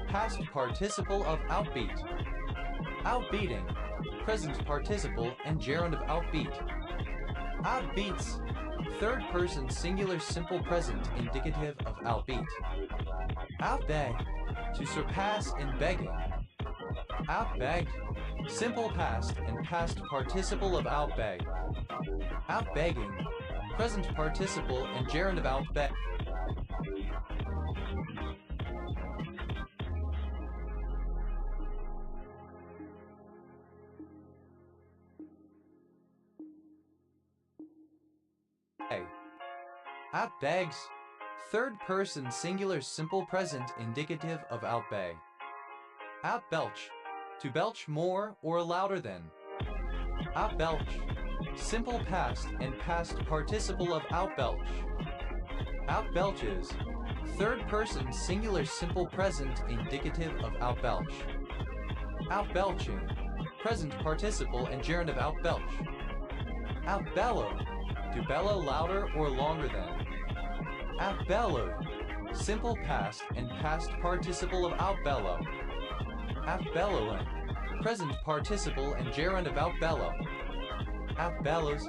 past participle of outbeat. Outbeating, present participle and gerund of outbeat. Outbeats, third person singular simple present indicative of outbeat. Outbeg, to surpass in begging. Outbegged, simple past and past participle of outbeg. Outbegging, present participle and gerund of outbeg. Outbegs, third person singular simple present indicative of outbeg. Outbelch, to belch more or louder than. Outbelch, simple past and past participle of outbelch. Outbelches, third person singular simple present indicative of outbelch. Outbelching, present participle and gerund of outbelch. Outbellow, to bellow louder or longer than. Outbellowed, simple past and past participle of outbellow. Outbellowing, present participle and gerund of outbellow. Outbellows,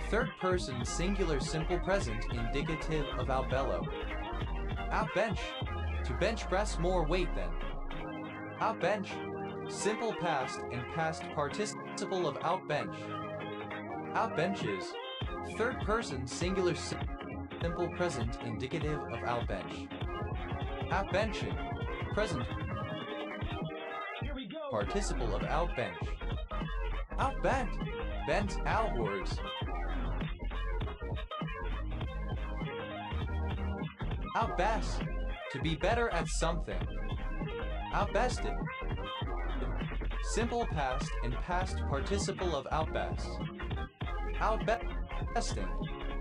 third person singular simple present indicative of outbellow. Outbench, to bench press more weight than. Outbench. Simple past and past participle of outbench. Outbenches. Third person singular simple present indicative of outbench. Outbenching. Present Here we go. participle of outbench. Outbent. Bent outwards. Outbest. To be better at something. Outbested. Simple past and past participle of outbest. Outbesting.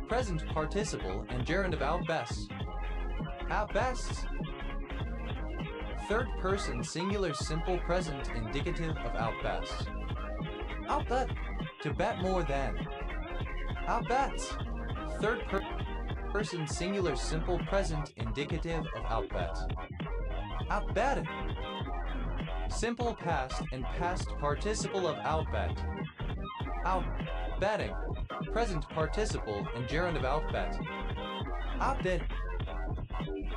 Present participle and gerund of outbest. Outbests. Third person singular simple present indicative of outbest. Outbet. To bet more than. Outbets. Third person singular simple present indicative of outbet. Outbetted. Simple past and past participle of outbet. Outbetting. Present participle and gerund of outbet. Outbid.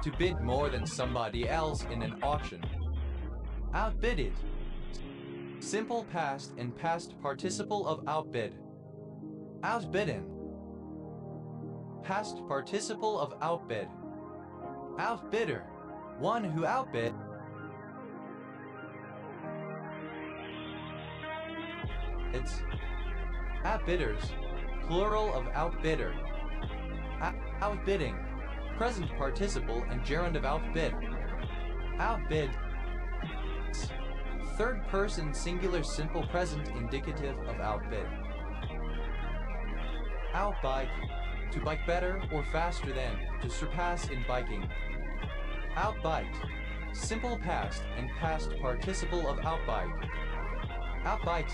To bid more than somebody else in an auction. Outbidded. Simple past and past participle of outbid. Outbidden. Past participle of outbid. Outbidder. One who outbid. It's outbidders. Plural of outbidder. Outbidding. Present participle and gerund of outbid. Outbid. Third person singular simple present indicative of outbid. Outbike. To bike better or faster than. To surpass in biking. Outbiked. Simple past and past participle of outbike. Outbikes.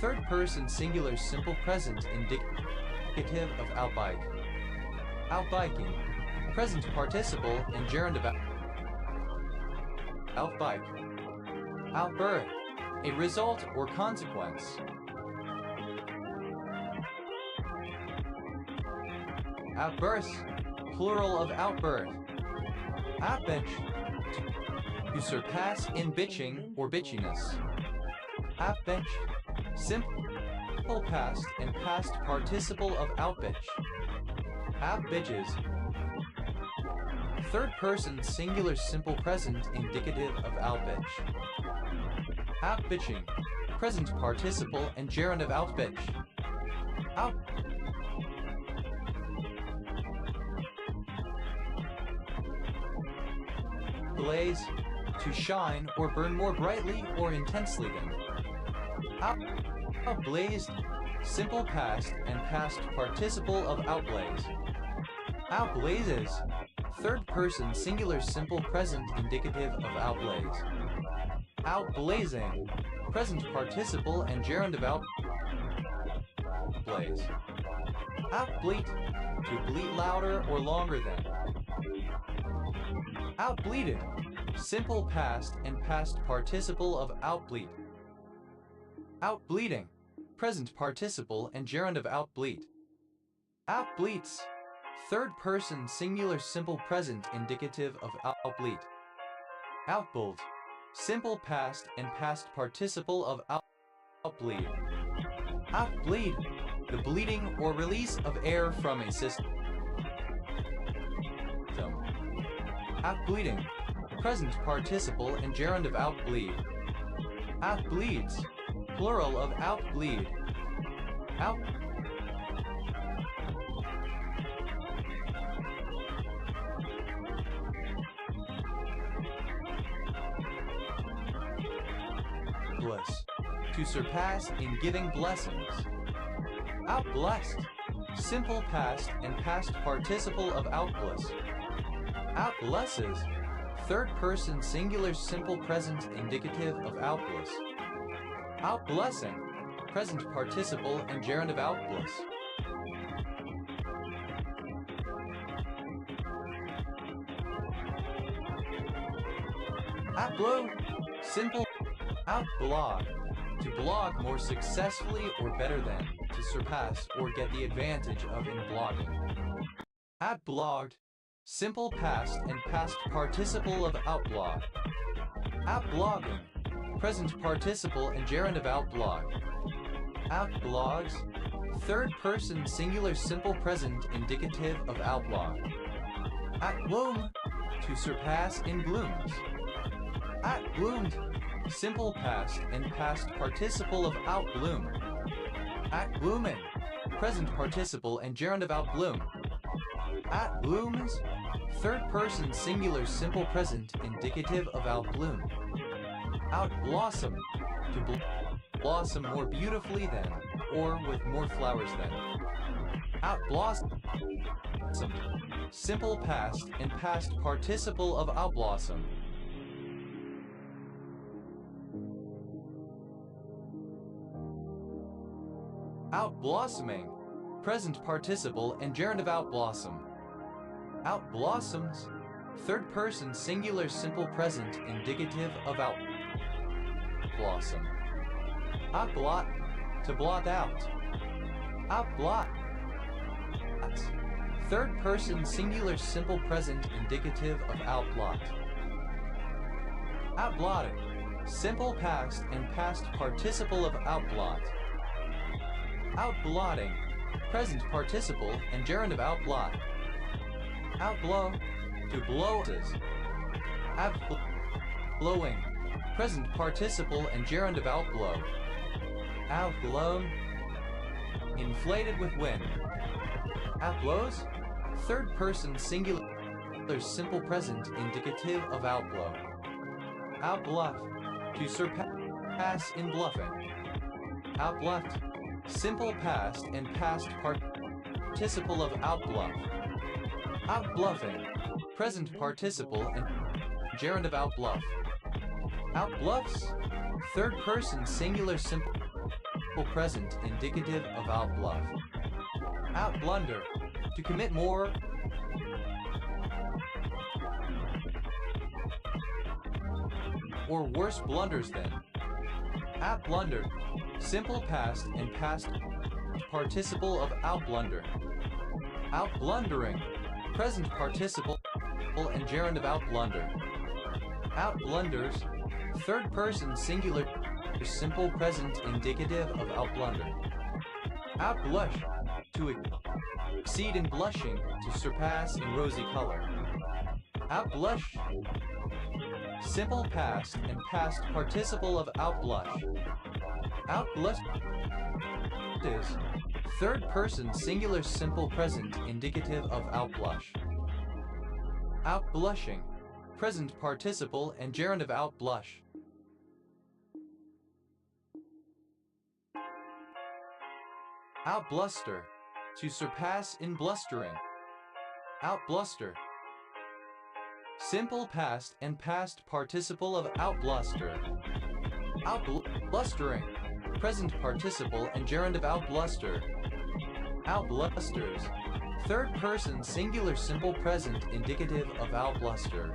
Third person singular simple present indicative of outbike. Outbiking. Present participle and gerund of outbike. Outbirth. A result or consequence. Outburst. Plural of outbirth. Outbench. To surpass in bitching or bitchiness. Outbench. Simple past and past participle of outbitch. Outbitches. Third person singular simple present indicative of outbitch. Outbitching. Present participle and gerund of outbitch. Out. Blaze. To shine or burn more brightly or intensely than. Outblazed. Simple past and past participle of outblaze. Outblazes. Third person singular simple present indicative of outblaze. Outblazing. Present participle and gerund of outblaze. Outbleat. To bleat louder or longer than. Outbleated. Simple past and past participle of outbleat. Outbleeding. Present participle and gerund of outbleat. Outbleats. Third person singular simple present indicative of outbleat. Outbolt. Simple past and past participle of outbleed. Outbleed. The bleeding or release of air from a system. Outbleeding. Present participle and gerund of outbleed. Outbleeds. Plural of outbleed. Out. Bliss. To surpass in giving blessings. Outblessed. Simple past and past participle of outbliss. Outblesses. Third person singular simple present indicative of outbliss. Outblessing. Present participle and gerund of outbliss. Outblow. Simple. Outblog. To blog more successfully or better than. To surpass or get the advantage of in blogging. Outblogged. simple past and past participle of outblog. Outblogging, present participle and gerund of outblog. Outblogs, third person singular simple present indicative of outblog. Outbloom, to surpass in blooms. Outbloomed, simple past and past participle of outbloom. Outbloomin, present participle and gerund of outbloom. Outblooms, third person singular simple present indicative of outbloom. Outblossom, to blossom more beautifully than, or with more flowers than. Outblossom, simple past and past participle of outblossom. Outblossoming, present participle and gerund of outblossom. Outblossoms, third person singular simple present indicative of outblossom. Outblot, to blot out. Outblot, third person singular simple present indicative of outblot. Outblotted, simple past and past participle of outblot. Outblotting, present participle and gerund of outblot. Outblow, to blow. Outblowing, present participle and gerund of outblow. Outblown, inflated with wind. Outblows, third person singular simple present indicative of outblow. Outbluff, to surpass in bluffing. Outbluffed, simple past and past participle of outbluff. Outbluffing, present participle and gerund of outbluff. Outbluffs, third person singular simple present indicative of outbluff. Outblunder, to commit more or worse blunders than. Outblunder, simple past and past participle of outblunder. Outblundering, present participle and gerund of outblunder. Outblunders, third person singular simple present indicative of outblunder. Outblush, to exceed in blushing, to surpass in rosy color. Outblush, simple past and past participle of outblush. Outblush is third person singular simple present indicative of outblush. Outblushing, present participle and gerund of outblush. Outbluster, to surpass in blustering. Outbluster, simple past and past participle of outbluster. Outblustering, present participle and gerund of outbluster. Outblusters, third person singular simple present indicative of outbluster.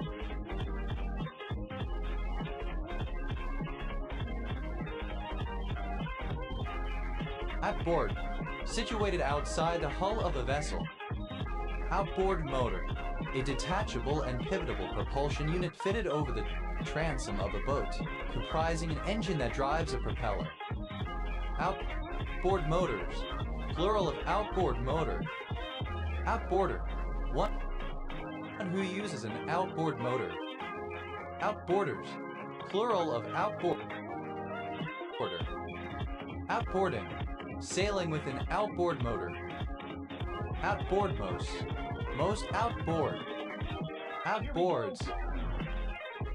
Outboard, situated outside the hull of a vessel. Outboard motor, a detachable and pivotable propulsion unit fitted over the transom of a boat, comprising an engine that drives a propeller. Outboard motors, plural of outboard motor. Outboarder, one who uses an outboard motor. Outboarders, plural of outboarder. Outboarding, sailing with an outboard motor. Outboardmost, most outboard. Outboards,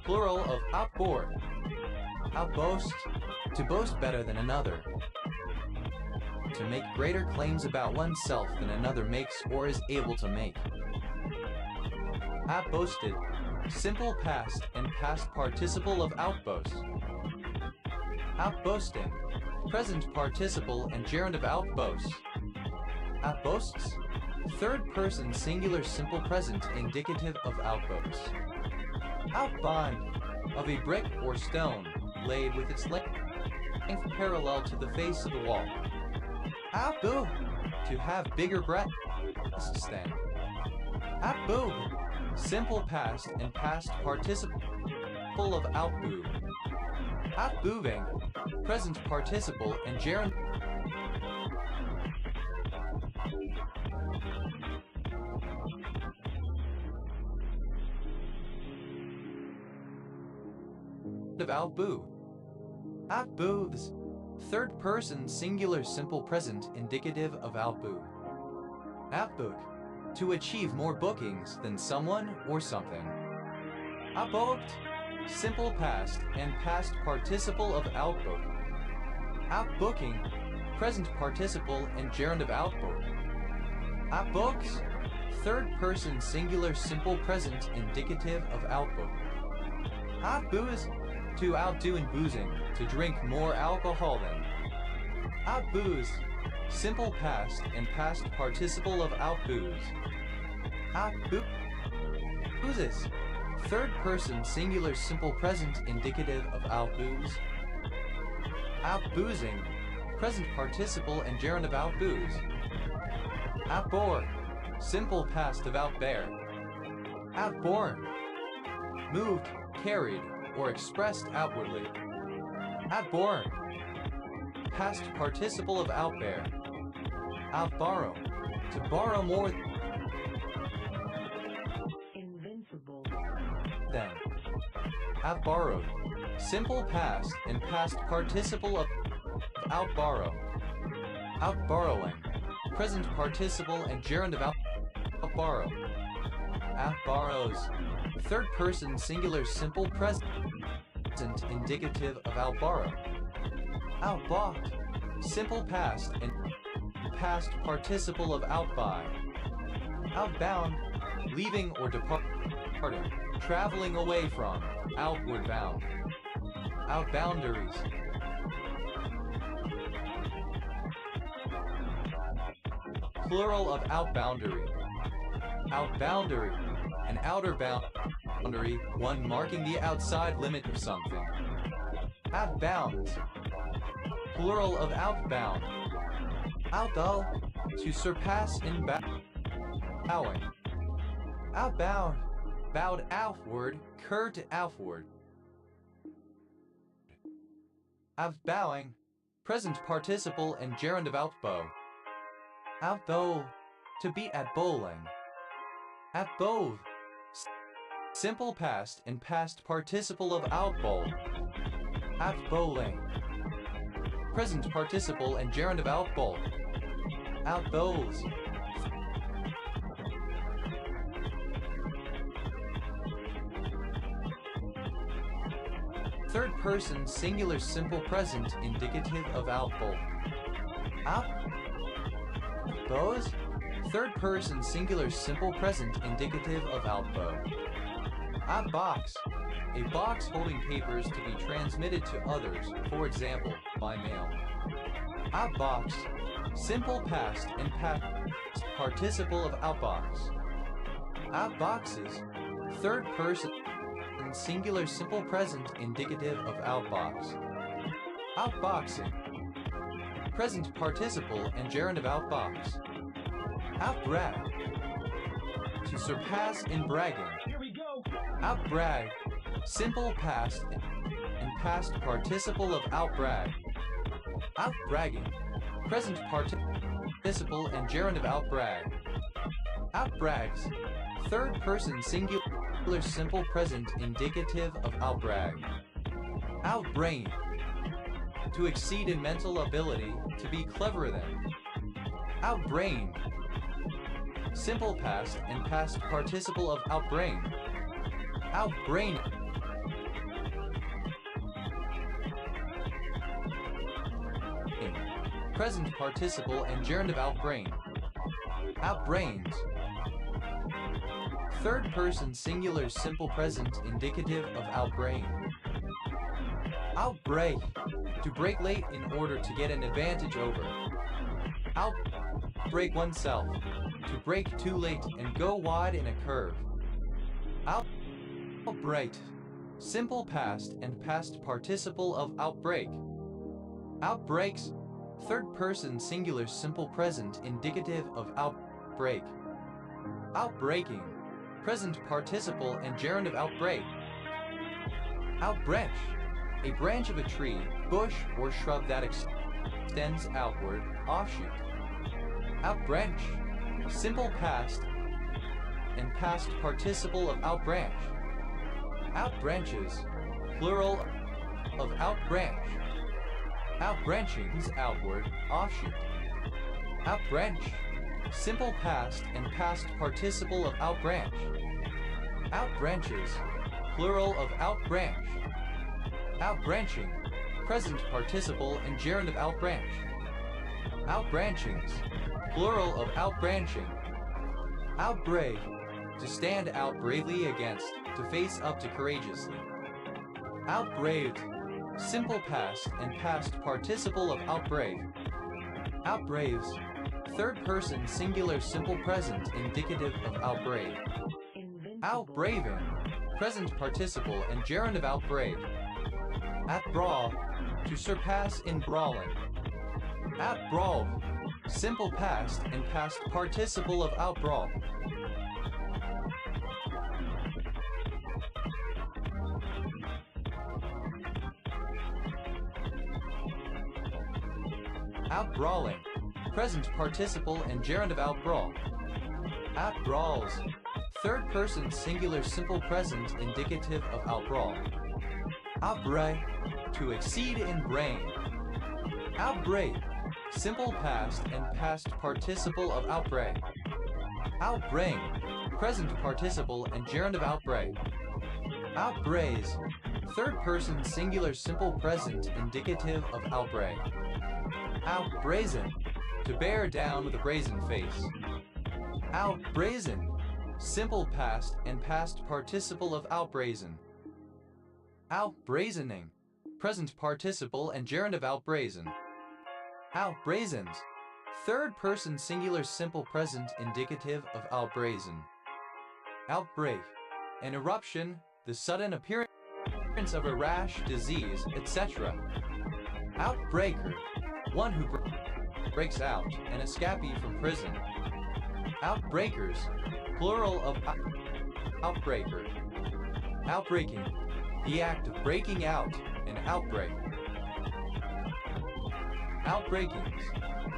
plural of outboard. Outboast, to boast better than another. To make greater claims about oneself than another makes or is able to make. Outboasted, simple past and past participle of outboast. Outboasting, present participle and gerund of outboast. Outboasts, third person singular simple present indicative of outboast. Outbind, of a brick or stone laid with its length parallel to the face of the wall. Outboob, to have bigger breasts than. Outboob, simple past and past participle of outmove. Outmoving, present participle and gerund of outmove. Outmoves, third person singular simple present indicative of outmove. Outbook, to achieve more bookings than someone or something. Outbooked, simple past and past participle of outbook. Outbooking, present participle and gerund of outbook. Outbooks, third person singular simple present indicative of outbook. Outbooze, to outdo in boozing, to drink more alcohol than. Outbooze, simple past and past participle of outbooze. Outboozes, third person singular simple present indicative of outbooze. Outboozing, present participle and gerund of outbooze. Outbore, simple past of outbear. Outborne, moved, carried, or expressed outwardly. Outborne, past participle of outbear. Outborrow, to borrow more Invincible. than. Outborrowed, simple past and past participle of outborrow. Outborrowing, present participle and gerund of outborrow. Outborrows, third person singular simple present indicative of outborrow. Outbought, simple past and past participle of outbuy. Outbound, leaving or departing, traveling away from, outward bound. Outboundaries, plural of outboundary. Outboundary, an outer boundary, one marking the outside limit of something. Outbound, plural of outbound. Outbow, to surpass in bowing. Outbound, bowed outward, curved outward. Outbowing, present participle and gerund of outbow. Outbow, to be at bowling. Outbow, simple past and past participle of outbowl. Outbowling, present participle and gerund of outbowl. Outbowls, third person singular simple present indicative of outbowl. Outbows, third person singular simple present indicative of outbow. Outbox, a box holding papers to be transmitted to others, for example, by mail. Outbox, simple past and past participle of outbox. Outboxes, third person singular simple present indicative of outbox. Outboxing, present participle and gerund of outbox. Outbrag, to surpass in bragging. Here we go. Outbrag, simple past and past participle of outbrag. Outbragging, present participle and gerund of outbrag. Outbrags, third person singular simple present indicative of outbrag. Outbrain, to exceed in mental ability, to be cleverer than. Outbrain, simple past and past participle of outbrain. Outbrain, present participle and gerund of outbrain. Outbrains, third person singular simple present indicative of outbrain. Outbreak, to break late in order to get an advantage over. Outbreak oneself, to break too late and go wide in a curve. Outbreak, simple past and past participle of outbreak. Outbreaks, third person singular simple present indicative of outbreak. Outbreaking, present participle and gerund of outbreak. Outbranch, a branch of a tree, bush, or shrub that extends outward, offshoot. Outbranch, simple past and past participle of outbranch. Outbranches, plural of outbranch. Outbranchings, outward, offshoot. Outbranch, simple past and past participle of outbranch. Outbranches, plural of outbranch. Outbranching, present participle and gerund of outbranch. Outbranchings, plural of outbranching. Outbrave, to stand out bravely against, to face up to courageously. Outbraved, simple past and past participle of outbrave. Outbraves, third person singular simple present indicative of outbrave. Outbraving, present participle and gerund of outbrave. Outbrawl, to surpass in brawling. Outbrawl, simple past and past participle of outbrawl. Outbrawling, present participle and gerund of outbrawl. Outbrawls, third person singular simple present indicative of outbrawl. Outbray, to exceed in brain. Outbray, simple past and past participle of outbray. Outbrain, present participle and gerund of outbray. Outbraze, third person singular simple present indicative of outbray. Outbrazen, to bear down with a brazen face. Outbrazen, simple past and past participle of outbrazen. Outbrazening, present participle and gerund of outbrazen. Outbrazens, third person singular simple present indicative of outbrazen. Outbreak, an eruption, the sudden appearance of a rash, disease, etc. Outbreaker, one who breaks out, an escapee from prison. Outbreakers, plural of outbreaker. Outbreaking, the act of breaking out, an outbreak. Outbreakings,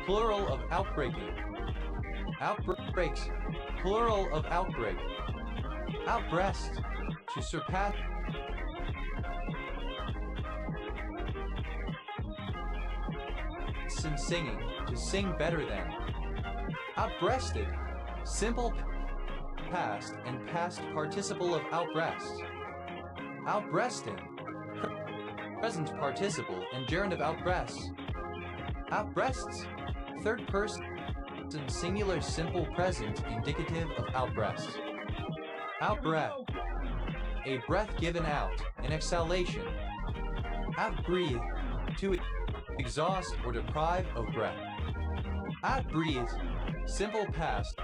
plural of outbreaking. Outbreaks, plural of outbreak. Outbreast, to surpass. And singing, to sing better than. Outbreasted, simple past and past participle of outbreast. Outbreasting, present participle and gerund of outbreast. Outbreasts, third person singular simple present indicative of outbreast. Outbreath, a breath given out, an exhalation. Outbreathe, to exhaust or deprive of breath. Outbreathe, simple past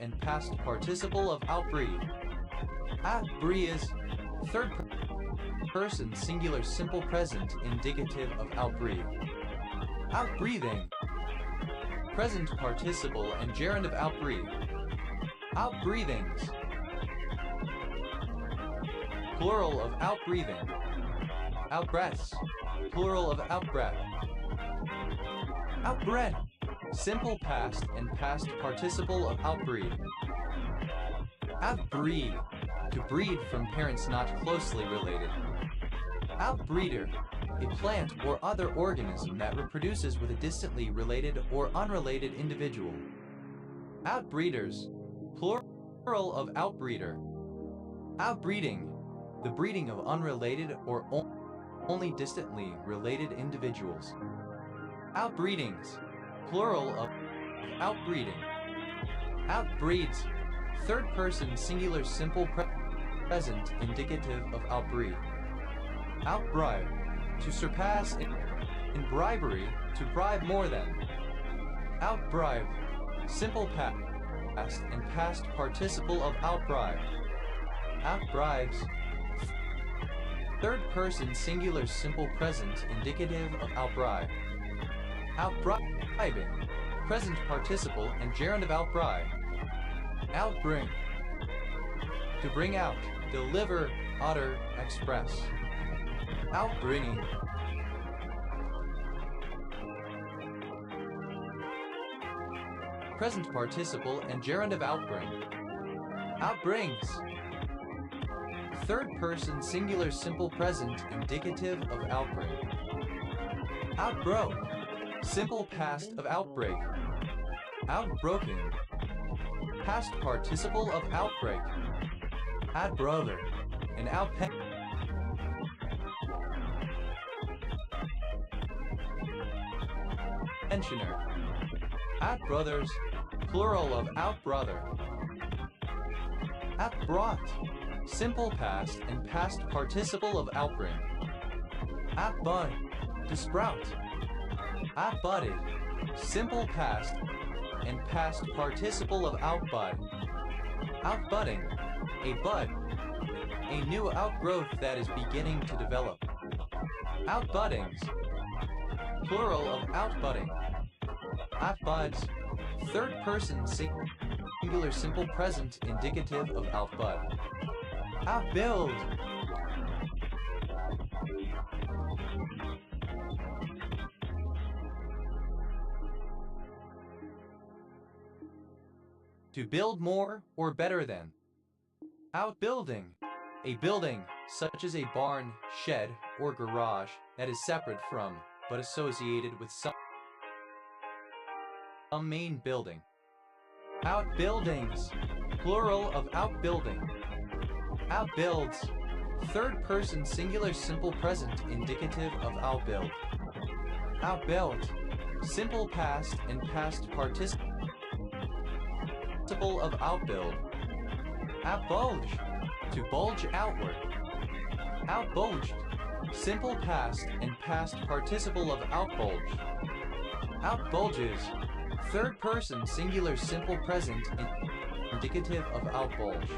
and past participle of outbreathe. Outbreathe, third person singular simple present indicative of outbreathe. Outbreathing, present participle and gerund of outbreathe. Outbreathings, plural of outbreathing. Outbreaths, plural of outbreath. Outbreath, simple past and past participle of outbreed. Outbreed, to breed from parents not closely related. Outbreeder, a plant or other organism that reproduces with a distantly related or unrelated individual. Outbreeders, plural of outbreeder. Outbreeding, the breeding of unrelated or only distantly related individuals. Outbreedings, plural of outbreeding. Outbreeds, third person singular simple present indicative of outbreed. Outbribe, to surpass in bribery, to bribe more than. Outbribe, simple past and past participle of outbribe. Outbribes, third person singular simple present indicative of outbribe. Outbribing, present participle and gerund of outbribe. Outbring, to bring out, deliver, utter, express. Outbringing, present participle and gerund of outbring. Outbrings, third person singular simple present indicative of outbring. Outbroke, simple past of outbreak. Outbroken, past participle of outbreak. Outbrother, an outpensioner. Outbrothers, plural of outbrother. Outbrought, simple past and past participle of outbring. Outbud, to sprout. Outbudded, simple past and past participle of outbud. Outbudding, a bud, a new outgrowth that is beginning to develop. Outbuddings, plural of outbudding. Outbuds, third person singular simple present indicative of outbud. Outbuild, to build more or better than. Outbuilding, a building such as a barn, shed, or garage that is separate from, but associated with some main building. Outbuildings, plural of outbuilding. Outbuilds, third person singular simple present indicative of outbuild. Outbuilt, simple past and past participle of outbuild. Outbulge, to bulge outward. Outbulged, simple past and past participle of outbulge. Outbulges, third person singular simple present indicative of outbulge.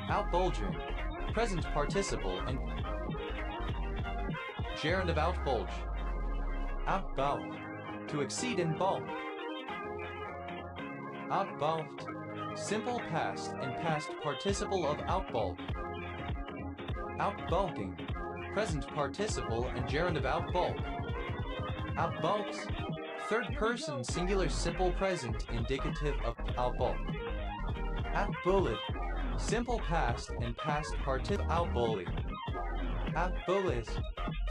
Outbulging, present participle and gerund of outbulge. Outbulk, to exceed in bulk. Outbulked, simple past and past participle of outbulk. Outbulking, present participle and gerund of outbulk. Outbulks, third person singular simple present indicative of outbulk. Outbullied, simple past and past participle outbully. Outbullies,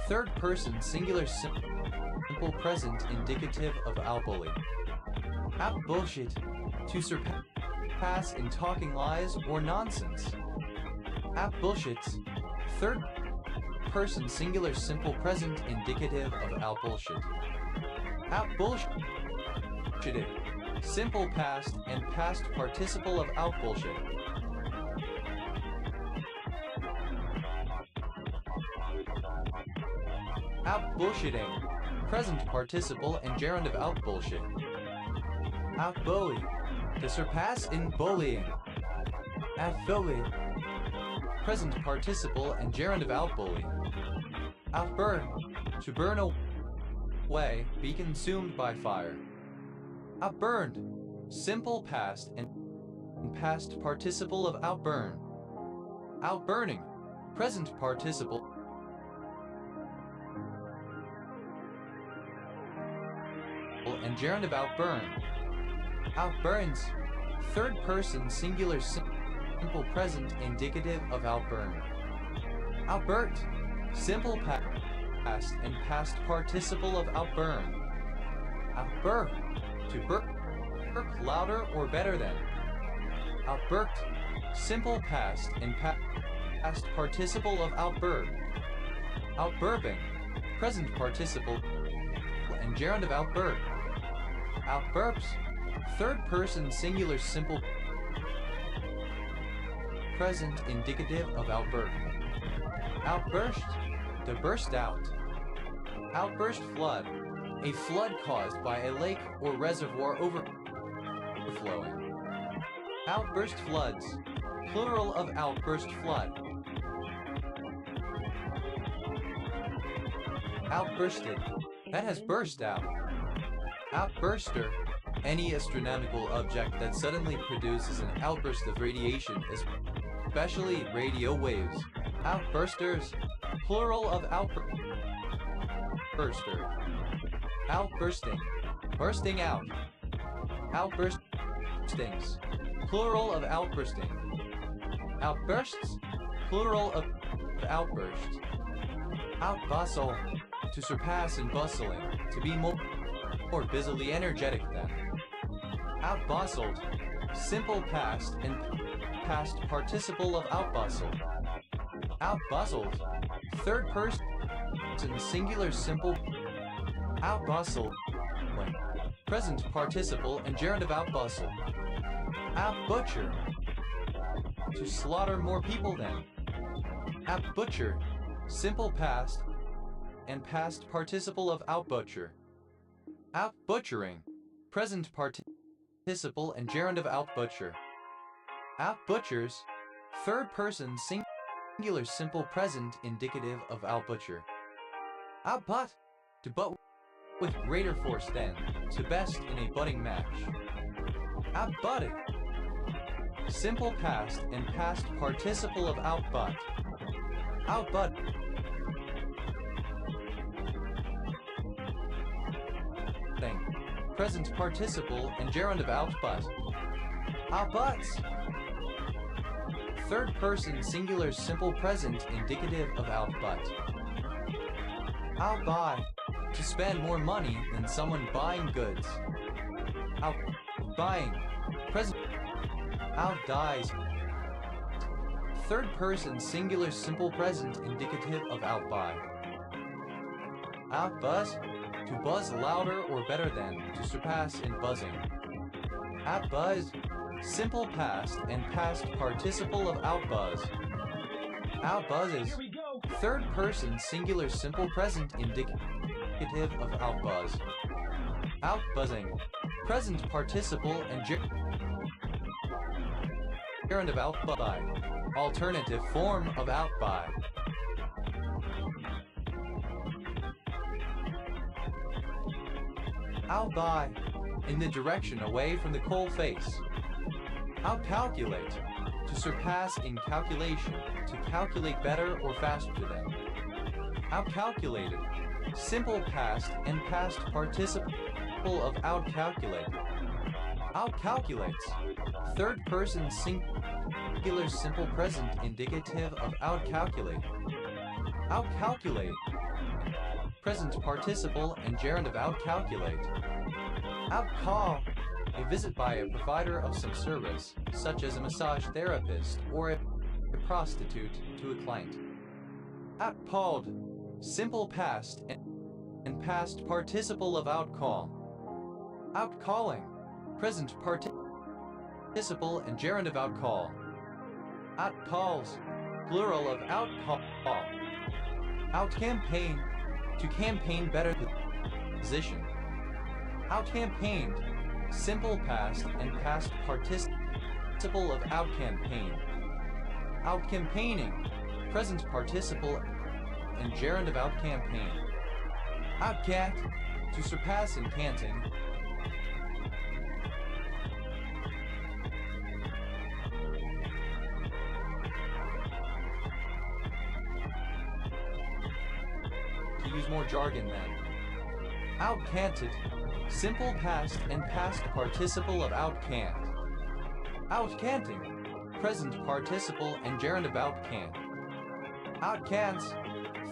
third person singular simple present indicative of outbully. Outbullshit, to surpass in talking lies or nonsense. Outbullshits, third person singular simple present indicative of outbullshit. Outbullshitted, simple past and past participle of outbullshit. Outbullshitting, present participle and gerund of outbullshit. Outbully, to surpass in bullying. Outbully, present participle and gerund of outbully. Outburn, to burn away, be consumed by fire. Outburned, simple past and past participle of outburn. Outburning, present participle and gerund of outburn. Outburns, third person singular simple present indicative of outburn. Outburt, simple past and past participle of outburn. Outburp, to burp louder or better than. Outburped, simple past and past participle of outburp. Outburping, present participle and gerund of outburp. Outburps, third person singular simple present indicative of outburp. Outburst, to burst out. Outburst flood, a flood caused by a lake or reservoir overflowing. Outburst floods, plural of outburst flood. Outbursted, that has burst out. Outburster. Any astronomical object that suddenly produces an outburst of radiation, especially radio waves. Outbursters. Plural of outburster. Outbursting. Bursting out. Outburstings. Plural of outbursting. Outbursts. Plural of outbursts. Outbustle. To surpass in bustling. To be more busily energetic than. Outbustled. Simple past and past participle of outbustle. Outbustled. Third person singular simple. Outbustle. Present participle and gerund of outbustle. Outbutcher. To slaughter more people than. Outbutcher. Simple past and past participle of outbutcher. Outbutchering. Present participle and gerund of outbutcher. Outbutchers. Third person singular simple present indicative of outbutcher. Outbutt. To butt with greater force than. To best in a butting match. Outbutted. Simple past and past participle of outbutt. Outbutt. Thing. Present participle and gerund of outbutt. Outbutts. Third person singular simple present indicative of outbutt. Outbuy. To spend more money than someone buying goods. Outbuying. Present. Outdies. Third person singular simple present indicative of outbuy. Outbuzz. To buzz louder or better than. To surpass in buzzing. Outbuzz. Simple past and past participle of outbuzz. Outbuzzes. Here we go. Third person singular simple present indicative of outbuzz. Outbuzzing. Present participle and gerund of outbuy. Alternative form of outbuy. Outbuy. In the direction away from the coal face. Outcalculate. To surpass in calculation. To calculate better or faster than. Outcalculated. Simple past and past participle of outcalculate. Outcalculates. Third person singular simple present indicative of outcalculate. Outcalculate. Present participle and gerund of outcalculate. Outcall. A visit by a provider of some service, such as a massage therapist or a prostitute, to a client. Outcalled. Simple past and past participle of outcall. Outcalling. Present participle and gerund of outcall. Outcalls. Plural of outcall. Outcampaign. To campaign better position. Outcampaigned. Simple past and past participle of outcampaign. Outcampaigning. Present participle and gerund of outcampaign. Outcat. To surpass in canting. To use more jargon then. Outcanted. Simple past and past participle of outcant. Outcanting. Present participle and gerund of outcant. Outcants.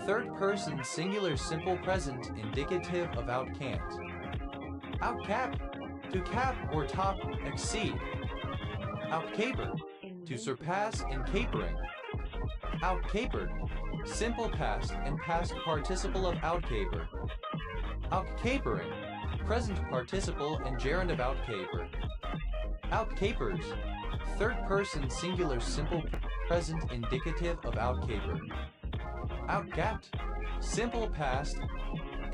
Third person singular simple present indicative of outcant. Outcap. To cap or top, exceed. Outcaper. To surpass in capering. Outcapered. Simple past and past participle of outcaper. Outcapering. Present participle and gerund of outcaper. Outcapers. Third person singular simple present indicative of outcaper. Outcapped. Simple past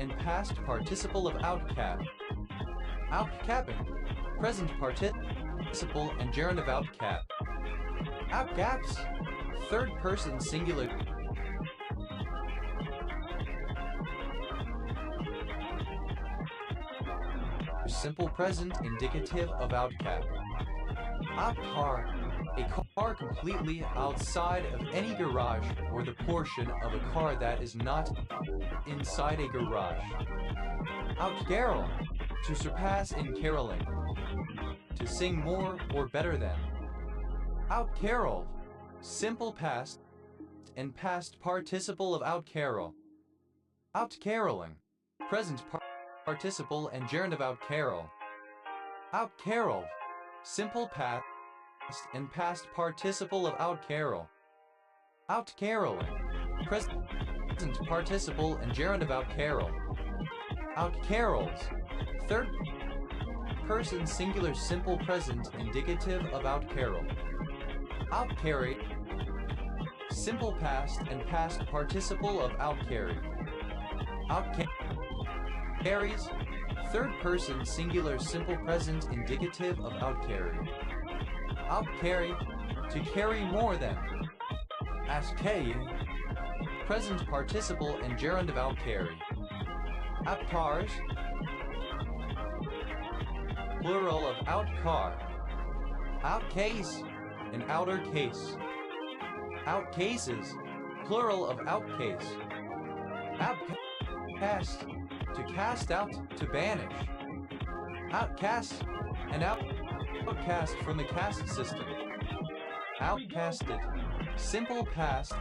and past participle of outcap. Outcapping. Present participle and gerund of outcap. Outcaps. Third person singular. simple present indicative of outcat. Outcar, a car completely outside of any garage or the portion of a car that is not inside a garage. Outcarol, to surpass in caroling. To sing more or better than. Outcarol, simple past and past participle of outcarol. Outcaroling, present participle and gerund of outcarol. Outcarol, simple past and past participle of outcarol. Outcaroling, present participle and gerund of outcarol. Outcarols, third person singular simple present indicative of outcarol. Outcarry, simple past and past participle of outcarry. Outcarries, third person singular simple present indicative of outcarry. Outcarry, to carry more than. Outcarry, present participle and gerund of outcarry. Outcars, plural of outcar. Outcase, an outer case. Outcases, plural of outcase. Outcast, to cast out, to banish. Outcast, an outcast from the caste system. Outcasted, simple past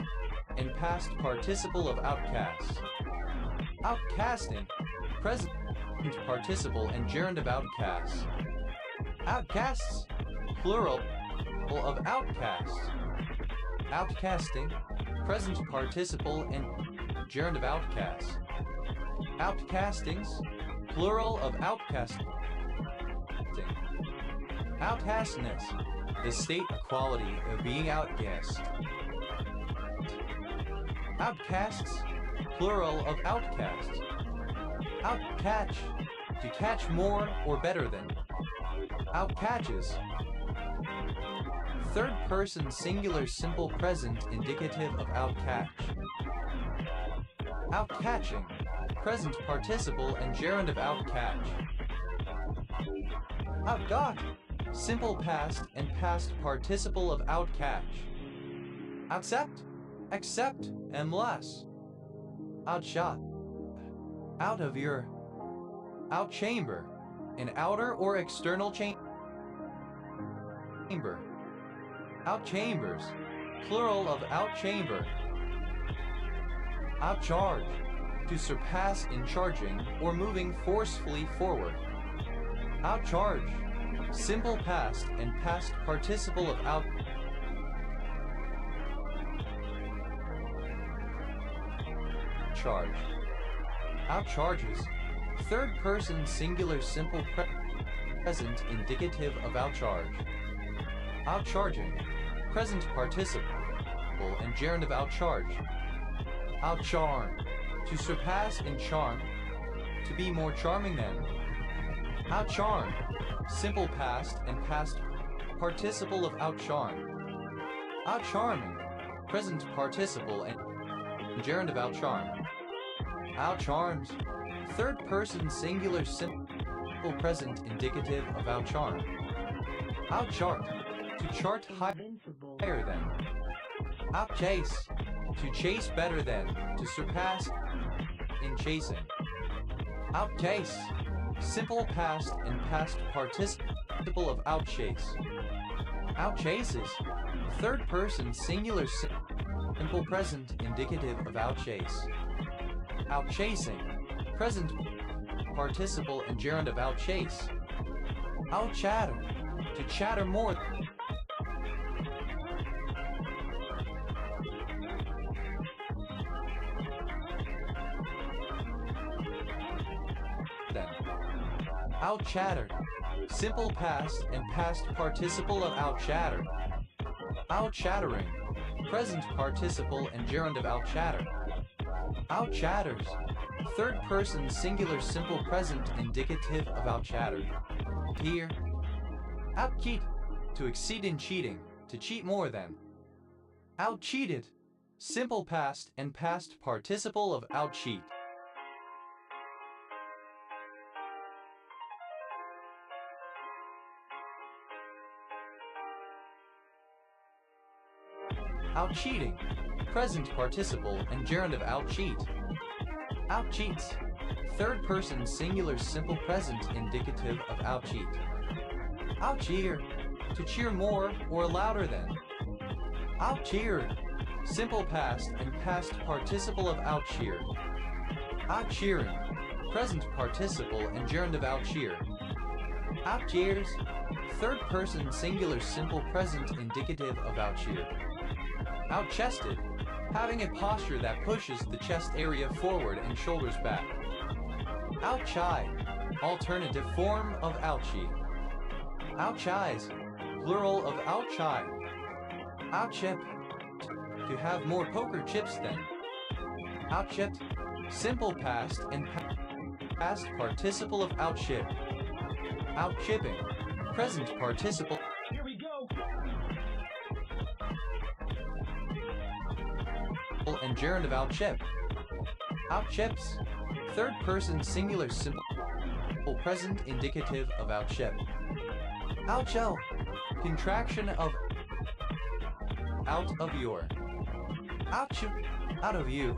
and past participle of outcast. Outcasting, present participle and gerund of outcasts. Outcasts, plural of outcasts. Outcasting, present participle and gerund of outcasts. Outcastings, plural of outcasting. Outcastness, the state or quality of being outcast. Outcasts, plural of outcasts. Outcatch, to catch more or better than. Outcatches, third person singular simple present indicative of outcatch. Outcatching, present participle and gerund of outcatch. Outgot, simple past and past participle of outcatch. Outcept, accept, unless. Outshot, out of your. Outchamber, an outer or external chamber. Outchambers, plural of outchamber. Outcharge, to surpass in charging or moving forcefully forward. Outcharge, simple past and past participle of outcharge. Outcharges, third person singular simple present indicative of outcharge. Outcharging, present participle and gerund of outcharge. Outcharm, to surpass in charm, to be more charming than. Outcharm, simple past and past participle of outcharm. Outcharming, present participle and gerund of outcharm. Outcharms, third person singular simple present indicative of outcharm. Outchart, to chart Invincible. higher than. Outchase, to chase better than, to surpass in chasing. Outchase, simple past and past participle of outchase. Outchases, third person singular simple present indicative of outchase. Outchasing, present participle and gerund of outchase. Outchatter, to chatter more than. Outchattered, simple past and past participle of outchatter. Outchattering, present participle and gerund of outchatter. Outchatters, third person singular simple present indicative of outchatter. Here, outcheat, to exceed in cheating, to cheat more than. Outcheated, simple past and past participle of outcheat. Out-cheating, present participle and gerund of out-cheat. Out-cheats, third person singular simple present indicative of out-cheat. Out-cheer, to cheer more or louder than. Out-cheered, simple past and past participle of out-cheer. Out-cheering, present participle and gerund of out-cheer. Out-cheers, third person singular simple present indicative of out-cheer. Out-chested, having a posture that pushes the chest area forward and shoulders back. Out-chide, alternative form of out-cheat. Out-chies, plural of out-chide. Out-chip, to have more poker chips than. Out-chipped, simple past and past participle of out-chip. Out-chipping, present participle. Here we go. And gerund of out-chip. Out-chips, third person singular simple present indicative of out-chip. Out-show, contraction of out of your. Out-chuck, out of you.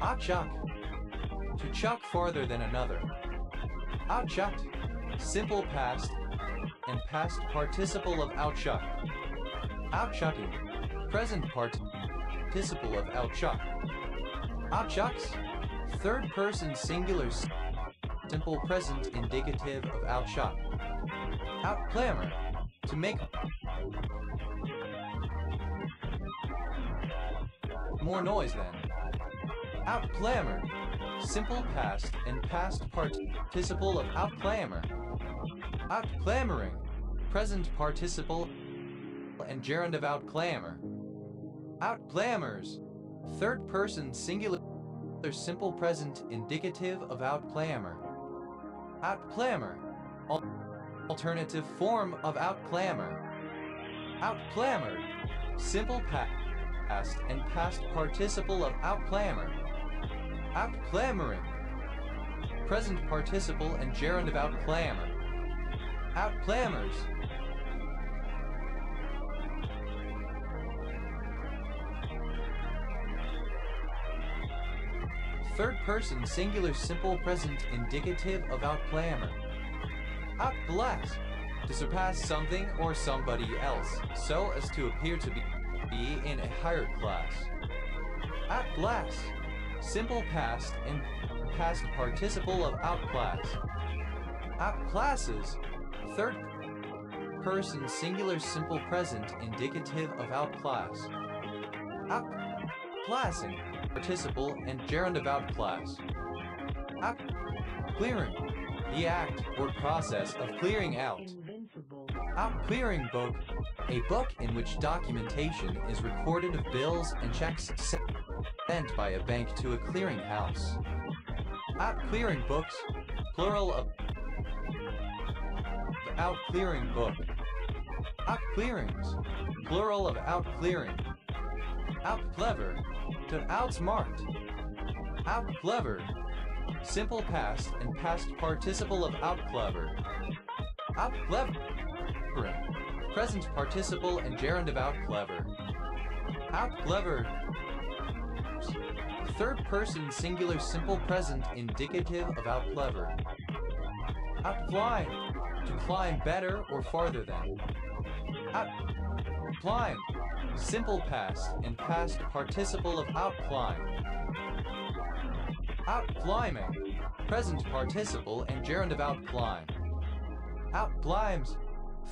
Out-chuck, to chuck farther than another. Out-chucked, simple past and past participle of out-chuck. Out-chucking, present participle of out-chuck. Out-chucks, third person singular simple present indicative of out-chuck. Out-clamor, to make more noise than. Out-clamor, simple past and past participle of out-clamor. Out-clamoring, present participle and gerund of out-clamor. Out-clamors, third person singular simple present indicative of out-clamor. Out-clamor, alternative form of out-clamor. Out-clamored, simple past and past participle of out-clamor. Out-clamoring, present participle and gerund of out-clamor. Out-clamors, third person singular simple present indicative of out-clamor. Out-blast, to surpass something or somebody else, so as to appear to be in a higher class. Out-blast, simple past and past participle of outclass. Outclasses, third person singular simple present indicative of outclass. Outclassing, participle and gerund of outclass. Out-clearing, the act or process of clearing out. Invincible. Out-clearing book, a book in which documentation is recorded of bills and checks sent by a bank to a clearing house. Out-clearing books, plural of out-clearing book. Out-clearings, plural of out-clearing. Out-clever, to outsmart. Out-clevered, simple past and past participle of out-clever. Out-clevering, present participle and gerund of out-clever. Out-clevered, third person singular simple present indicative of out-clever. Out-climb, to climb better or farther than. Out-climb, simple past and past participle of out-climb. Out-climbing, present participle and gerund of out-climb. Out-climbs,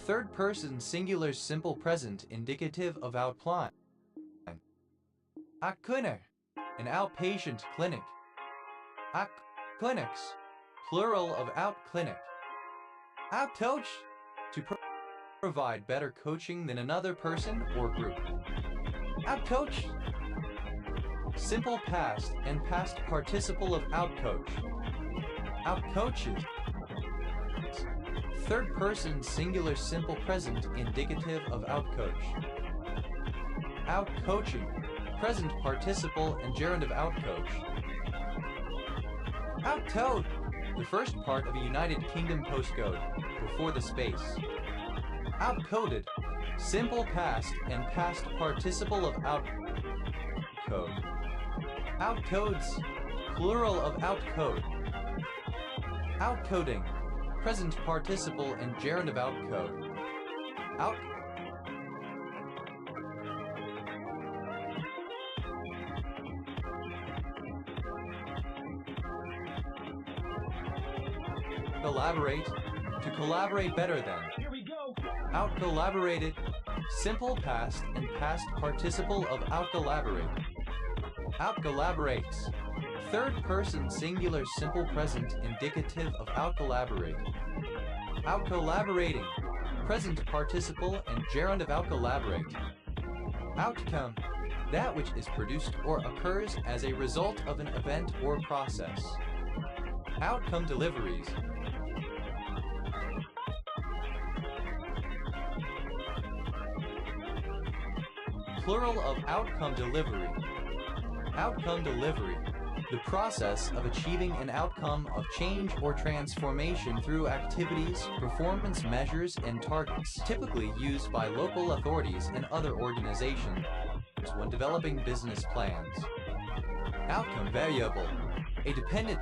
third person singular simple present indicative of out-climb. Out-clinic, an outpatient clinic. Out-clinics, plural of out-clinic. Out-coach, to provide better coaching than another person or group. Out-coach, simple past and past participle of out-coach. Out-coaches, third person singular simple present indicative of out-coach. Out-coaching, present participle and gerund of out-coach. Out-toed, the first part of a United Kingdom postcode, before the space. Out-coded, simple past and past participle of outcode. Outcodes, plural of outcode. Outcoding, present participle and gerund of outcode. Collaborate, to collaborate better than. Here we go. Out-collaborated, simple past and past participle of out-collaborate. Out-collaborates, third person singular simple present indicative of out-collaborate. Out-collaborating, present participle and gerund of out-collaborate. Outcome, that which is produced or occurs as a result of an event or process. Outcome deliveries. Plural of outcome delivery. Outcome delivery, the process of achieving an outcome of change or transformation through activities, performance measures, and targets, typically used by local authorities and other organizations when developing business plans. Outcome variable, a dependent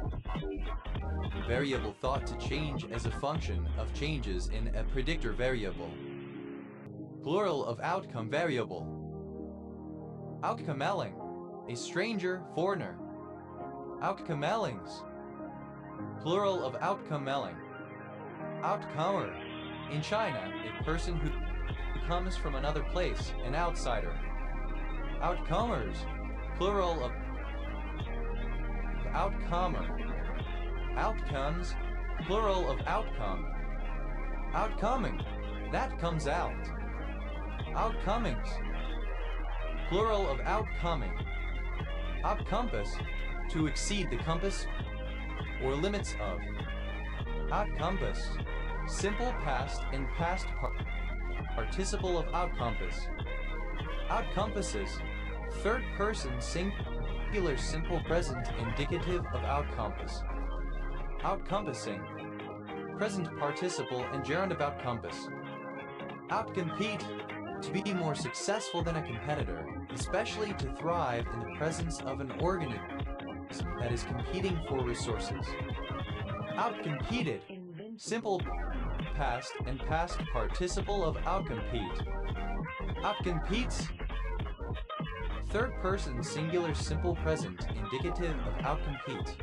variable thought to change as a function of changes in a predictor variable. Plural of outcome variable. Outcomelling, a stranger, foreigner. Outcomellings, plural of outcomelling. Outcomer, in China, a person who comes from another place, an outsider. Outcomers, plural of outcomer. Outcomes, plural of outcome. Outcoming, that comes out. Outcomings, plural of outcoming. Outcompass, to exceed the compass or limits of. Outcompass, simple past and past participle of outcompass. Outcompasses, third person singular simple present indicative of outcompass. Outcompassing, present participle and gerund of outcompass. Outcompete, to be more successful than a competitor, especially to thrive in the presence of an organism that is competing for resources. Outcompeted, simple past and past participle of outcompete. Outcompetes, third person singular simple present indicative of outcompete.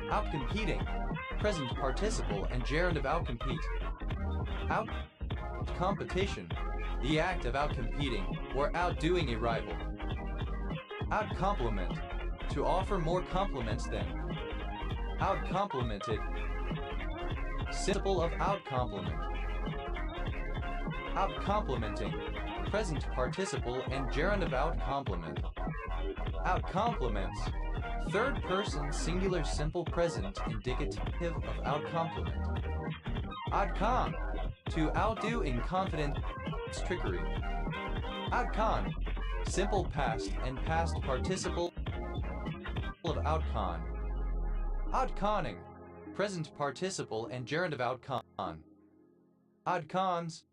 Outcompeting, present participle and gerund of outcompete. Outcompetition, the act of outcompeting or outdoing a rival. Outcomplement, to offer more compliments than. Outcomplimented, simple of outcompliment. Outcomplimenting, present participle and gerund of outcompliment. Outcompliments, third person singular simple present indicative of outcomplement. Outcon, to outdo in confidence trickery. Outcon, simple past and past participle of outcon. Outconning, present participle and gerund of outcon. Outcons,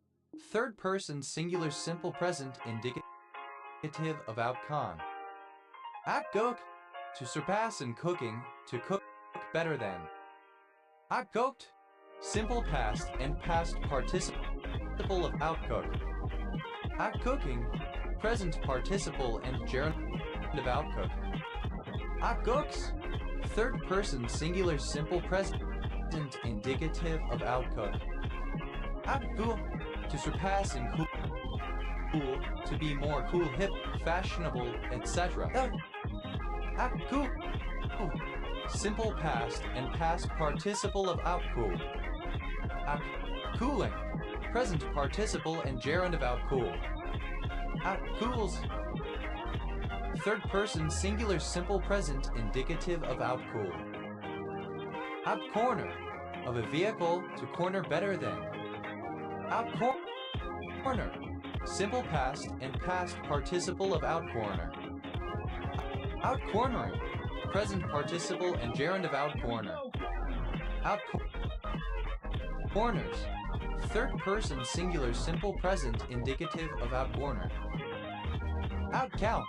third person singular simple present indicative of outcon. Outcook, to surpass in cooking, to cook better than. Outcooked, simple past and past participle of outcook. Outcooking, present participle and gerund of outcook. Outcooks, third person singular simple present indicative of outcook. Outcool, to surpass in cool, to be more cool, hip, fashionable, etc. Outcool, simple past and past participle of outcool. Outcooling, present participle and gerund of outcool. Outcools, third person singular simple present indicative of outcool. Outcorner, of a vehicle to corner better than. Outcorner, simple past and past participle of outcorner. Outcornering, present participle and gerund of outcorner. Outcorners, third person singular simple present indicative of outborner. Outcount,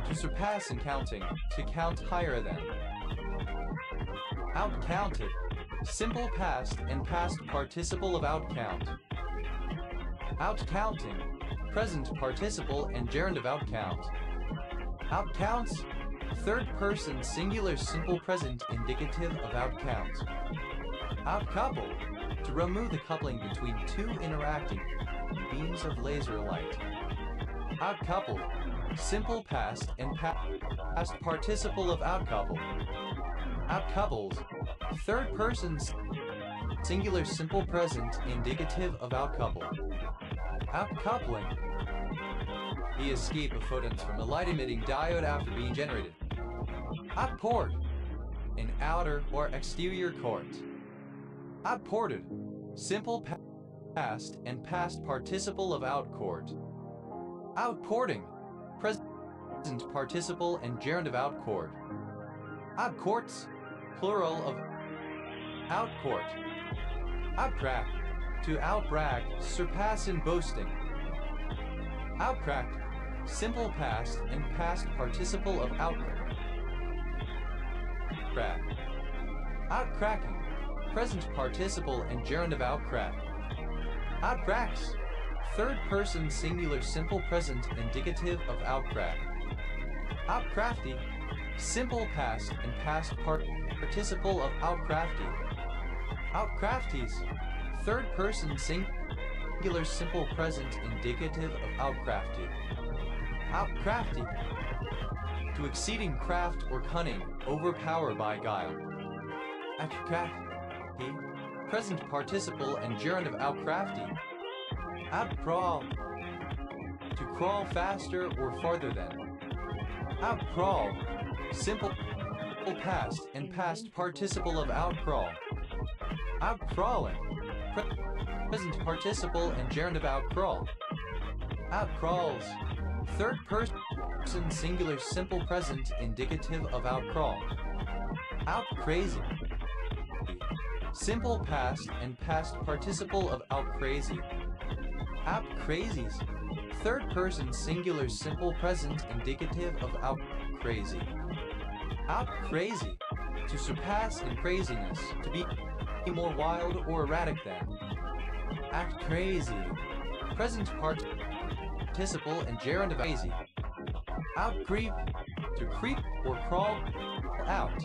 to surpass in counting, to count higher than. Outcounted, simple past and past participle of outcount. Outcounting, present participle and gerund of outcount. Outcounts, third person singular simple present indicative of outcount. Outcouple, to remove the coupling between two interacting beams of laser light. Outcoupled, simple past and past participle of outcouple. Outcoupled, third person singular simple present indicative of outcouple. Outcoupling, the escape of photons from a light-emitting diode after being generated. Outport, an outer or exterior court. Outported, simple past and past participle of outcourt. Outporting, present participle and gerund of outcourt. Outcourts, plural of outcourt. Outcrack, to outbrag, surpass in boasting. Outcracked, simple past and past participle of outcrack. Outcracking, present participle and gerund of outcrack. Outcracks, third person singular simple present indicative of outcrack. Outcrafty, simple past and past participle of outcrafty. Outcrafties, third person singular simple present indicative of outcrafty. Outcrafty, to exceeding craft or cunning, overpower by guile. Outcrafty, present participle and gerund of outcrafty. Outcrawl, to crawl faster or farther than. Outcrawl, simple past and past participle of outcrawl. Outcrawling, present participle and gerund of outcrawl. Outcrawls, third person singular simple present indicative of outcrawl. Outcrazy, simple past and past participle of outcrazy. Outcrazies, third person singular simple present indicative of outcrazy. Outcrazy, to surpass in craziness, to be more wild or erratic than. Act crazy, present participle and gerund of crazy. Outcreep, to creep or crawl out.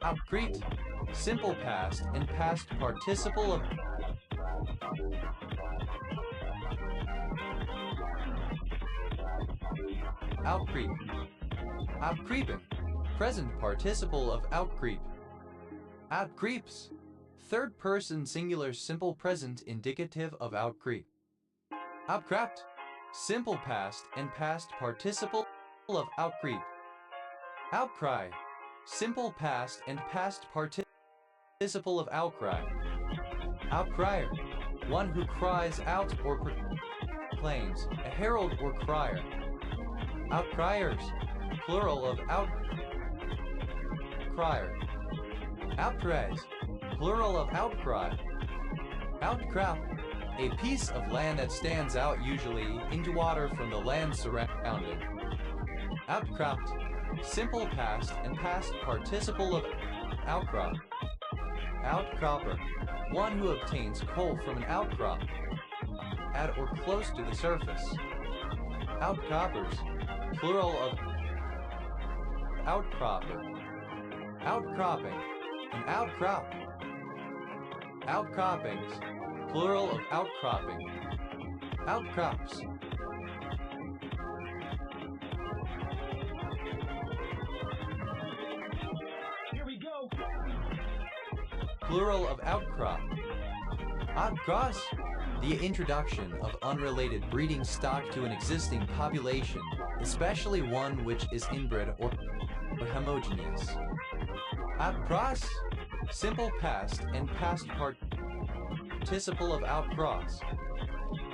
Outcreeped, simple past and past participle of outcreep. Outcreeping, present participle of outcreep. Outcreeps, third person singular simple present indicative of outcreep. Outcrapped, simple past and past participle of outcreep. Outcry, simple past and past participle of outcry. Outcrier, one who cries out or proclaims, a herald or crier. Outcriers, plural of outcrier. Outcries, plural of outcry. Outcrop, a piece of land that stands out usually into water from the land surrounding. Outcropped, simple past and past participle of outcrop. Outcropper, one who obtains coal from an outcrop, at or close to the surface. Outcroppers, plural of outcropper. Outcropping, an outcrop. Outcroppings, plural of outcropping. Outcrops. Here we go. Plural of outcrop. Outcross, the introduction of unrelated breeding stock to an existing population, especially one which is inbred or homogeneous. Outcross, simple past and past participle of outcross.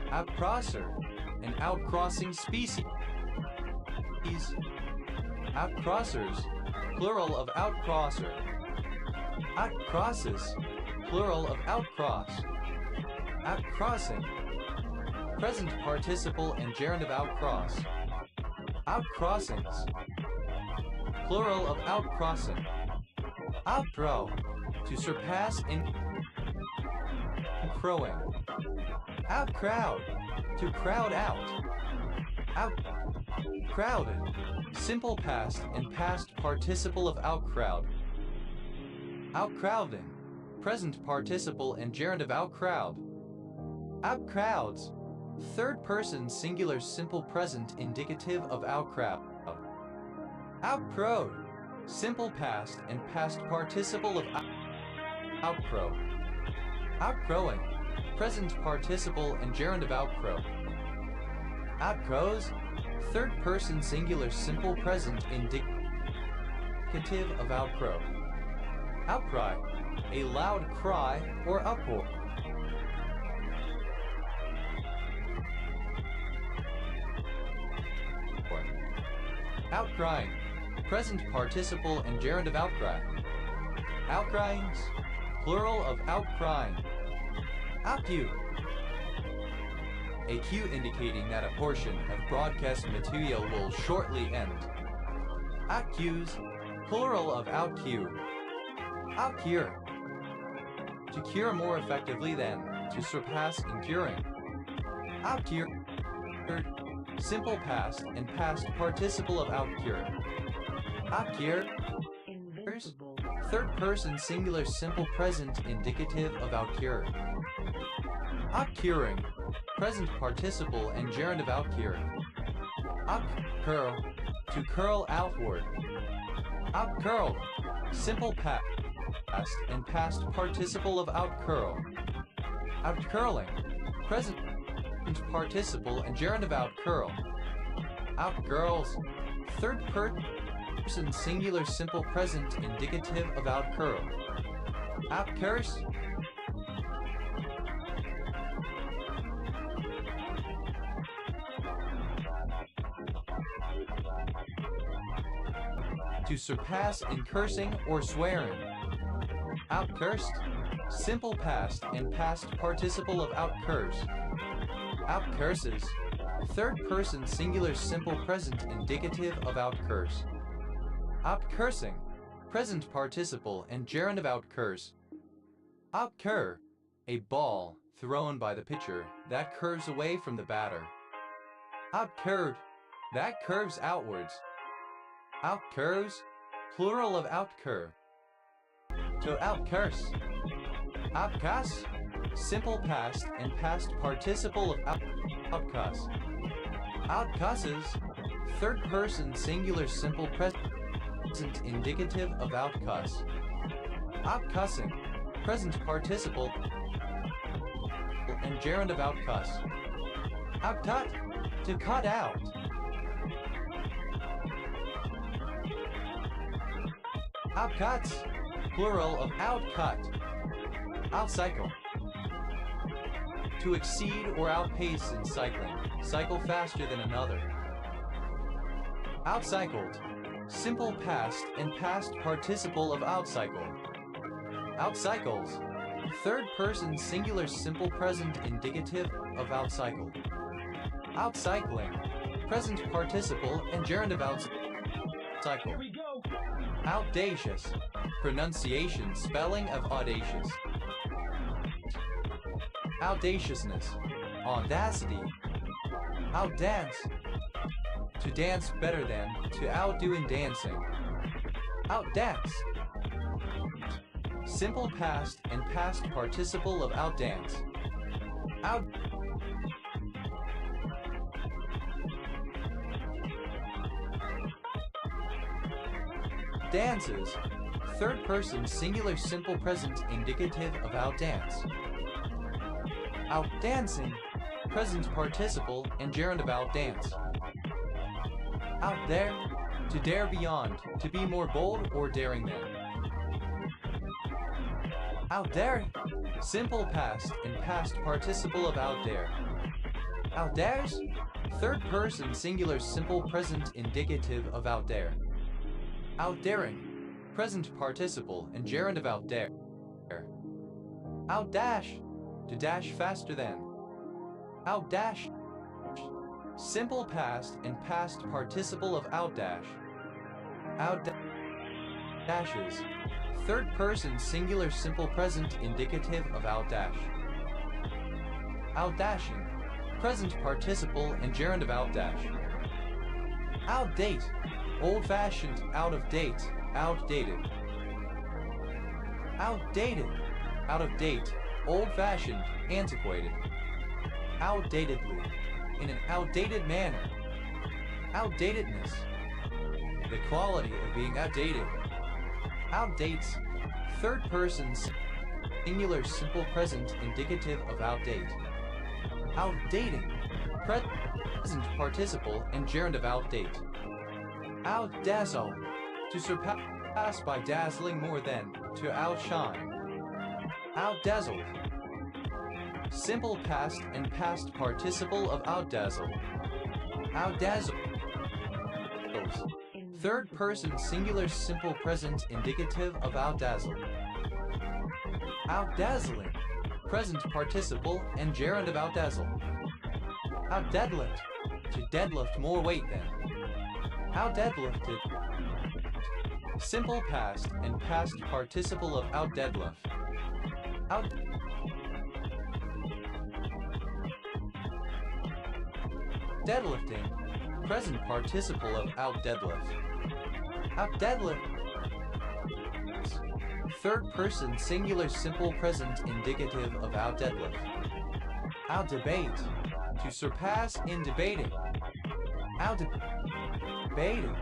Outcrosser, an outcrossing species. Outcrossers, plural of outcrosser. Outcrosses, plural of outcross. Outcrossing. Present participle and gerund of outcross. Outcrossings. Plural of outcrossing. Outthrow. To surpass in crowing. Outcrowd. To crowd out. Outcrowded. Simple past and past participle of outcrowd. Outcrowding. Present participle and gerund of outcrowd. Outcrowds. Third person singular simple present indicative of outcrowd. Outcrowed. Simple past and past participle of outcrow. Outcrowing. Present participle and gerund of outcrow. Outcrows. Third person singular simple present indicative of outcrow. Outcry. A loud cry or uproar. Outcrying. Present participle and gerund of outcry. Outcryings. Plural of outcrying. Outcue. A cue indicating that a portion of broadcast material will shortly end. Outcues. Plural of outcue. Outcure. To cure more effectively than, to surpass in curing. Outcure. Simple past and past participle of outcure. Outcure. Invincible. Third person singular simple present indicative of outcure. Outcuring. Present participle and gerund of outcure. Outcurl. To curl outward. Outcurled. Simple past and past participle of outcurl. Outcurling. Present participle and gerund of outcurl. Outgirls. Third person singular simple present indicative of outcurl. Outcurse. To surpass in cursing or swearing. Outcursed. Simple past and past participle of outcurse. Outcurses. Third person singular simple present indicative of outcurse. Outcursing. Present participle and gerund of outcurse. Outcur. A ball thrown by the pitcher that curves away from the batter. Outcurved. That curves outwards. Outcurves. Plural of outcurve. To outcurse. Outcuss. Simple past and past participle of outcuss. Outcusses. Third person singular simple present indicative of outcuss. Outcussing. Present participle and gerund of outcuss. Outcut. To cut out. Outcuts. Plural of outcut. Outcycle. To exceed or outpace in cycling. Cycle faster than another. Outcycled. Simple past and past participle of outcycle. Outcycles. Third person singular simple present indicative of outcycle. Outcycling. Present participle and gerund of outcycle. Here we go. Audacious. Pronunciation spelling of audacious. Audaciousness. Audacity. Outdance. To dance better than, to outdo in dancing. Outdance. Simple past and past participle of outdance. Out. Dances. Third person singular simple present indicative of outdance. Outdancing. Present participle and gerund of outdance. Out there. To dare beyond. To be more bold or daring than. Out there. Simple past and past participle of out there. Out there's. Third person singular simple present indicative of out there. Outdaring. Present participle and gerund of outdare. Outdash. to dash faster than. Outdash. Simple past and past participle of outdash. Outdashes. Third person singular simple present indicative of outdash. Outdashing. Present participle and gerund of outdash. Outdate. Old-fashioned, out of date, outdated. Outdated. Out of date, old-fashioned, antiquated. Outdatedly. In an outdated manner. Outdatedness. The quality of being outdated. Outdates. Third person singular simple present indicative of outdate. Outdating. Present participle and gerund of outdate. Outdazzle. To surpass by dazzling more than. To outshine. Outdazzled. Simple past and past participle of outdazzle. Outdazzle. Third person singular simple present indicative of outdazzle. Outdazzling. Present participle and gerund of outdazzle. Outdeadlift. To deadlift more weight than. Outdeadlifted. Simple past and past participle of outdeadlift. Out. Deadlifting. Present participle of outdeadlift. Outdeadlift. Third person singular simple present indicative of outdeadlift. Outdebate. To surpass in debating. Outdebated.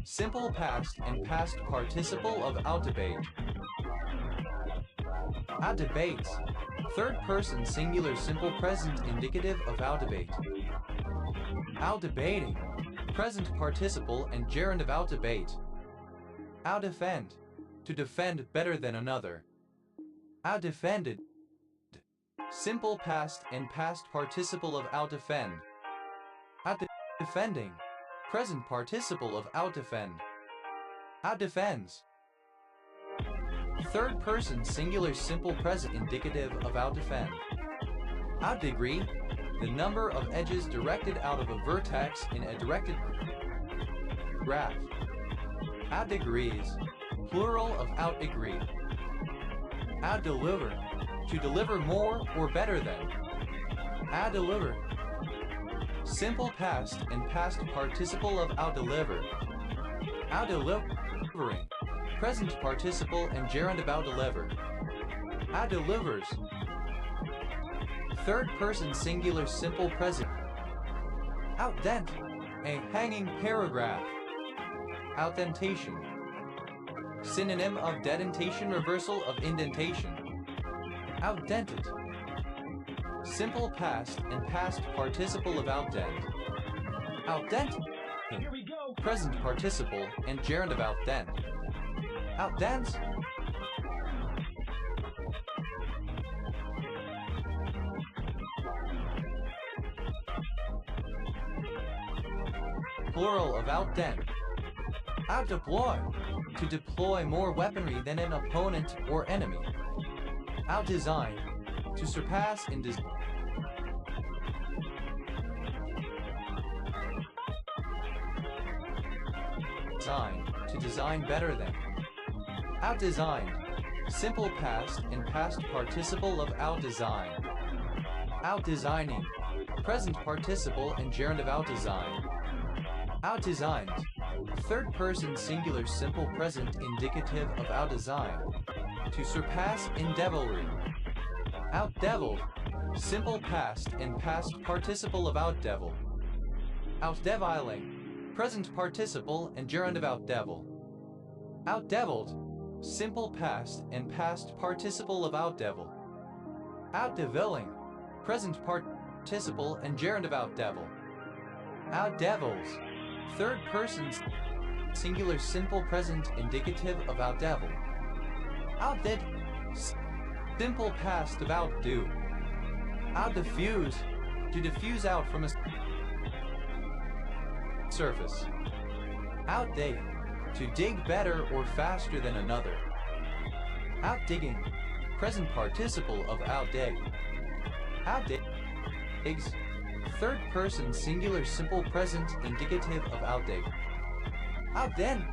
Simple past and past participle of outdebate. Outdebates. Third person singular simple present indicative of outdebate. Outdebating. Present participle and gerund of outdebate. Outdefend. To defend better than another. Outdefended. Simple past and past participle of outdefend. Outdefending. Present participle of outdefend. Outdefends. Third person singular simple present indicative of outdefend. Outdegree. The number of edges directed out of a vertex in a directed graph. Outdegrees. Plural of outdegree. Outdeliver. To deliver more or better than. Outdeliver. Simple past and past participle of outdeliver. Outdelivering. Present participle and gerund of outdeliver. Outdelivers. Third person singular simple present. Outdent. A hanging paragraph. Outdentation. Synonym of dedentation, reversal of indentation. Outdented. Simple past and past participle of outdent. Outdent. Here we go. Present participle and gerund of outdent. Outdent. Plural of outdent. Outdeploy. To deploy more weaponry than an opponent or enemy. Outdesign. To surpass in design. To design better than. Outdesigned. Simple past and past participle of outdesign. Outdesigning. Present participle and gerund of outdesign. Outdesigned. Third person singular simple present indicative of outdesign. To surpass in devilry. Outdeviled. Simple past and past participle of outdevil. Outdeviling. Present participle and gerund of outdevil. Outdeviled. Simple past and past participle of outdevil. Outdeviling. Present participle and gerund of outdevil. Outdevils. Third person singular simple present indicative of outdevil. Outdid. Simple past of outdo. Outdiffuse. To diffuse out from a surface. Outdig. To dig better or faster than another. Outdigging. Present participle of outdig. Outdigs. Third person singular simple present indicative of outdig. Outdin.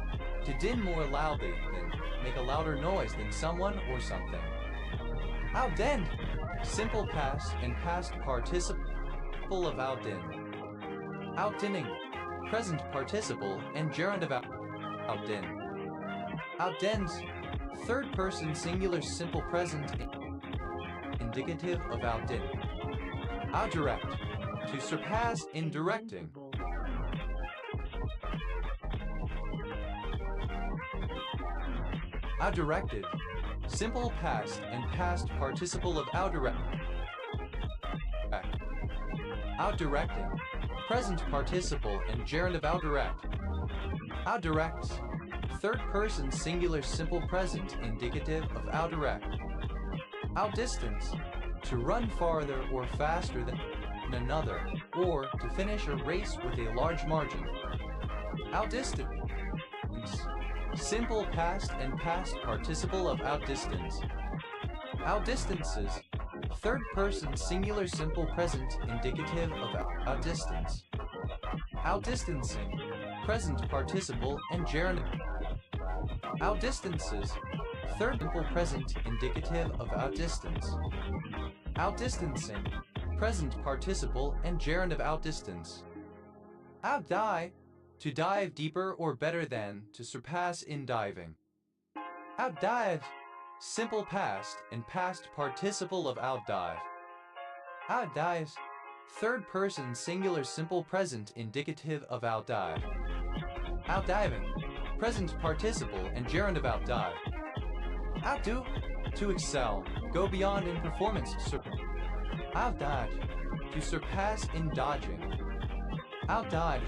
To din more loudly than make a louder noise than someone or something. Outdend. Simple past and past participle of outdin. Outdinning. Present participle and gerund of outdin. Outdens. Third person singular simple present indicative of outdin. Outdirect. To surpass in directing. Outdirected. Simple past and past participle of outdirect. Outdirecting. Present participle and gerund of outdirect. Outdirects. Third person singular simple present indicative of outdirect. Outdistance. To run farther or faster than another, or to finish a race with a large margin. Outdistance. Simple past and past participle of outdistance. Outdistances. Third person singular simple present indicative of outdistance. Outdistancing. Present participle and gerund. Outdistances. Third simple present indicative of outdistance. Outdistancing. Present participle and gerund of outdistance. Outdive. To dive deeper or better than, to surpass in diving. Outdive. Simple past and past participle of outdive. Outdives. Third person singular simple present indicative of outdive. Outdiving. Present participle and gerund of outdive. Outdo. To excel, go beyond in performance. Outdodge. To surpass in dodging. Outdodge.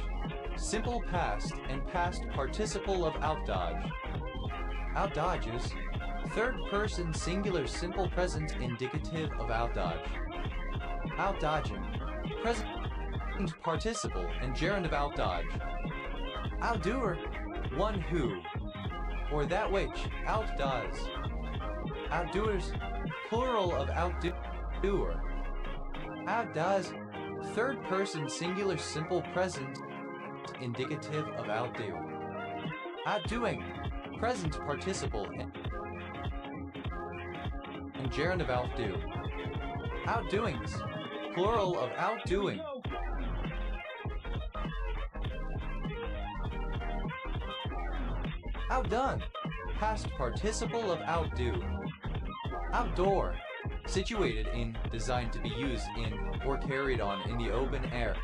Simple past and past participle of outdodge. Outdodges. Third person singular simple present indicative of outdodge. Outdodging. Present participle and gerund of outdodge. Outdoer. One who, or that which, outdoes. Outdoers. Plural of outdoer. Outdoes. Third person singular simple present indicative of outdo. Outdoing. Present participle and gerund of outdo. Outdoings. Plural of outdoing. Outdone. Past participle of outdo. Outdoor. Situated in, designed to be used in, or carried on in the open air.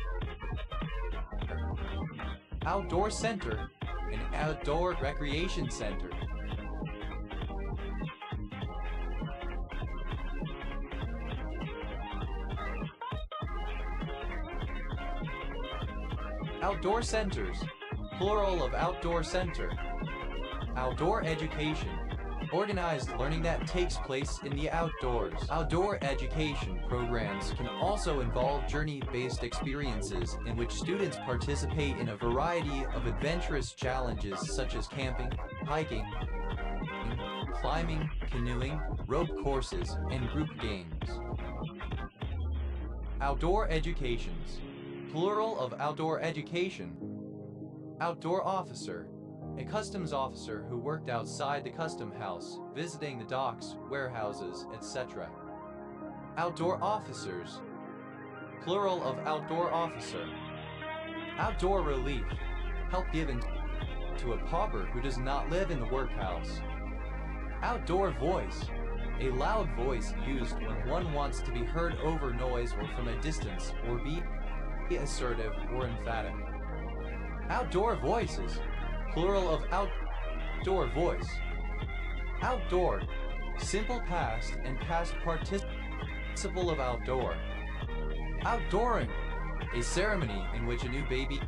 Outdoor center. An outdoor recreation center. Outdoor centers. Plural of outdoor center. Outdoor education. Organized learning that takes place in the outdoors. Outdoor education programs can also involve journey-based experiences in which students participate in a variety of adventurous challenges such as camping, hiking, climbing, canoeing, rope courses, and group games. Outdoor educations. Plural of outdoor education. Outdoor officer. A customs officer who worked outside the custom house, visiting the docks, warehouses, etc. Outdoor officers. Plural of outdoor officer. Outdoor relief. Help given to a pauper who does not live in the workhouse. Outdoor voice. A loud voice used when one wants to be heard over noise or from a distance, or be assertive or emphatic. Outdoor voices. Plural of outdoor voice. Outdoor. Simple past and past participle of outdoor. Outdooring. A ceremony in which a new baby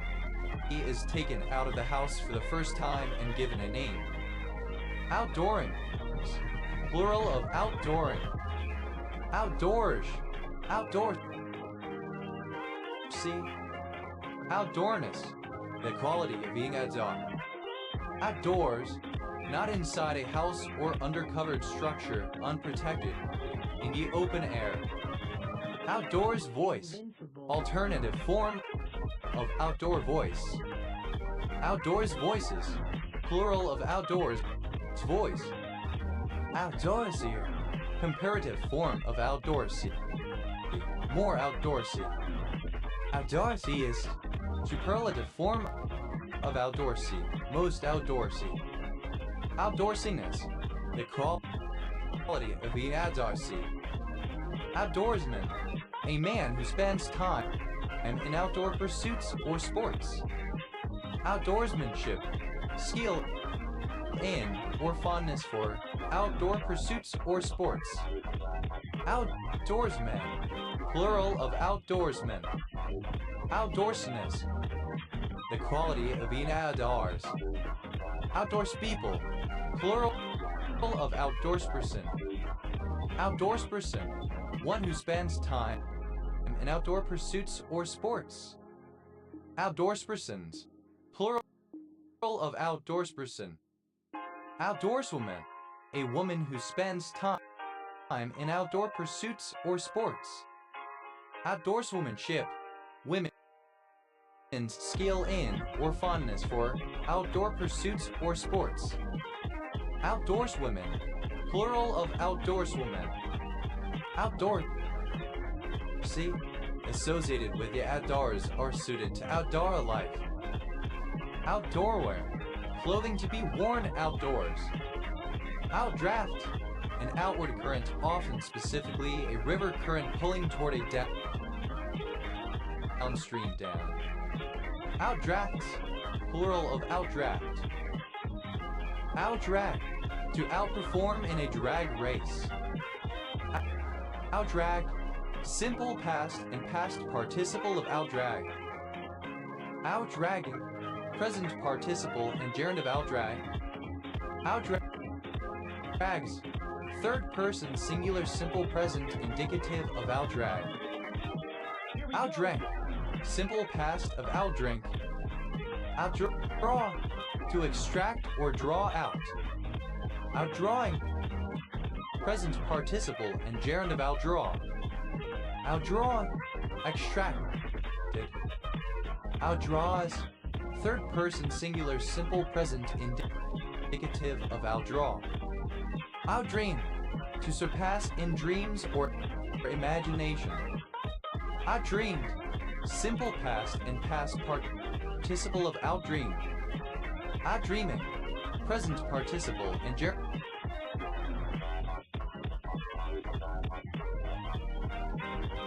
is taken out of the house for the first time and given a name. Outdooring. Plural of outdooring. Outdoors. Outdoor. See? Outdoorness. The quality of being outdoor. Outdoors, not inside a house or undercovered structure, unprotected, in the open air. Outdoors voice. Invincible. Alternative form of outdoor voice. Outdoors voices. Plural of outdoors voice. Outdoorsy. Comparative form of outdoorsy. More outdoorsy. Outdoorsy is superlative form of outdoorsy. Most outdoorsy. Outdoorsiness. The quality of the outdoorsy. Outdoorsman. A man who spends time in outdoor pursuits or sports. Outdoorsmanship. Skill in or fondness for outdoor pursuits or sports. Outdoorsman. Plural of outdoorsmen. Outdoorsiness. The quality of being outdoors. Outdoors people. Plural of outdoorsperson. Outdoorsperson. One who spends time in outdoor pursuits or sports. Outdoorspersons. Plural of outdoorsperson. Outdoorswoman. A woman who spends time in outdoor pursuits or sports. Outdoorswomanship. Women's skill in or fondness for outdoor pursuits or sports. Outdoorswomen. Plural of outdoorswoman. Outdoor. See? Associated with the outdoors are suited to outdoor life. Outdoorwear. Clothing to be worn outdoors. Outdraft. An outward current, often specifically a river current pulling toward a downstream dam. Outdrafts. Plural of outdraft. Outdrag. To outperform in a drag race. Outdrag. Simple past and past participle of outdrag. Outdragging. Present participle and gerund of outdrag. Outdrags. Third person singular simple present indicative of outdrag. Outdrank. Simple past of outdrink. Outdraw. To extract or draw out. Outdrawing. Present participle and gerund of outdraw. Outdrawn. Extracted. Outdraws. Third person singular simple present indicative of outdraw. Outdream. To surpass in dreams or imagination. Outdreamed. Simple past and past participle of outdreamed. Outdreaming. Present participle and gerund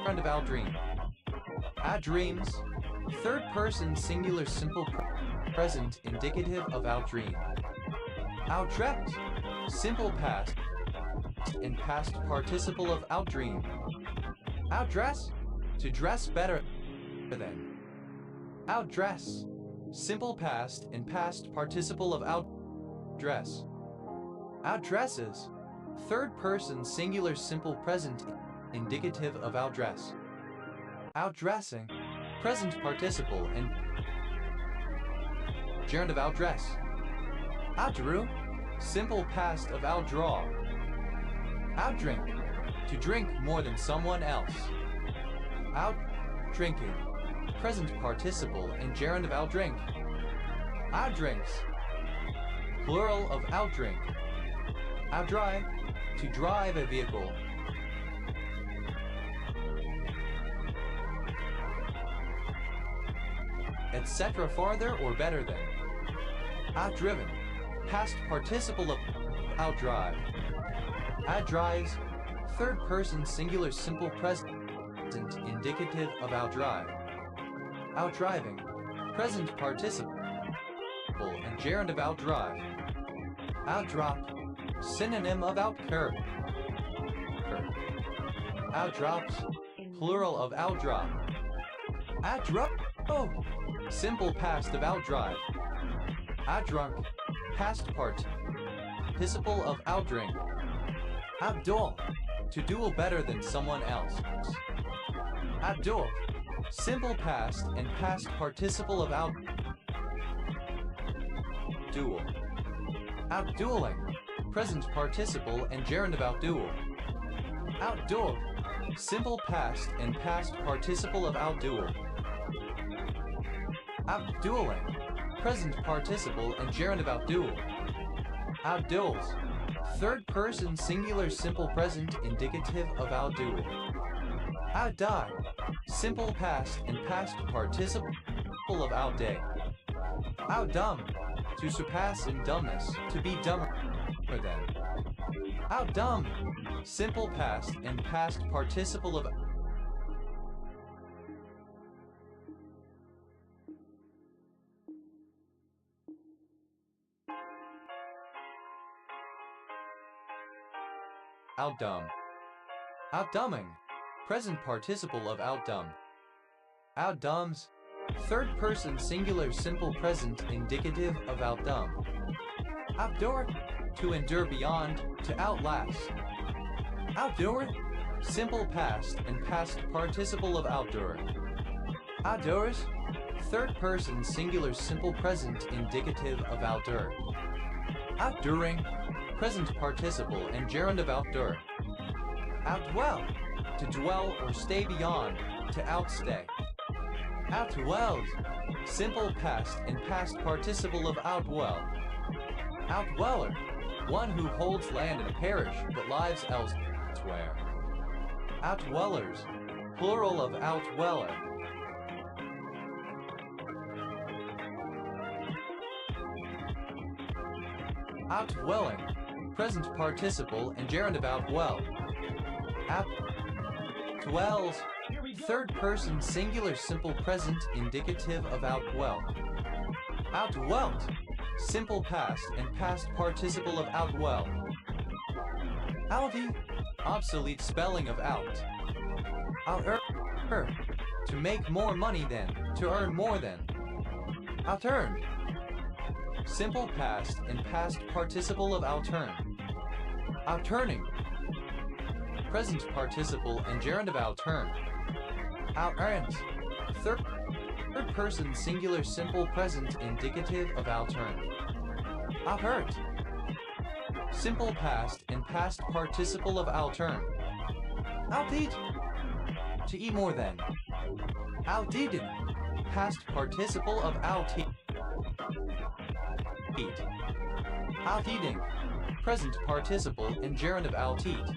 of outdream. Outdreams. Third person singular simple present indicative of outdream. Outdrept. Simple past and past participle of outdream. Outdress. To dress better than. Outdress. Simple past and past participle of outdress. Outdresses. Third person singular simple present indicative of outdress. Outdressing. Present participle and gerund of outdress. Outdrew. Simple past of outdraw. Outdrink. To drink more than someone else. Outdrinking. Present participle and gerund of outdrink. Outdrinks. Plural of outdrink. Outdrive. To drive a vehicle. Etc. farther or better than. Outdriven. Past participle of outdrive. Outdrives. Third person singular simple present indicative of outdrive. Outdriving. Present participle and gerund of outdrive. Outdrop. Synonym of outcurve. Outdrops. Plural of outdrop. Outdrop. Oh. Simple past of outdrive. Outdrunk. Past participle of outdrink. Outduel. To duel better than someone else. Outduel. Simple past and past participle of outduel. Outdueling. Present participle and gerund of outduel. Outduel. simple past and past participle of outduel. Outdueling, present participle and gerund of outduel. Outduels, third person singular simple present indicative of outduel. Outdie, simple past and past participle of outday. Outdumb, to surpass in dumbness, to be dumber than. Outdumb, simple past and past participle of outdumb. Outdumbing, present participle of outdumb. Outdumbs, third person singular simple present indicative of outdumb. Outdoor, to endure beyond, to outlast. Outdoor, simple past and past participle of outdoor. Outdoors, third person singular simple present indicative of outdoor. Outduring, present participle and gerund of outdoor. Outdwell, to dwell or stay beyond, to outstay. Outdwelled, simple past and past participle of outdwell. Outdweller, one who holds land in a parish but lives elsewhere. Outdwellers, plural of outdweller. Outdwelling, present participle and gerund of outdwell. Outdwells, third person singular simple present indicative of outdwell. Outdwelt, simple past and past participle of outdwell. Outy, obsolete spelling of out. Outearn, to make more money than, to earn more than. Outearned, simple past and past participle of outturn. Outturning, present participle and gerund of outturn. Outearns, third person singular simple present indicative of outturn. Outhurt, simple past and past participle of outturn. Outeat, to eat more than. Outeaten, past participle of outeat. Outeating, present participle and gerund of outeat.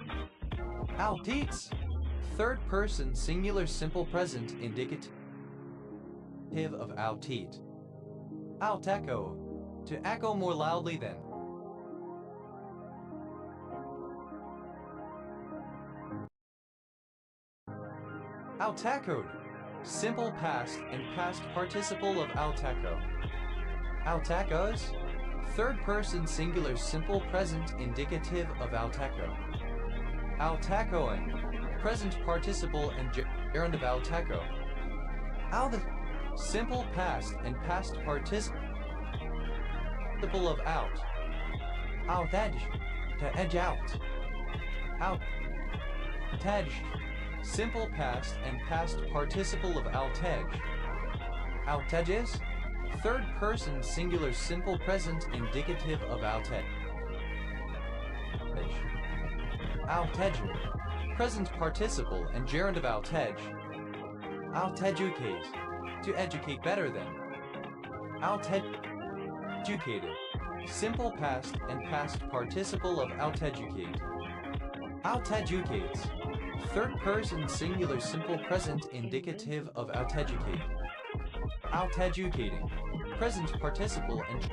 Outeats, third person singular simple present indicative of outeat. Outecho, to echo more loudly than. Outechoed, simple past and past participle of outecho. Outechos, third person singular simple present indicative of outecho. Outechoing, present participle and gerund of outecho. Out, simple past and past participle of out. Outedge, to edge out. Outedged, simple past and past participle of outedge. Outedges, third person singular simple present indicative of outedge. Outedger, present participle and gerund of outedge. Outeducate, to educate better than. Outeducated, simple past and past participle of outeducate. Outeducates, third person singular simple present indicative of outeducate. Outeducating, present participle and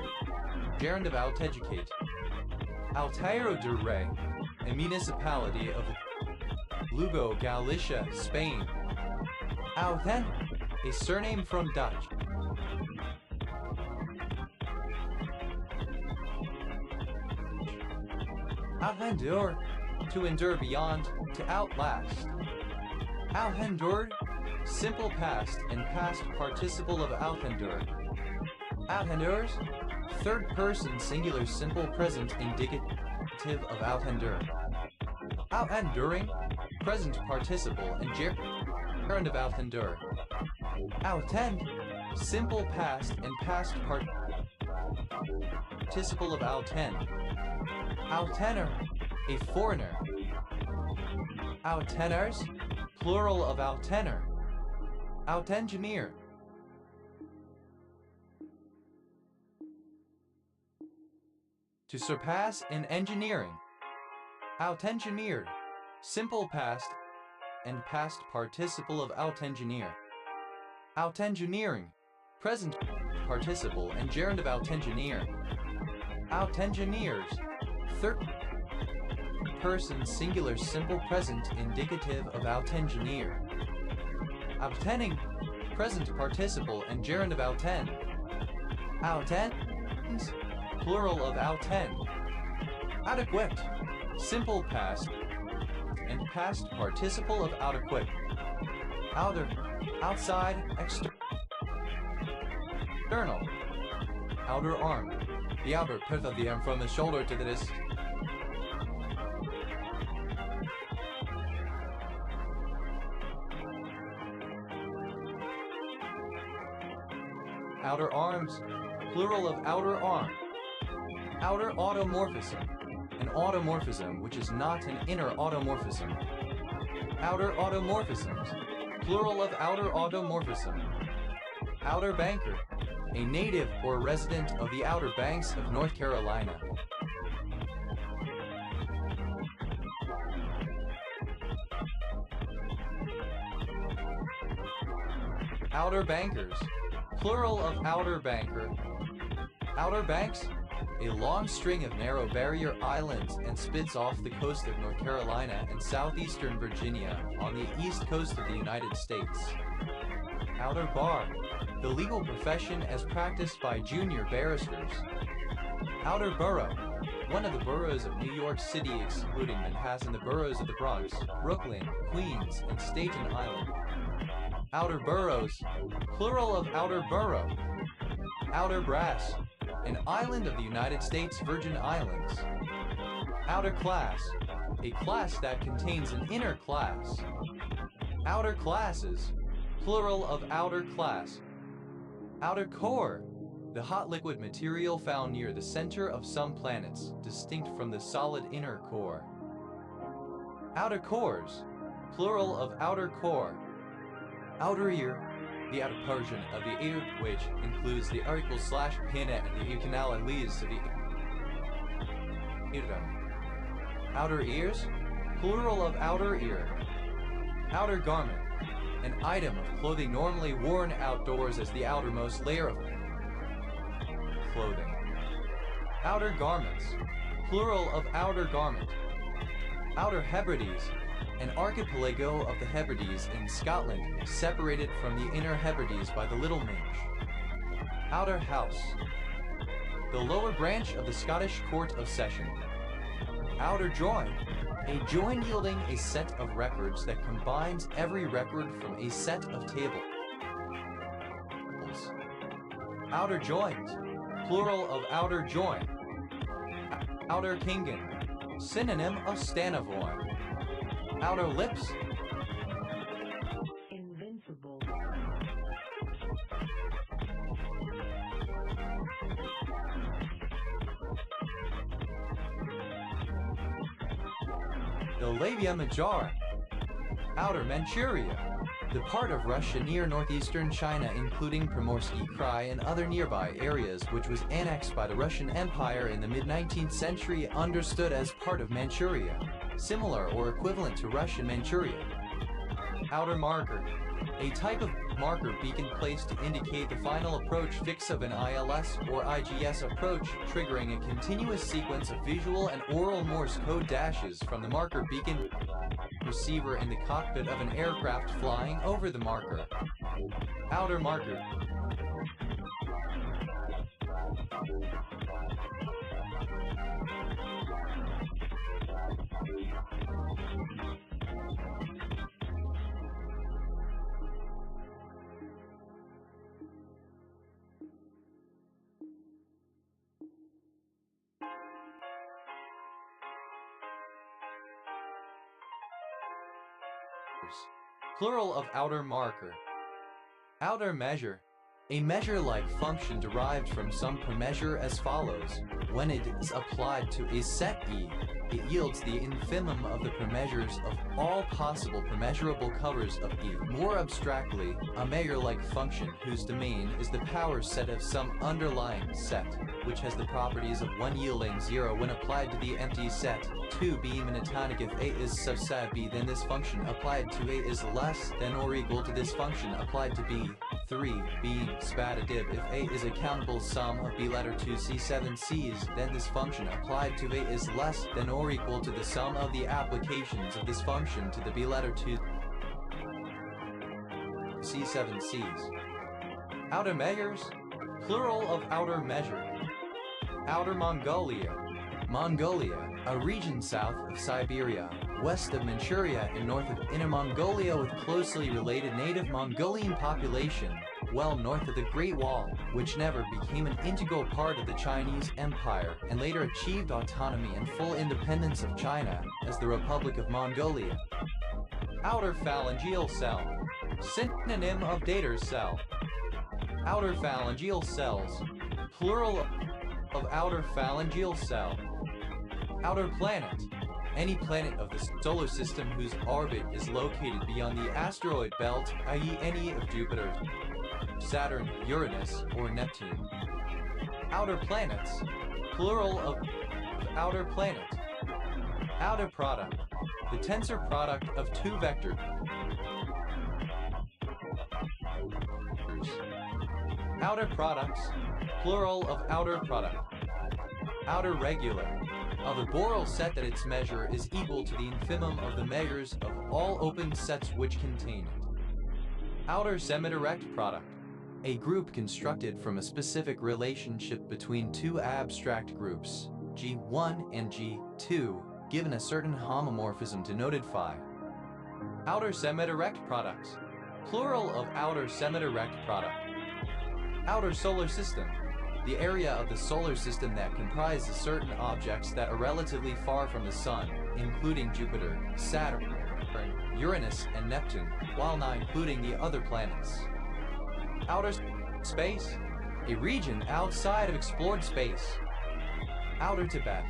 gerund of outeducate. Altairo de Rey, a municipality of Lugo, Galicia, Spain. Authen, a surname from Dutch. Outhendure, to endure beyond, to outlast. Outhendured, simple past and past participle of outhendure. Outhendures, third person singular simple present indicative of outhendure. Outenduring, present participle and gerund of outhendure. Outtend, simple past and past participle of outtend. Outtenor, a foreigner. Outtenors, Plural of outenner. Outengineer. To surpass in engineering. Outengineered. Simple past and past participle of outengineer. Outengineering. Present participle and gerund of outengineer. Outengineers. Third person singular simple present indicative of outengineer. Outenning. Present participle and gerund of outen. Outens. Plural of outen. Out-equipped. Simple past and past participle of out-equipped. Outer. Outside. External. Outer arm. The outer part of the arm from the shoulder to the wrist. Outer arms. Plural of outer arm. Outer automorphism. An automorphism which is not an inner automorphism. Outer automorphisms. Plural of outer automorphism. Outer banker. A native or resident of the Outer Banks of North Carolina. Outer bankers. Plural of outer banker. Outer Banks. A long string of narrow barrier islands and spits off the coast of North Carolina and southeastern Virginia on the east coast of the United States. Outer bar. The legal profession as practiced by junior barristers. Outer borough. One of the boroughs of New York City excluding Manhattan, the boroughs of the Bronx, Brooklyn, Queens, and Staten Island. Outer boroughs. Plural of outer borough. Outer brass. An island of the United States Virgin Islands. Outer class. A class that contains an inner class. Outer classes. Plural of outer class. Outer core. The hot liquid material found near the center of some planets, distinct from the solid inner core. Outer cores. Plural of outer core. Outer ear. The outer portion of the ear, which includes the auricle slash pinna and the ear canal and leads to the eardrum. Outer ears. Plural of outer ear. Outer garment. An item of clothing normally worn outdoors as the outermost layer of clothing. Outer garments. Plural of outer garment. Outer Hebrides. An archipelago of the Hebrides in Scotland, separated from the inner Hebrides by the Little Minch. Outer house. The lower branch of the Scottish Court of Session. Outer join. A join yielding a set of records that combines every record from a set of tables. Outer joint. Plural of outer join. Outer kingen. Synonym of Stanivorn. Outer lips. Invincible. The labia majora. Outer Manchuria. The part of Russia near northeastern China including Primorsky Krai and other nearby areas which was annexed by the Russian Empire in the mid-19th century understood as part of Manchuria, similar or equivalent to Russian Manchuria. Outer marker. A type of marker beacon placed to indicate the final approach fix of an ILS or IGS approach, triggering a continuous sequence of visual and oral Morse code dashes from the marker beacon receiver in the cockpit of an aircraft flying over the marker. Outer marker. Plural of outer marker. Outer measure. A measure-like function derived from some measure as follows. When it is applied to a set E, it yields the infimum of the premeasures of all possible premeasurable covers of E. More abstractly, a Mayer-like function whose domain is the power set of some underlying set, which has the properties of 1 yielding 0 when applied to the empty set. 2 being monotonic if A is subset B, then this function applied to A is less than or equal to this function applied to B. 3 being spadative if A is a countable sum of B letter 2 C7 C's, then this function applied to A is less than or equal to the sum of the applications of this function to the B letter 2 C7 C's. Outer measures, plural of outer measure. Outer Mongolia. Mongolia, a region south of Siberia, west of Manchuria and north of Inner Mongolia with closely related native Mongolian population, well north of the Great Wall, which never became an integral part of the Chinese Empire and later achieved autonomy and full independence of China as the Republic of Mongolia. Outer phalangeal cell, synonym of Dater's cell. Outer phalangeal cells, plural of outer phalangeal cell. Outer planet, any planet of the solar system whose orbit is located beyond the asteroid belt, i.e. any of Jupiter, Saturn, Uranus, or Neptune. Outer planets, plural of outer planet. Outer product, the tensor product of two vectors. Outer products, plural of outer product. Outer regular, of a Borel set that its measure is equal to the infimum of the measures of all open sets which contain it. Outer semidirect product, a group constructed from a specific relationship between two abstract groups, G1 and G2, given a certain homomorphism denoted phi. Outer semidirect products, plural of outer semidirect product. Outer solar system, the area of the solar system that comprises certain objects that are relatively far from the Sun, including Jupiter, Saturn, Uranus, and Neptune, while not including the other planets. Outer space, a region outside of explored space. Outer Tibet,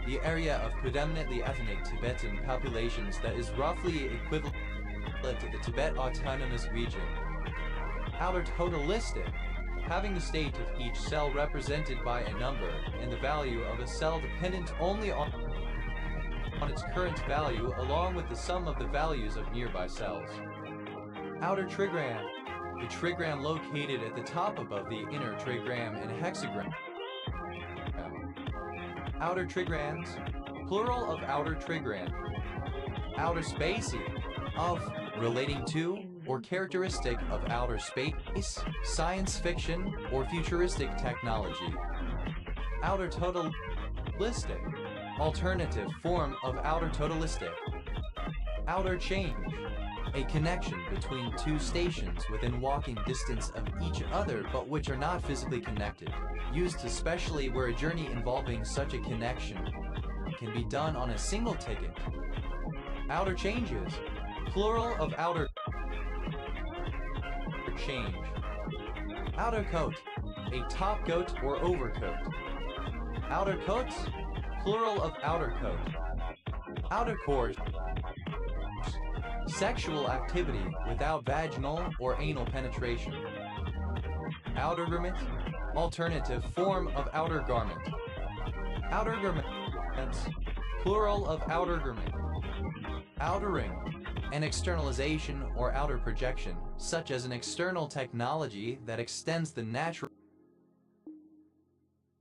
the area of predominantly ethnic Tibetan populations that is roughly equivalent to the Tibet Autonomous Region. Outer totalistic, having the state of each cell represented by a number, and the value of a cell dependent only on its current value along with the sum of the values of nearby cells. Outer trigram, the trigram located at the top above the inner trigram and hexagram. Outer trigrams, plural of outer trigram. Outer spacey, of, relating to, or characteristic of outer space, science fiction, or futuristic technology. Outer totalistic, alternative form of outer totalistic. Outer change, a connection between two stations within walking distance of each other but which are not physically connected, used especially where a journey involving such a connection can be done on a single ticket. Outer changes, plural of outer change. Outer coat, a top coat or overcoat. Outer coats, plural of outer coat. Outer course, sexual activity without vaginal or anal penetration. Outer garment, alternative form of outer garment. Outer garments, plural of outer garment. Outering, an externalization or outer projection, such as an external technology that extends the natural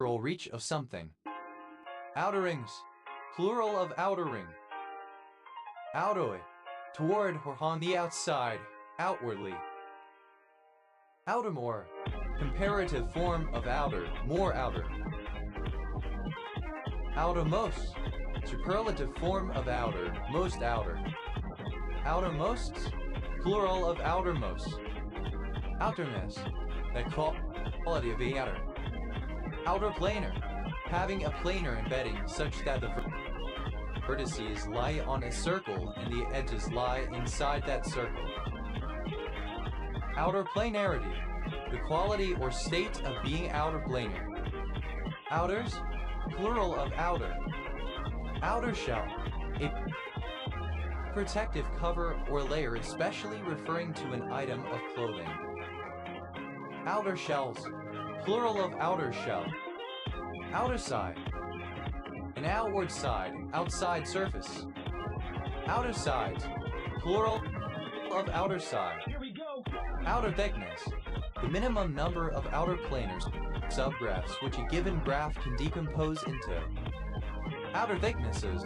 reach of something. Outerings, plural of outer ring. Outoi, toward or on the outside, outwardly. Outermore, comparative form of outer, more outer. Outermost, superlative form of outer, most outer. Outermost, plural of outermost. Outerness, the quality of the outer. Outer planar, having a planar embedding such that the vertices lie on a circle and the edges lie inside that circle. Outer planarity, the quality or state of being outer planar. Outers, plural of outer. Outer shell. A protective cover or layer, especially referring to an item of clothing. Outer shells. Plural of outer shell. Outer side. An outward side, outside surface. Outer sides. Plural of outer side. Here we go. Outer thickness. The minimum number of outer planars, subgraphs, which a given graph can decompose into. Outer thicknesses.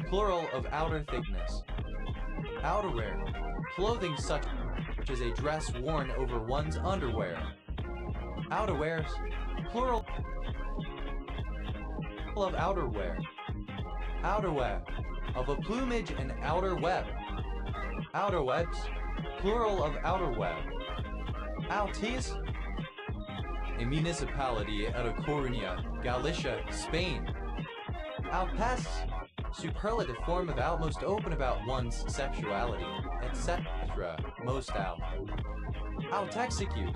Plural of outer thickness. Outerwear. Clothing such as a dress worn over one's underwear. Outerwears. Plural of outerwear. Outer web. Of a plumage and outer web. Outer webs. Plural of outer web. Altis. A municipality at A Coruña, Galicia, Spain. Outpass. Superlative form of outmost open about one's sexuality, etc. Most out. Out-execute.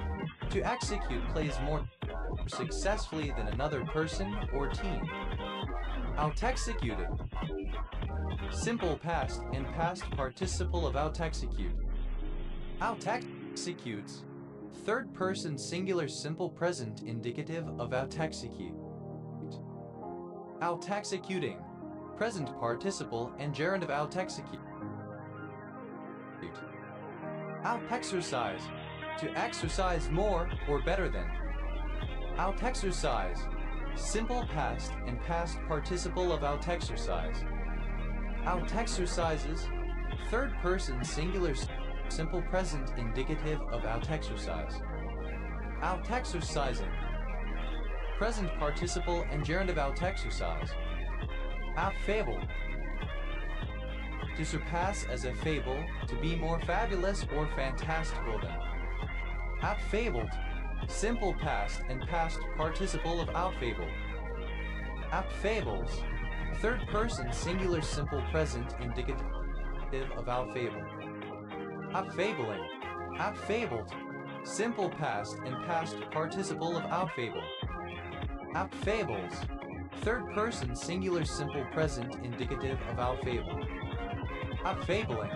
To execute plays more successfully than another person or team. Out-executed. Simple past and past participle of out-execute. Out-executes. Third person singular simple present indicative of out-execute. Out-executing. Present participle and gerund of out-execute. Out-exercise. To exercise more or better than. Out-exercise. Simple past and past participle of out-exercise. Out-exercises. Third person singular simple present indicative of out-exercise. Out-exercising. Present participle and gerund of out-exercise. Out-fable. To surpass as a fable, to be more fabulous or fantastical than. Out-fabled. Simple past and past participle of out-fable. Out-fables. Third person singular simple present indicative of out-fable. Out-fabling. Out-fabled. Simple past and past participle of out-fable. Out-fables. Third person singular simple present indicative of out-fable. Out-fabling.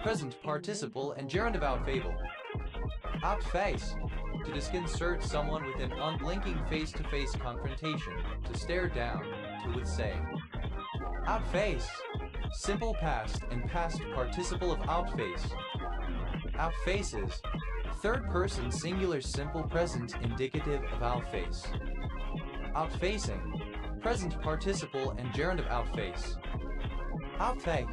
Present participle and gerund of out-fable. Out-face. To disconcert someone with an unblinking face-to-face confrontation. To stare down. To withsay. Outface. Simple past and past participle of outface. Outfaces. Third person singular simple present indicative of outface. Outfacing. Present participle and gerund of outface. Outfake.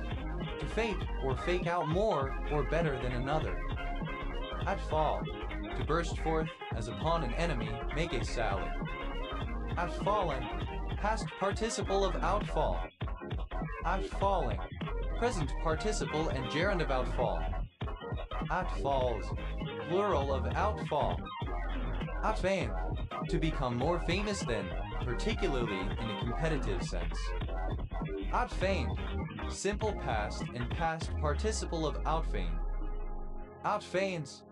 To fake or fake out more or better than another. Outfall. To burst forth as upon an enemy, make a sally. Outfallen. Past participle of outfall. Outfalling. Present participle and gerund of outfall. Outfalls. Plural of outfall. Outfame. To become more famous than, particularly in a competitive sense. Outfamed. Simple past and past participle of outfame. Outfames.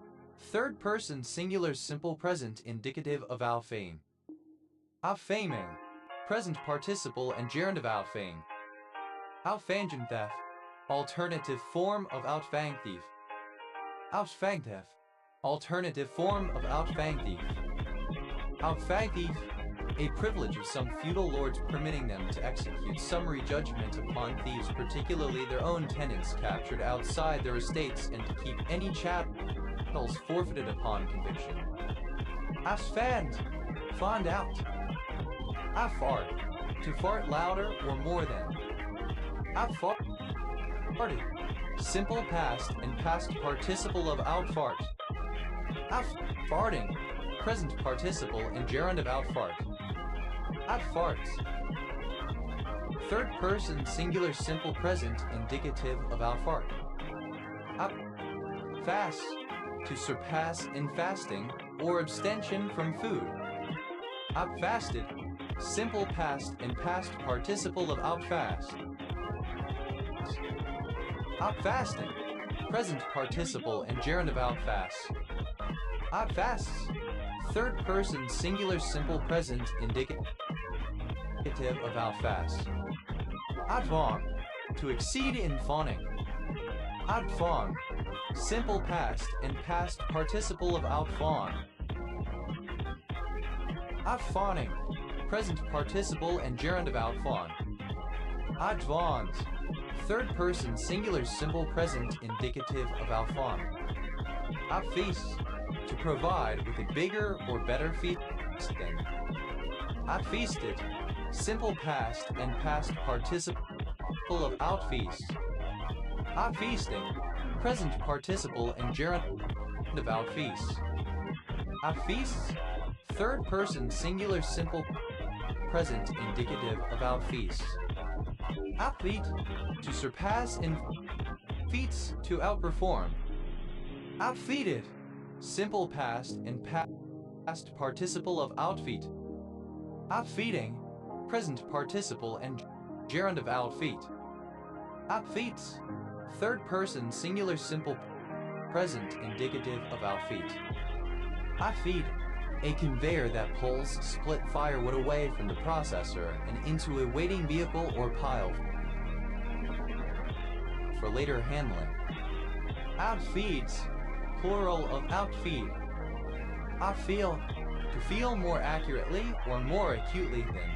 Third person singular simple present indicative of outfame. Outfaming. Present participle and gerund of outfame. Outfangen theft. Alternative form of outfang thief. Outfang theft. Alternative form of outfang thief. Outfang thief. A privilege of some feudal lords permitting them to execute summary judgment upon thieves, particularly their own tenants captured outside their estates, and to keep any chattels forfeited upon conviction. Outfand. Find out. Outfart. To fart louder or more than. Outfarted. Simple past and past participle of outfart. Outfarting. Present participle and gerund of outfart. Outfarts. Third person singular simple present indicative of outfart. Outfast. To surpass in fasting or abstention from food. Outfasted. Simple past and past participle of outfast. Outfasting. Present participle and gerund of outfast. Outfasts. Third person singular simple present indicative of outfast. Advang, to exceed in fawning. Adfang, simple past and past participle of outfawn. Outfawning, present participle and gerund of outfawn. Advans, third person singular simple present indicative of outfawn. Outfeast, to provide with a bigger or better feast than. Outfeasted, simple past and past participle of outfeast. Outfeasting, present participle and gerund of outfeast. Outfeasts, third person singular simple present indicative of outfeast. Outfeat, to surpass in feats to outperform. Outfeated, simple past and past participle of outfeat. Outfeating, present participle and gerund of outfeat. Outfeats, third person singular simple present indicative of outfeat. Outfeed, a conveyor that pulls split firewood away from the processor and into a waiting vehicle or pile for later handling. Outfeeds, plural of outfeed. Outfeel, to feel more accurately or more acutely than.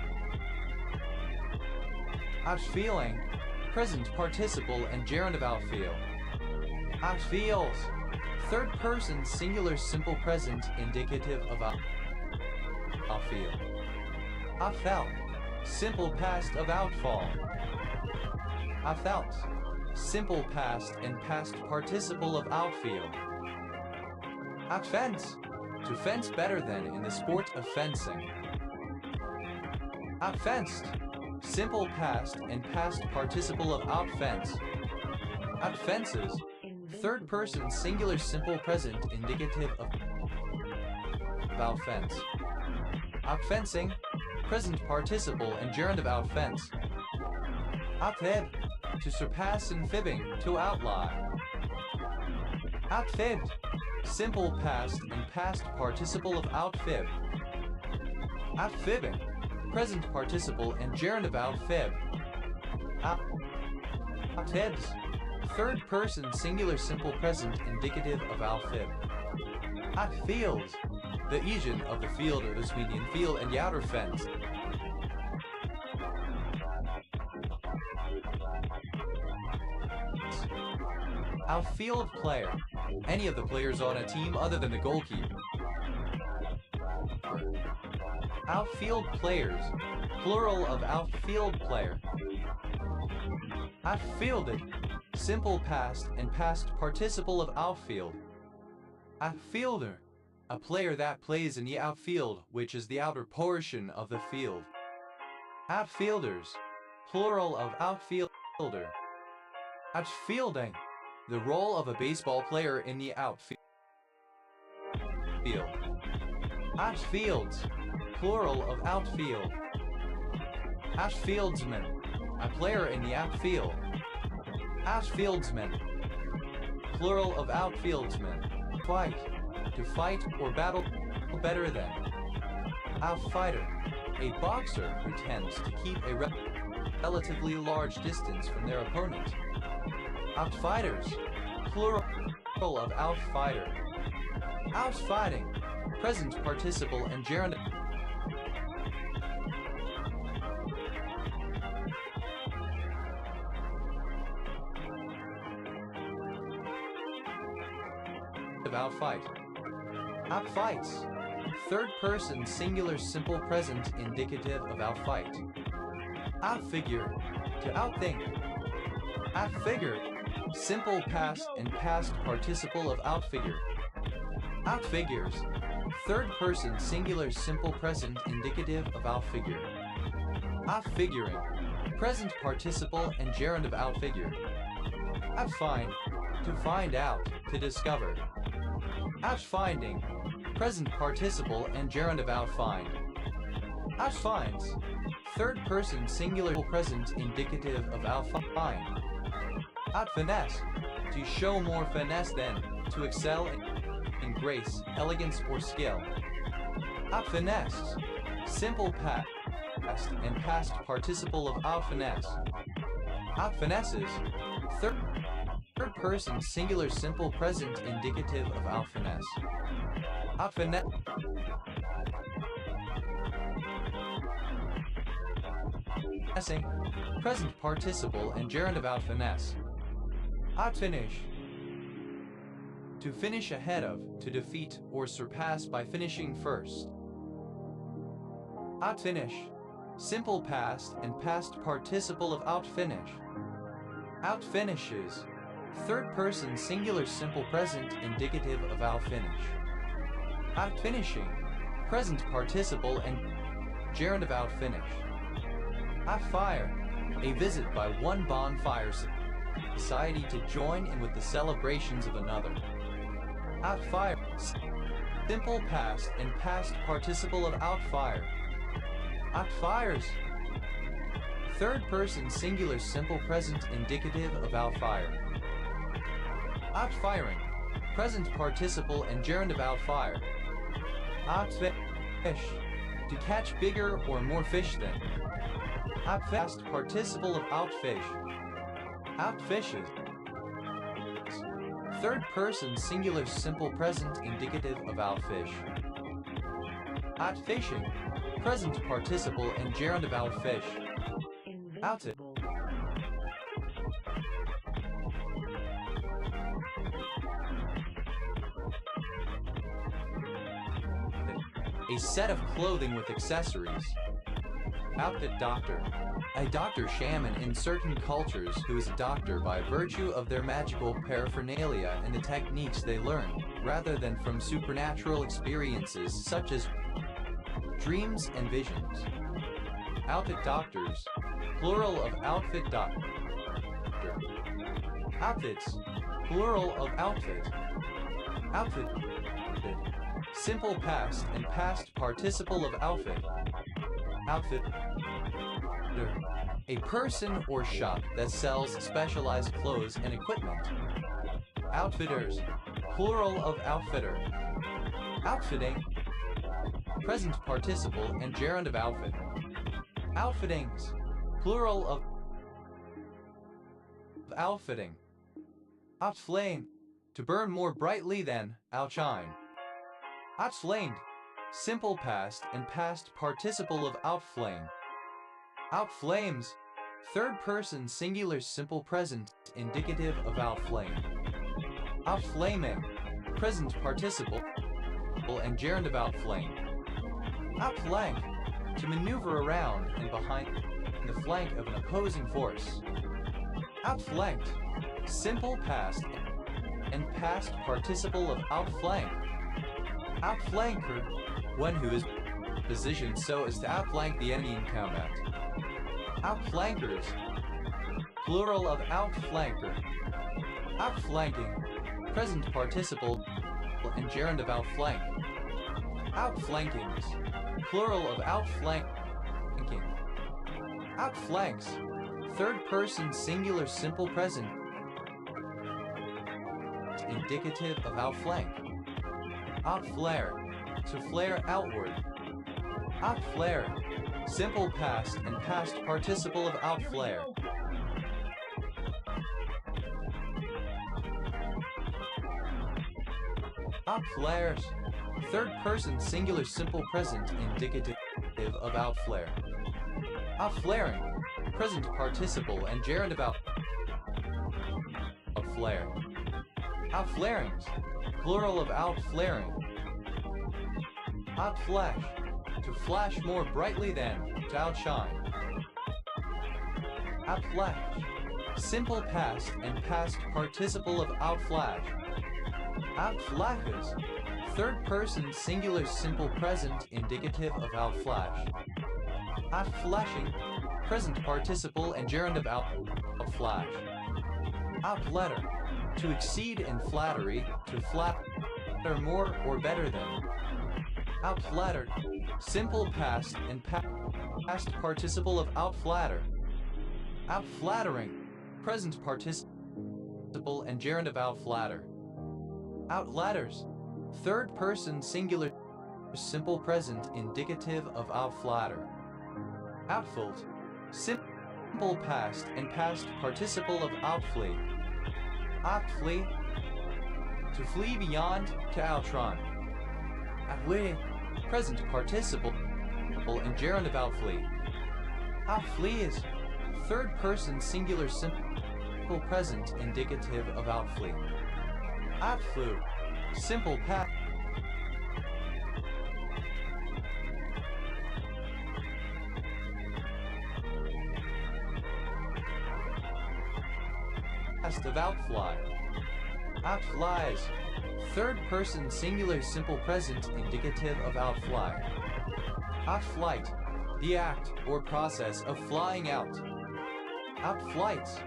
Outfeeling, present participle and gerund of outfeel. Outfeels, third person singular simple present indicative of outfeel. Outfelt, simple past of outfall. Outfelt, simple past and past participle of outfeel. Outfence, to fence better than in the sport of fencing. Outfenced, simple past and past participle of outfence. Outfences, third person singular simple present indicative of outfence. Outfencing, present participle and gerund of outfence. Outfib, to surpass in fibbing, to outlie. Outfibbed, simple past and past participle of outfib. Outfibbing, present participle and gerund of outfib. Outfibs, third person singular simple present indicative of outfib. Outfields, the Asian of the field of the median field and the outer fence. Outfield player, any of the players on a team other than the goalkeeper. Outfield players, plural of outfield player. Outfielded, simple past and past participle of outfield. Outfielder, a player that plays in the outfield, which is the outer portion of the field. Outfielders, plural of outfielder. Outfielding, the role of a baseball player in the outfield. Outfields, plural of outfield. Outfieldsman, a player in the outfield. Outfieldsman, plural of outfieldsman. Fight, to fight or battle better than. Outfighter, a boxer who tends to keep a relatively large distance from their opponent. Outfighters, plural of outfighter. Outfighting, present participle and gerund of outfight. Outfights, third person singular simple present indicative of outfight. Outfigure, to outthink. Outfigure, simple past and past participle of outfigure. Outfigures, third person singular simple present indicative of outfigure. Outfiguring, present participle and gerund of outfigure. Outfind, to find out, to discover. Outfinding, present participle and gerund of outfind. Outfinds, third person singular present indicative of outfind. Outfinesse, to show more finesse than, to excel in grace, elegance, or skill. Outfinesse, simple past and past participle of outfinesse. Out finesses. Third person singular simple present indicative of out finesse. Out finesse. Finessing. Present participle and gerund of out finesse. Out finish. To finish ahead of, to defeat or surpass by finishing first. Out finish. Simple past and past participle of out finish. Out finishes. Third person singular simple present indicative of out finish. Out finishing. Present participle and gerund of out finish. Out fire. A visit by one bonfire society to join in with the celebrations of another. Out fire. Simple past and past participle of out fire. Out fires. Third person singular simple present indicative of out fire. Out firing. Present participle and gerund of out fire. Out fish. To catch bigger or more fish than. Out fast participle of out fish. Out fishes. Third person singular simple present indicative of out fish. Out fishing. Present participle and gerund of out fish. Out it. Invincible. A set of clothing with accessories. Outfit doctor. A doctor shaman in certain cultures who is a doctor by virtue of their magical paraphernalia and the techniques they learn, rather than from supernatural experiences such as dreams and visions. Outfit doctors. Plural of outfit doctor. Outfits. Plural of outfit. Outfit. Simple past and past participle of outfit. Outfit. A person or shop that sells specialized clothes and equipment. Outfitters. Plural of outfitter. Outfitting. Present participle and gerund of outfit. Outfittings. Plural of outfitting. Outflame. To burn more brightly than outshine. Outflamed. Simple past and past participle of outflame. Outflames. Third person singular simple present indicative of outflame. Outflaming. Present participle and gerund of outflame. Outflank. To maneuver around and behind the flank of an opposing force. Outflanked. Simple past and past participle of outflank. Outflanker. One who is positioned so as to outflank the enemy in combat. Outflankers. Plural of outflanker. Outflanking. Present participle and gerund of outflank. Outflankings. Plural of outflanking. Outflanks. Third person singular simple present indicative of outflank. Outflare. To flare outward. Outflare. Simple past and past participle of outflare. Outflares. Third person singular simple present indicative of outflare. Outflaring. Present participle and gerund of outflare. Outflarings. Plural of outflaring. Outflash. To flash more brightly than, to outshine. Outflash. Simple past and past participle of outflash. Outflashes. Third person singular simple present indicative of outflash. Outflashing. Present participle and gerund of outflash. Outflatter. To exceed in flattery, to flatter more or better than. Outflattered. Simple past and past participle of outflatter. Outflattering. Present participle and gerund of outflatter. Outladders. Third person singular simple present indicative of outflatter. Outfold. Simple simple past and past participle of outflee. Outflee, to flee beyond, to outrun. Outflee, present participle and gerund of outflee. Outflee is third person singular simple present indicative of outflee. Outflew, simple past. Of outfly. Outflies. Third person singular simple present indicative of outfly. Outflight. The act or process of flying out. Outflights.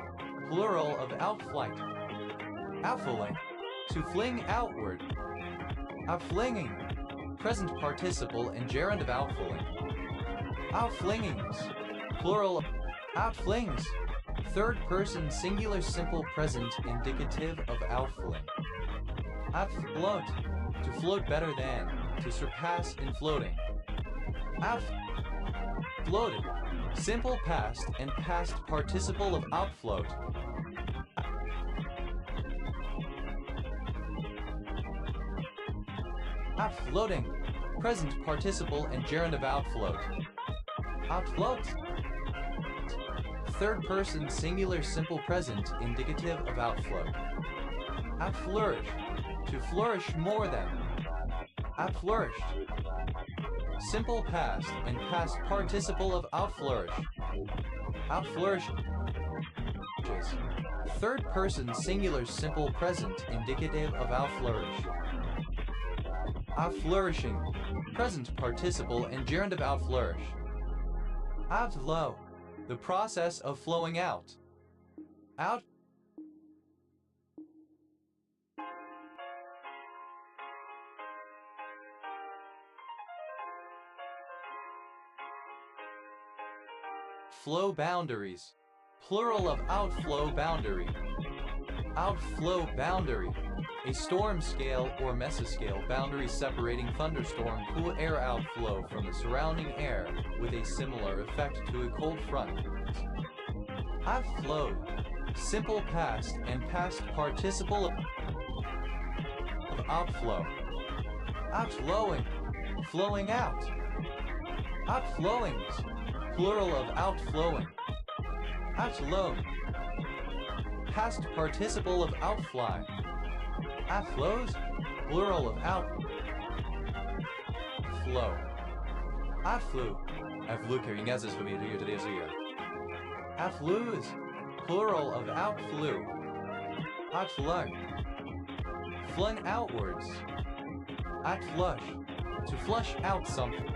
Plural of outflight. Outfling. To fling outward. Outflinging. Present participle and gerund of outfling. Outflingings. Plural of outflings. Third person singular simple present indicative of outfling. Outfloat, to float better than, to surpass in floating. Outfloated, simple past and past participle of outfloat. Outfloating, present participle and gerund of outfloat. Outfloat, third person singular simple present indicative of outflow. Outflourish, to flourish more than. Outflourished, simple past and past participle of outflourish. Outflourishes, third person singular simple present indicative of outflourish. Outflourishing, present participle and gerund of outflourish. Outflow, the process of flowing out. Out. Flow boundaries. Plural of outflow boundary. Outflow boundary. A storm scale or mesoscale boundary separating thunderstorm cool air outflow from the surrounding air with a similar effect to a cold front. Outflowed, simple past and past participle of outflow. Outflowing, flowing out. Outflowings, plural of outflowing. Outflown, past participle of outfly. Outflows, plural of outflow. Outflew, outflew carinhas família de dia. Outflews, plural of outflew. Outflung, flung outwards. Outflush, to flush out something.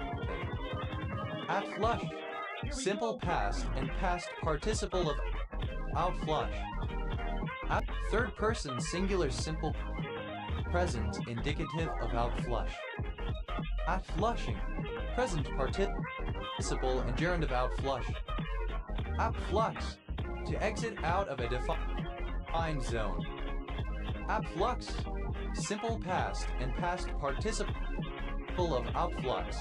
Outflush, simple past and past participle of outflush. Third person singular simple present indicative of outflush. Outflushing, present participle and gerund of outflush. Outflux, to exit out of a defined zone. Outflux, simple past and past participle of outflux.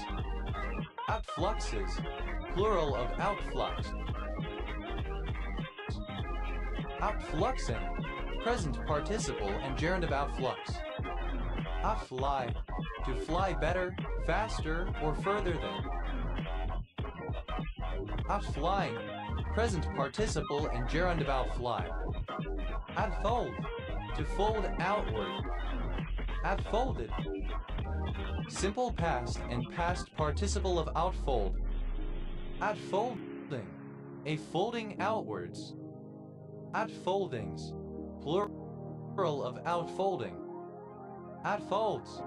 Outfluxes, plural of outflux. Outfluxing, present participle and gerund of outflux. Outfly, to fly better, faster, or further than. Outflying, present participle and gerund of outfly. Outfold, to fold outward. Outfolded, simple past and past participle of outfold. Outfolding, a folding outwards. Outfoldings, plural of outfolding. Outfolds,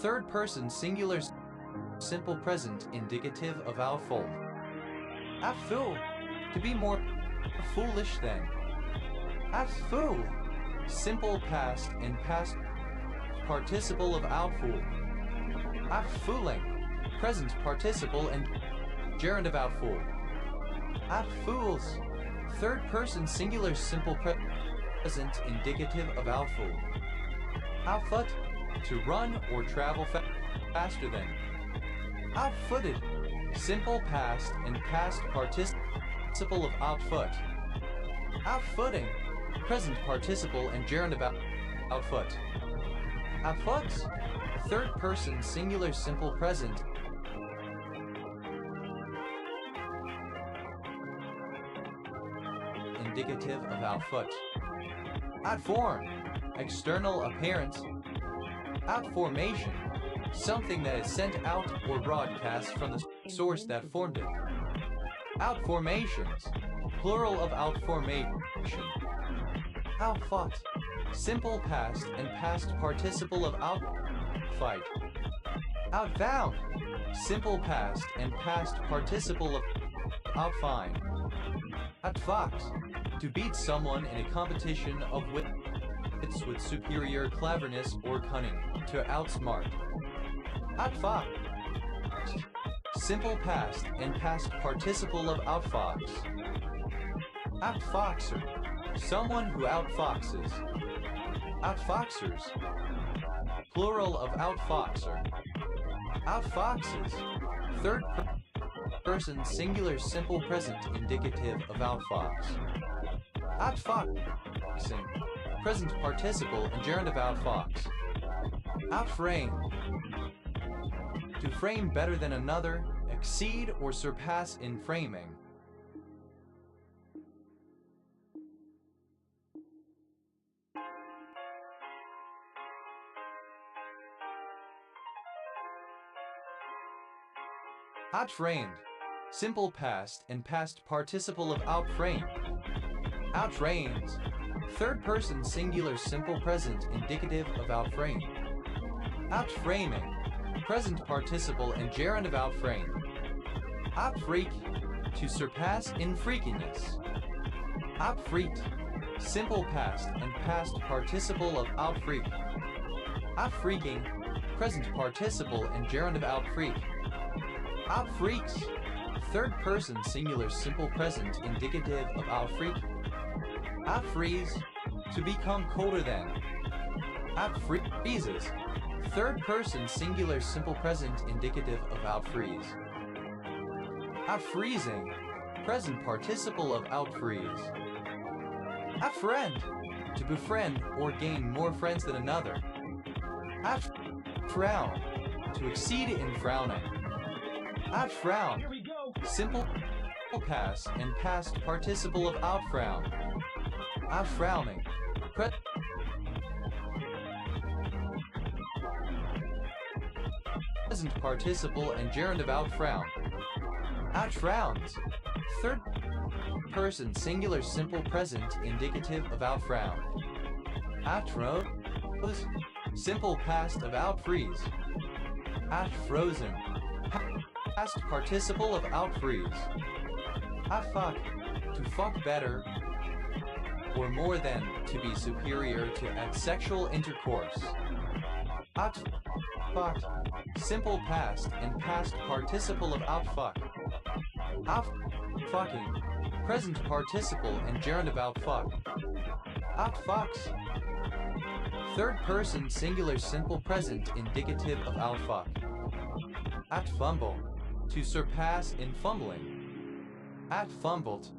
third person singular simple present indicative of outfold. Outfool, to be more foolish than. Outfool, simple past and past participle of outfool. Outfooling, present participle and gerund of outfool. Outfools, third person singular simple present indicative of outfool. Outfoot, to run or travel faster than. Outfooted, simple past and past participle participle of outfoot. Outfooting, present participle and gerund of outfoot. Outfoot, third person singular simple present. Indicative of outfoot. Outform, external appearance. Outformation, something that is sent out or broadcast from the source that formed it. Outformations, plural of outformation. Outfought, simple past and past participle of outfight. Outfound, simple past and past participle of outfind. Outfox, to beat someone in a competition of wits with superior cleverness or cunning, to outsmart. Outfox, simple past and past participle of outfox. Outfoxer, someone who outfoxes. Outfoxers, plural of outfoxer. Outfoxes, third person singular simple present indicative of outfox. Outfoxing, present participle and gerund of outfox. Outframe, to frame better than another, exceed or surpass in framing. Outframed, simple past and past participle of outframe. Outframes, third person singular simple present indicative of outframe. Outframing, present participle and gerund of outframe. Outfreak, to surpass in freakiness. Outfreaked, simple past and past participle of outfreak. Outfreaking, present participle and gerund of outfreak. Outfreaks, third person singular simple present indicative of outfreak. Outfreeze, to become colder than. Outfreezes, third person singular simple present indicative of outfreeze. Outfreezing, present participle of outfreeze. Outfriend, to befriend or gain more friends than another. Outfrown, to exceed in frowning. Outfrown, Here we go. simple past and past participle of outfrown. Outfrowning, present participle and gerund of outfrown. Outfrowns, third person singular simple present indicative of outfrown. Outfroze, simple past of outfreeze. Outfrozen, past participle of outfreeze. Outfuck, to fuck better or more than, to be superior to at sexual intercourse. Outfucked, simple past and past participle of outfuck. Outfucking, present participle and gerund of outfuck. Outfucks, third person singular simple present indicative of outfuck. Outfumble, to surpass in fumbling. Outfumbled,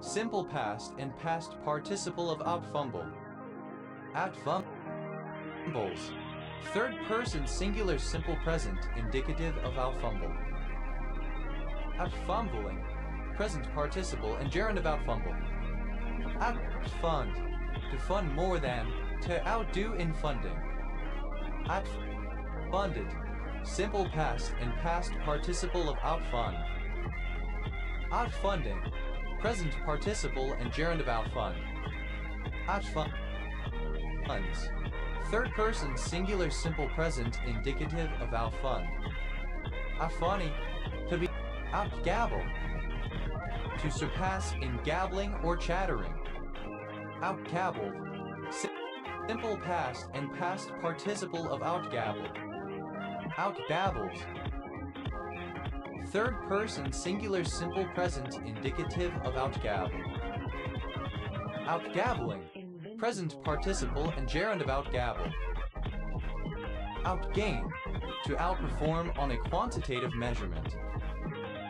simple past and past participle of outfumble. Outfumbles, third person singular simple present indicative of outfumble. Outfumbling, present participle and gerund of outfumble. Outfund, to fund more than, to outdo in funding. Outfunded, simple past and past participle of outfund. Outfunding, present participle and gerund of outfund. Outfunds, third person singular simple present indicative of outfund. Outfunny, to be outgabble, to surpass in gabbling or chattering. Outgabbled, simple past and past participle of outgabble. Outbabbled, third person singular simple present indicative of outgabble. Outgabbling, present participle and gerund of outgabble. Outgain, to outperform on a quantitative measurement.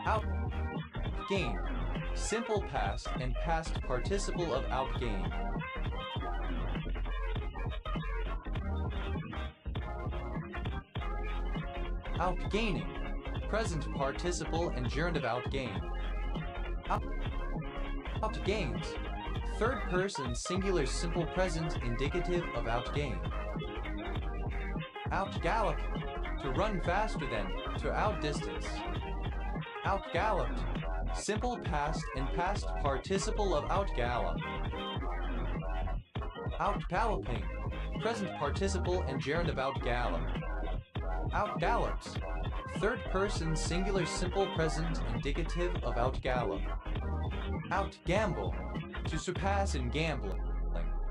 Outgain, simple past and past participle of outgain. Outgaining, present participle and gerund of outgain. Outgains, third person singular simple present indicative of outgain. Outgallop, to run faster than, to outdistance. Outgalloped, simple past and past participle of outgallop. Outgalloping, present participle and gerund of outgallop. Outgallops, third person singular simple present indicative of outgallop. Outgamble, to surpass in gambling,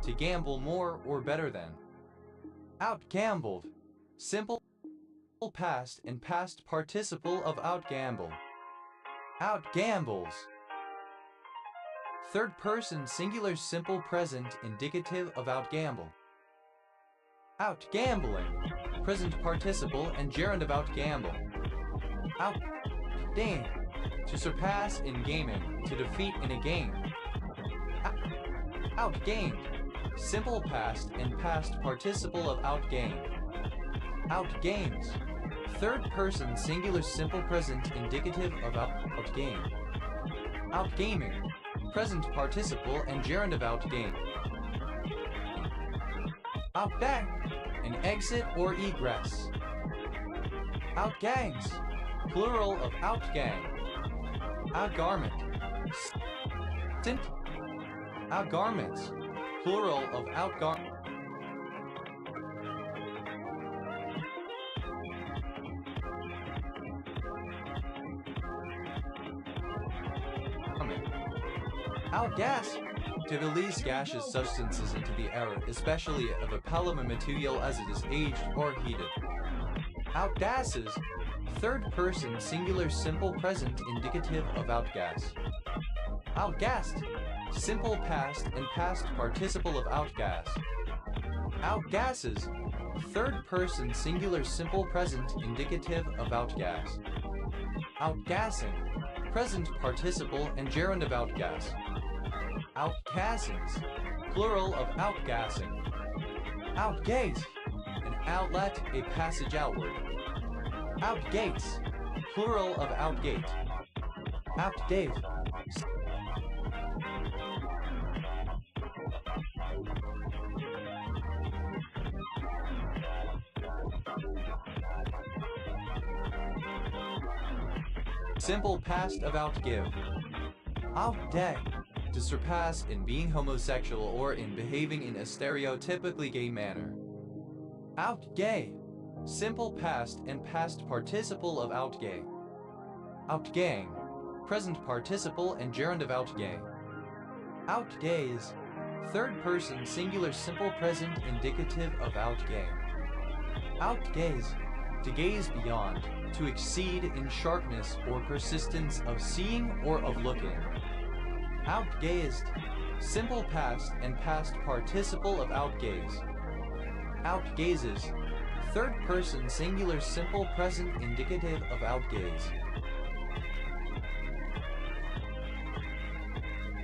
to gamble more or better than. Outgambled, simple past and past participle of outgamble. Outgambles, third person singular simple present indicative of outgamble. Outgambling, present participle and gerund of outgamble. Outgain, to surpass in gaming, to defeat in a game. Outgained, simple past and past participle of outgain. Outgains, third person singular simple present indicative of outgain. Outgaming, present participle and gerund of outgain. Outgang, an exit or egress. Outgangs, plural of outgang. Outgarment, stint. Outgarments, plural of outgarment. Outgas, to release gaseous substances into the air, especially of a polymer material as it is aged or heated. Outgasses, third person singular simple present indicative of outgas. Outgassed, simple past and past participle of outgas. Outgasses, third person singular simple present indicative of outgas. Outgassing, present participle and gerund of outgas. Outgassings, plural of outgassing. Outgate, an outlet, a passage outward. Outgates, plural of outgate. Outdate, simple past of outgive. Outday, to surpass in being homosexual or in behaving in a stereotypically gay manner. Outgay, simple past and past participle of outgay. Outgang, present participle and gerund of outgay. Outgaze, third person singular simple present indicative of outgay. Outgaze, to gaze beyond, to exceed in sharpness or persistence of seeing or of looking. Outgazed, simple past and past participle of outgaze. Outgazes, third person singular simple present indicative of outgaze.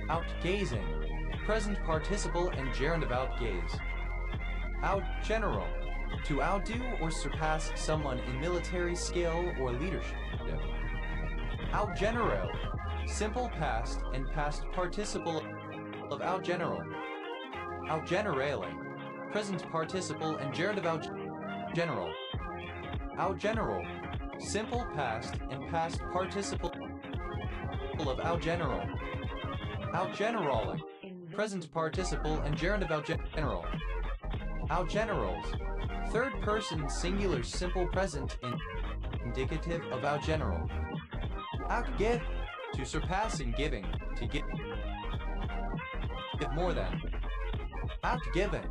Outgazing, present participle and gerund of outgaze. Outgeneral, to outdo or surpass someone in military skill or leadership. Outgeneral, simple past and past participle of outgeneral. Outgeneraling, present participle and gerund of outgeneral. Outgeneral, simple past and past participle of outgeneral. Outgeneraling, present participle and gerund of outgeneral. Outgenerals, third person singular simple present indicative of outgeneral. Outgive, to surpass in giving, to give more than. Outgiven,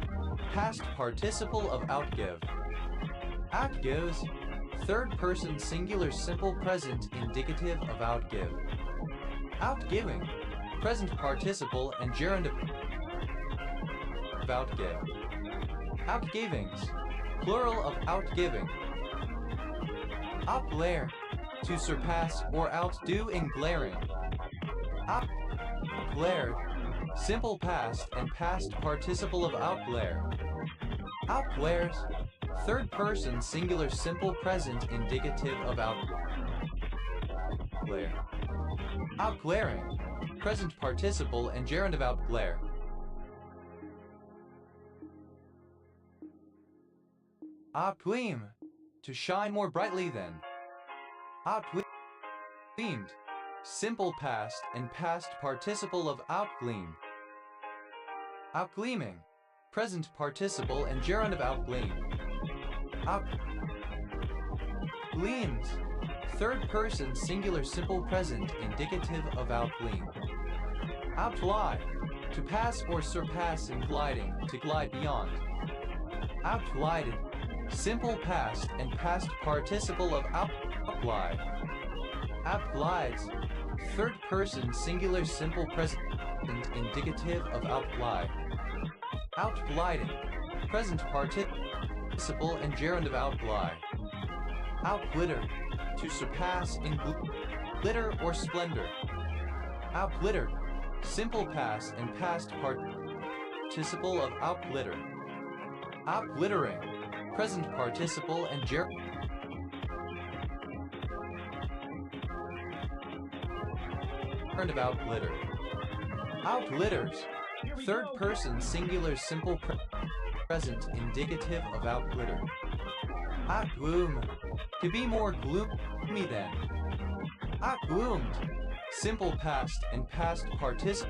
past participle of outgive. Outgives, third person singular simple present indicative of outgive. Outgiving, present participle and gerund of outgive. Outgivings, Plural of outgiving. Outglare. To surpass or outdo in glaring. Outglare. Simple past and past participle of outglare. Outglares. Third person singular simple present indicative of outglare. Outglaring. Present participle and gerund of outglare. Outgleam. To shine more brightly than. Outgleamed. Simple past and past participle of outgleam. Outgleaming. Present participle and gerund of outgleam. Outgleams. Third person singular simple present indicative of outgleam. Outglide. To pass or surpass in gliding, to glide beyond. Outglided. Simple past and past participle of outglide. Outglides. Third person singular simple present indicative of outglide. Outgliding. Present participle and gerund of outglide. Outglitter. To surpass in glitter or splendor. Outglitter. Simple past and past participle of outglitter. Outglittering. Present participle and gerund of outglitter. Outglitters. Third person singular simple present indicative of outglitter. Outgloom. To be more gloomy than. Outgloomed. Simple past and past participle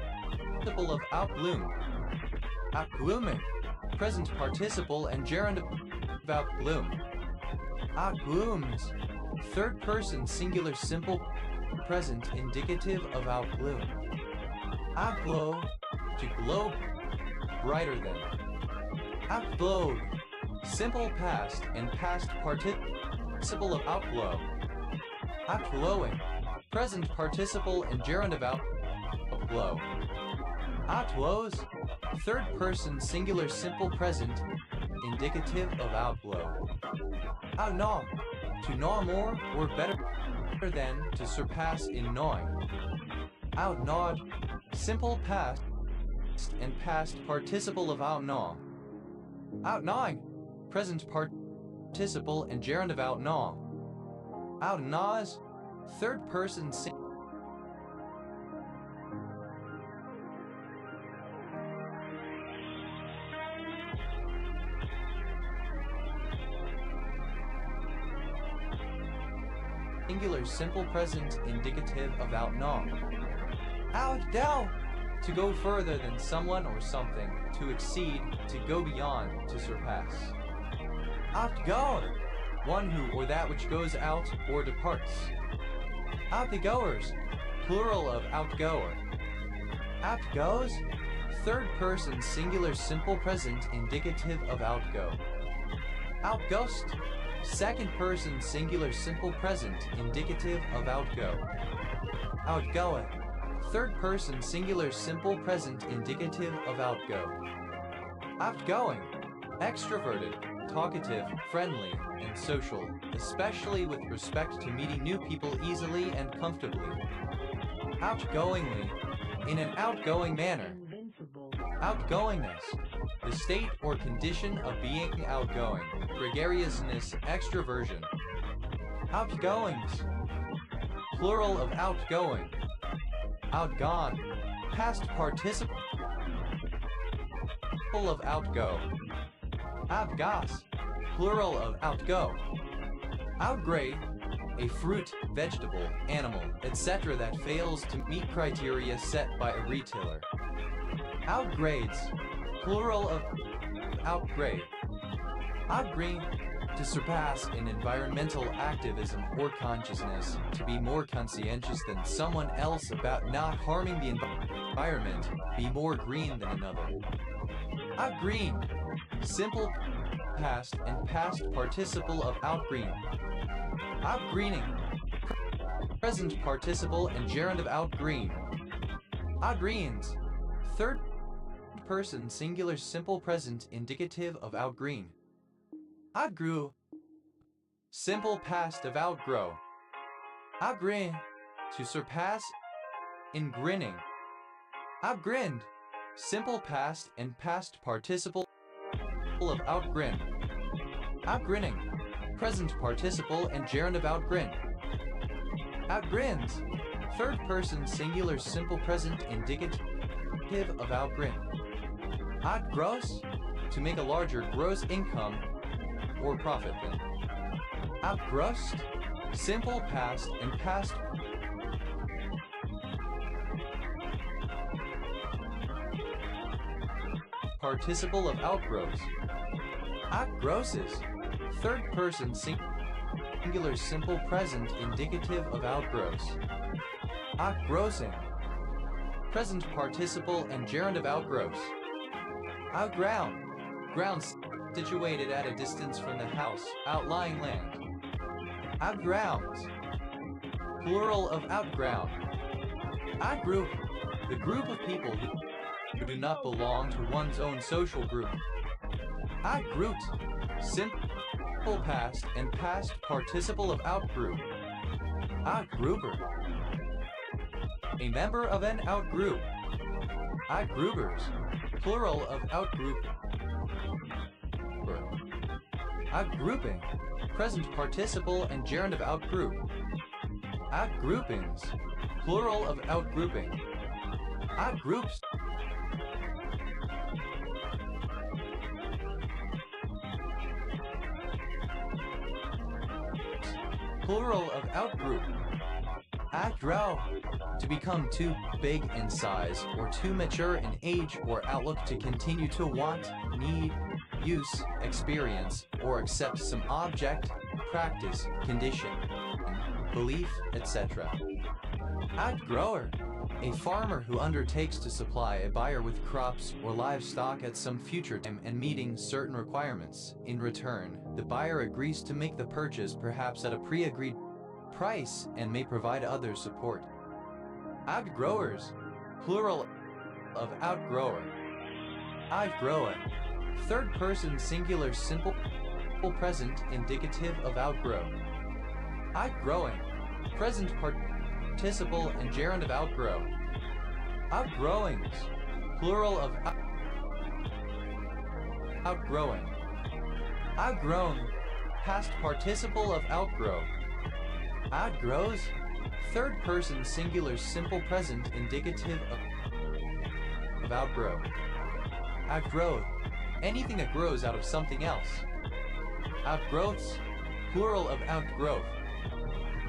of outgloom. Outglooming. Present participle and gerund of outgloom. Outglooms. Third person singular simple present indicative of outgloom. Outglow. To glow brighter than. Outglowed. Simple past and past participle of outglow. Outglowing. Present participle and gerund of outglow. Outglows. Third person singular simple present indicative of outglow. Outgnaw. To gnaw more or better than, to surpass in gnawing. Outgnawed. Simple past and past participle of outgnaw. Outgnawing. Present participle and gerund of outgnaw. Outgnaws. Third person singular simple present indicative of outgnaw. Outdow. To go further than someone or something, to exceed, to go beyond, to surpass. Outgoer. One who or that which goes out or departs. Outgoers. Plural of outgoer. Outgoes. Third person singular simple present indicative of outgo. Outghost. Second person singular simple present indicative of outgo. Outgoeth. Third person singular simple present indicative of outgo. Outgoing. Extroverted, talkative, friendly, and social, especially with respect to meeting new people easily and comfortably. Outgoingly. In an outgoing manner. Invincible. Outgoingness. The state or condition of being outgoing. Gregariousness, extroversion. Outgoings. Plural of outgoing. Outgone. Past participle of outgo. Outgoss. Plural of outgo. Outgrade. A fruit, vegetable, animal, etc. that fails to meet criteria set by a retailer. Outgrades. Plural of outgrade. Outgreen. To surpass in environmental activism or consciousness, to be more conscientious than someone else about not harming the environment, be more green than another. Outgreen. Simple past and past participle of outgreen. Outgreening. Present participle and gerund of outgreen. Outgreens. Third person singular simple present indicative of outgreen. Outgrew. Simple past of outgrow. Outgrin. To surpass in grinning. Outgrinned. Simple past and past participle of outgrin. Outgrinning. Present participle and gerund of outgrin. Outgrins. Third person singular simple present indicative of outgrin. Outgross. To make a larger gross income or profit than. Outgrossed. Simple past and past participle of outgrows. Outgrosses. Third person singular simple present indicative of outgrows. Outgrossing. Present participle and gerund of outgrows. Outground. Grounds situated at a distance from the house, outlying land. Outgrounds. Plural of outground. Outgroup. The group of people who do not belong to one's own social group. Outgrouped. Simple past and past participle of outgroup. Outgrouper. A member of an outgroup. Outgroupers. Plural of outgroup. Outgrouping. Present participle and gerund of outgroup. Outgroupings. Plural of outgrouping. Outgroups. Plural of outgroup. Outgrow. To become too big in size or too mature in age or outlook to continue to want, need, use, experience, or accept some object, practice, condition, belief, etc. Outgrower. A farmer who undertakes to supply a buyer with crops or livestock at some future time and meeting certain requirements. In return, the buyer agrees to make the purchase perhaps at a pre-agreed price and may provide other support. Outgrowers. Plural of outgrower. Outgrower. Third person singular simple present indicative of outgrow. Outgrowing. Present participle and gerund of outgrow. Outgrowings. Plural of outgrowing. Outgrown. Past participle of outgrow. Outgrows. Third person singular simple present indicative of outgrow. Outgrowth. Anything that grows out of something else. Outgrowths. Plural of outgrowth.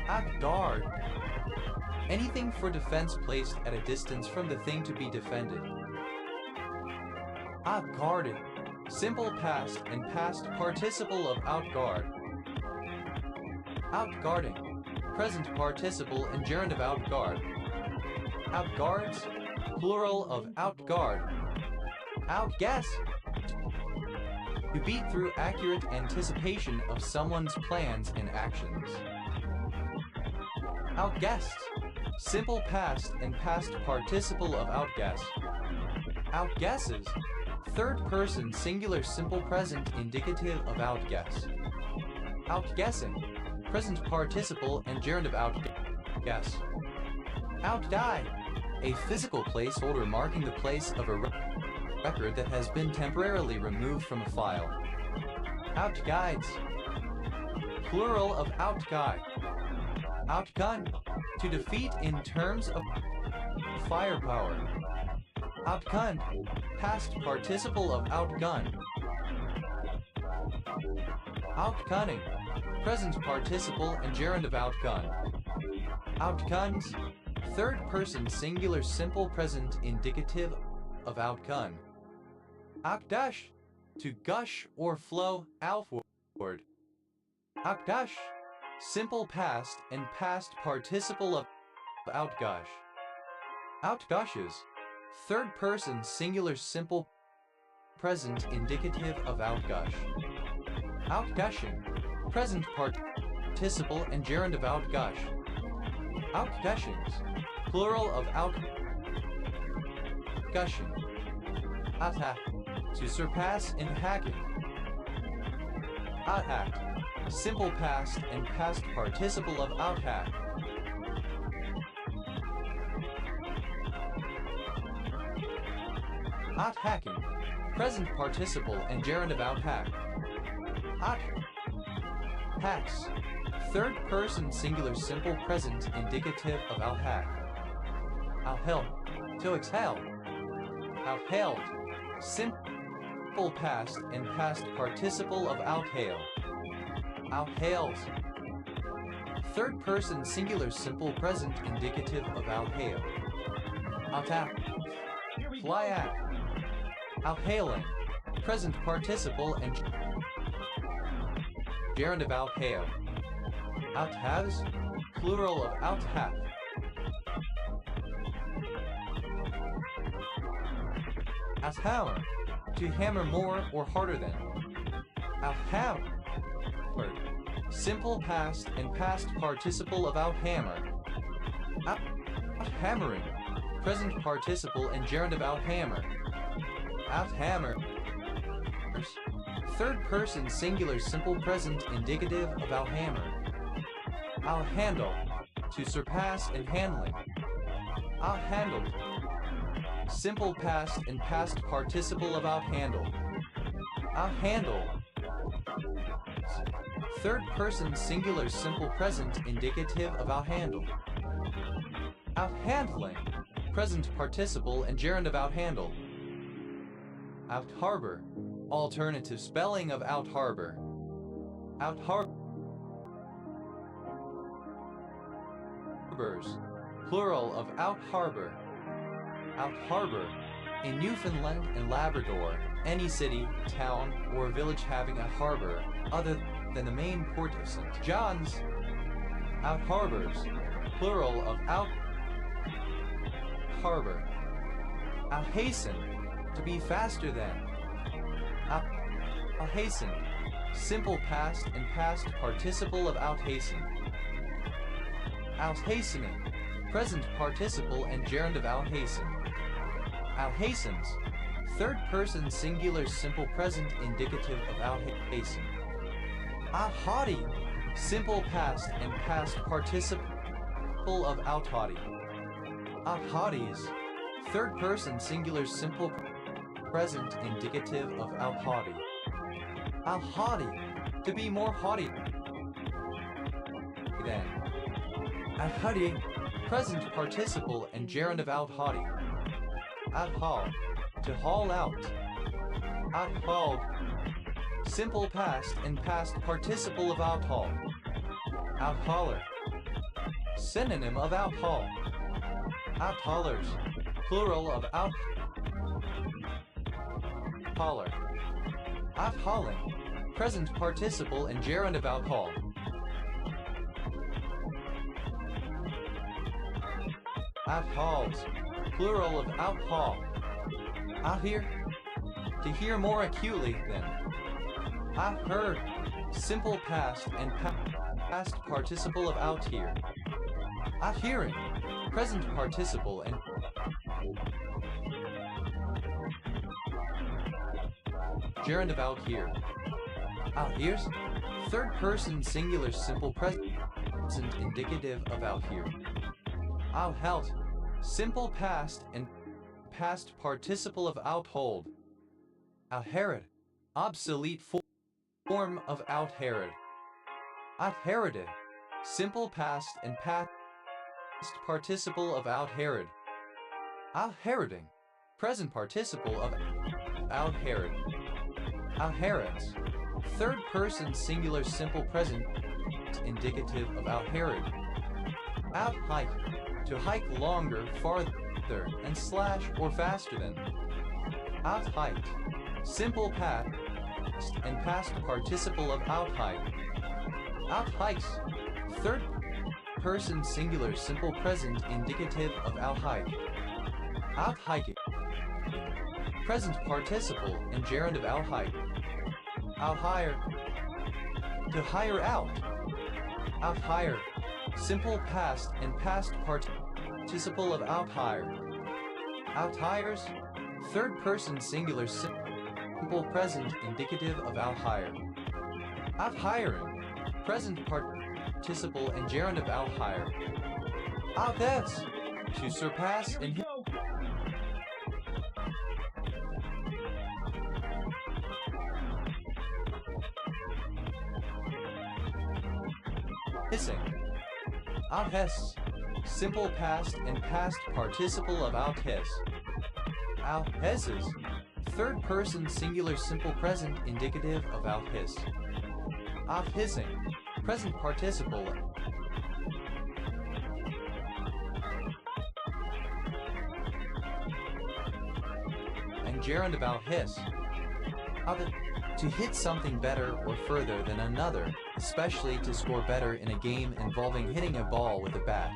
Outguard. Anything for defense placed at a distance from the thing to be defended. Outguarded. Simple past and past participle of outguard. Outguarding. Present participle and gerund of outguard. Outguards. Plural of outguard. Outguess. To beat through accurate anticipation of someone's plans and actions. Outguessed. Simple past and past participle of outguess. Outguesses. Third person singular simple present indicative of outguess. Outguessing. Present participle and gerund of outguess. Outdie. A physical placeholder marking the place of a record that has been temporarily removed from a file. Outguides. Plural of outguide. Outgun. To defeat in terms of firepower. Outgunned. Past participle of outgun. Outgunning. Present participle and gerund of outgun. Outguns. Third person singular simple present indicative of outgun. Outgush. To gush or flow outward. Outgush. Simple past and past participle of outgush. Outgushes. Third person singular simple present indicative of outgush. Outgushing. Present participle and gerund of outgush. Outgushings. Plural of outgushing. Outhack. To surpass in hacking. Out hacked. Simple past and past participle of out hack. Out hacking. Present participle and gerund of out hack. Out hacks. Third person singular simple present indicative of out hack. Out help. To exhale. Out hailed. Simple past and past participle of out hail. Out hails. Third person singular simple present indicative of out hail. Out tap. Fly at. Out hailing. Present participle and gerund of out hail. Out halves. Plural of out half. Out hammer. To hammer more or harder than. Out hammer. Simple past and past participle of out hammer. Out hammering. Present participle and gerund of out hammer. Out hammer. Third person singular simple present indicative of out hammer. Out handle. To surpass and handling. Out handled. Simple past and past participle of out handle. Out handle. Third person singular simple present indicative of out handle. Out handling. Present participle and gerund of out handle. Out harbor. Alternative spelling of out harbor. Out harbors. Plural of out harbor. Out harbor. In Newfoundland and Labrador, any city, town, or village having a harbor other than the main port of St. John's. Out harbors. Plural of out harbor. Out hasten. To be faster than. Out hasten. Simple past and past participle of out hasten. Out hastening. Present participle and gerund of out hasten. Out hastens. Third person singular simple present indicative of out hasten. Out haughty. Simple past and past participle of out haughty. Out haughties. Third person singular simple present indicative of out haughty. Out haughty. To be more haughty than. Out haughty. Present participle and gerund of out haughty. Out haul. To haul out. Out hauled. Simple past and past participle of out haul. Out hauler. Synonym of out haul. Out haulers. Plural of out hauler. Out hauling. Present participle and gerund of out haul. Out hauls. Plural of out haul. Out here. To hear more acutely than. Out heard. Simple past and past participle of out here. Out hearing. Present participle and gerund of out here. Out ears. Third person singular simple present indicative of out here. Out held. Simple past and past participle of out hold. Out Herod. Obsolete form of out Herod. Out Heroded. Simple past and past participle of out Herod. Out Heroding. Present participle of out Herod. Out Herods. Third person singular simple present indicative of out Herod. Out hike. To hike longer, farther, and slash or faster than. Out hiked. Simple past and past participle of out hike. Out hikes. Third person singular simple present indicative of out hike. Out hiking. Present participle and gerund of out hike. Out hire. To hire out. Out hire. Simple past and past participle of out hire. Out hires. Third person singular simple present indicative of out hire. Out hiring. Present participle and gerund of out hire. Out that's to surpass Here we and go. hissing. Out hiss. Simple past and past participle of out hiss. Out hisses. Third person singular simple present indicative of out hiss. Out hissing. Present participle. And gerund of out hiss. Out to hit something better or further than another, especially to score better in a game involving hitting a ball with a bat.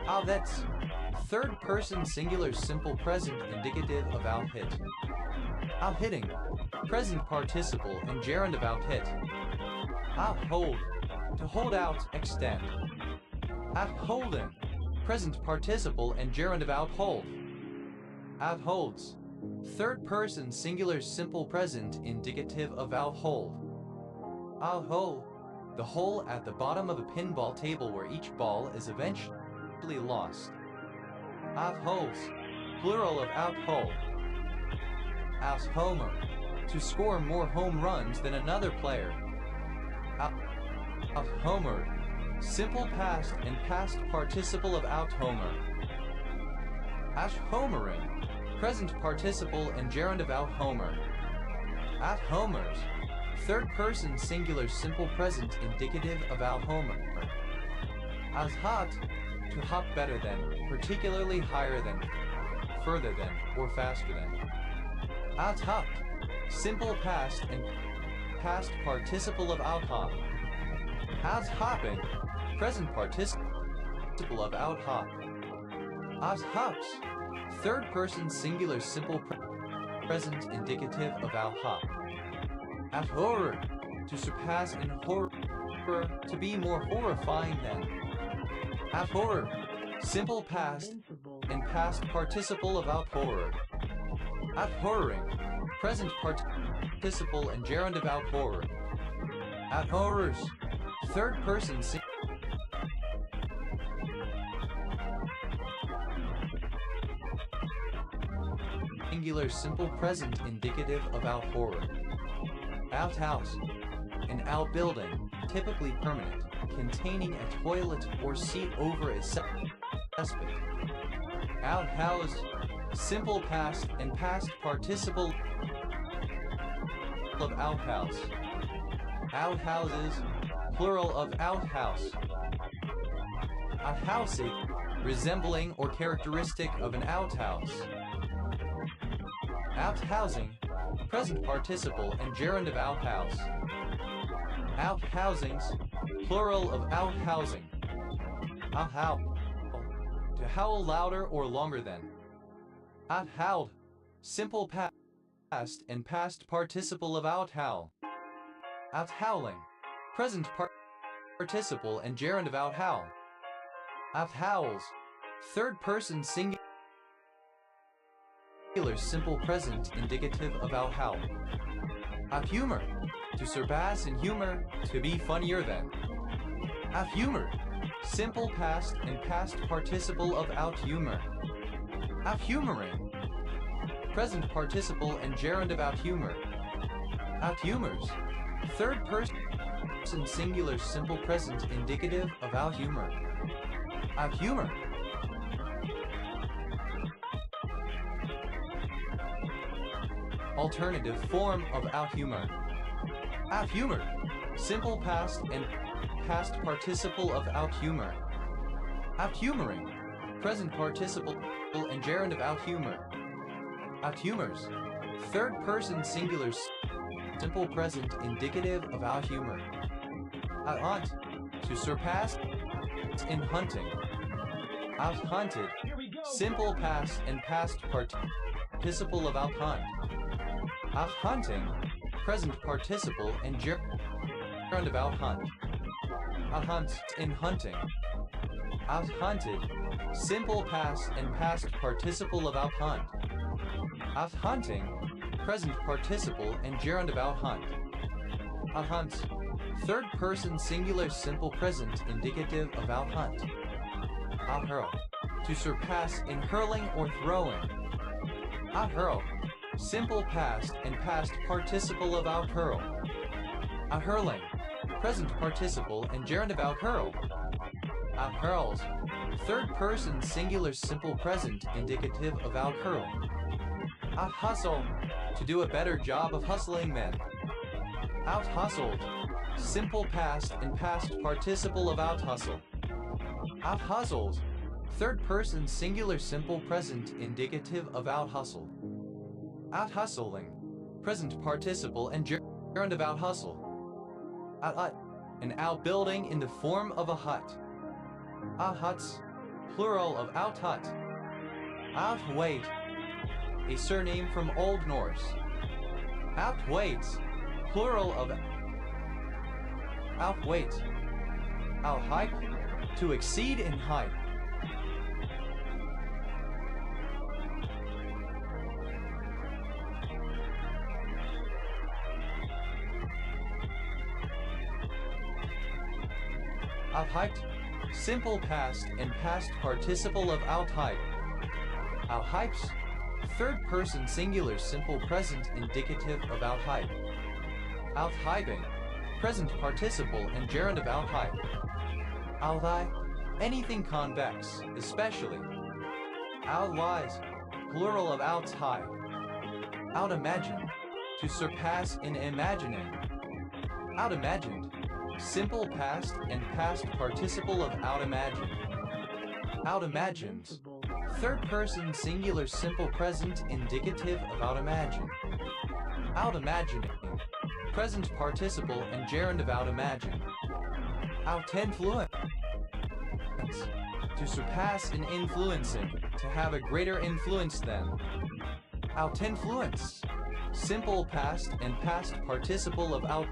Out that's third person singular simple present indicative of out hit. Out hitting. Present participle and gerund of out hit. Out hold. To hold out, extend. Out holding. Present participle and gerund of out hold. Out holds. Third person singular simple present indicative of out hold. Out hole. The hole at the bottom of a pinball table where each ball is eventually lost. Out holes. Plural of out hole. Out homer. To score more home runs than another player. Out homer. Simple past and past participle of out homer. Out homering. Present participle and gerund of out homer. At homers. Third person singular simple present indicative of out homer. As hot. To hop better than, particularly higher than, further than, or faster than. Out hop. Simple past and past participle of out hop. Out hopping. Present participle of out hop. Out hops. Third person singular simple present indicative of out hop. At horror. To surpass in horror. To be more horrifying than. At horror. Simple past Invincible. and past participle of out horror. At horroring. Present participle and gerund of out horror. At horrors. Third person singular simple present indicative of out horror. Outhouse. An outbuilding, typically permanent, containing a toilet or seat over a cesspit. Outhouse. Simple past and past participle of outhouse. Outhouses. Plural of outhouse. Outhousing. Resembling or characteristic of an outhouse. Outhousing. Present participle and gerund of outhouse. Outhousings. Plural of outhousing. Outhowl. To howl louder or longer than. Outhowled. Simple past and past participle of outhowl. Outhowling. Present participle and gerund of outhowl. Outhowls. Third person singular simple present indicative of outhowl. Outhumor. To surpass in humor, to be funnier than. Outhumor. Simple past and past participle of outhumor. Outhumoring. Present participle and gerund of outhumor. Outhumors. Third person singular simple present indicative of outhumor. Outhumor. Alternative form of outhumor. Outhumor. Simple past and past participle of outhumor. Outhumoring. Present participle and gerund of outhumor. Outhumors. Third person singular simple present indicative of outhumor. Outhunt. To surpass in hunting. Outhunted. Here we go. Simple past and past participle of outhunt. Outhunting. Present participle and gerund of outhunt. Outhunt in hunting. Outhunted. Simple past and past participle of outhunt. Outhunting. Present participle and gerund of outhunt. out hunt. Third person singular simple present indicative of out hunt. Out hurl. To surpass in hurling or throwing. Out hurl. Simple past and past participle of out hurl. Out hurling. Present participle and gerund of out hurl. Out hurls. Third person singular simple present indicative of out hurl. Out hustle. To do a better job of hustling men. Out hustled. Simple past and past participle of out hustle. Out hustled. Third person singular simple present indicative of out hustle. Out hustling. Present participle and gerund of out hustle. Out hut. An outbuilding in the form of a hut. Out huts. Plural of out hut. Out wait. A surname from Old Norse. Out waits. Plural of outweight. Out height. To exceed in height. Out height. Simple past and past participle of out height. Out hypes. Third person singular simple present indicative of out height. Out hyping. Present participle and gerund of out height. Out lie. Anything convex, especially. Out lies. Plural of out high. Out imagine. To surpass in imagining. Out imagined. Simple past and past participle of out imagined. Out imagined. Invincible. Third person singular simple present indicative of out imagine. Out imagining. Present participle and gerund of out imagine. Out influence. To surpass in influencing. To have a greater influence than. Out influence. Simple past and past participle of out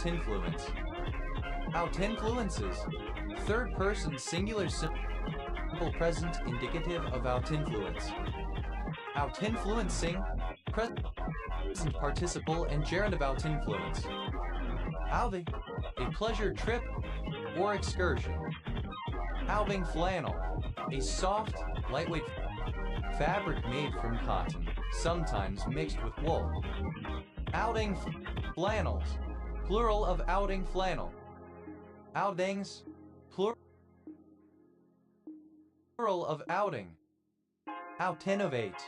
influence. Out influences. Third person singular simple present indicative of out influence. Out influencing. Present participle and gerund of out influence. Outing. A pleasure trip or excursion. Outing flannel. A soft, lightweight fabric made from cotton, sometimes mixed with wool. Outing flannels. Plural of outing flannel. Outings. Plural of outing. Out innovate.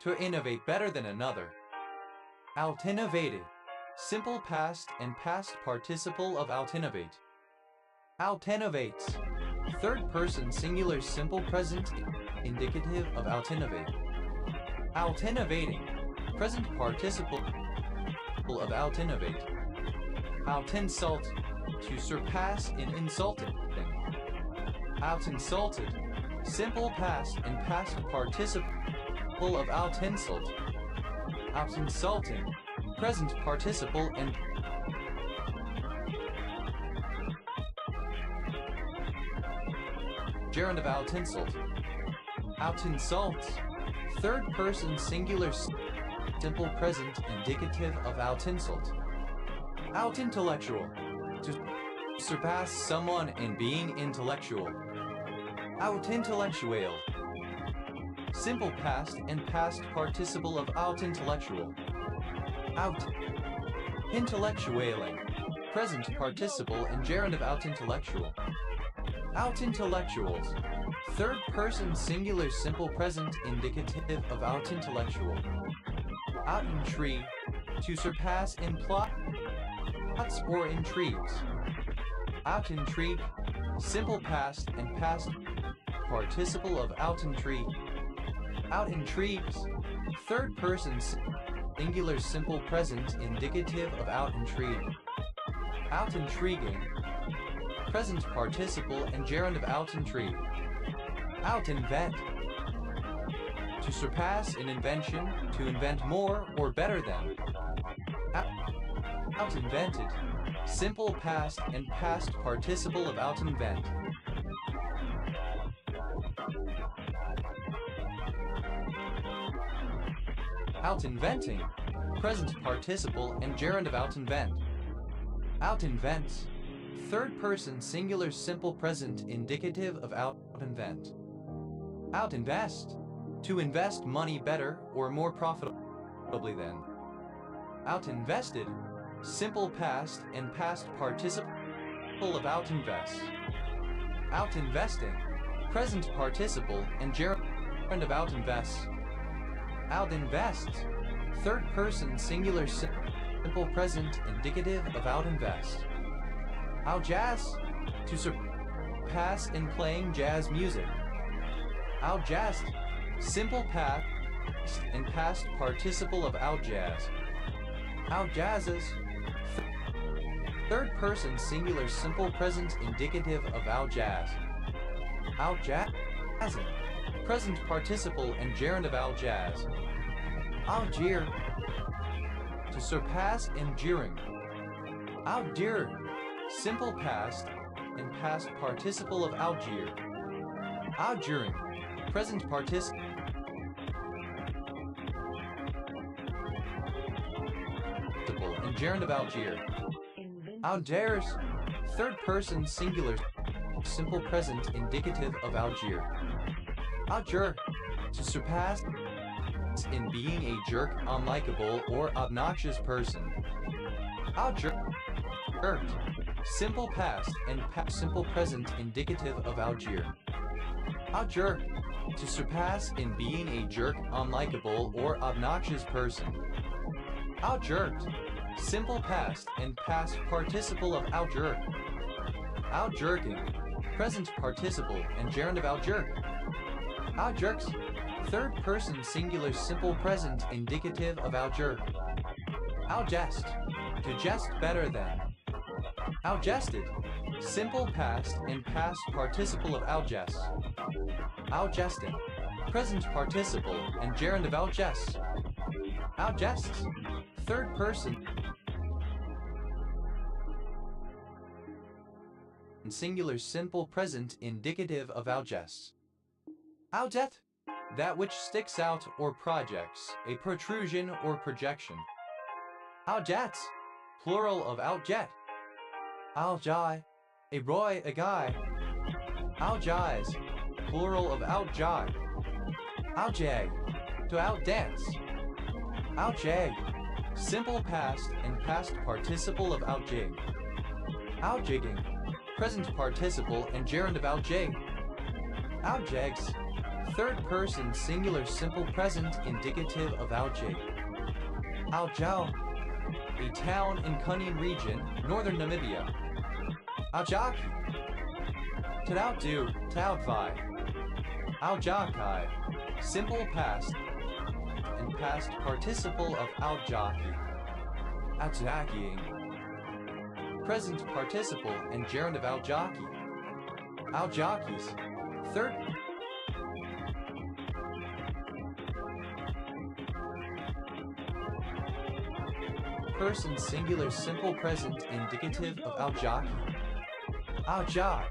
To innovate better than another. Out innovated. Simple past and past participle of out innovate. Out innovates. Third person singular simple present indicative of out innovate. Out innovating. Present participle of out innovate. Out insult. To surpass in insulting. Out insulted. Simple past and past participle of out insult. Out insulting. Present participle and gerund of out insult. Out insults. Third person singular simple present indicative of out insult. Out intellectual. To surpass someone in being intellectual. Out intellectual. Simple past and past participle of out intellectual. Out intellectualing. Present participle and gerund of out intellectual. Out intellectuals. Third person singular simple present indicative of out intellectual. Out intrigue. To surpass in plots or intrigues. Out intrigue. Simple past and past participle of out intrigue. Out intrigues. Third person singular simple present indicative of out intrigue. Out intriguing. Present participle and gerund of out intrigue. Out invent. To surpass in invention, to invent more or better than. Out invented. Simple past and past participle of out invent. Out inventing, present participle and gerund of out invent. Out invents, third person singular simple present indicative of out invent. Out invest, to invest money better or more profitably than. Out invested, simple past and past participle of out invest. Out investing, present participle and gerund of out invest. Out invests, third person singular simple present indicative of out invest. Out jazz, to surpass in playing jazz music. Out jazzed, simple past and past participle of out jazz. Out jazzes, third person singular simple present indicative of out jazz. Out jazzing, present participle and gerund of out jazz. Out jeer, to surpass in jeering. Out jeer, simple past and past participle of out jeer. Out jeering, present participle and gerund of out jeer. Out dares, third person singular simple present indicative of out jeer. Out jerk, to surpass in being a jerk, unlikable, or obnoxious person. Out jerked, simple past and simple present indicative of out jeer. Out jerk, to surpass in being a jerk, unlikable, or obnoxious person. Out jerked, simple past and past participle of out jerk. Out jerking, present participle and gerund of out jerk. Out jerks, third person singular simple present indicative of out jerk. Out jest, to jest better than. Out jested, simple past and past participle of out jest. Out jesting, present participle and gerund of out jest. Out jests, third person singular simple present indicative of out jests. Out jet, that which sticks out or projects, a protrusion or projection. Out jets, plural of out jet. Out jai, a boy, a guy. Out jies, plural of out jai. Out jag, to out dance. Out jag, simple past and past participle of out jig. Out jigging, present participle and gerund of out jig. Out jags, third person singular simple present indicative of out jig. Out jau, a town in Kunin region, northern Namibia. Out jaki, to outdo, to outvie. Out jakai, simple past and past participle of out jockey. Out jockeying, present participle and gerund of out jockey. Out jockeys, third person singular simple present indicative of out jockey. Out jog,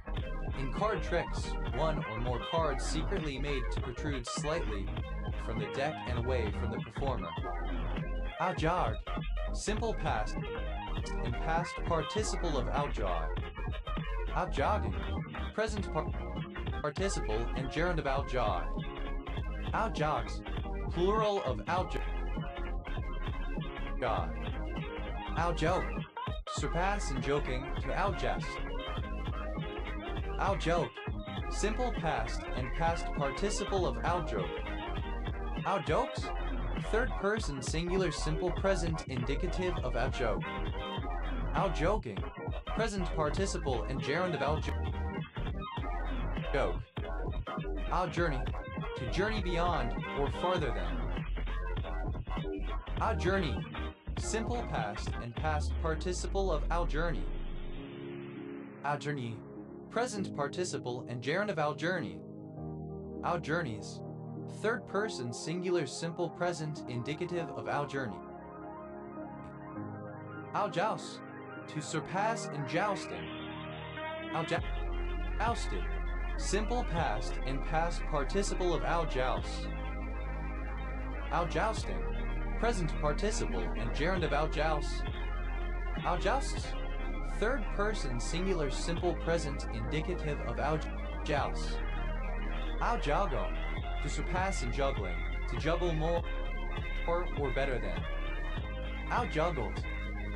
in card tricks, one or more cards secretly made to protrude slightly from the deck and away from the performer. Out jog, simple past and past participle of out jog. Out jogging, present participle and gerund of out jog. Out jogs, plural of out jog. Out joke, surpass in joking to out jest. Out joke, simple past and past participle of out joke. Out jokes, third person singular simple present indicative of out joke. Out joking, present participle and gerund of out joke. Out journey, to journey beyond or farther than. Out journey, simple past and past participle of out journey. Out journey, present participle and gerund of out journey. Out journeys, third person singular simple present indicative of out journey. Out joust, to surpass in jousting. Out jousted, simple past and past participle of out joust. Out jousting, present participle and gerund of outjoust. Outjousts. Third person singular simple present indicative of outjoust. Outjuggle. To surpass in juggling. To juggle more or better than. Outjuggled.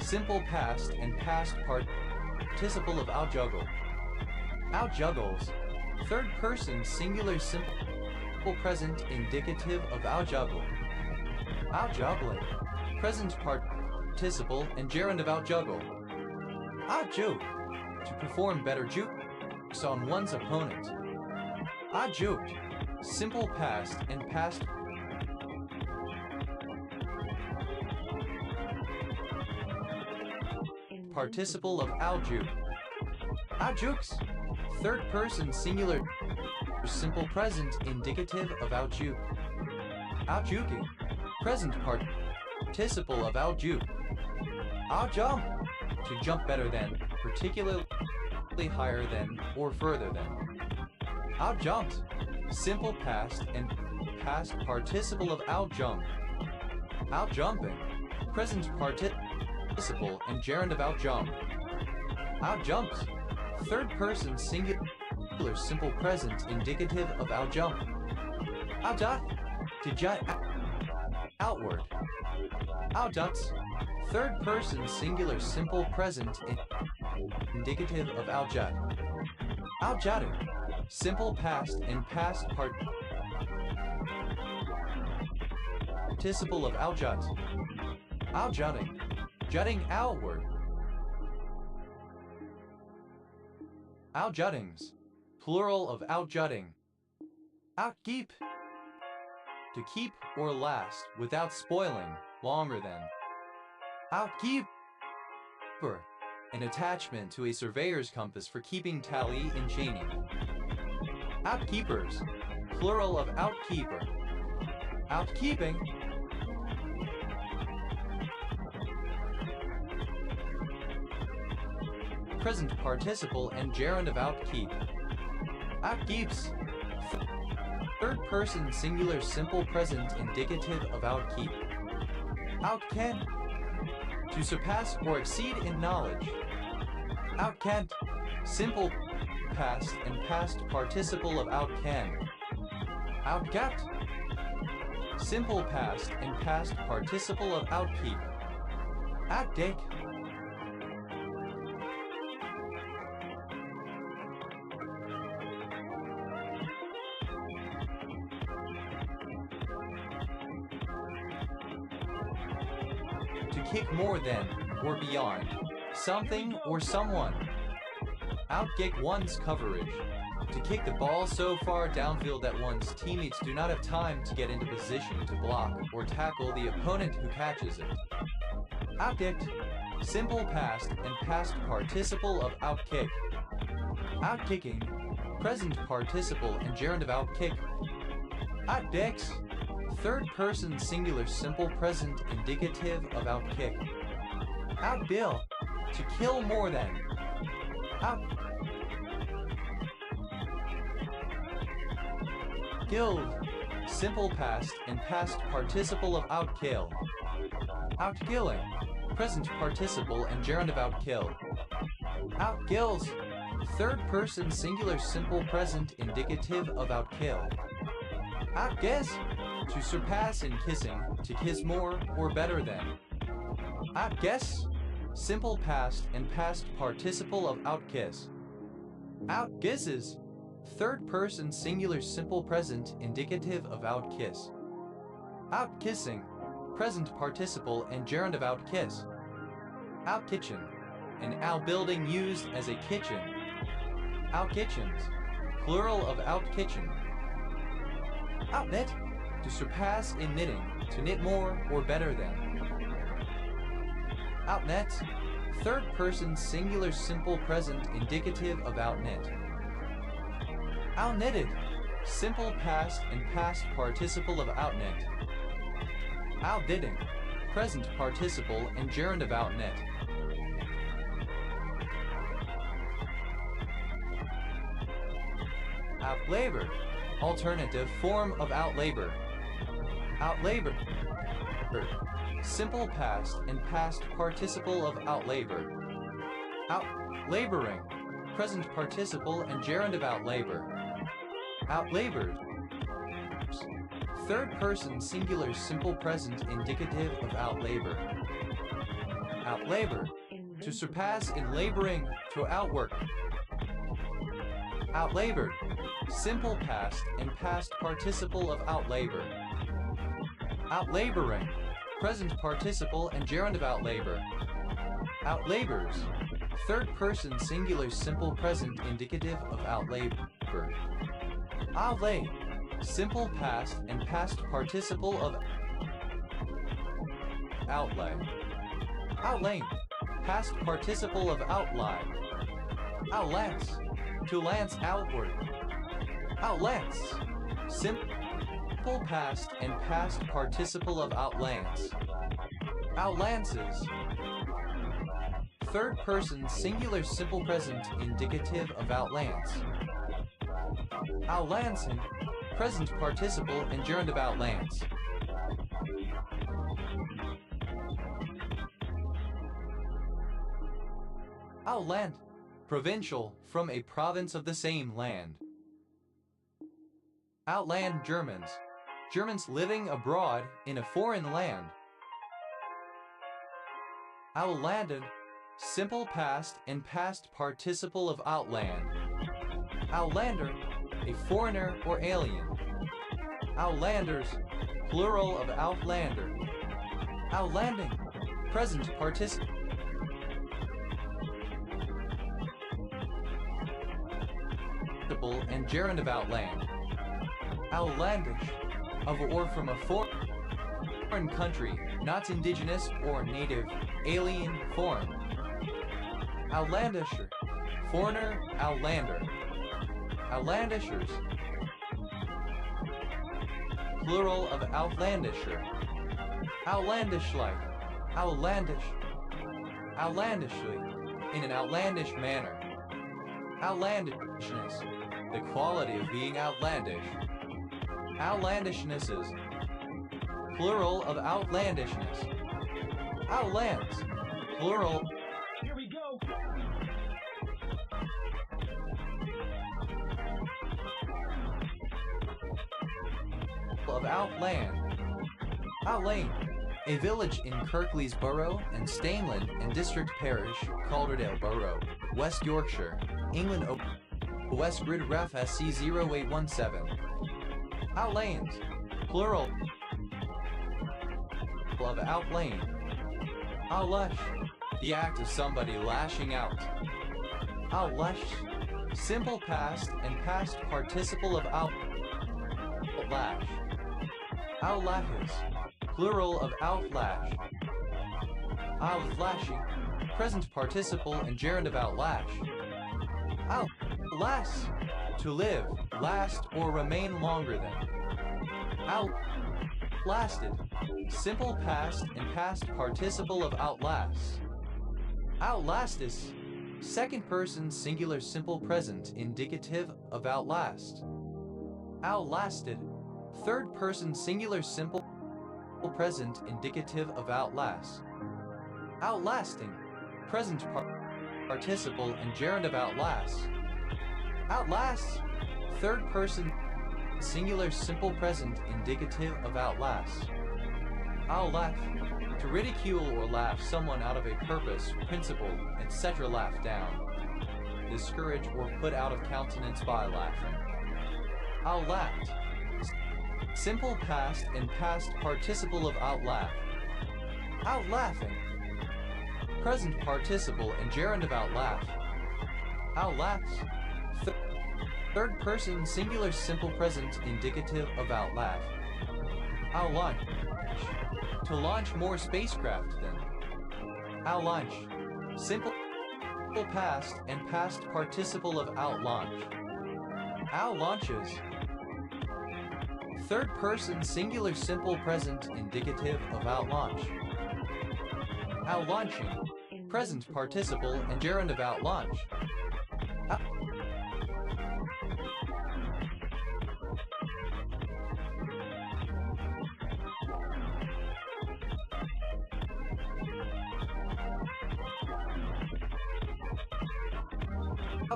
Simple past and past participle of outjuggle. Outjuggles. Third person singular simple present indicative of outjuggle. Outjuggling. Present participle and gerund of outjuggle. Outjuke. To perform better jukes on one's opponent. Outjuked. Simple past and past participle of outjuke. Outjukes. Third person singular simple present indicative of outjuke. Outjuking. Present participle of outjuke. Outjump. To jump better than, particularly higher than, or further than. Outjumped. Simple past and past participle of outjump. Outjumping. Present participle and gerund of outjump. Outjumps. Third person singular simple present indicative of outjump. Outduck. To jut outward. Outducts. Third person singular simple present indicative of outjut. Outjutting. Simple past and past participle of outjut. Outjutting. Jutting outward. Outjuttings. Plural of outjutting. Outkeep. To keep or last without spoiling, longer than. Outkeeper. An attachment to a surveyor's compass for keeping tally in chaining. Outkeepers. Plural of outkeeper. Outkeeping. Present participle and gerund of outkeep. Outkeeps. Third person singular simple present indicative of outkeep. Outken. To surpass or exceed in knowledge. Outkent. Simple past and past participle of outken. Outkept. Simple past and past participle of outkeep. Outdick. To kick more than, or beyond, something or someone. Outkick one's coverage. To kick the ball so far downfield that one's teammates do not have time to get into position to block or tackle the opponent who catches it. Outkicked. Simple past and past participle of outkick. Outkicking. Present participle and gerund of outkick. Outdicks. Third person singular simple present indicative of outkick. Outbill. To kill more than. Guild. Simple past and past participle of outkill. Outgilling. Present participle and gerund of outkill. Outgills. Third person singular simple present indicative of outkill. Outguess. To surpass in kissing, to kiss more or better than. Outguess. Simple past and past participle of outkiss. Outgisses. Third person singular simple present indicative of outkiss. Outkissing. Present participle and gerund of outkiss. Outkitchen. An outbuilding used as a kitchen. Outkitchens. Plural of outkitchen. Outknit. To surpass in knitting, to knit more or better than. Outnet. Third person singular simple present indicative of outknit. Outknitted. Simple past and past participle of outknit. Outbidding. Present participle and gerund of outknit. Outlabor. Alternative form of outlabor. Outlabor. simple past and past participle of outlabor. Outlaboring, present participle and gerund of outlabor. Outlabored, third person singular simple present indicative of outlabor. Outlabor, to surpass in laboring, to outwork. Outlabored, simple past and past participle of outlabor. Outlaboring, present participle and gerund of outlabor. Outlabors, third person singular simple present indicative of outlabor. Outlay, simple past and past participle of outlay. Outlane, past participle of outline. Outlance, to lance outward. Outlance, simple past and past participle of outlance. Outlances, third person singular simple present indicative of outlance. Outlancing, present participle and gerund of outlance. Outland, provincial, from a province of the same land. Outland Germans, Germans living abroad in a foreign land. Outlanded, simple past and past participle of outland. Outlander, a foreigner or alien. Outlanders, plural of outlander. Outlanding, present participle and gerund of outland. Outlandish, of or from a foreign country, not indigenous or native, alien, foreign. Outlandisher, foreigner, outlander. Outlandishers, plural of outlandisher. Outlandish-like, outlandish, outlandishly, in an outlandish manner. Outlandishness, the quality of being outlandish. Outlandishnesses, plural of outlandishness. Outlands, plural. Here we go. Of outland. Outlane, a village in Kirklees Borough and Stainland and District Parish, Calderdale Borough, West Yorkshire, England. West Grid Ref SC 0817. Outlanes, plural of outlane. Outlush, the act of somebody lashing out. Outlush, simple past and past participle of outlash. Outlashes, plural of outlash. Outflashing, present participle and gerund of outlash. Outlast, to live, last or remain longer than. Outlasted, simple past and past participle of outlast. Outlastus, second person singular simple present indicative of outlast. Outlasted, third person singular simple present indicative of outlast. Outlasting, present participle and gerund of outlast. Outlast, third person singular simple present indicative of outlast. Outlaugh, to ridicule or laugh someone out of a purpose, principle, etc. Laugh down. Discourage or put out of countenance by laughing. Outlaughed, simple past and past participle of outlaugh. Outlaughing, present participle and gerund of outlaugh. Outlaughs, third person singular simple present indicative of outlaugh. Outlaunch, to launch more spacecraft than. Outlaunch, simple past and past participle of outlaunch. Outlaunches, third person singular simple present indicative of outlaunch. Outlaunching, present participle and gerund of outlaunch.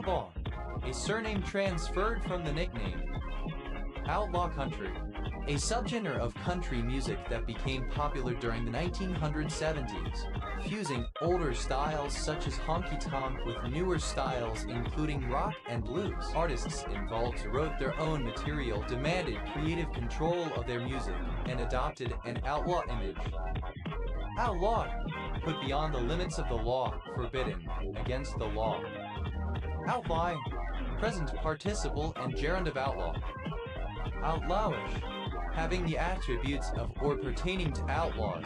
Outlaw, a surname transferred from the nickname Outlaw Country, a subgenre of country music that became popular during the 1970s, fusing older styles such as honky-tonk with newer styles including rock and blues. Artists involved wrote their own material, demanded creative control of their music, and adopted an outlaw image. Outlawed, put beyond the limits of the law, forbidden, against the law. Outlying, present participle and gerund of outlaw. Outlawish, having the attributes of or pertaining to outlaws.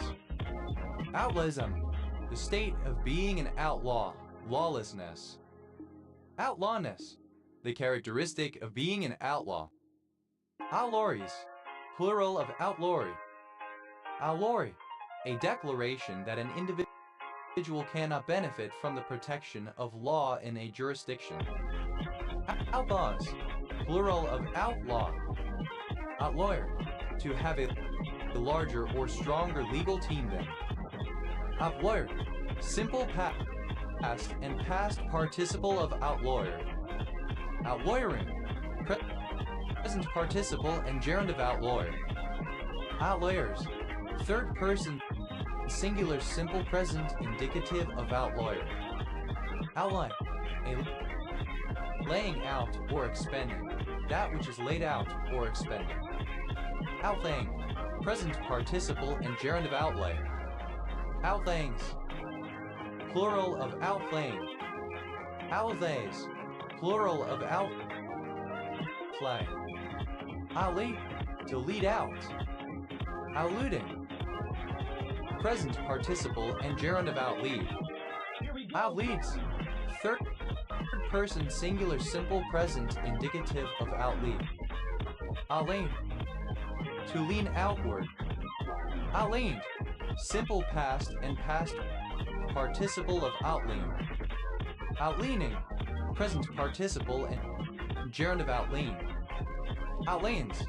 Outlawism, the state of being an outlaw, lawlessness. Outlawness, the characteristic of being an outlaw. Outlawries, plural of outlawry. Outlawry, a declaration that an individual cannot benefit from the protection of law in a jurisdiction. Outlaws, plural of outlaw. Outlawyer, to have a larger or stronger legal team than. Outlawyer, simple past and past participle of outlawyer. Outlawyering, present participle and gerund of outlawyer. Outlayers, third person singular simple present indicative of outlawyer. Outline, a laying out or expending, that which is laid out or expended. Outlaying, present participle and gerund of outlay. Outlayings, plural of outlaying. Outlays, plural of outlay. Outlead, to lead out. Outluding, present participle and gerund of outlead. Outleads, third person singular simple present indicative of outlead. Outlean, to lean outward. Outleaned, simple past and past participle of outlean. Outleaning, present participle and gerund of outlean. Outleans,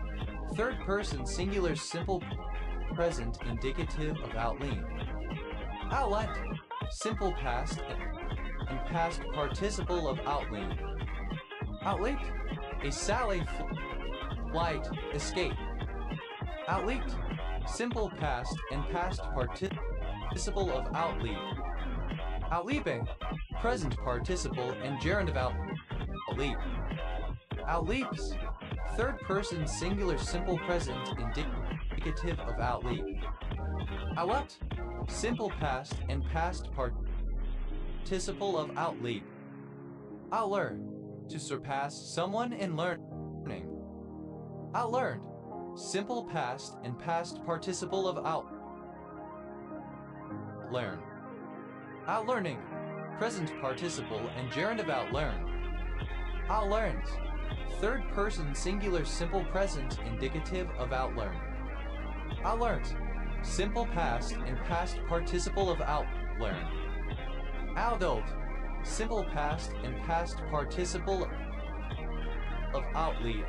third person singular simple present indicative of outlean. Outlet, simple past and past participle of outlean. Outleap, a sally, flight, escape. Outleaped, simple past and past participle of outleap. Outleaping, present participle and gerund of outleap. Outleaps, third person singular simple present indicative of outleap. Outlept, simple past and past participle of outleap. Outlearn, to surpass someone in learning. Outlearned, simple past and past participle of outlearn. Outlearning, present participle and gerund of outlearn. Outlearns, third person singular simple present indicative of outlearn. Outlearns, simple past and past participle of outlearn. Outdolt, simple past and past participle of outlead.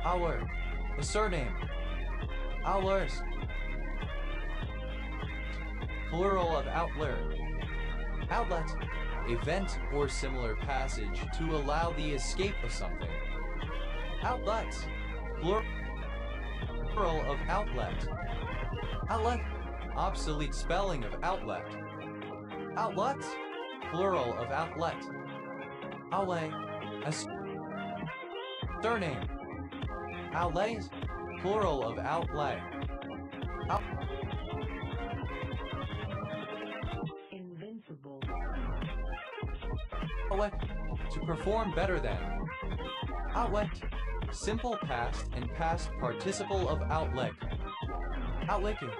Outlearn, a surname. Outlears, plural of outlearn. Outlet, a vent or similar passage to allow the escape of something. Outlets, plural of outlet. Outlet, obsolete spelling of outlet. Outlets, plural of outlet. Outlay, a surname. Outlays, plural of outlay. Invincible. Outlet, to perform better than. Outlet, simple past and past participle of outlick. Outlicking,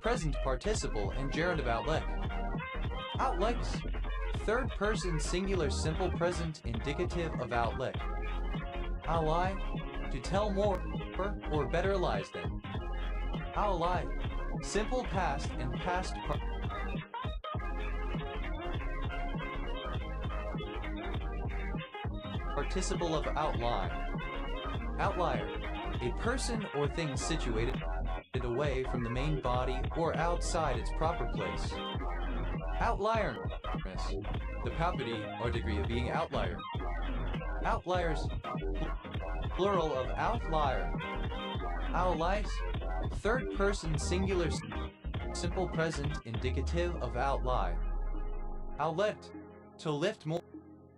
present participle and gerund of outlick. Outlicks, third person singular simple present indicative of outlick. Outlie, to tell more or better lies than. Outlie, simple past and past participle of outline. Outlier, a person or thing situated away from the main body or outside its proper place. Outlierness, the property or degree of being outlier. Outliers, plural of outlier. Outliers, third person singular simple present indicative of outlie. Outlift, to lift more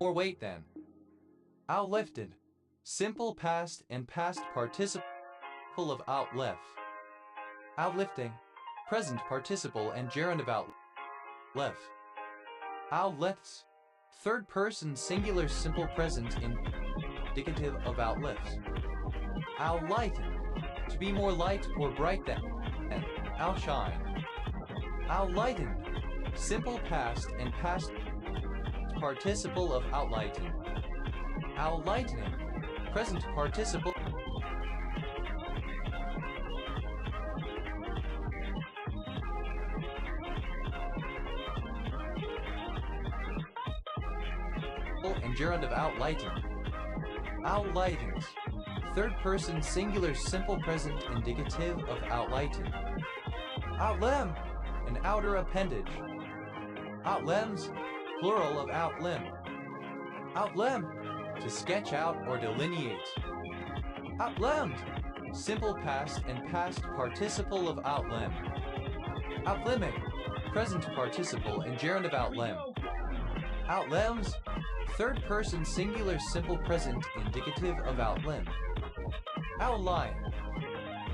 weight than. Outlifted, simple past and past participle of outlift. Outlifting, present participle and gerund of outlift. Outlifts, third person singular simple present indicative of outlifts. Outlighten, to be more light or bright than. Outshine. Outlighten, simple past and past participle of outlighten. Outlightening, present participle. And gerund of outlighten. Outlightens, third person singular simple present indicative of outlighten. Outlimb, an outer appendage. Outlimbs, plural of outlimb. Outlimb, to sketch out or delineate. Outlimbed, simple past and past participle of outlimb. Outlimbing, present participle and gerund of outlimb. Outlimbs, third person singular simple present indicative of outlimb. Outline,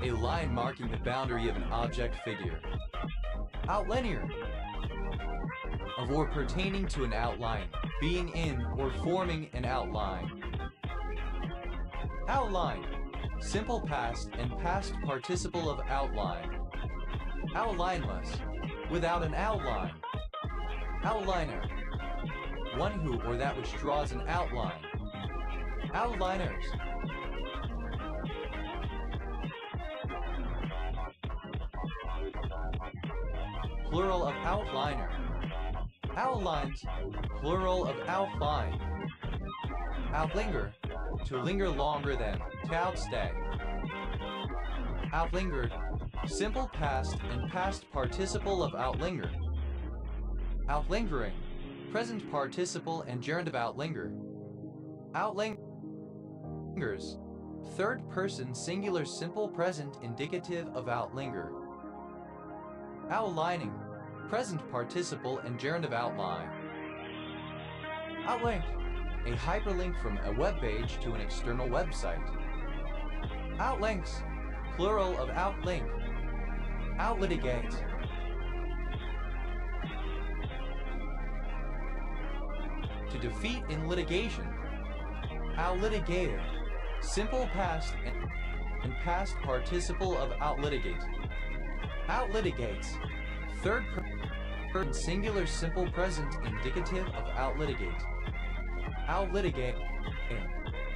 a line marking the boundary of an object figure. Outlinear, of or pertaining to an outline, being in or forming an outline. Outline, simple past and past participle of outline. Outlineless, without an outline. Outliner, one who or that which draws an outline. Outliners, plural of outliner. Outlines, plural of outline. Outlinger, to linger longer than, to outstay. Outlingered, simple past and past participle of outlinger. Outlingering, present participle and gerund of outlinger. Outlingers, third person singular simple present indicative of outlinger. Outlining, present participle and gerund of outline. Outlink, a hyperlink from a web page to an external website. Outlinks, plural of outlink. Outlitigate, to defeat in litigation. Outlitigated, simple past and past participle of outlitigate. Outlitigates, third person singular simple present indicative of outlitigate. Outlitigate,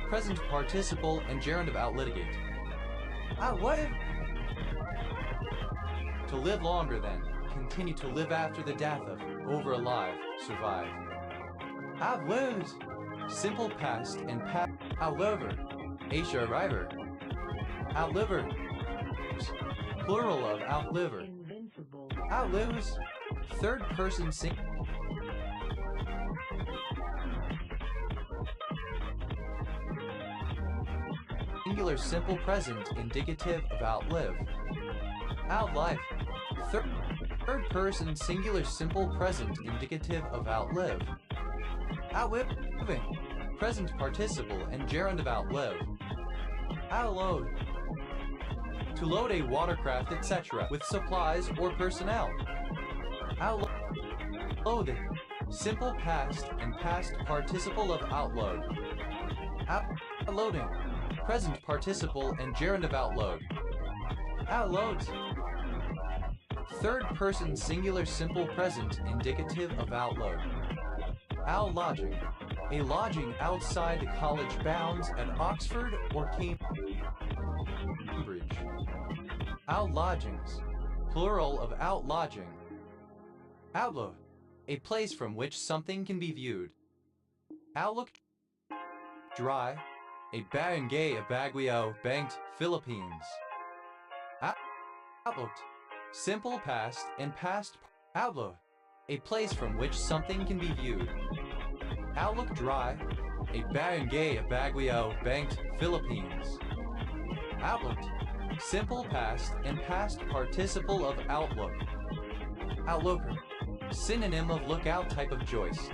present participle and gerund of outlitigate. Outlive, to live longer than, continue to live after the death of, over alive, survive. Outlose, simple past and past. Outliver, Asia arriver. Outliver, plural of outliver. Invincible. Outlose, third person singular simple present indicative of outlive. Outlive, third person singular simple present indicative of outlive. Outliving, present participle and gerund of outlive. Outload, to load a watercraft etc. with supplies or personnel. Outloaded, simple past and past participle of outload. Outloading, present participle and gerund of outload. Outloads, third person singular simple present indicative of outload. Outlodging, a lodging outside the college bounds at Oxford or Cambridge. Outlodgings, plural of outlodging. Outlook, a place from which something can be viewed. Outlook, dry, a barangay of Baguio, banked, Philippines. Outlooked, simple past and past. Outlook, a place from which something can be viewed. Outlook dry, A barangay Baguio banked Philippines. Outlooked. Simple past and past participle of outlook. Outlooker. Synonym of lookout type of joist.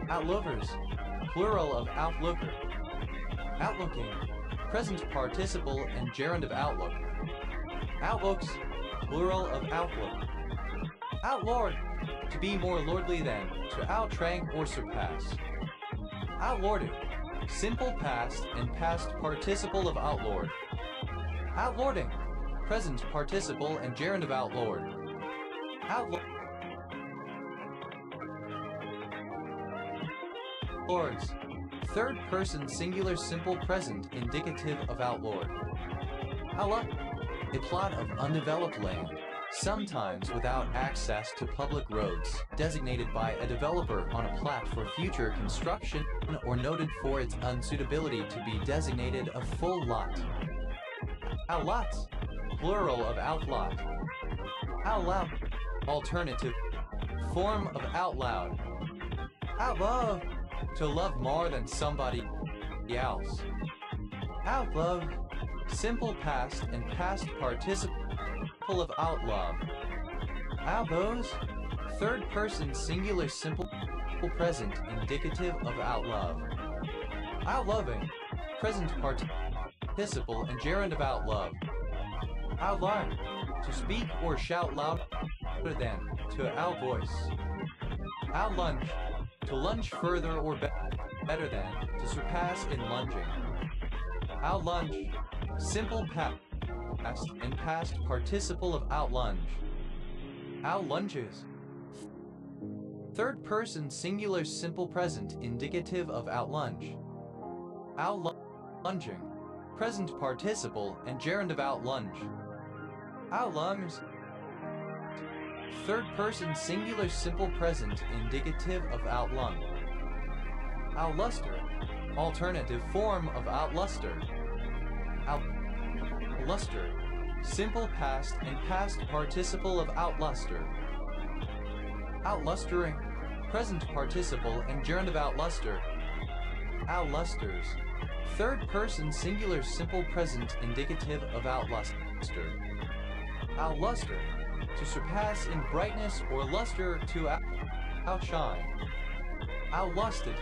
Outlookers. Plural of outlooker. Outlooking. Present participle and gerund of outlook. Outlooks. Plural of outlook. Outlord. To be more lordly than, to outrank or surpass. Outlorded. Simple past and past participle of outlord. Outlording. Present participle and gerund of outlord. Outlords. Third person singular simple present indicative of outlord. Outlook. A plot of undeveloped land, sometimes without access to public roads, designated by a developer on a plat for future construction or noted for its unsuitability to be designated a full lot. Outlots. Plural of outlot. Outloud. Alternative form of outloud. Outlove. To love more than somebody else. Outlove. Simple past and past participle of outlove. Outloves. Third person singular simple present indicative of outlove. Outloving. Present participle and gerund of outlove. Outlarn. To speak or shout louder than, to outvoice. Outlunge. To lunge further or better than, to surpass in lunging. Outlunge. Simple past and past participle of outlunge. Outlunges. Third person singular simple present indicative of outlunge. Outlunging. Present participle and gerund of outlunge. Outlungs. Third person singular simple present indicative of outlung. Outluster. Alternative form of outluster. Outluster. Simple past and past participle of outluster. Outlustering. Present participle and gerund of outluster. Outlusters. Third person singular simple present indicative of outluster. Outluster. To surpass in brightness or luster, to outshine. Outlusted.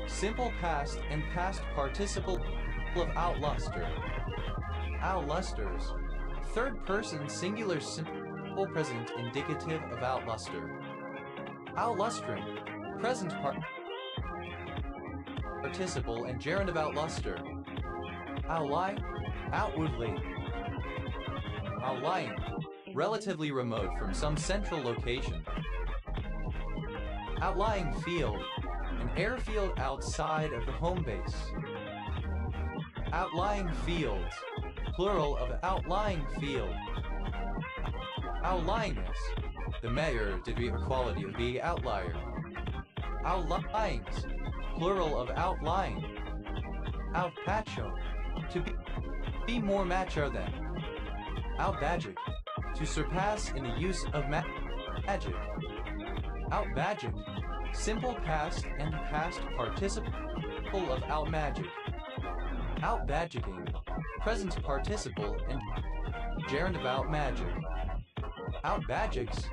Simple past and past participle of outluster. Outlusters. Third person singular simple present indicative of outluster. Outlustering. Present participle and gerund of outluster. Outlie. Outwardly. Outlying. Relatively remote from some central location. Outlying field. An airfield outside of the home base. Outlying fields. Plural of outlying field. Outlyingness. The measure degree of equality of the outlier. Outlyings. Plural of outlying. Outpacho. To be more macho than. Outbagic. To surpass in the use of magic. Outmagic. Simple past and past participle of outmagic. Outmagicking. Present participle and gerund of outmagic. Outmagics.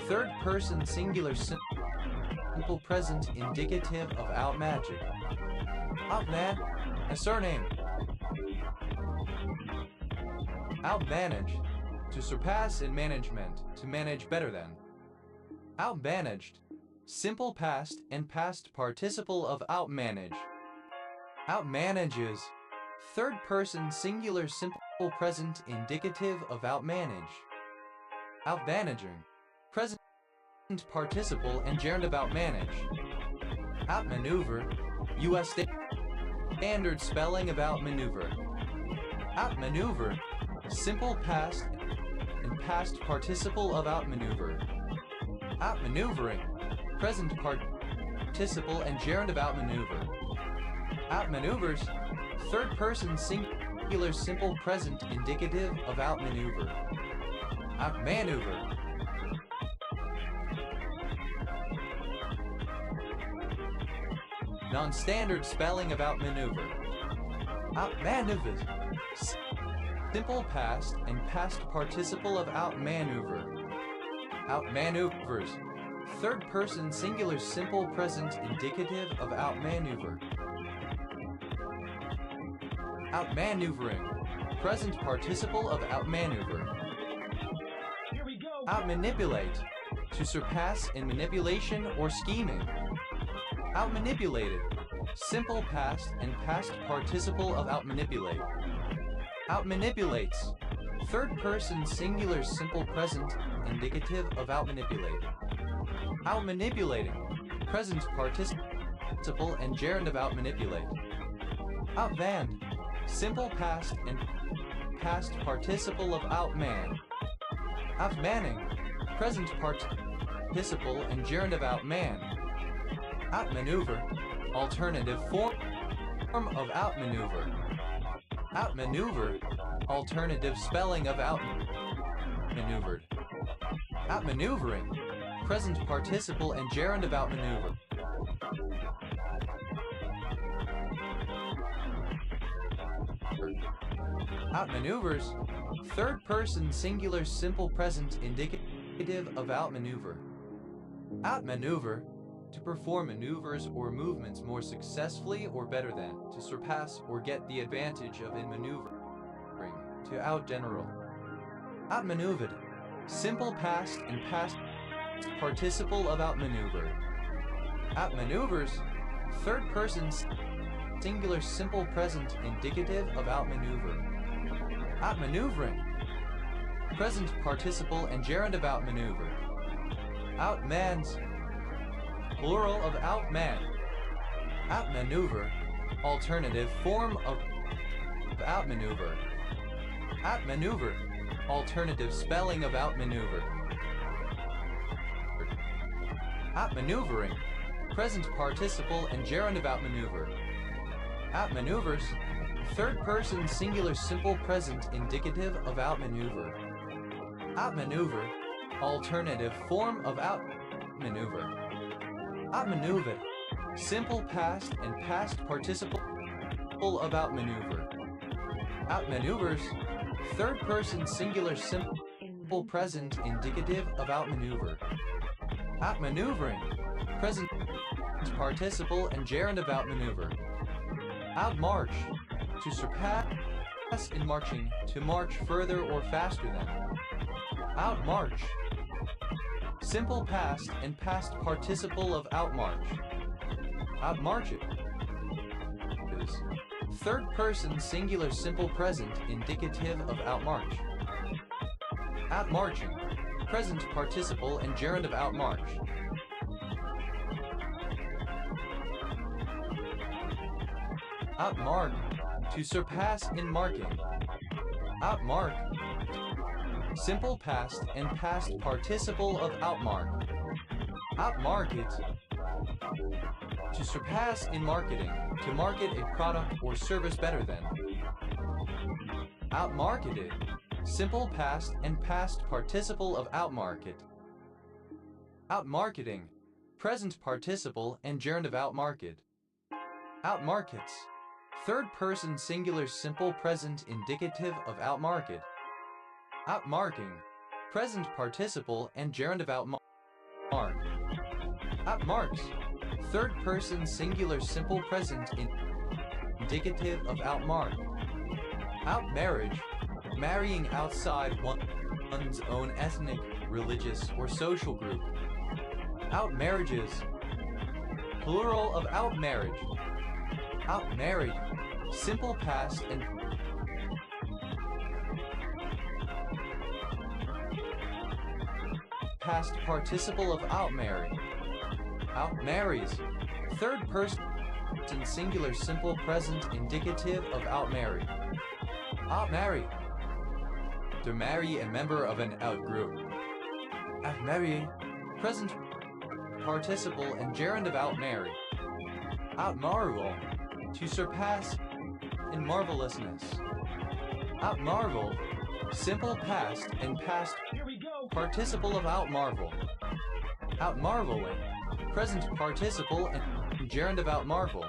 Third person singular simple present indicative of outmagic. Outman. A surname. Outmanage. To surpass in management, to manage better than. Outmanaged. Simple past and past participle of outmanage. Outmanages. Third person singular simple present indicative of outmanage. Outmanaging. Present participle and gerund of outmanage. Outmaneuver. U.S. standard spelling of outmaneuver. Outmaneuver. Simple past and past participle of outmaneuver. Outmaneuvering. Present participle and gerund of outmaneuver. Outmaneuvers. Third person singular simple present indicative of outmaneuver. Outmaneuver. Non-standard spelling of outmaneuver. Outmaneuvers. Simple past and past participle of outmaneuver. Outmaneuvers. Third person singular simple present indicative of outmaneuver. Outmaneuvering. Present participle of outmaneuver. Here we go. Outmanipulate. To surpass in manipulation or scheming. Outmanipulated. Simple past and past participle of outmanipulate. Outmanipulates. Third person singular simple present indicative of outmanipulate. Outmanipulating. Present participle and gerund of outmanipulate. Outmanned. Simple past and past participle of outman. Outmanning. Present participle and gerund of outman. Outmaneuver. Alternative form of outmaneuver. Outmaneuver. Alternative spelling of outmaneuvered. Outmaneuvering. Present participle and gerund of outmaneuver. Outmaneuvers. Third person singular simple present indicative of outmaneuver. Outmaneuver. To perform maneuvers or movements more successfully or better than, to surpass or get the advantage of in maneuvering, to outgeneral. Outmaneuvered. Simple past and past participle of outmaneuver. Outmaneuvers. Third person singular simple present indicative of outmaneuver. Outmaneuvering. Present participle and gerund of outmaneuver. Outmans. Plural of outman. Outmaneuver. Alternative form of outmaneuver. Outmaneuver. Alternative spelling of outmaneuver. Outmaneuvering. Present participle and gerund of outmaneuver. Outmaneuvers. Third person singular simple present indicative of outmaneuver. Outmaneuver. Alternative form of outmaneuver. Outmaneuvered. Simple past and past participle of outmaneuver. Outmaneuvers. Third person singular simple present indicative of outmaneuver. Outmaneuvering. Present participle and gerund of outmaneuver. Outmarch. To surpass in marching, to march further or faster than. Outmarch. Simple past and past participle of outmarch. Outmarch it. Third person singular simple present indicative of outmarch. Outmarching. Present participle and gerund of outmarch. Outmark. To surpass in marking. Outmark. Simple past and past participle of outmark. Outmarket. To surpass in marketing, to market a product or service better than. Outmarketed. Simple past and past participle of outmarket. Outmarketing. Present participle and gerund of outmarket. Outmarkets. Third person singular simple present indicative of outmarket. Outmarking. Present participle and gerund of outmark. Outmarks. Third person singular simple present indicative of outmark. Outmarriage. Marrying outside one's own ethnic, religious, or social group. Outmarriages. Plural of outmarriage. Outmarried. Simple past and past participle of outmarry. Outmarries. Third person singular simple present indicative of outmarry. Outmarry. To marry a member of an outgroup. Outmarry. Present participle and gerund of outmarry. Outmarvel. To surpass in marvelousness. Outmarvel. Simple past and past Here we go. participle of outmarvel. Outmarveling. Present participle and gerund of outmarvel.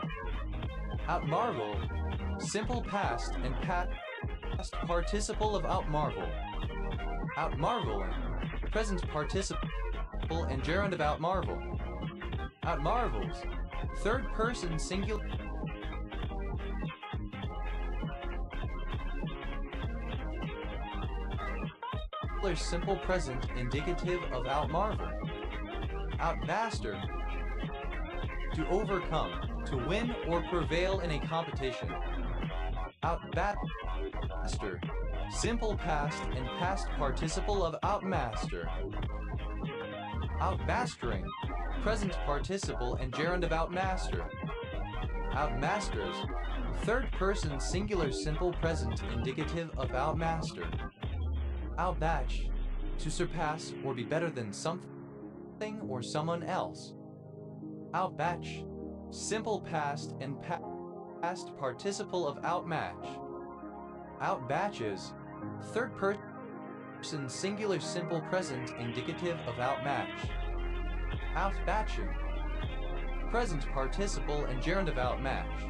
Outmarvel, simple past and past participle of outmarvel. Outmarveling, present participle and gerund of outmarvel. Outmarvels, third person singular simple present indicative of outmarvel. Outmaster, to overcome, to win or prevail in a competition. Outmaster, simple past and past participle of outmaster. Outmastering, present participle and gerund of outmaster. Outmasters, third person singular simple present indicative of outmaster. Outmatch, to surpass or be better than something or someone else. Outmatch, simple past and past participle of outmatch. Outmatches, third person singular simple present indicative of outmatch. Outmatching, present participle and gerund of outmatch.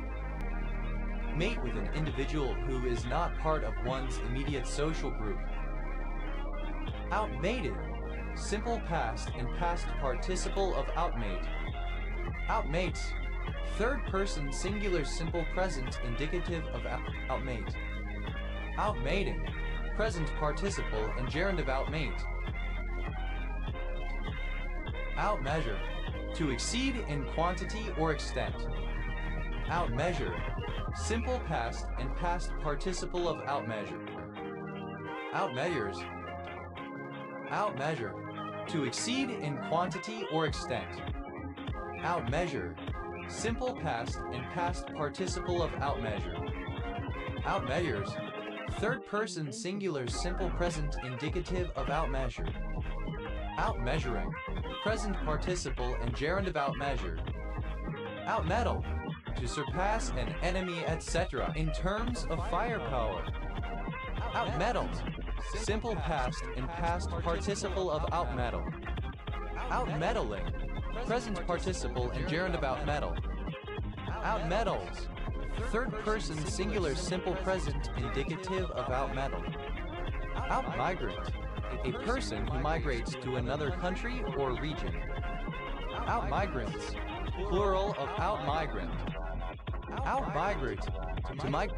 Mate with an individual who is not part of one's immediate social group. Outmated, simple past and past participle of outmate. Outmates, third person singular simple present indicative of outmate. Outmating, present participle and gerund of outmate. Outmeasure, to exceed in quantity or extent. Outmeasure, simple past and past participle of outmeasure. Outmeasures, outmeasure, to exceed in quantity or extent. Outmeasure, simple past and past participle of outmeasure. Outmeasures, third person singular simple present indicative of outmeasure. Outmeasuring, present participle and gerund of outmeasure. Outmetal, to surpass an enemy, etc. in terms of firepower. Outmetalled, simple past and past participle of outmettle. Outmetalling, present participle and gerund of outmettle. Outmetals, third person singular simple present indicative of outmettle. Outmigrant, a person who migrates to another country or region. Outmigrants, plural of outmigrant. Outmigrate, to migrate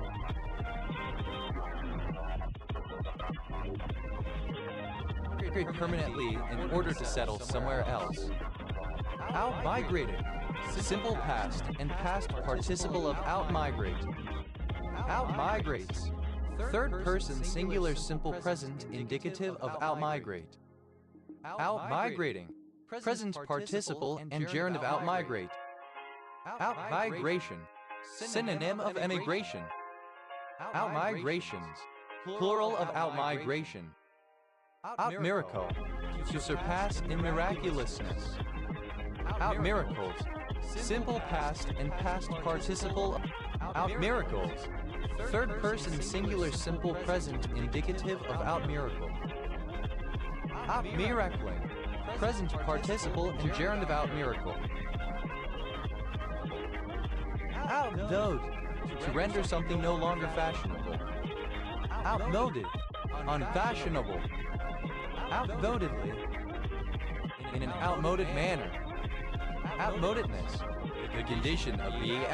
permanently in order to settle somewhere else. Outmigrated, simple past and past participle of outmigrate. Outmigrates, third person singular simple present indicative of outmigrate. Outmigrating, present participle and gerund of outmigrate. Outmigration, synonym of emigration. Outmigrations, plural of outmigration. Outmiracle, to surpass in miraculousness. Outmiracles, simple past and past participle. Outmiracles, third person singular simple present indicative of outmiracle. Outmiracling, present participle and gerund of outmiracle. Outmode, to render something no longer fashionable. Outmoded, unfashionable. Outmodedly, in an outmoded manner. Outmodedness, the condition of being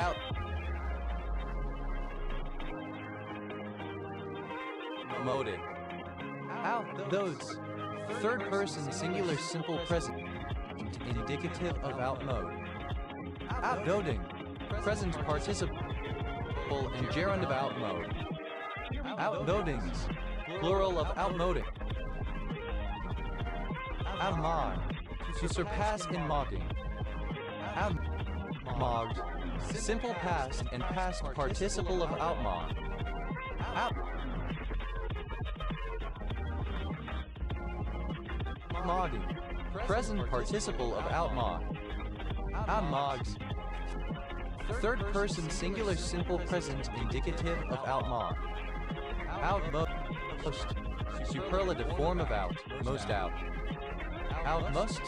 outmoded. Outmodes, third person singular simple present indicative of outmode. Outmoding, present participle and gerund of outmode. Outmodings, plural of outmoding. Outmod, to surpass in mocking. Outmogged, simple past and past participle of outmod. Outmogging, present participle of outmod. Outmoggs, third person singular simple present indicative of outmod. Outmost, superlative form of out, most out. Outmost,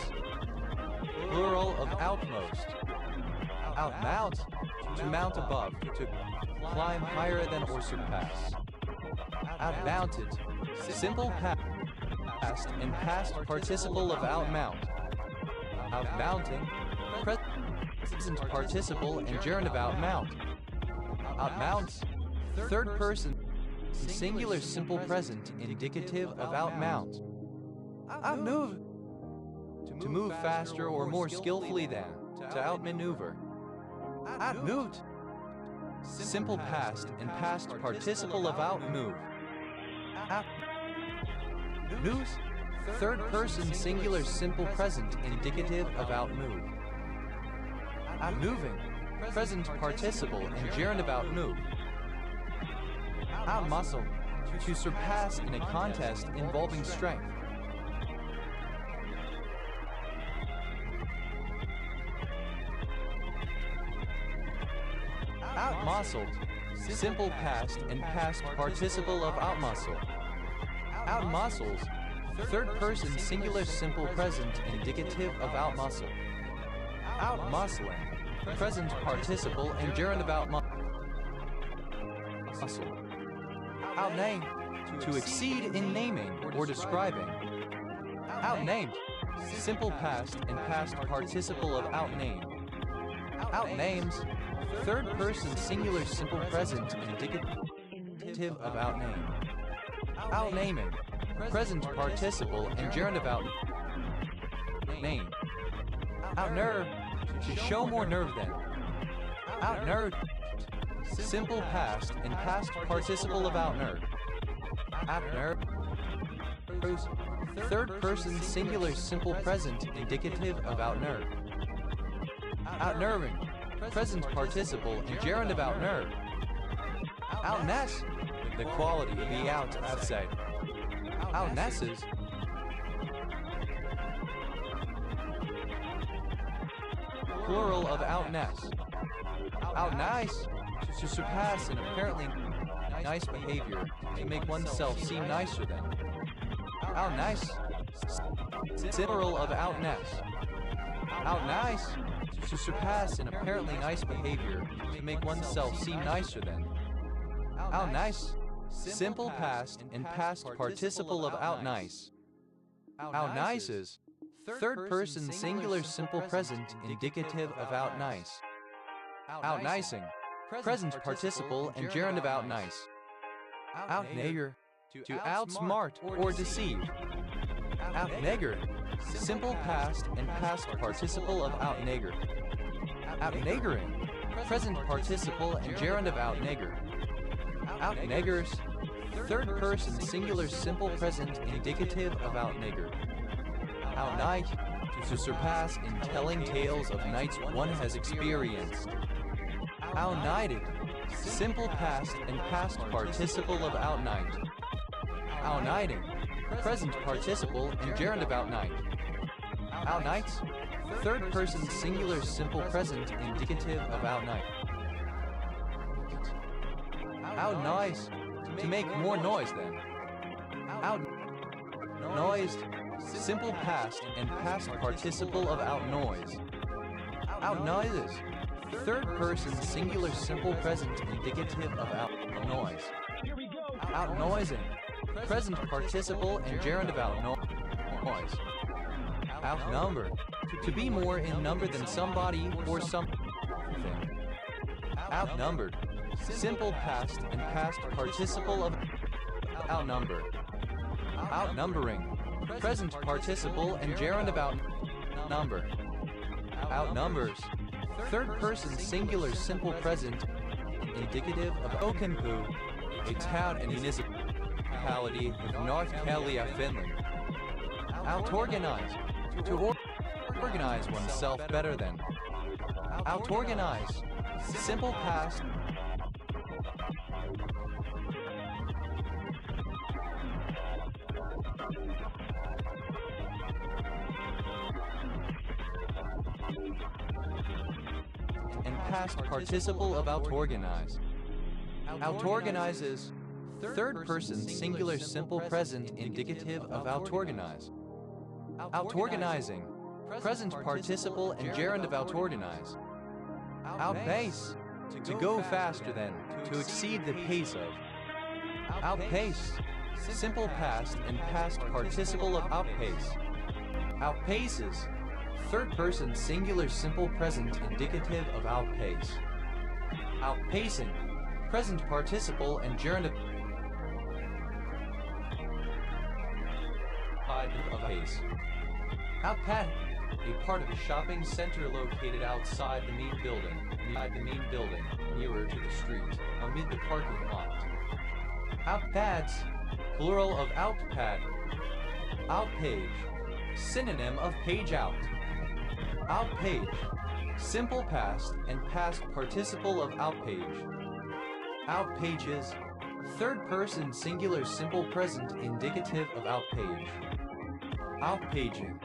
plural of outmost. Outmount, to mount above, to climb higher than or surpass. Outmounted, simple past and past participle of outmount. Outmounting, present participle and gerund of outmount. Outmounts, third person, singular simple present indicative of outmount. Outmove, to move faster or more skillfully than, to outmaneuver. Outmoved, simple past and past participle of outmove. News, third person singular simple present indicative of outmove. Outmoving, present participle and gerund of outmove. Outmuscle, to surpass in a contest involving strength. Outmuscled, simple past and past participle of outmuscle. Outmuscles, third person singular simple present indicative of outmuscle. Outmuscling, present participle and gerund of outmuscle. Outname, to exceed in naming or describing. Outnamed, simple past and past participle of outname. Outnames, third person singular simple present indicative of outname. Outnaming, present participle and gerund of outname. Outnerve, to show more nerve than. Outnerved, simple past and past participle of outnerve. Outnerve, third person singular simple present indicative of outnerve. Outnerving, present participle and gerund of outnerve. Outness, the quality to be outside. Outnesses, plural of outness. Outnice, to surpass in apparently nice behavior, to make oneself seem nicer than. Outnice, plural of outness. Outnice, to surpass in apparently nice behavior, to make oneself seem nicer than. Outnice, simple past and past participle of outnice. Outnices, third person singular simple present indicative of outnice. Outnicing, present participle and gerund of outnice. Outnagger, to outsmart or deceive. Outnagger, simple past and past participle of outnagger. Outnaggering, present participle and gerund of outnagger. Outnaggers, third person singular simple present indicative of outnagger. Outnight, to surpass in telling tales of nights one has experienced. Outnighted, simple past and past participle of outnight. Outnighting, present participle and gerund of outnight. Outnights, third person singular simple present indicative of outnight. Outnoise, to make more noise than. Outnoised, simple past and past participle of outnoise. Outnoises, third person singular simple present indicative of outnoise. Outnoising, present participle and gerund of outnoise. Outnumber, to be more in number than somebody or something. Outnumbered, simple past and past participle of outnumber. Outnumbering, present participle and gerund of outnumber. Outnumbers, third person singular simple present indicative of Outokumpu, a town and municipality of North Kalia, Finland. Outorganize, to organize oneself better than. Outorganize, simple past and past participle of outorganize. Outorganizes, third person singular simple present indicative of outorganize. Outorganizing, present participle and gerund of outorganize. Outpace. To go faster than. To exceed the pace of. Outpace. Simple past and past participle of outpace. Outpaces. Third person singular simple present indicative of outpace. Outpacing. Present participle and gerund of pace. Outpat. A part of a shopping center located outside the main building. Nearer to the street, amid the parking lot. Outpads. Plural of outpad. Outpage. Synonym of page out. Outpage. Simple past and past participle of outpage. Outpages. Third person singular simple present indicative of outpage. Outpaging.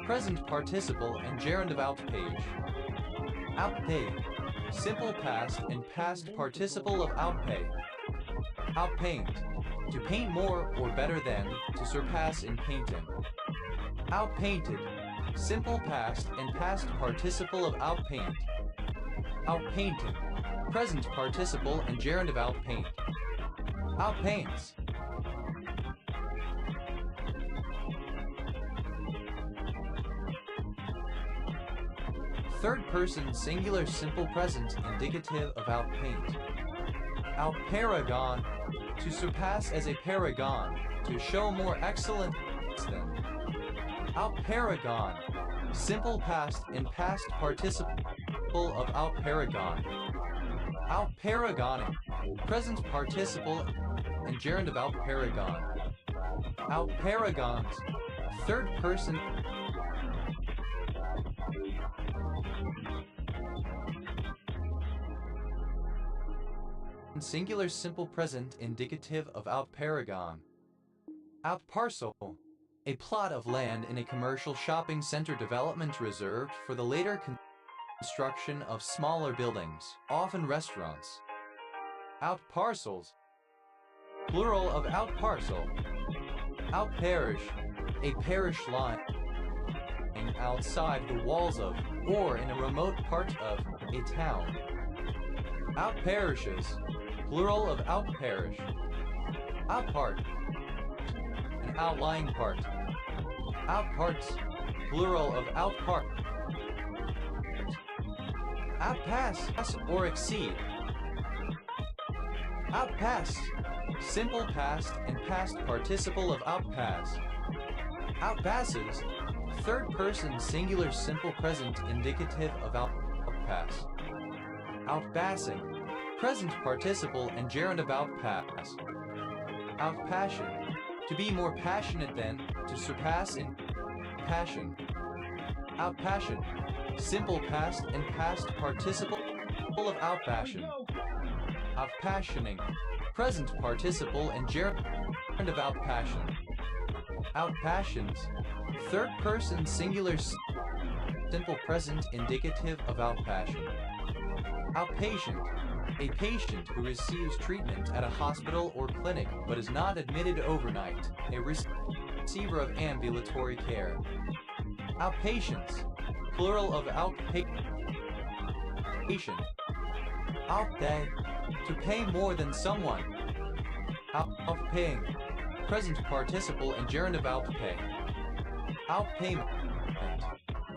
Present participle and gerund of outpage. Outpay. Simple past and past participle of outpay. Outpaint. To paint more or better than, to surpass in painting. Outpainted. Simple past and past participle of outpaint. Outpainted. Present participle and gerund of outpaint. Outpaints. Third person singular simple present indicative of outpaint. Outparagon. To surpass as a paragon. To show more excellent than. Outparagon. Simple past and past participle of outparagon. Outparagoning. Present participle and gerund of outparagon. Outparagons. Third person singular simple present indicative of outparagon. Outparcel. A plot of land in a commercial shopping center development reserved for the later construction of smaller buildings, often restaurants. Outparcels. Plural of outparcel. Outparish. A parish line outside the walls of, or in a remote part of, a town. Outparishes. Plural of outparish. Outpart. An outlying part. Outparts. Plural of outpart. Outpass or exceed. Outpass. Simple past and past participle of outpass. Outpasses. Third person singular simple present indicative of outpass. Outpassing. Present participle and gerund of outpass. Outpassion. To be more passionate than, to surpass in passion. Outpassion. Simple past and past participle of outpassion. Outpassioning. Present participle and gerund of outpassion. Outpassions. Third person singular simple present indicative of outpassion. Outpatient. A patient who receives treatment at a hospital or clinic but is not admitted overnight. A receiver of ambulatory care. Outpatients. Plural of outpatient. Outpay. To pay more than someone. Outpaying. Present participle and gerund of outpay. Outpayment.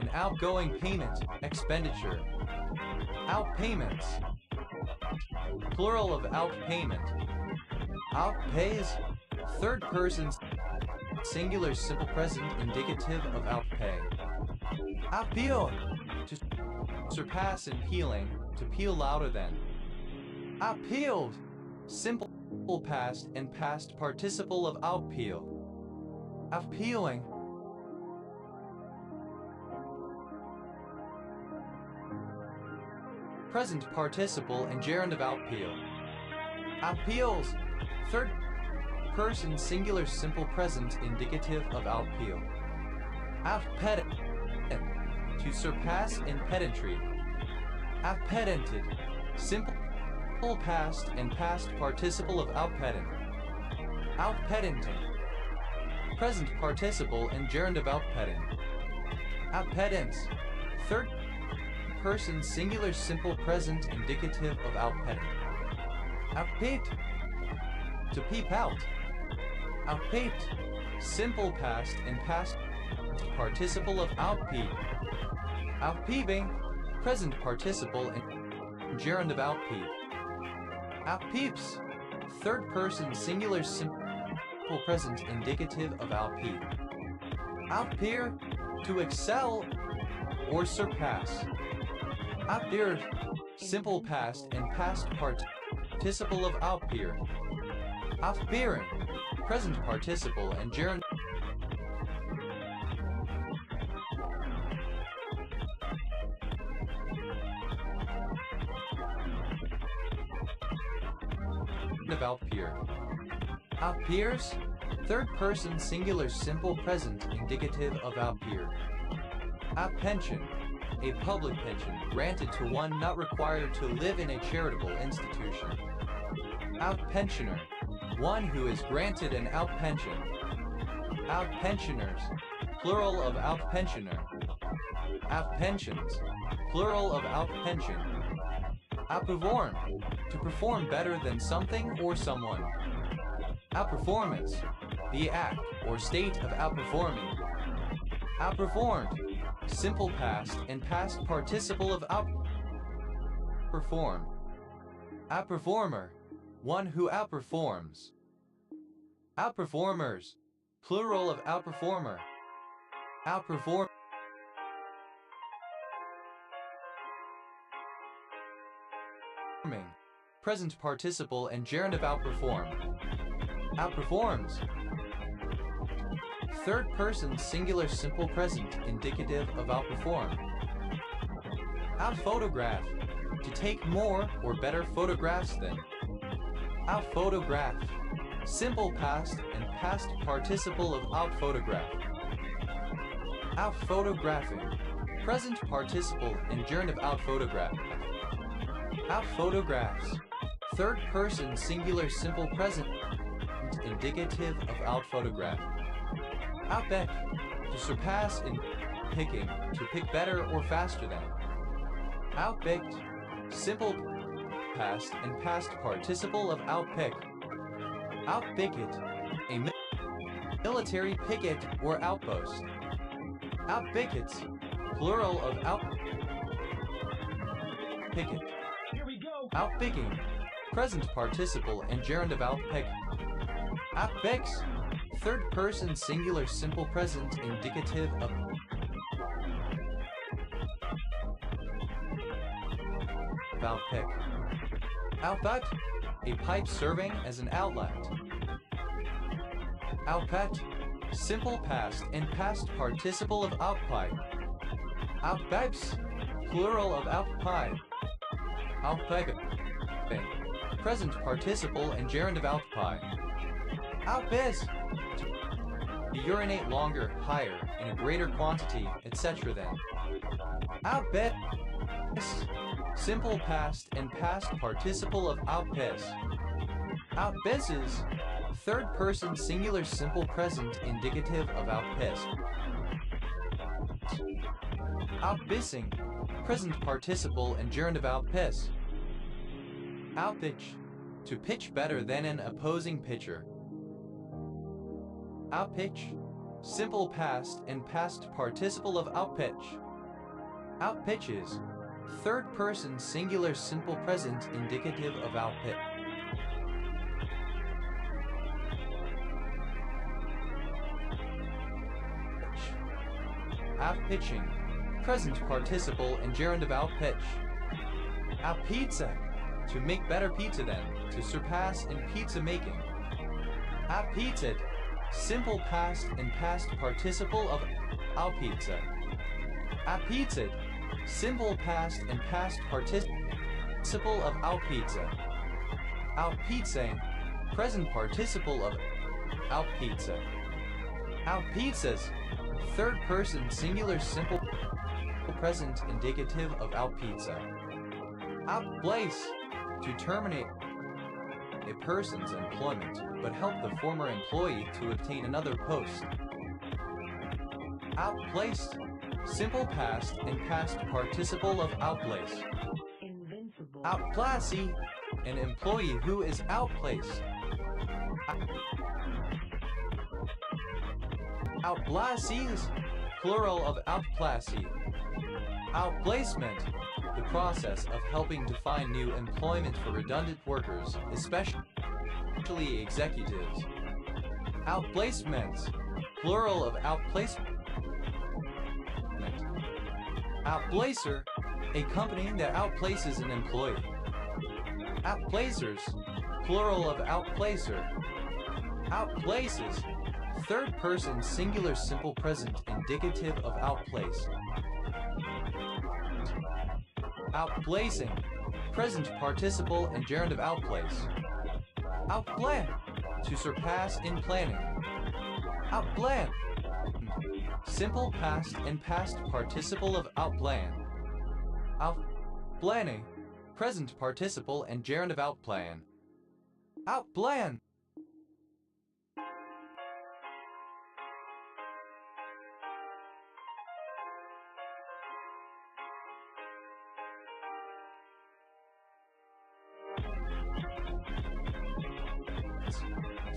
An outgoing payment, expenditure. Outpayments. Plural of outpayment. Outpays. Third person singular simple present indicative of outpay. Outpeel. To surpass in peeling, to peel louder than. Outpeeled. Simple past and past participle of outpeel. Outpeeling. Present participle and gerund of outpeel. Outpeels. Third person singular simple present indicative of outpeel. Outpedant. To surpass in pedantry. Outpedanted. Simple past and past participle of outpedant. Outpedanting. Present participle and gerund of outpedant. Outpedance. Third person singular simple present indicative of outpetting. Outpeeped. To peep out. Outpeeped. Simple past and past participle of outpeep. Outpeeping. Present participle and gerund of outpeep. Outpeeps. Third person singular simple present indicative of outpeep. Outpeer. To excel or surpass. Outpeer. Simple past and past participle of outpeer. Outpeering. Present participle and gerund of outpeer. Outpeers. Third person singular simple present indicative of outpeer. Outpension. A public pension granted to one not required to live in a charitable institution. Outpensioner. One who is granted an outpension. Outpensioners. Plural of outpensioner. Outpensions. Plural of outpension. Outperform. To perform better than something or someone. Outperformance. The act or state of outperforming. Outperformed. Simple past and past participle of outperform. Outperformer. One who outperforms. Outperformers. Plural of outperformer. Outperform. Present participle and gerund of outperform. Outperforms. Third person singular simple present indicative of outperform. Outphotograph. To take more or better photographs than. Outphotograph. Simple past and past participle of outphotograph. Outphotographing. Present participle and gerund of outphotograph. Outphotographs. Third person singular simple present indicative of outphotograph. Outbeck. To surpass in picking, to pick better or faster than. Outpicked. Simple past and past participle of outpick. Outpicket. A military picket or outpost. Outpickets. Plural of outpicket. Here we go. Outpicking. Present participle and gerund of outpick. Outpicks. Third person singular simple present indicative of outpick. Outbutt. A pipe serving as an outlet. Outpet. Simple past and past participle of outpipe. Outpipes. Plural of outpipe. Outpiping. Present participle and gerund of outpipe. Outbiz. To urinate longer, higher, in a greater quantity, etc. than. Outbid. Simple past and past participle of outpiss. Outbizzes. Third person singular simple present indicative of outpiss. Outbissing. Present participle and gerund of outpiss. Outpitch. To pitch better than an opposing pitcher. Outpitch. Simple past and past participle of outpitch. Outpitches. Third person singular simple present indicative of outpitch. Outpitching. Present participle and gerund of outpitch. Outpizza. To make better pizza than. To surpass in pizza making. Outpizza'd. Simple past and past participle of outpizza. Outpizza'd. Simple past and past participle of outpizza. Outpizzing. Present participle of outpizza. Outpizzas. Third person singular simple present indicative of outpizza. Outplace. To terminate a person's employment, but help the former employee to obtain another post. Outplaced. simple past and past participle of outplace. Invincible. Outplacee, an employee who is outplaced. Outplacees, plural of outplacee. Outplacement, the process of helping to find new employment for redundant workers, especially executives. Outplacements, plural of outplacement. Outplacer, a company that outplaces an employee. Outplacers, plural of outplacer. Outplaces, third person singular simple present indicative of outplace. Outplacing, present participle and gerund of outplace. Outplan, to surpass in planning. Outplan, simple past and past participle of outplan. Outplanning, present participle and gerund of outplan. Outplan.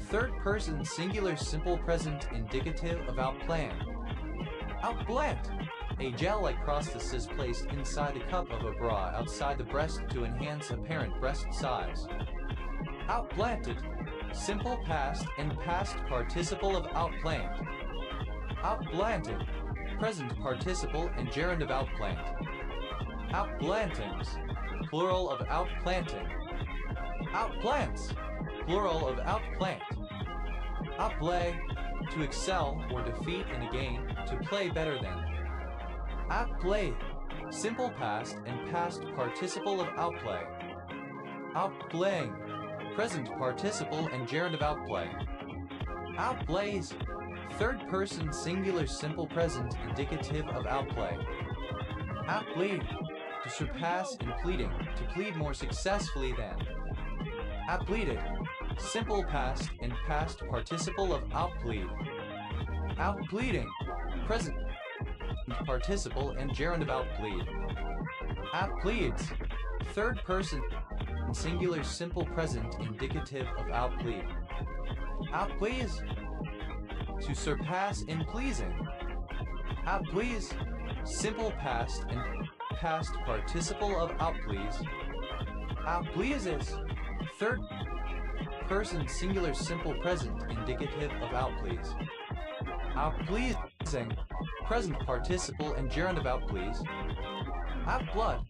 Third person singular simple present indicative of outplan. Outplant, a gel-like process placed inside the cup of a bra outside the breast to enhance apparent breast size. Outplanted, simple past and past participle of outplant. Outplanted, present participle and gerund of outplant. Outplantings, plural of outplanting. Outplants, plural of outplant. Outplay, to excel or defeat in a game, to play better than. Outplay, simple past and past participle of outplay. Outplaying, present participle and gerund of outplay. Outplays, third person singular simple present indicative of outplay. Outplead, to surpass in pleading, to plead more successfully than. Outpleaded, simple past and past participle of outplead. Outpleading, present participle and gerund of outplead. Outpleads, third person singular simple present indicative of outplead. Outplease, to surpass in pleasing. Outplease, simple past and past participle of outplease. Outpleases, third person singular simple present indicative of outplease. Outpleasing, present participle and gerund of outplease. Outplod,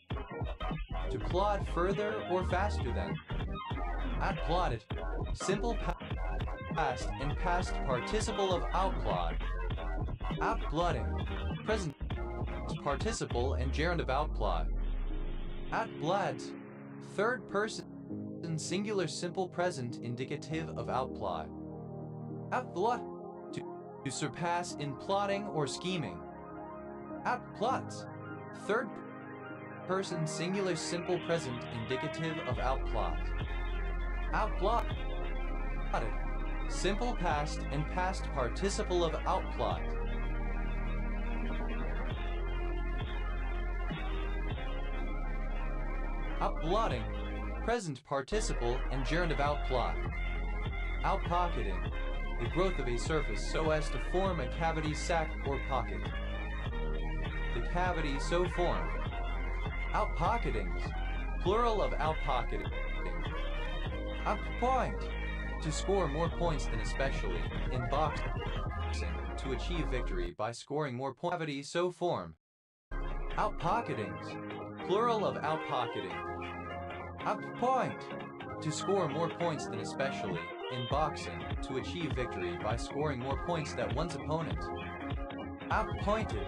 to plod further or faster than. Outplotted, simple past and past participle of outplod. Outplodding, present participle and gerund of outplod. Outblads, third person singular simple present indicative of outplot. Outplot, to surpass in plotting or scheming. Outplots, third person singular simple present indicative of outplot. Outplotted, simple past and past participle of outplot. Outblotting, present participle and gerund of outplot. Outpocketing, the growth of a surface so as to form a cavity, sac, or pocket. The cavity so formed. Outpocketings, plural of outpocketing. Outpoint, to score more points than especially, in boxing, to achieve victory by scoring more points. Cavity so form. Outpocketings, plural of outpocketing. Outpoint, to score more points than especially, in boxing, to achieve victory by scoring more points than one's opponent. Outpointed,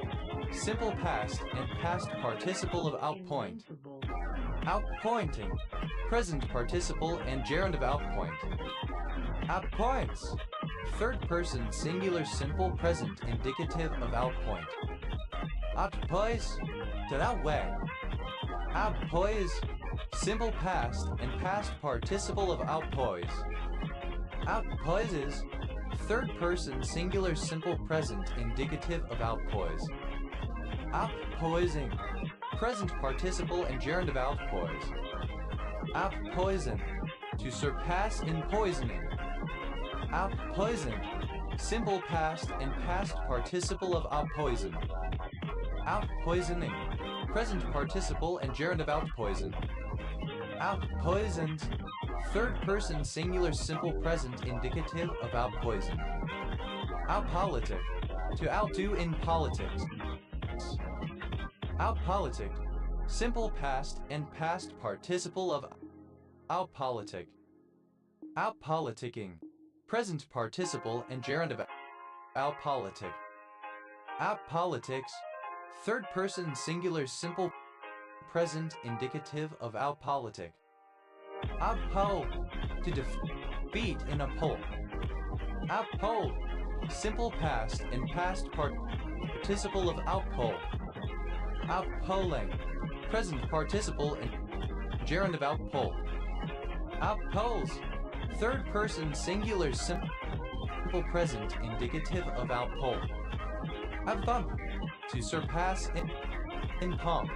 simple past and past participle of outpoint. Invincible. Outpointing, present participle and gerund of outpoint. Outpoints, third person singular simple present indicative of outpoint. Outpoise, to outweigh. Outpoise, simple past and past participle of outpoise. Outpoises, third person singular simple present indicative of outpoise. Outpoising. Present participle and gerund of outpoise. Outpoison. To surpass in poisoning. Outpoison. Simple past and past participle of outpoison. Outpoisoning. Present participle and gerund of outpoison. Outpoisoned. Third person singular simple present indicative of outpoison. Outpolitic. To outdo in politics. Outpolitic. Simple past and past participle of outpolitic. Outpoliticking. Present participle and gerund of outpolitic. Outpolitics. Third person singular simple present indicative of outpolitic. Outpoll. To defeat in a poll. Outpoll. Simple past and past participle of outpoll. Outpolling. Present participle and gerund of outpoll. Outpolls. Third person singular simple present indicative of outpoll. Outbump. To surpass in pomp.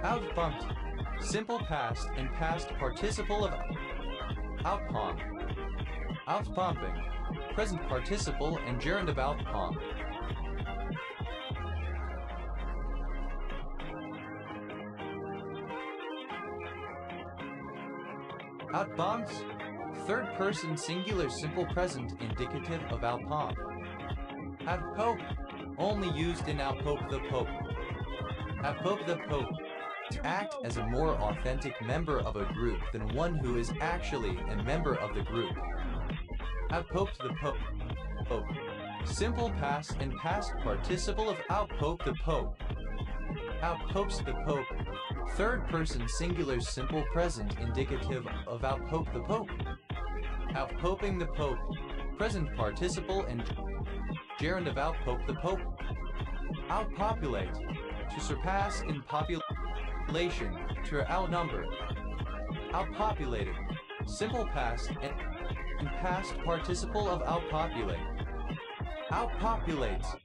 Outbumped. Simple past and past participle of outpomp. Outpumping. Present participle and gerund of outpomp. Outbumps. Third person singular simple present indicative of outpomp. Outpope. Only used in outpope the Pope. Outpope the Pope. To act as a more authentic member of a group than one who is actually a member of the group. Outpope the Pope. Pope. Simple past and past participle of outpope the Pope. Outpopes the Pope. Third person singular simple present indicative of outpope the Pope. Outpoping the Pope. Present participle and gerund of outpope the Pope. Outpopulate. To surpass in population. To outnumber. Outpopulated. Simple past and past participle of outpopulate. Outpopulates.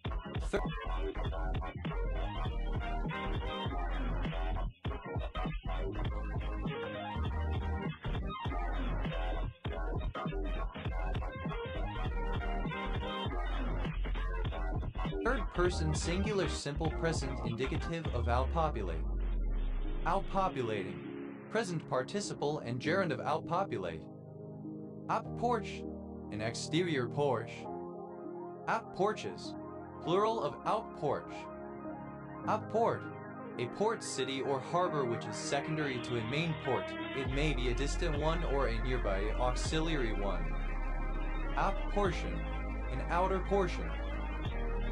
Third person singular simple present indicative of outpopulate. Outpopulating. Present participle and gerund of outpopulate. Outporch. An exterior porch. Outporches. Plural of outporch. Outport. A port city or harbor which is secondary to a main port. It may be a distant one or a nearby auxiliary one. Outportion. An outer portion.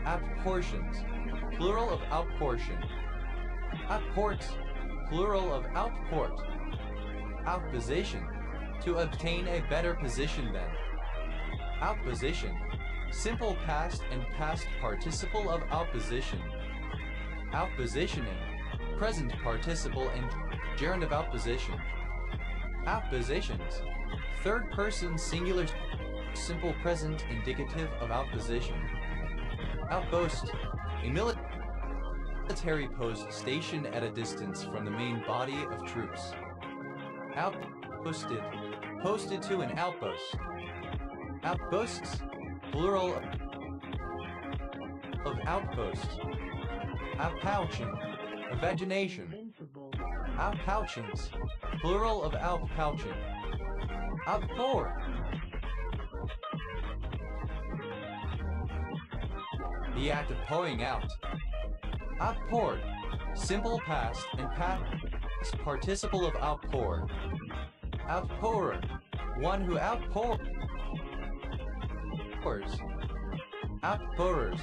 Outportions. Plural of outportion. Outports. Plural of outport. Outposition. To obtain a better position than. Outposition. Simple past and past participle of outposition. Outpositioning. Present participle and gerund of outposition. Outpositions. Third person singular simple present indicative of outposition. Outpost. A military post stationed at a distance from the main body of troops. Outposted. Posted to an outpost. Outposts. Plural of outposts. Outpouching. Vagination. Invincible. Outpouchings. Plural of outpouching. Outpour. The act of pouring out. Outpoured. Simple past and past participle of outpour. Outpourer. One who outpours. Outpourers.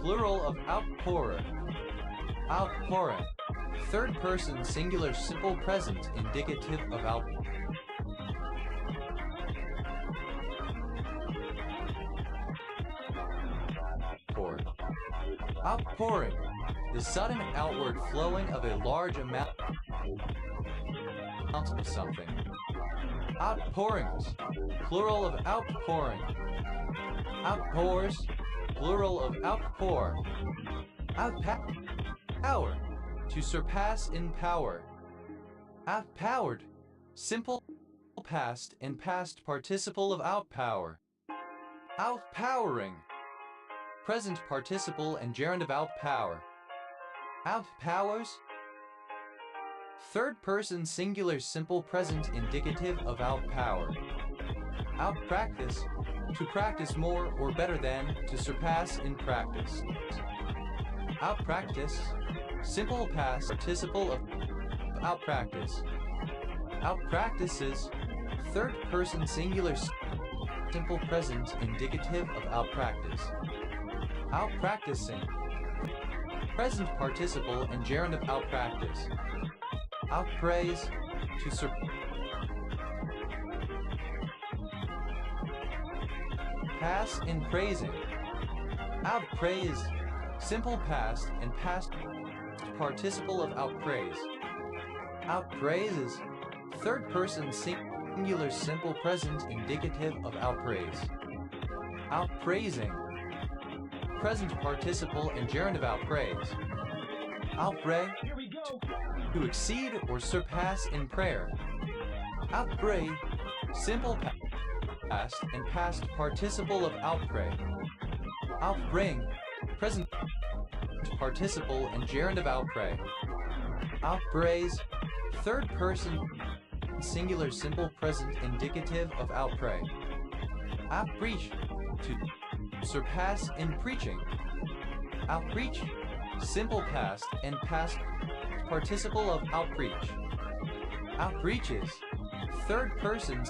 Plural of outpourer. Outpouring. Third person singular simple present indicative of outpour. Outpouring. The sudden outward flowing of a large amount of something. Outpourings. Plural of outpouring. Outpours. Plural of outpour. Outpower. To surpass in power. Outpowered. Simple past and past participle of outpower. Outpowering. Present participle and gerund of outpower. Outpowers. Third person singular simple present indicative of outpower. Outpractice. To practice more or better than, to surpass in practice. Outpractice. Simple past participle of outpractice. Outpractices. Third person singular simple present indicative of outpractice. Outpracticing. Present participle and gerund of outpractice. Outpraise. To surpass in praising. Outpraise. Simple past and past participle of outpraise. Outpraises. Third person singular simple present indicative of outpraise. Outpraising. Present participle and gerund of outpraise. Outpray. Here we go. To exceed or surpass in prayer. Outpray. Simple past and past participle of outpray. Outbring. Present participle and gerund of outpray. Outpraise. Third person singular simple present indicative of outpray. Outpreach. To surpass in preaching. Outpreach. Simple past and past participle of outpreach. Outpreaches. Third person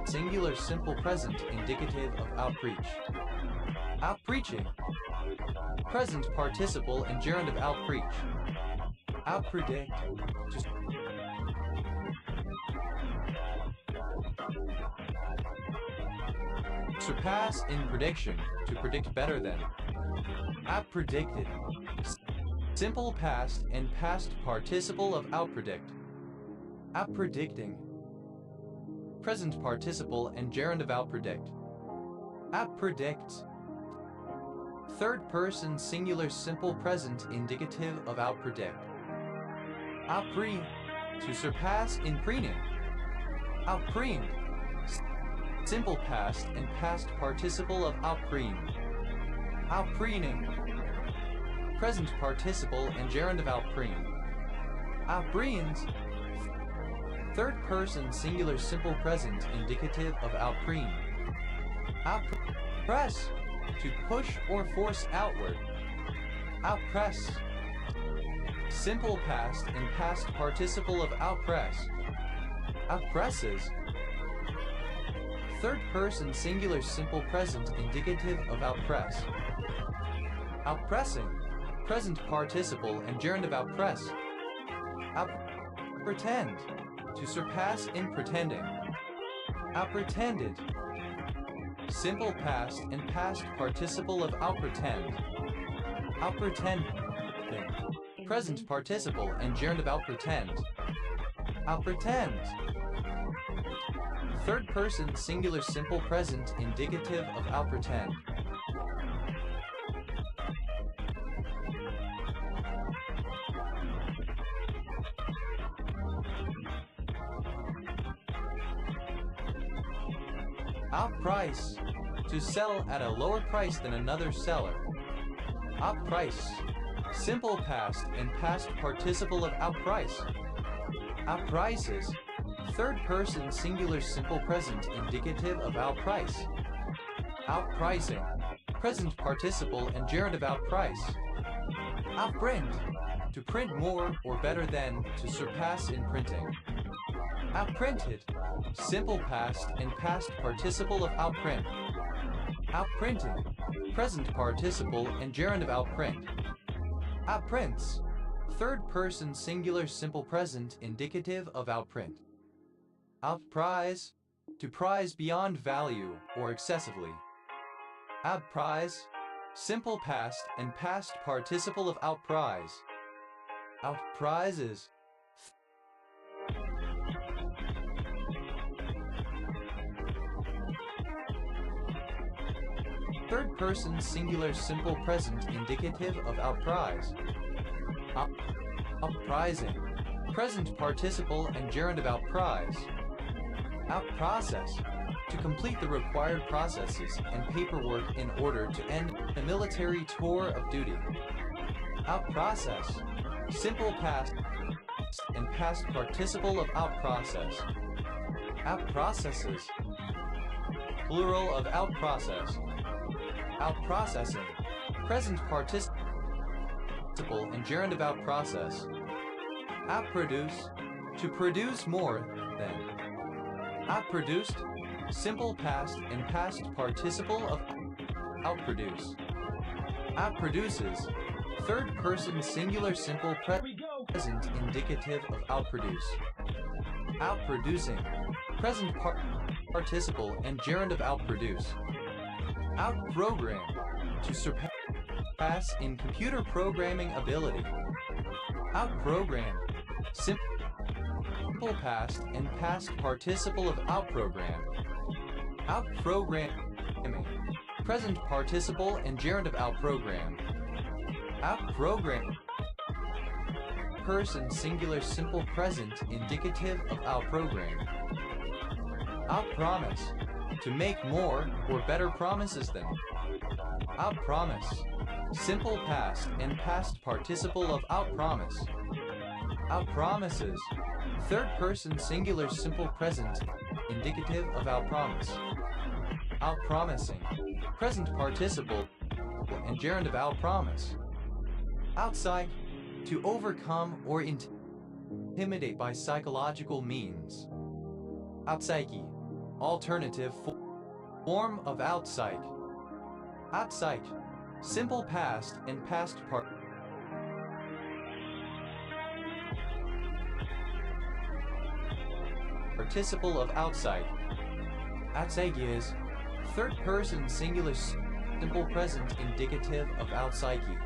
singular simple present indicative of outpreach. Outpreaching. Present participle and gerund of outpreach. Outpredict. To surpass in prediction. To predict better than. Outpredicted. Simple past and past participle of outpredict. Outpredicting. Present participle and gerund of outpredict. Outpredicts. Third person singular simple present indicative of outpredict. Outpreen. To surpass in preening. Outpreen. Simple past and past participle of outpreen. Outpreening. Present participle and gerund of outpreen. Outpreens. Third person singular simple present indicative of outpreen. Outpress. To push or force outward. Outpress. Simple past and past participle of outpress. Outpresses. Third person singular simple present indicative of outpress. Outpressing. Present participle and gerund of outpress. Outpretend. To surpass in pretending. Outpretended. Simple past and past participle of outpretend. Outpretending. Present participle and gerund of outpretend. Outpretend. Third person singular simple present indicative of outpretend. Outprice. To sell at a lower price than another seller. Outprice. Simple past and past participle of outprice. Outprices. Third person singular simple present indicative of outprice. Outpricing. Present participle and gerund of outprice. Outprint. To print more or better than, to surpass in printing. Outprinted. Simple past and past participle of outprint. Outprinting. Present participle and gerund of outprint. Outprints. Third person singular simple present indicative of outprint. Outprize. To prize beyond value or excessively. Outprize. Simple past and past participle of outprize. Outprizes. third person singular simple present indicative of outprize. Outprising. Present participle and gerund of outprize. Outprocess. To complete the required processes and paperwork in order to end a military tour of duty. Outprocess. Simple past and past participle of outprocess. Outprocesses. Plural of outprocess. Outprocessing. Present participle and gerund of outprocess. Outproduce. To produce more than. Outproduced. Simple past and past participle of outproduce. Outproduces. Third person singular simple present indicative of outproduce. Outproducing. Present participle and gerund of outproduce. Outprogram. To surpass in computer programming ability. Outprogram. Simple past and past participle of outprogram. Outprogramming. Present participle and gerund of outprogram. Outprogram. Person singular simple present indicative of outprogram. Outpromise. To make more or better promises than. Outpromise. Simple past and past participle of outpromise. Outpromises. Third person singular simple present indicative of outpromise. Outpromising. Present participle and gerund of outpromise. Outside. To overcome or intimidate by psychological means. Outpsyche. Alternative form of outpsych. Outpsych. Simple past and past participle of outpsych. Outpsyche is third person singular simple present indicative of outpsyche.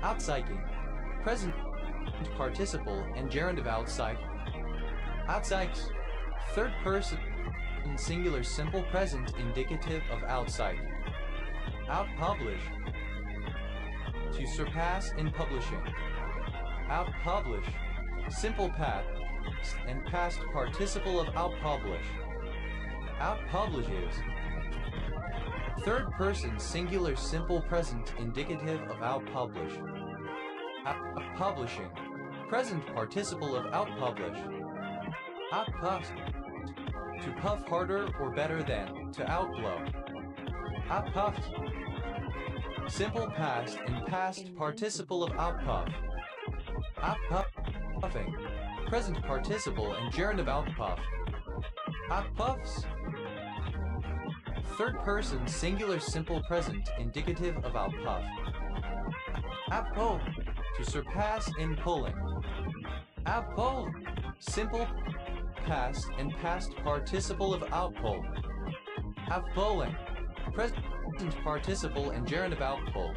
Outpsyching. Present participle and gerund of outpsych. Outpsychs. Third person singular simple present indicative of outpsych. Outpublish. To surpass in publishing. Outpublish. Simple past and past participle of outpublish. Outpublishes. Third person singular simple present indicative of outpublish. Outpublishing. Present participle of outpublish. Outpuffs. To puff harder or better than. To outblow. Outpuffed. Simple past and past participle of outpuff. Outpuffing. Present participle and gerund of outpuff. Outpuffs. Third person singular simple present indicative of outpuff. Outpull. To surpass in pulling. Outpull. Simple past and past participle of outpull. Outpulling. Present participle and gerund of outpull.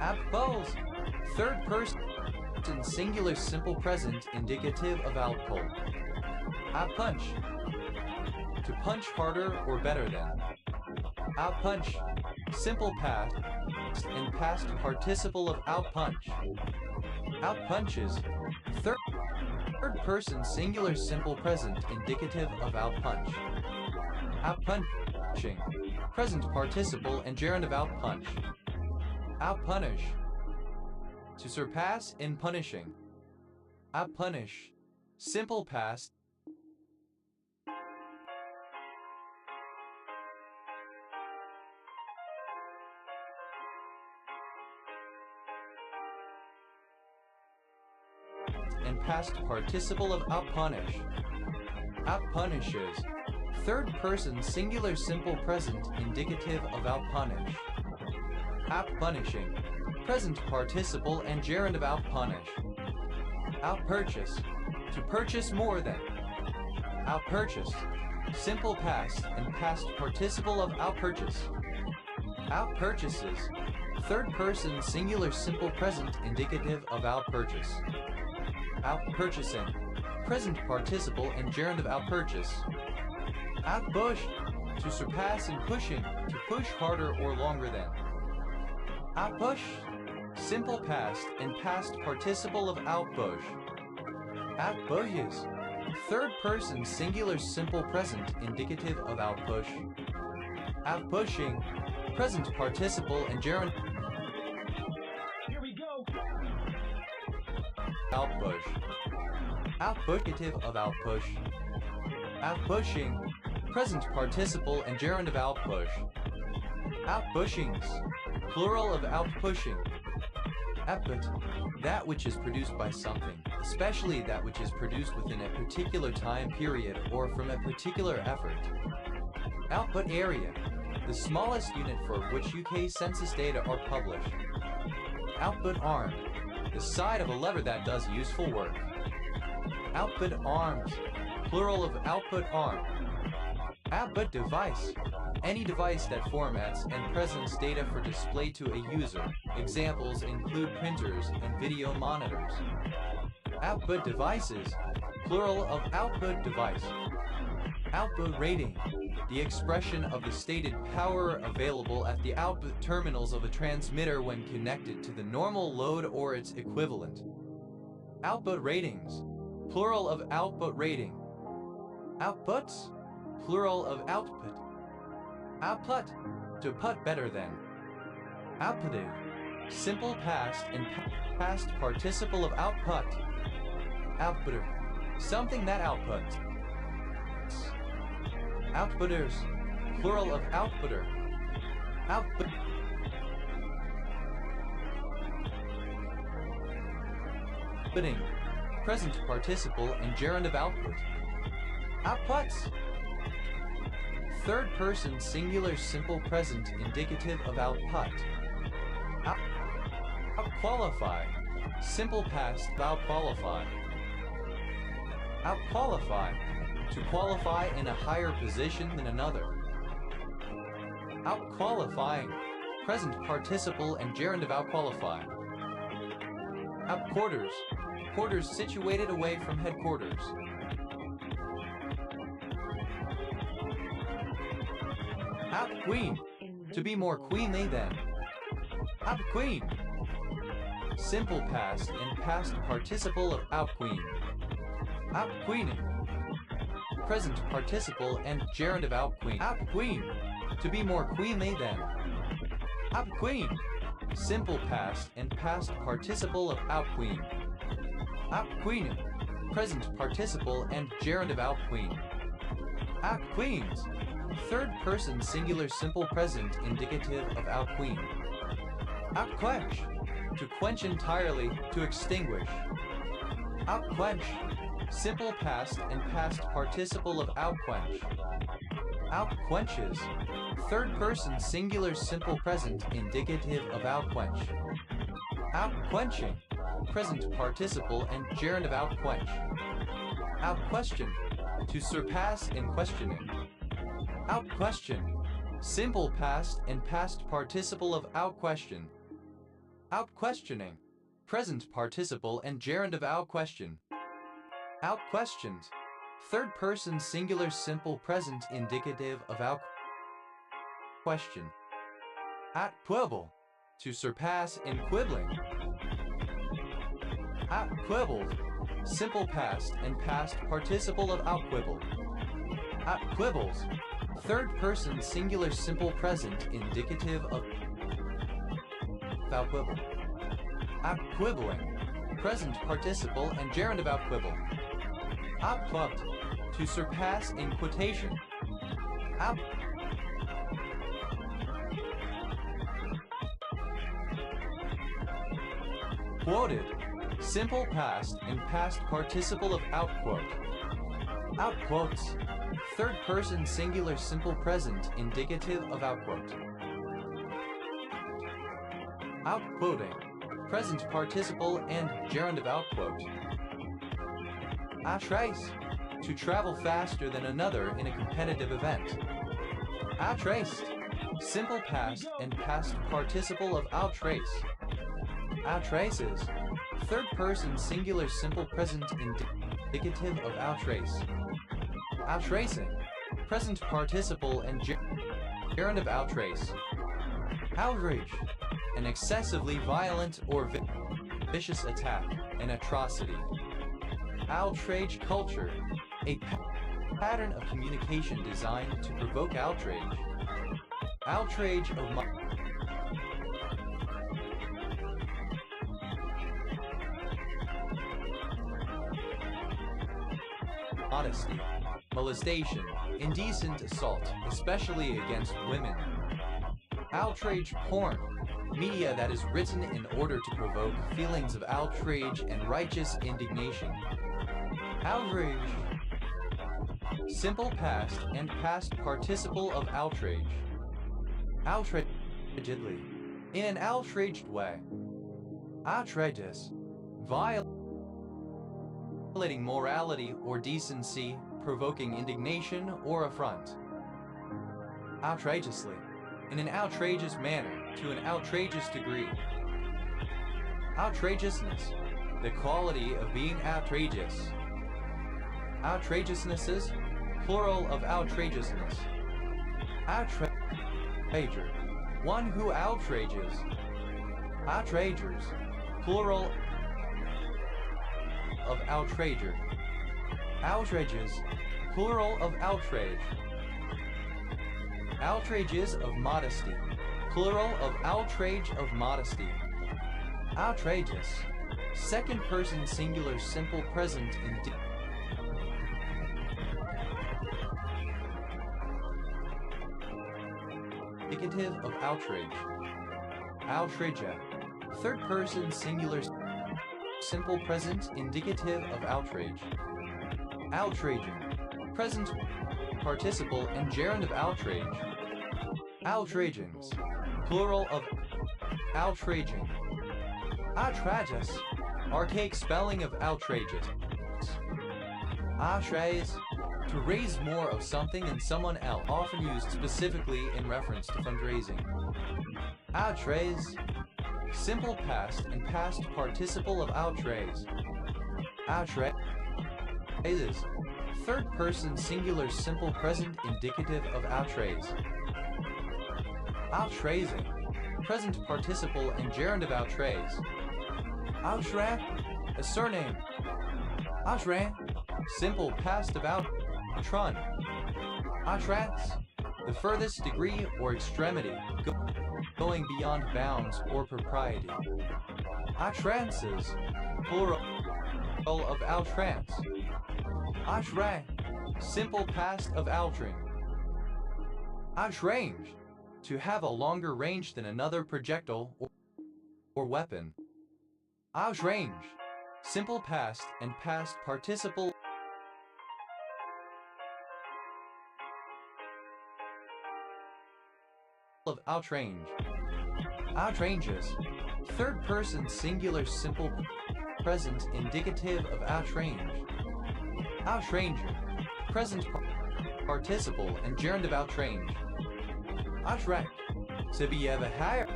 Outpulls. Third person singular simple present indicative of outpull. Outpunch. To punch harder or better than. Outpunch. Simple past and past participle of outpunch. Outpunches. Third person singular simple present indicative of outpunch. Outpunching. Present participle and gerund of outpunch. Outpunish. To surpass in punishing. Outpunish. Simple past and past participle of outpunish. Outpunishes. Third person singular simple present indicative of outpunish. Outpunishing. Present participle and gerund of outpunish. Outpurchase. To purchase more than. Outpurchase. Simple past and past participle of outpurchase. Outpurchases. Third person singular simple present indicative of outpurchase. Outpurchasing. Present participle and gerund of outpurchase. Outbush. to surpass in pushing, to push harder or longer than. Outpush, simple past and past participle of outpush. Outpushes, third person singular simple present indicative of outpush. Outpushing, present participle and gerund. Here we go. Outpush. Outpush of outpush. Outpushing, present participle and gerund of outpush. Outpushings, plural of outpushing. Output, that which is produced by something, especially that which is produced within a particular time period or from a particular effort. Output area, the smallest unit for which UK census data are published. Output arm, the side of a lever that does useful work. Output arms, plural of output arm. Output device, any device that formats and presents data for display to a user. Examples include printers and video monitors. Output devices, plural of output device. Output rating, the expression of the stated power available at the output terminals of a transmitter when connected to the normal load or its equivalent. Output ratings, plural of output rating. Outputs, plural of output. Output, to put better than. Outputted, simple past and past participle of output. Outputter, something that outputs. Outputters, plural of outputter. Output. Outputting, present participle and gerund of output. Outputs. Third person singular simple present indicative of output. Outqualify, simple past of outqualify. Outqualify, to qualify in a higher position than another. Outqualifying, present participle and gerund of outqualify. Outquarters, quarters situated away from headquarters. Outqueen, to be more queenly than. Outqueen, simple past and past participle of outqueen. Outqueening, present participle and gerund of outqueen. Outqueen, to be more queenly than. Outqueen, simple past and past participle of outqueen. Outqueening, present participle and gerund of outqueen. Outqueens, third person singular simple present indicative of outqueen. Outquench, to quench entirely, to extinguish. Outquench, simple past and past participle of outquench. Outquenches, third person singular simple present indicative of outquench. Outquenching, present participle and gerund of outquench. Outquestion, to surpass in questioning. Outquestion, simple past and past participle of outquestion. Outquestioning, present participle and gerund of outquestion. Outquestioned, third person singular simple present indicative of outquestion. Outquibble, to surpass in quibbling. Outquibbled, simple past and past participle of outquibble. Outquibbles, third person singular simple present indicative of outquibble. Outquibbling, present participle and gerund of outquibble. Outquote, to surpass in quotation. Quoted, simple past and past participle of outquote. Outquotes, third person singular simple present indicative of outquote. Outquoting, present participle and gerund of outquote. Outrace, to travel faster than another in a competitive event. Outraced, simple past and past participle of outrace. Outraces, third person singular simple present indicative of outrace. Outracing, present participle and gerund of outrace. Outrage, an excessively violent or vicious attack, an atrocity. Outrage culture, a pattern of communication designed to provoke outrage. Outrage of modesty, molestation, indecent assault, especially against women. Outrage porn, media that is written in order to provoke feelings of outrage and righteous indignation. Outrage, simple past and past participle of outrage. Outragedly, in an outraged way. Outrageous, violating morality or decency, provoking indignation or affront. Outrageously, in an outrageous manner, to an outrageous degree. Outrageousness, the quality of being outrageous. Outrageousnesses, plural of outrageousness. Outrager, one who outrages. Outragers, plural of outrager. Outrages, plural of outrage. Outrages of modesty, plural of outrage of modesty. Outrageous, second person singular simple present indicative of outrage. Outrager, third person singular simple present indicative of outrage. Outraging, present participle and gerund of outrage. Outragings, plural of outraging. Outrageous, archaic spelling of outrageous. Outraise, to raise more of something than someone else, often used specifically in reference to fundraising. Outraise, simple past and past participle of outraise. Outraises, third person singular simple present indicative of outraise. Outraising, present participle and gerund of outraise. Outram, a surname. Outram, simple past of outrun. Outrance, the furthest degree or extremity, going beyond bounds or propriety. Outrances, plural of outrance. Outrang, simple past of outring. Outrange, to have a longer range than another projectile or weapon. Outrange, simple past and past participle of outrange. Outranges, third person singular simple present indicative of outrange. Outranger, present participle and gerund of outrange. Outrank, to be of a higher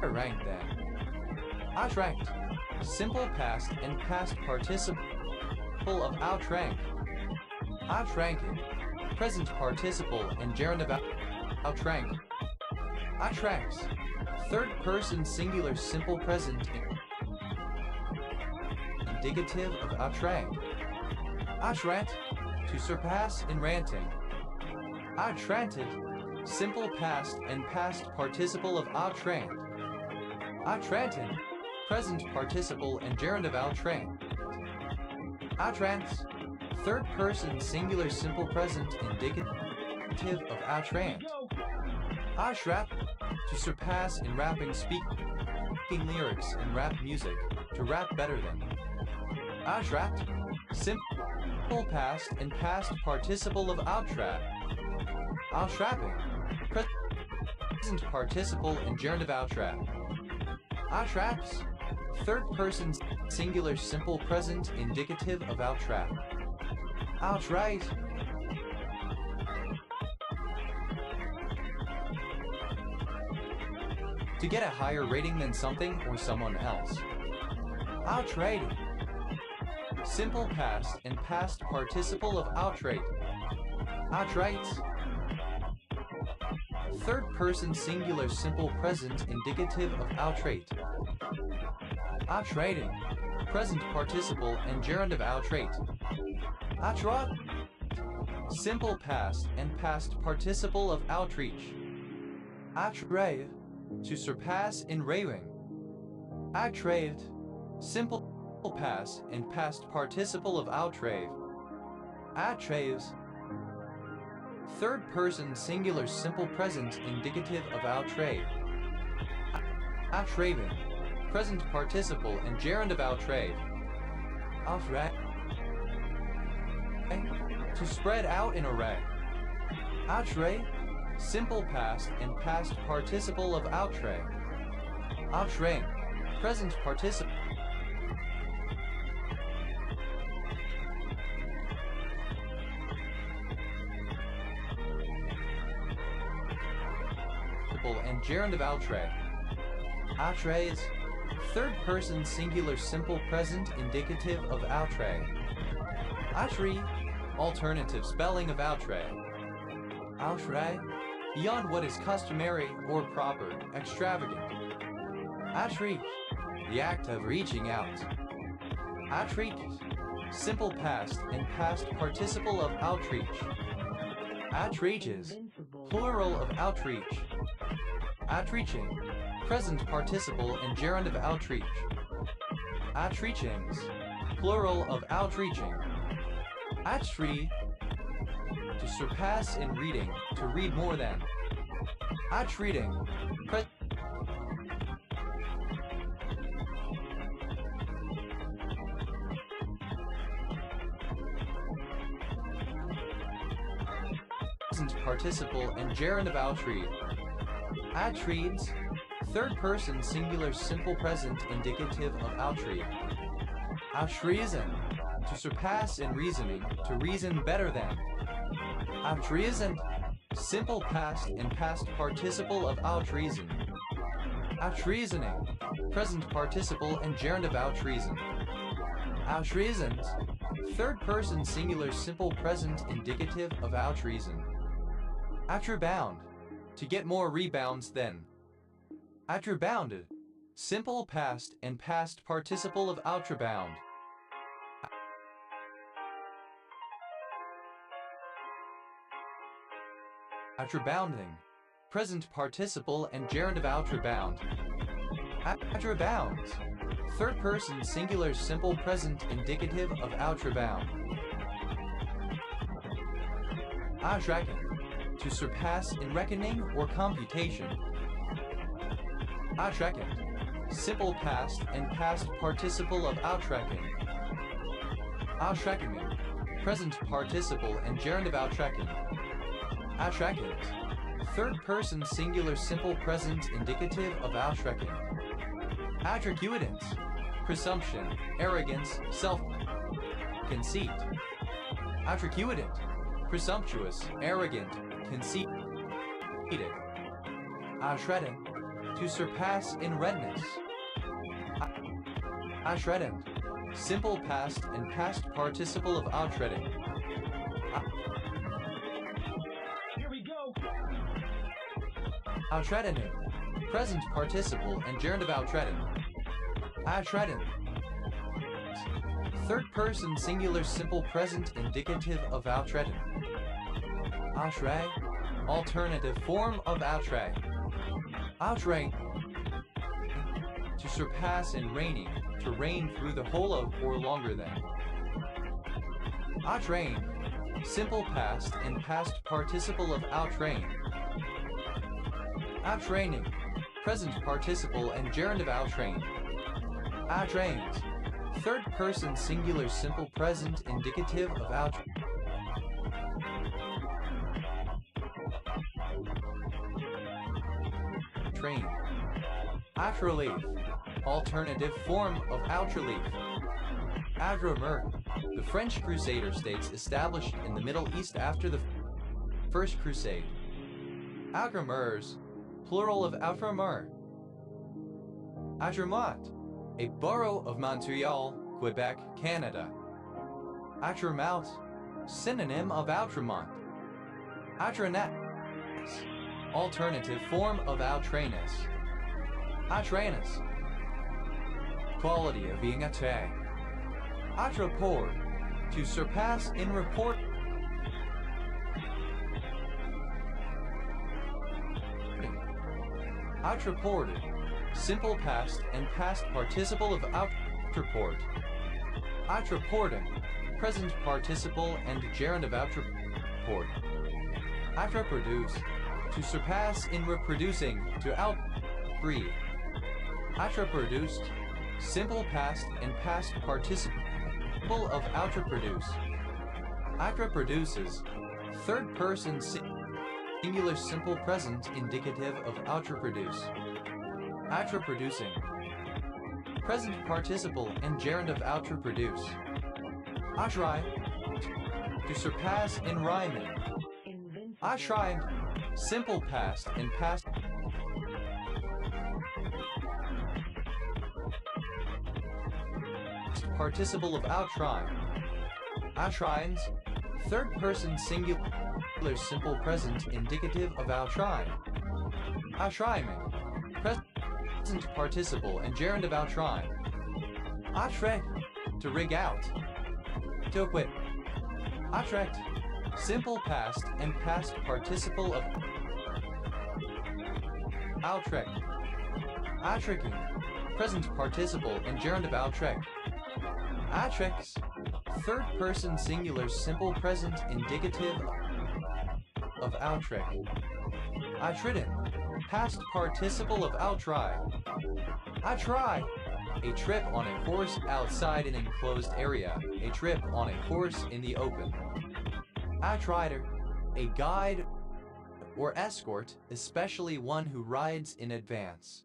rank than. Outranked, simple past and past participle of outrank. Outranking, present participle and gerund of outrank. Outranks, third person singular simple present indicative of outrank. Outrant, to surpass in ranting. Outranted, simple past and past participle of outrant. Outranted, present participle and gerund of outrant. Outrance, third person singular simple present indicative of outrant. Outrap, to surpass in rapping speaking lyrics in rap music, to rap better than. Outrapped, simple past and past participle of outtrap. Outrapping, present participle and gerund of outtrap. Outraps, third person singular simple present indicative of outtrap. Outright, to get a higher rating than something or someone else. Outrating, simple past and past participle of outrate. Outright. Third person singular simple present indicative of outrate. Outrating. Present participle and gerund of outrate. Outrot. Simple past and past participle of outreach. Outrave. To surpass in raving. Outraved. Simple past and past participle of outrave. Outraves. Third person singular simple present indicative of outrave. Outraving. Present participle and gerund of outrave. Outrave. To spread out in array. Outrave. Simple past and past participle of outrave. Outrave. Present participle. And gerund of outre. Outre is third person singular simple present indicative of outre. Outre, alternative spelling of outre. Outre, beyond what is customary or proper, extravagant. Outreach, the act of reaching out. Outreach, simple past and past participle of outreach. Outreaches, Invincible. plural of outreach. Outreaching, present participle and gerund of outreach. Outreachings, plural of outreaching. Outreach, to surpass in reading, to read more than. Outreading, present participle and gerund of outread. Outreads, third person singular simple present indicative of outread. Outreason, to surpass in reasoning, to reason better than. Outreason, simple past and past participle of outreason. Outreasoning, present participle and gerund of outreason. Outreasons, third person singular simple present indicative of outreason. Outerbound, to get more rebounds than. Outerbounded, simple past and past participle of outerbound. Outerbounding, present participle and gerund of outerbound. Outerbounds, third person singular simple present indicative of outerbound. Outreckon, to surpass in reckoning or computation. Outreckon, simple past and past participle of outreckon. Outreckoning, present participle and gerund of outreckon. Outreckons, third person singular simple present indicative of outreckon. Outrecuitance, presumption, arrogance, self-conceit. Outrecuitant, presumptuous, arrogant, conceited. Outredden, to surpass in redness. Outredden, simple past and past participle of outredden. Here we go. Outreddening, present participle and gerund of outredden. Outredden, third person singular simple present indicative of outredden. Outre, alternative form of outre. Outre, to surpass in reigning, to reign through the whole of or longer than. Outrain, simple past and past participle of outrain. Outraining, present participle and gerund of outrain. Outrains, third person singular simple present indicative of outrain. Train. Outrelief, alternative form of outrelief. Outre-mer, the French Crusader states established in the Middle East after the First Crusade. Outre-mers, plural of Outre-mer. Outremont, a borough of Montreal, Quebec, Canada. Outremont, synonym of Outremont. Atranes. Alternative form of outraneous. Atraneous. Quality of being a tag. Atraport. To surpass in report. Outraported. Simple past and past participle of outraport. Outraporting. Present participle and gerund of outraport. Outraproduce. To surpass in reproducing. To outbreed. Outraproduced. Simple past and past participle of outraproduce. Outraproduces. Third person singular simple present indicative of outraproduce. Outraproducing. Present participle and gerund of outraproduce. Outry. To surpass in rhyming. Outrimed. Simple past and past participle of outrime. Outrines. Third person singular simple present indicative of outrime. Outryming. Present participle and gerund of outrime. Outrect. To rig out. To equip. Outrect. Simple past and past participle of outrect. Outricking. Present participle and gerund of outrect. Outrex. Third person singular simple present indicative of outrek. Outridden. Past participle of outtry. Outtry. A trip on a horse outside an enclosed area. A trip on a horse in the open. Outrider. A guide or escort, especially one who rides in advance.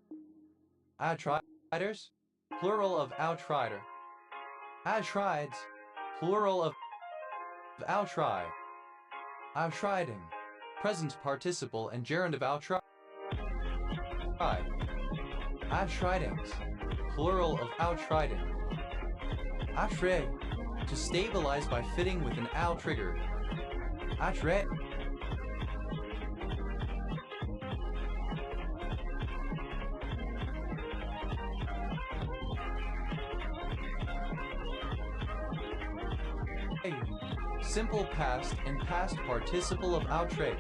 Outriders. Plural of outrider. Outrides. Plural of outtry. Outriding. Present participle and gerund of outtry. Outridings. Plural of outriding. Outre. To stabilize by fitting with an outrigger. Outre. Simple past and past participle of outre.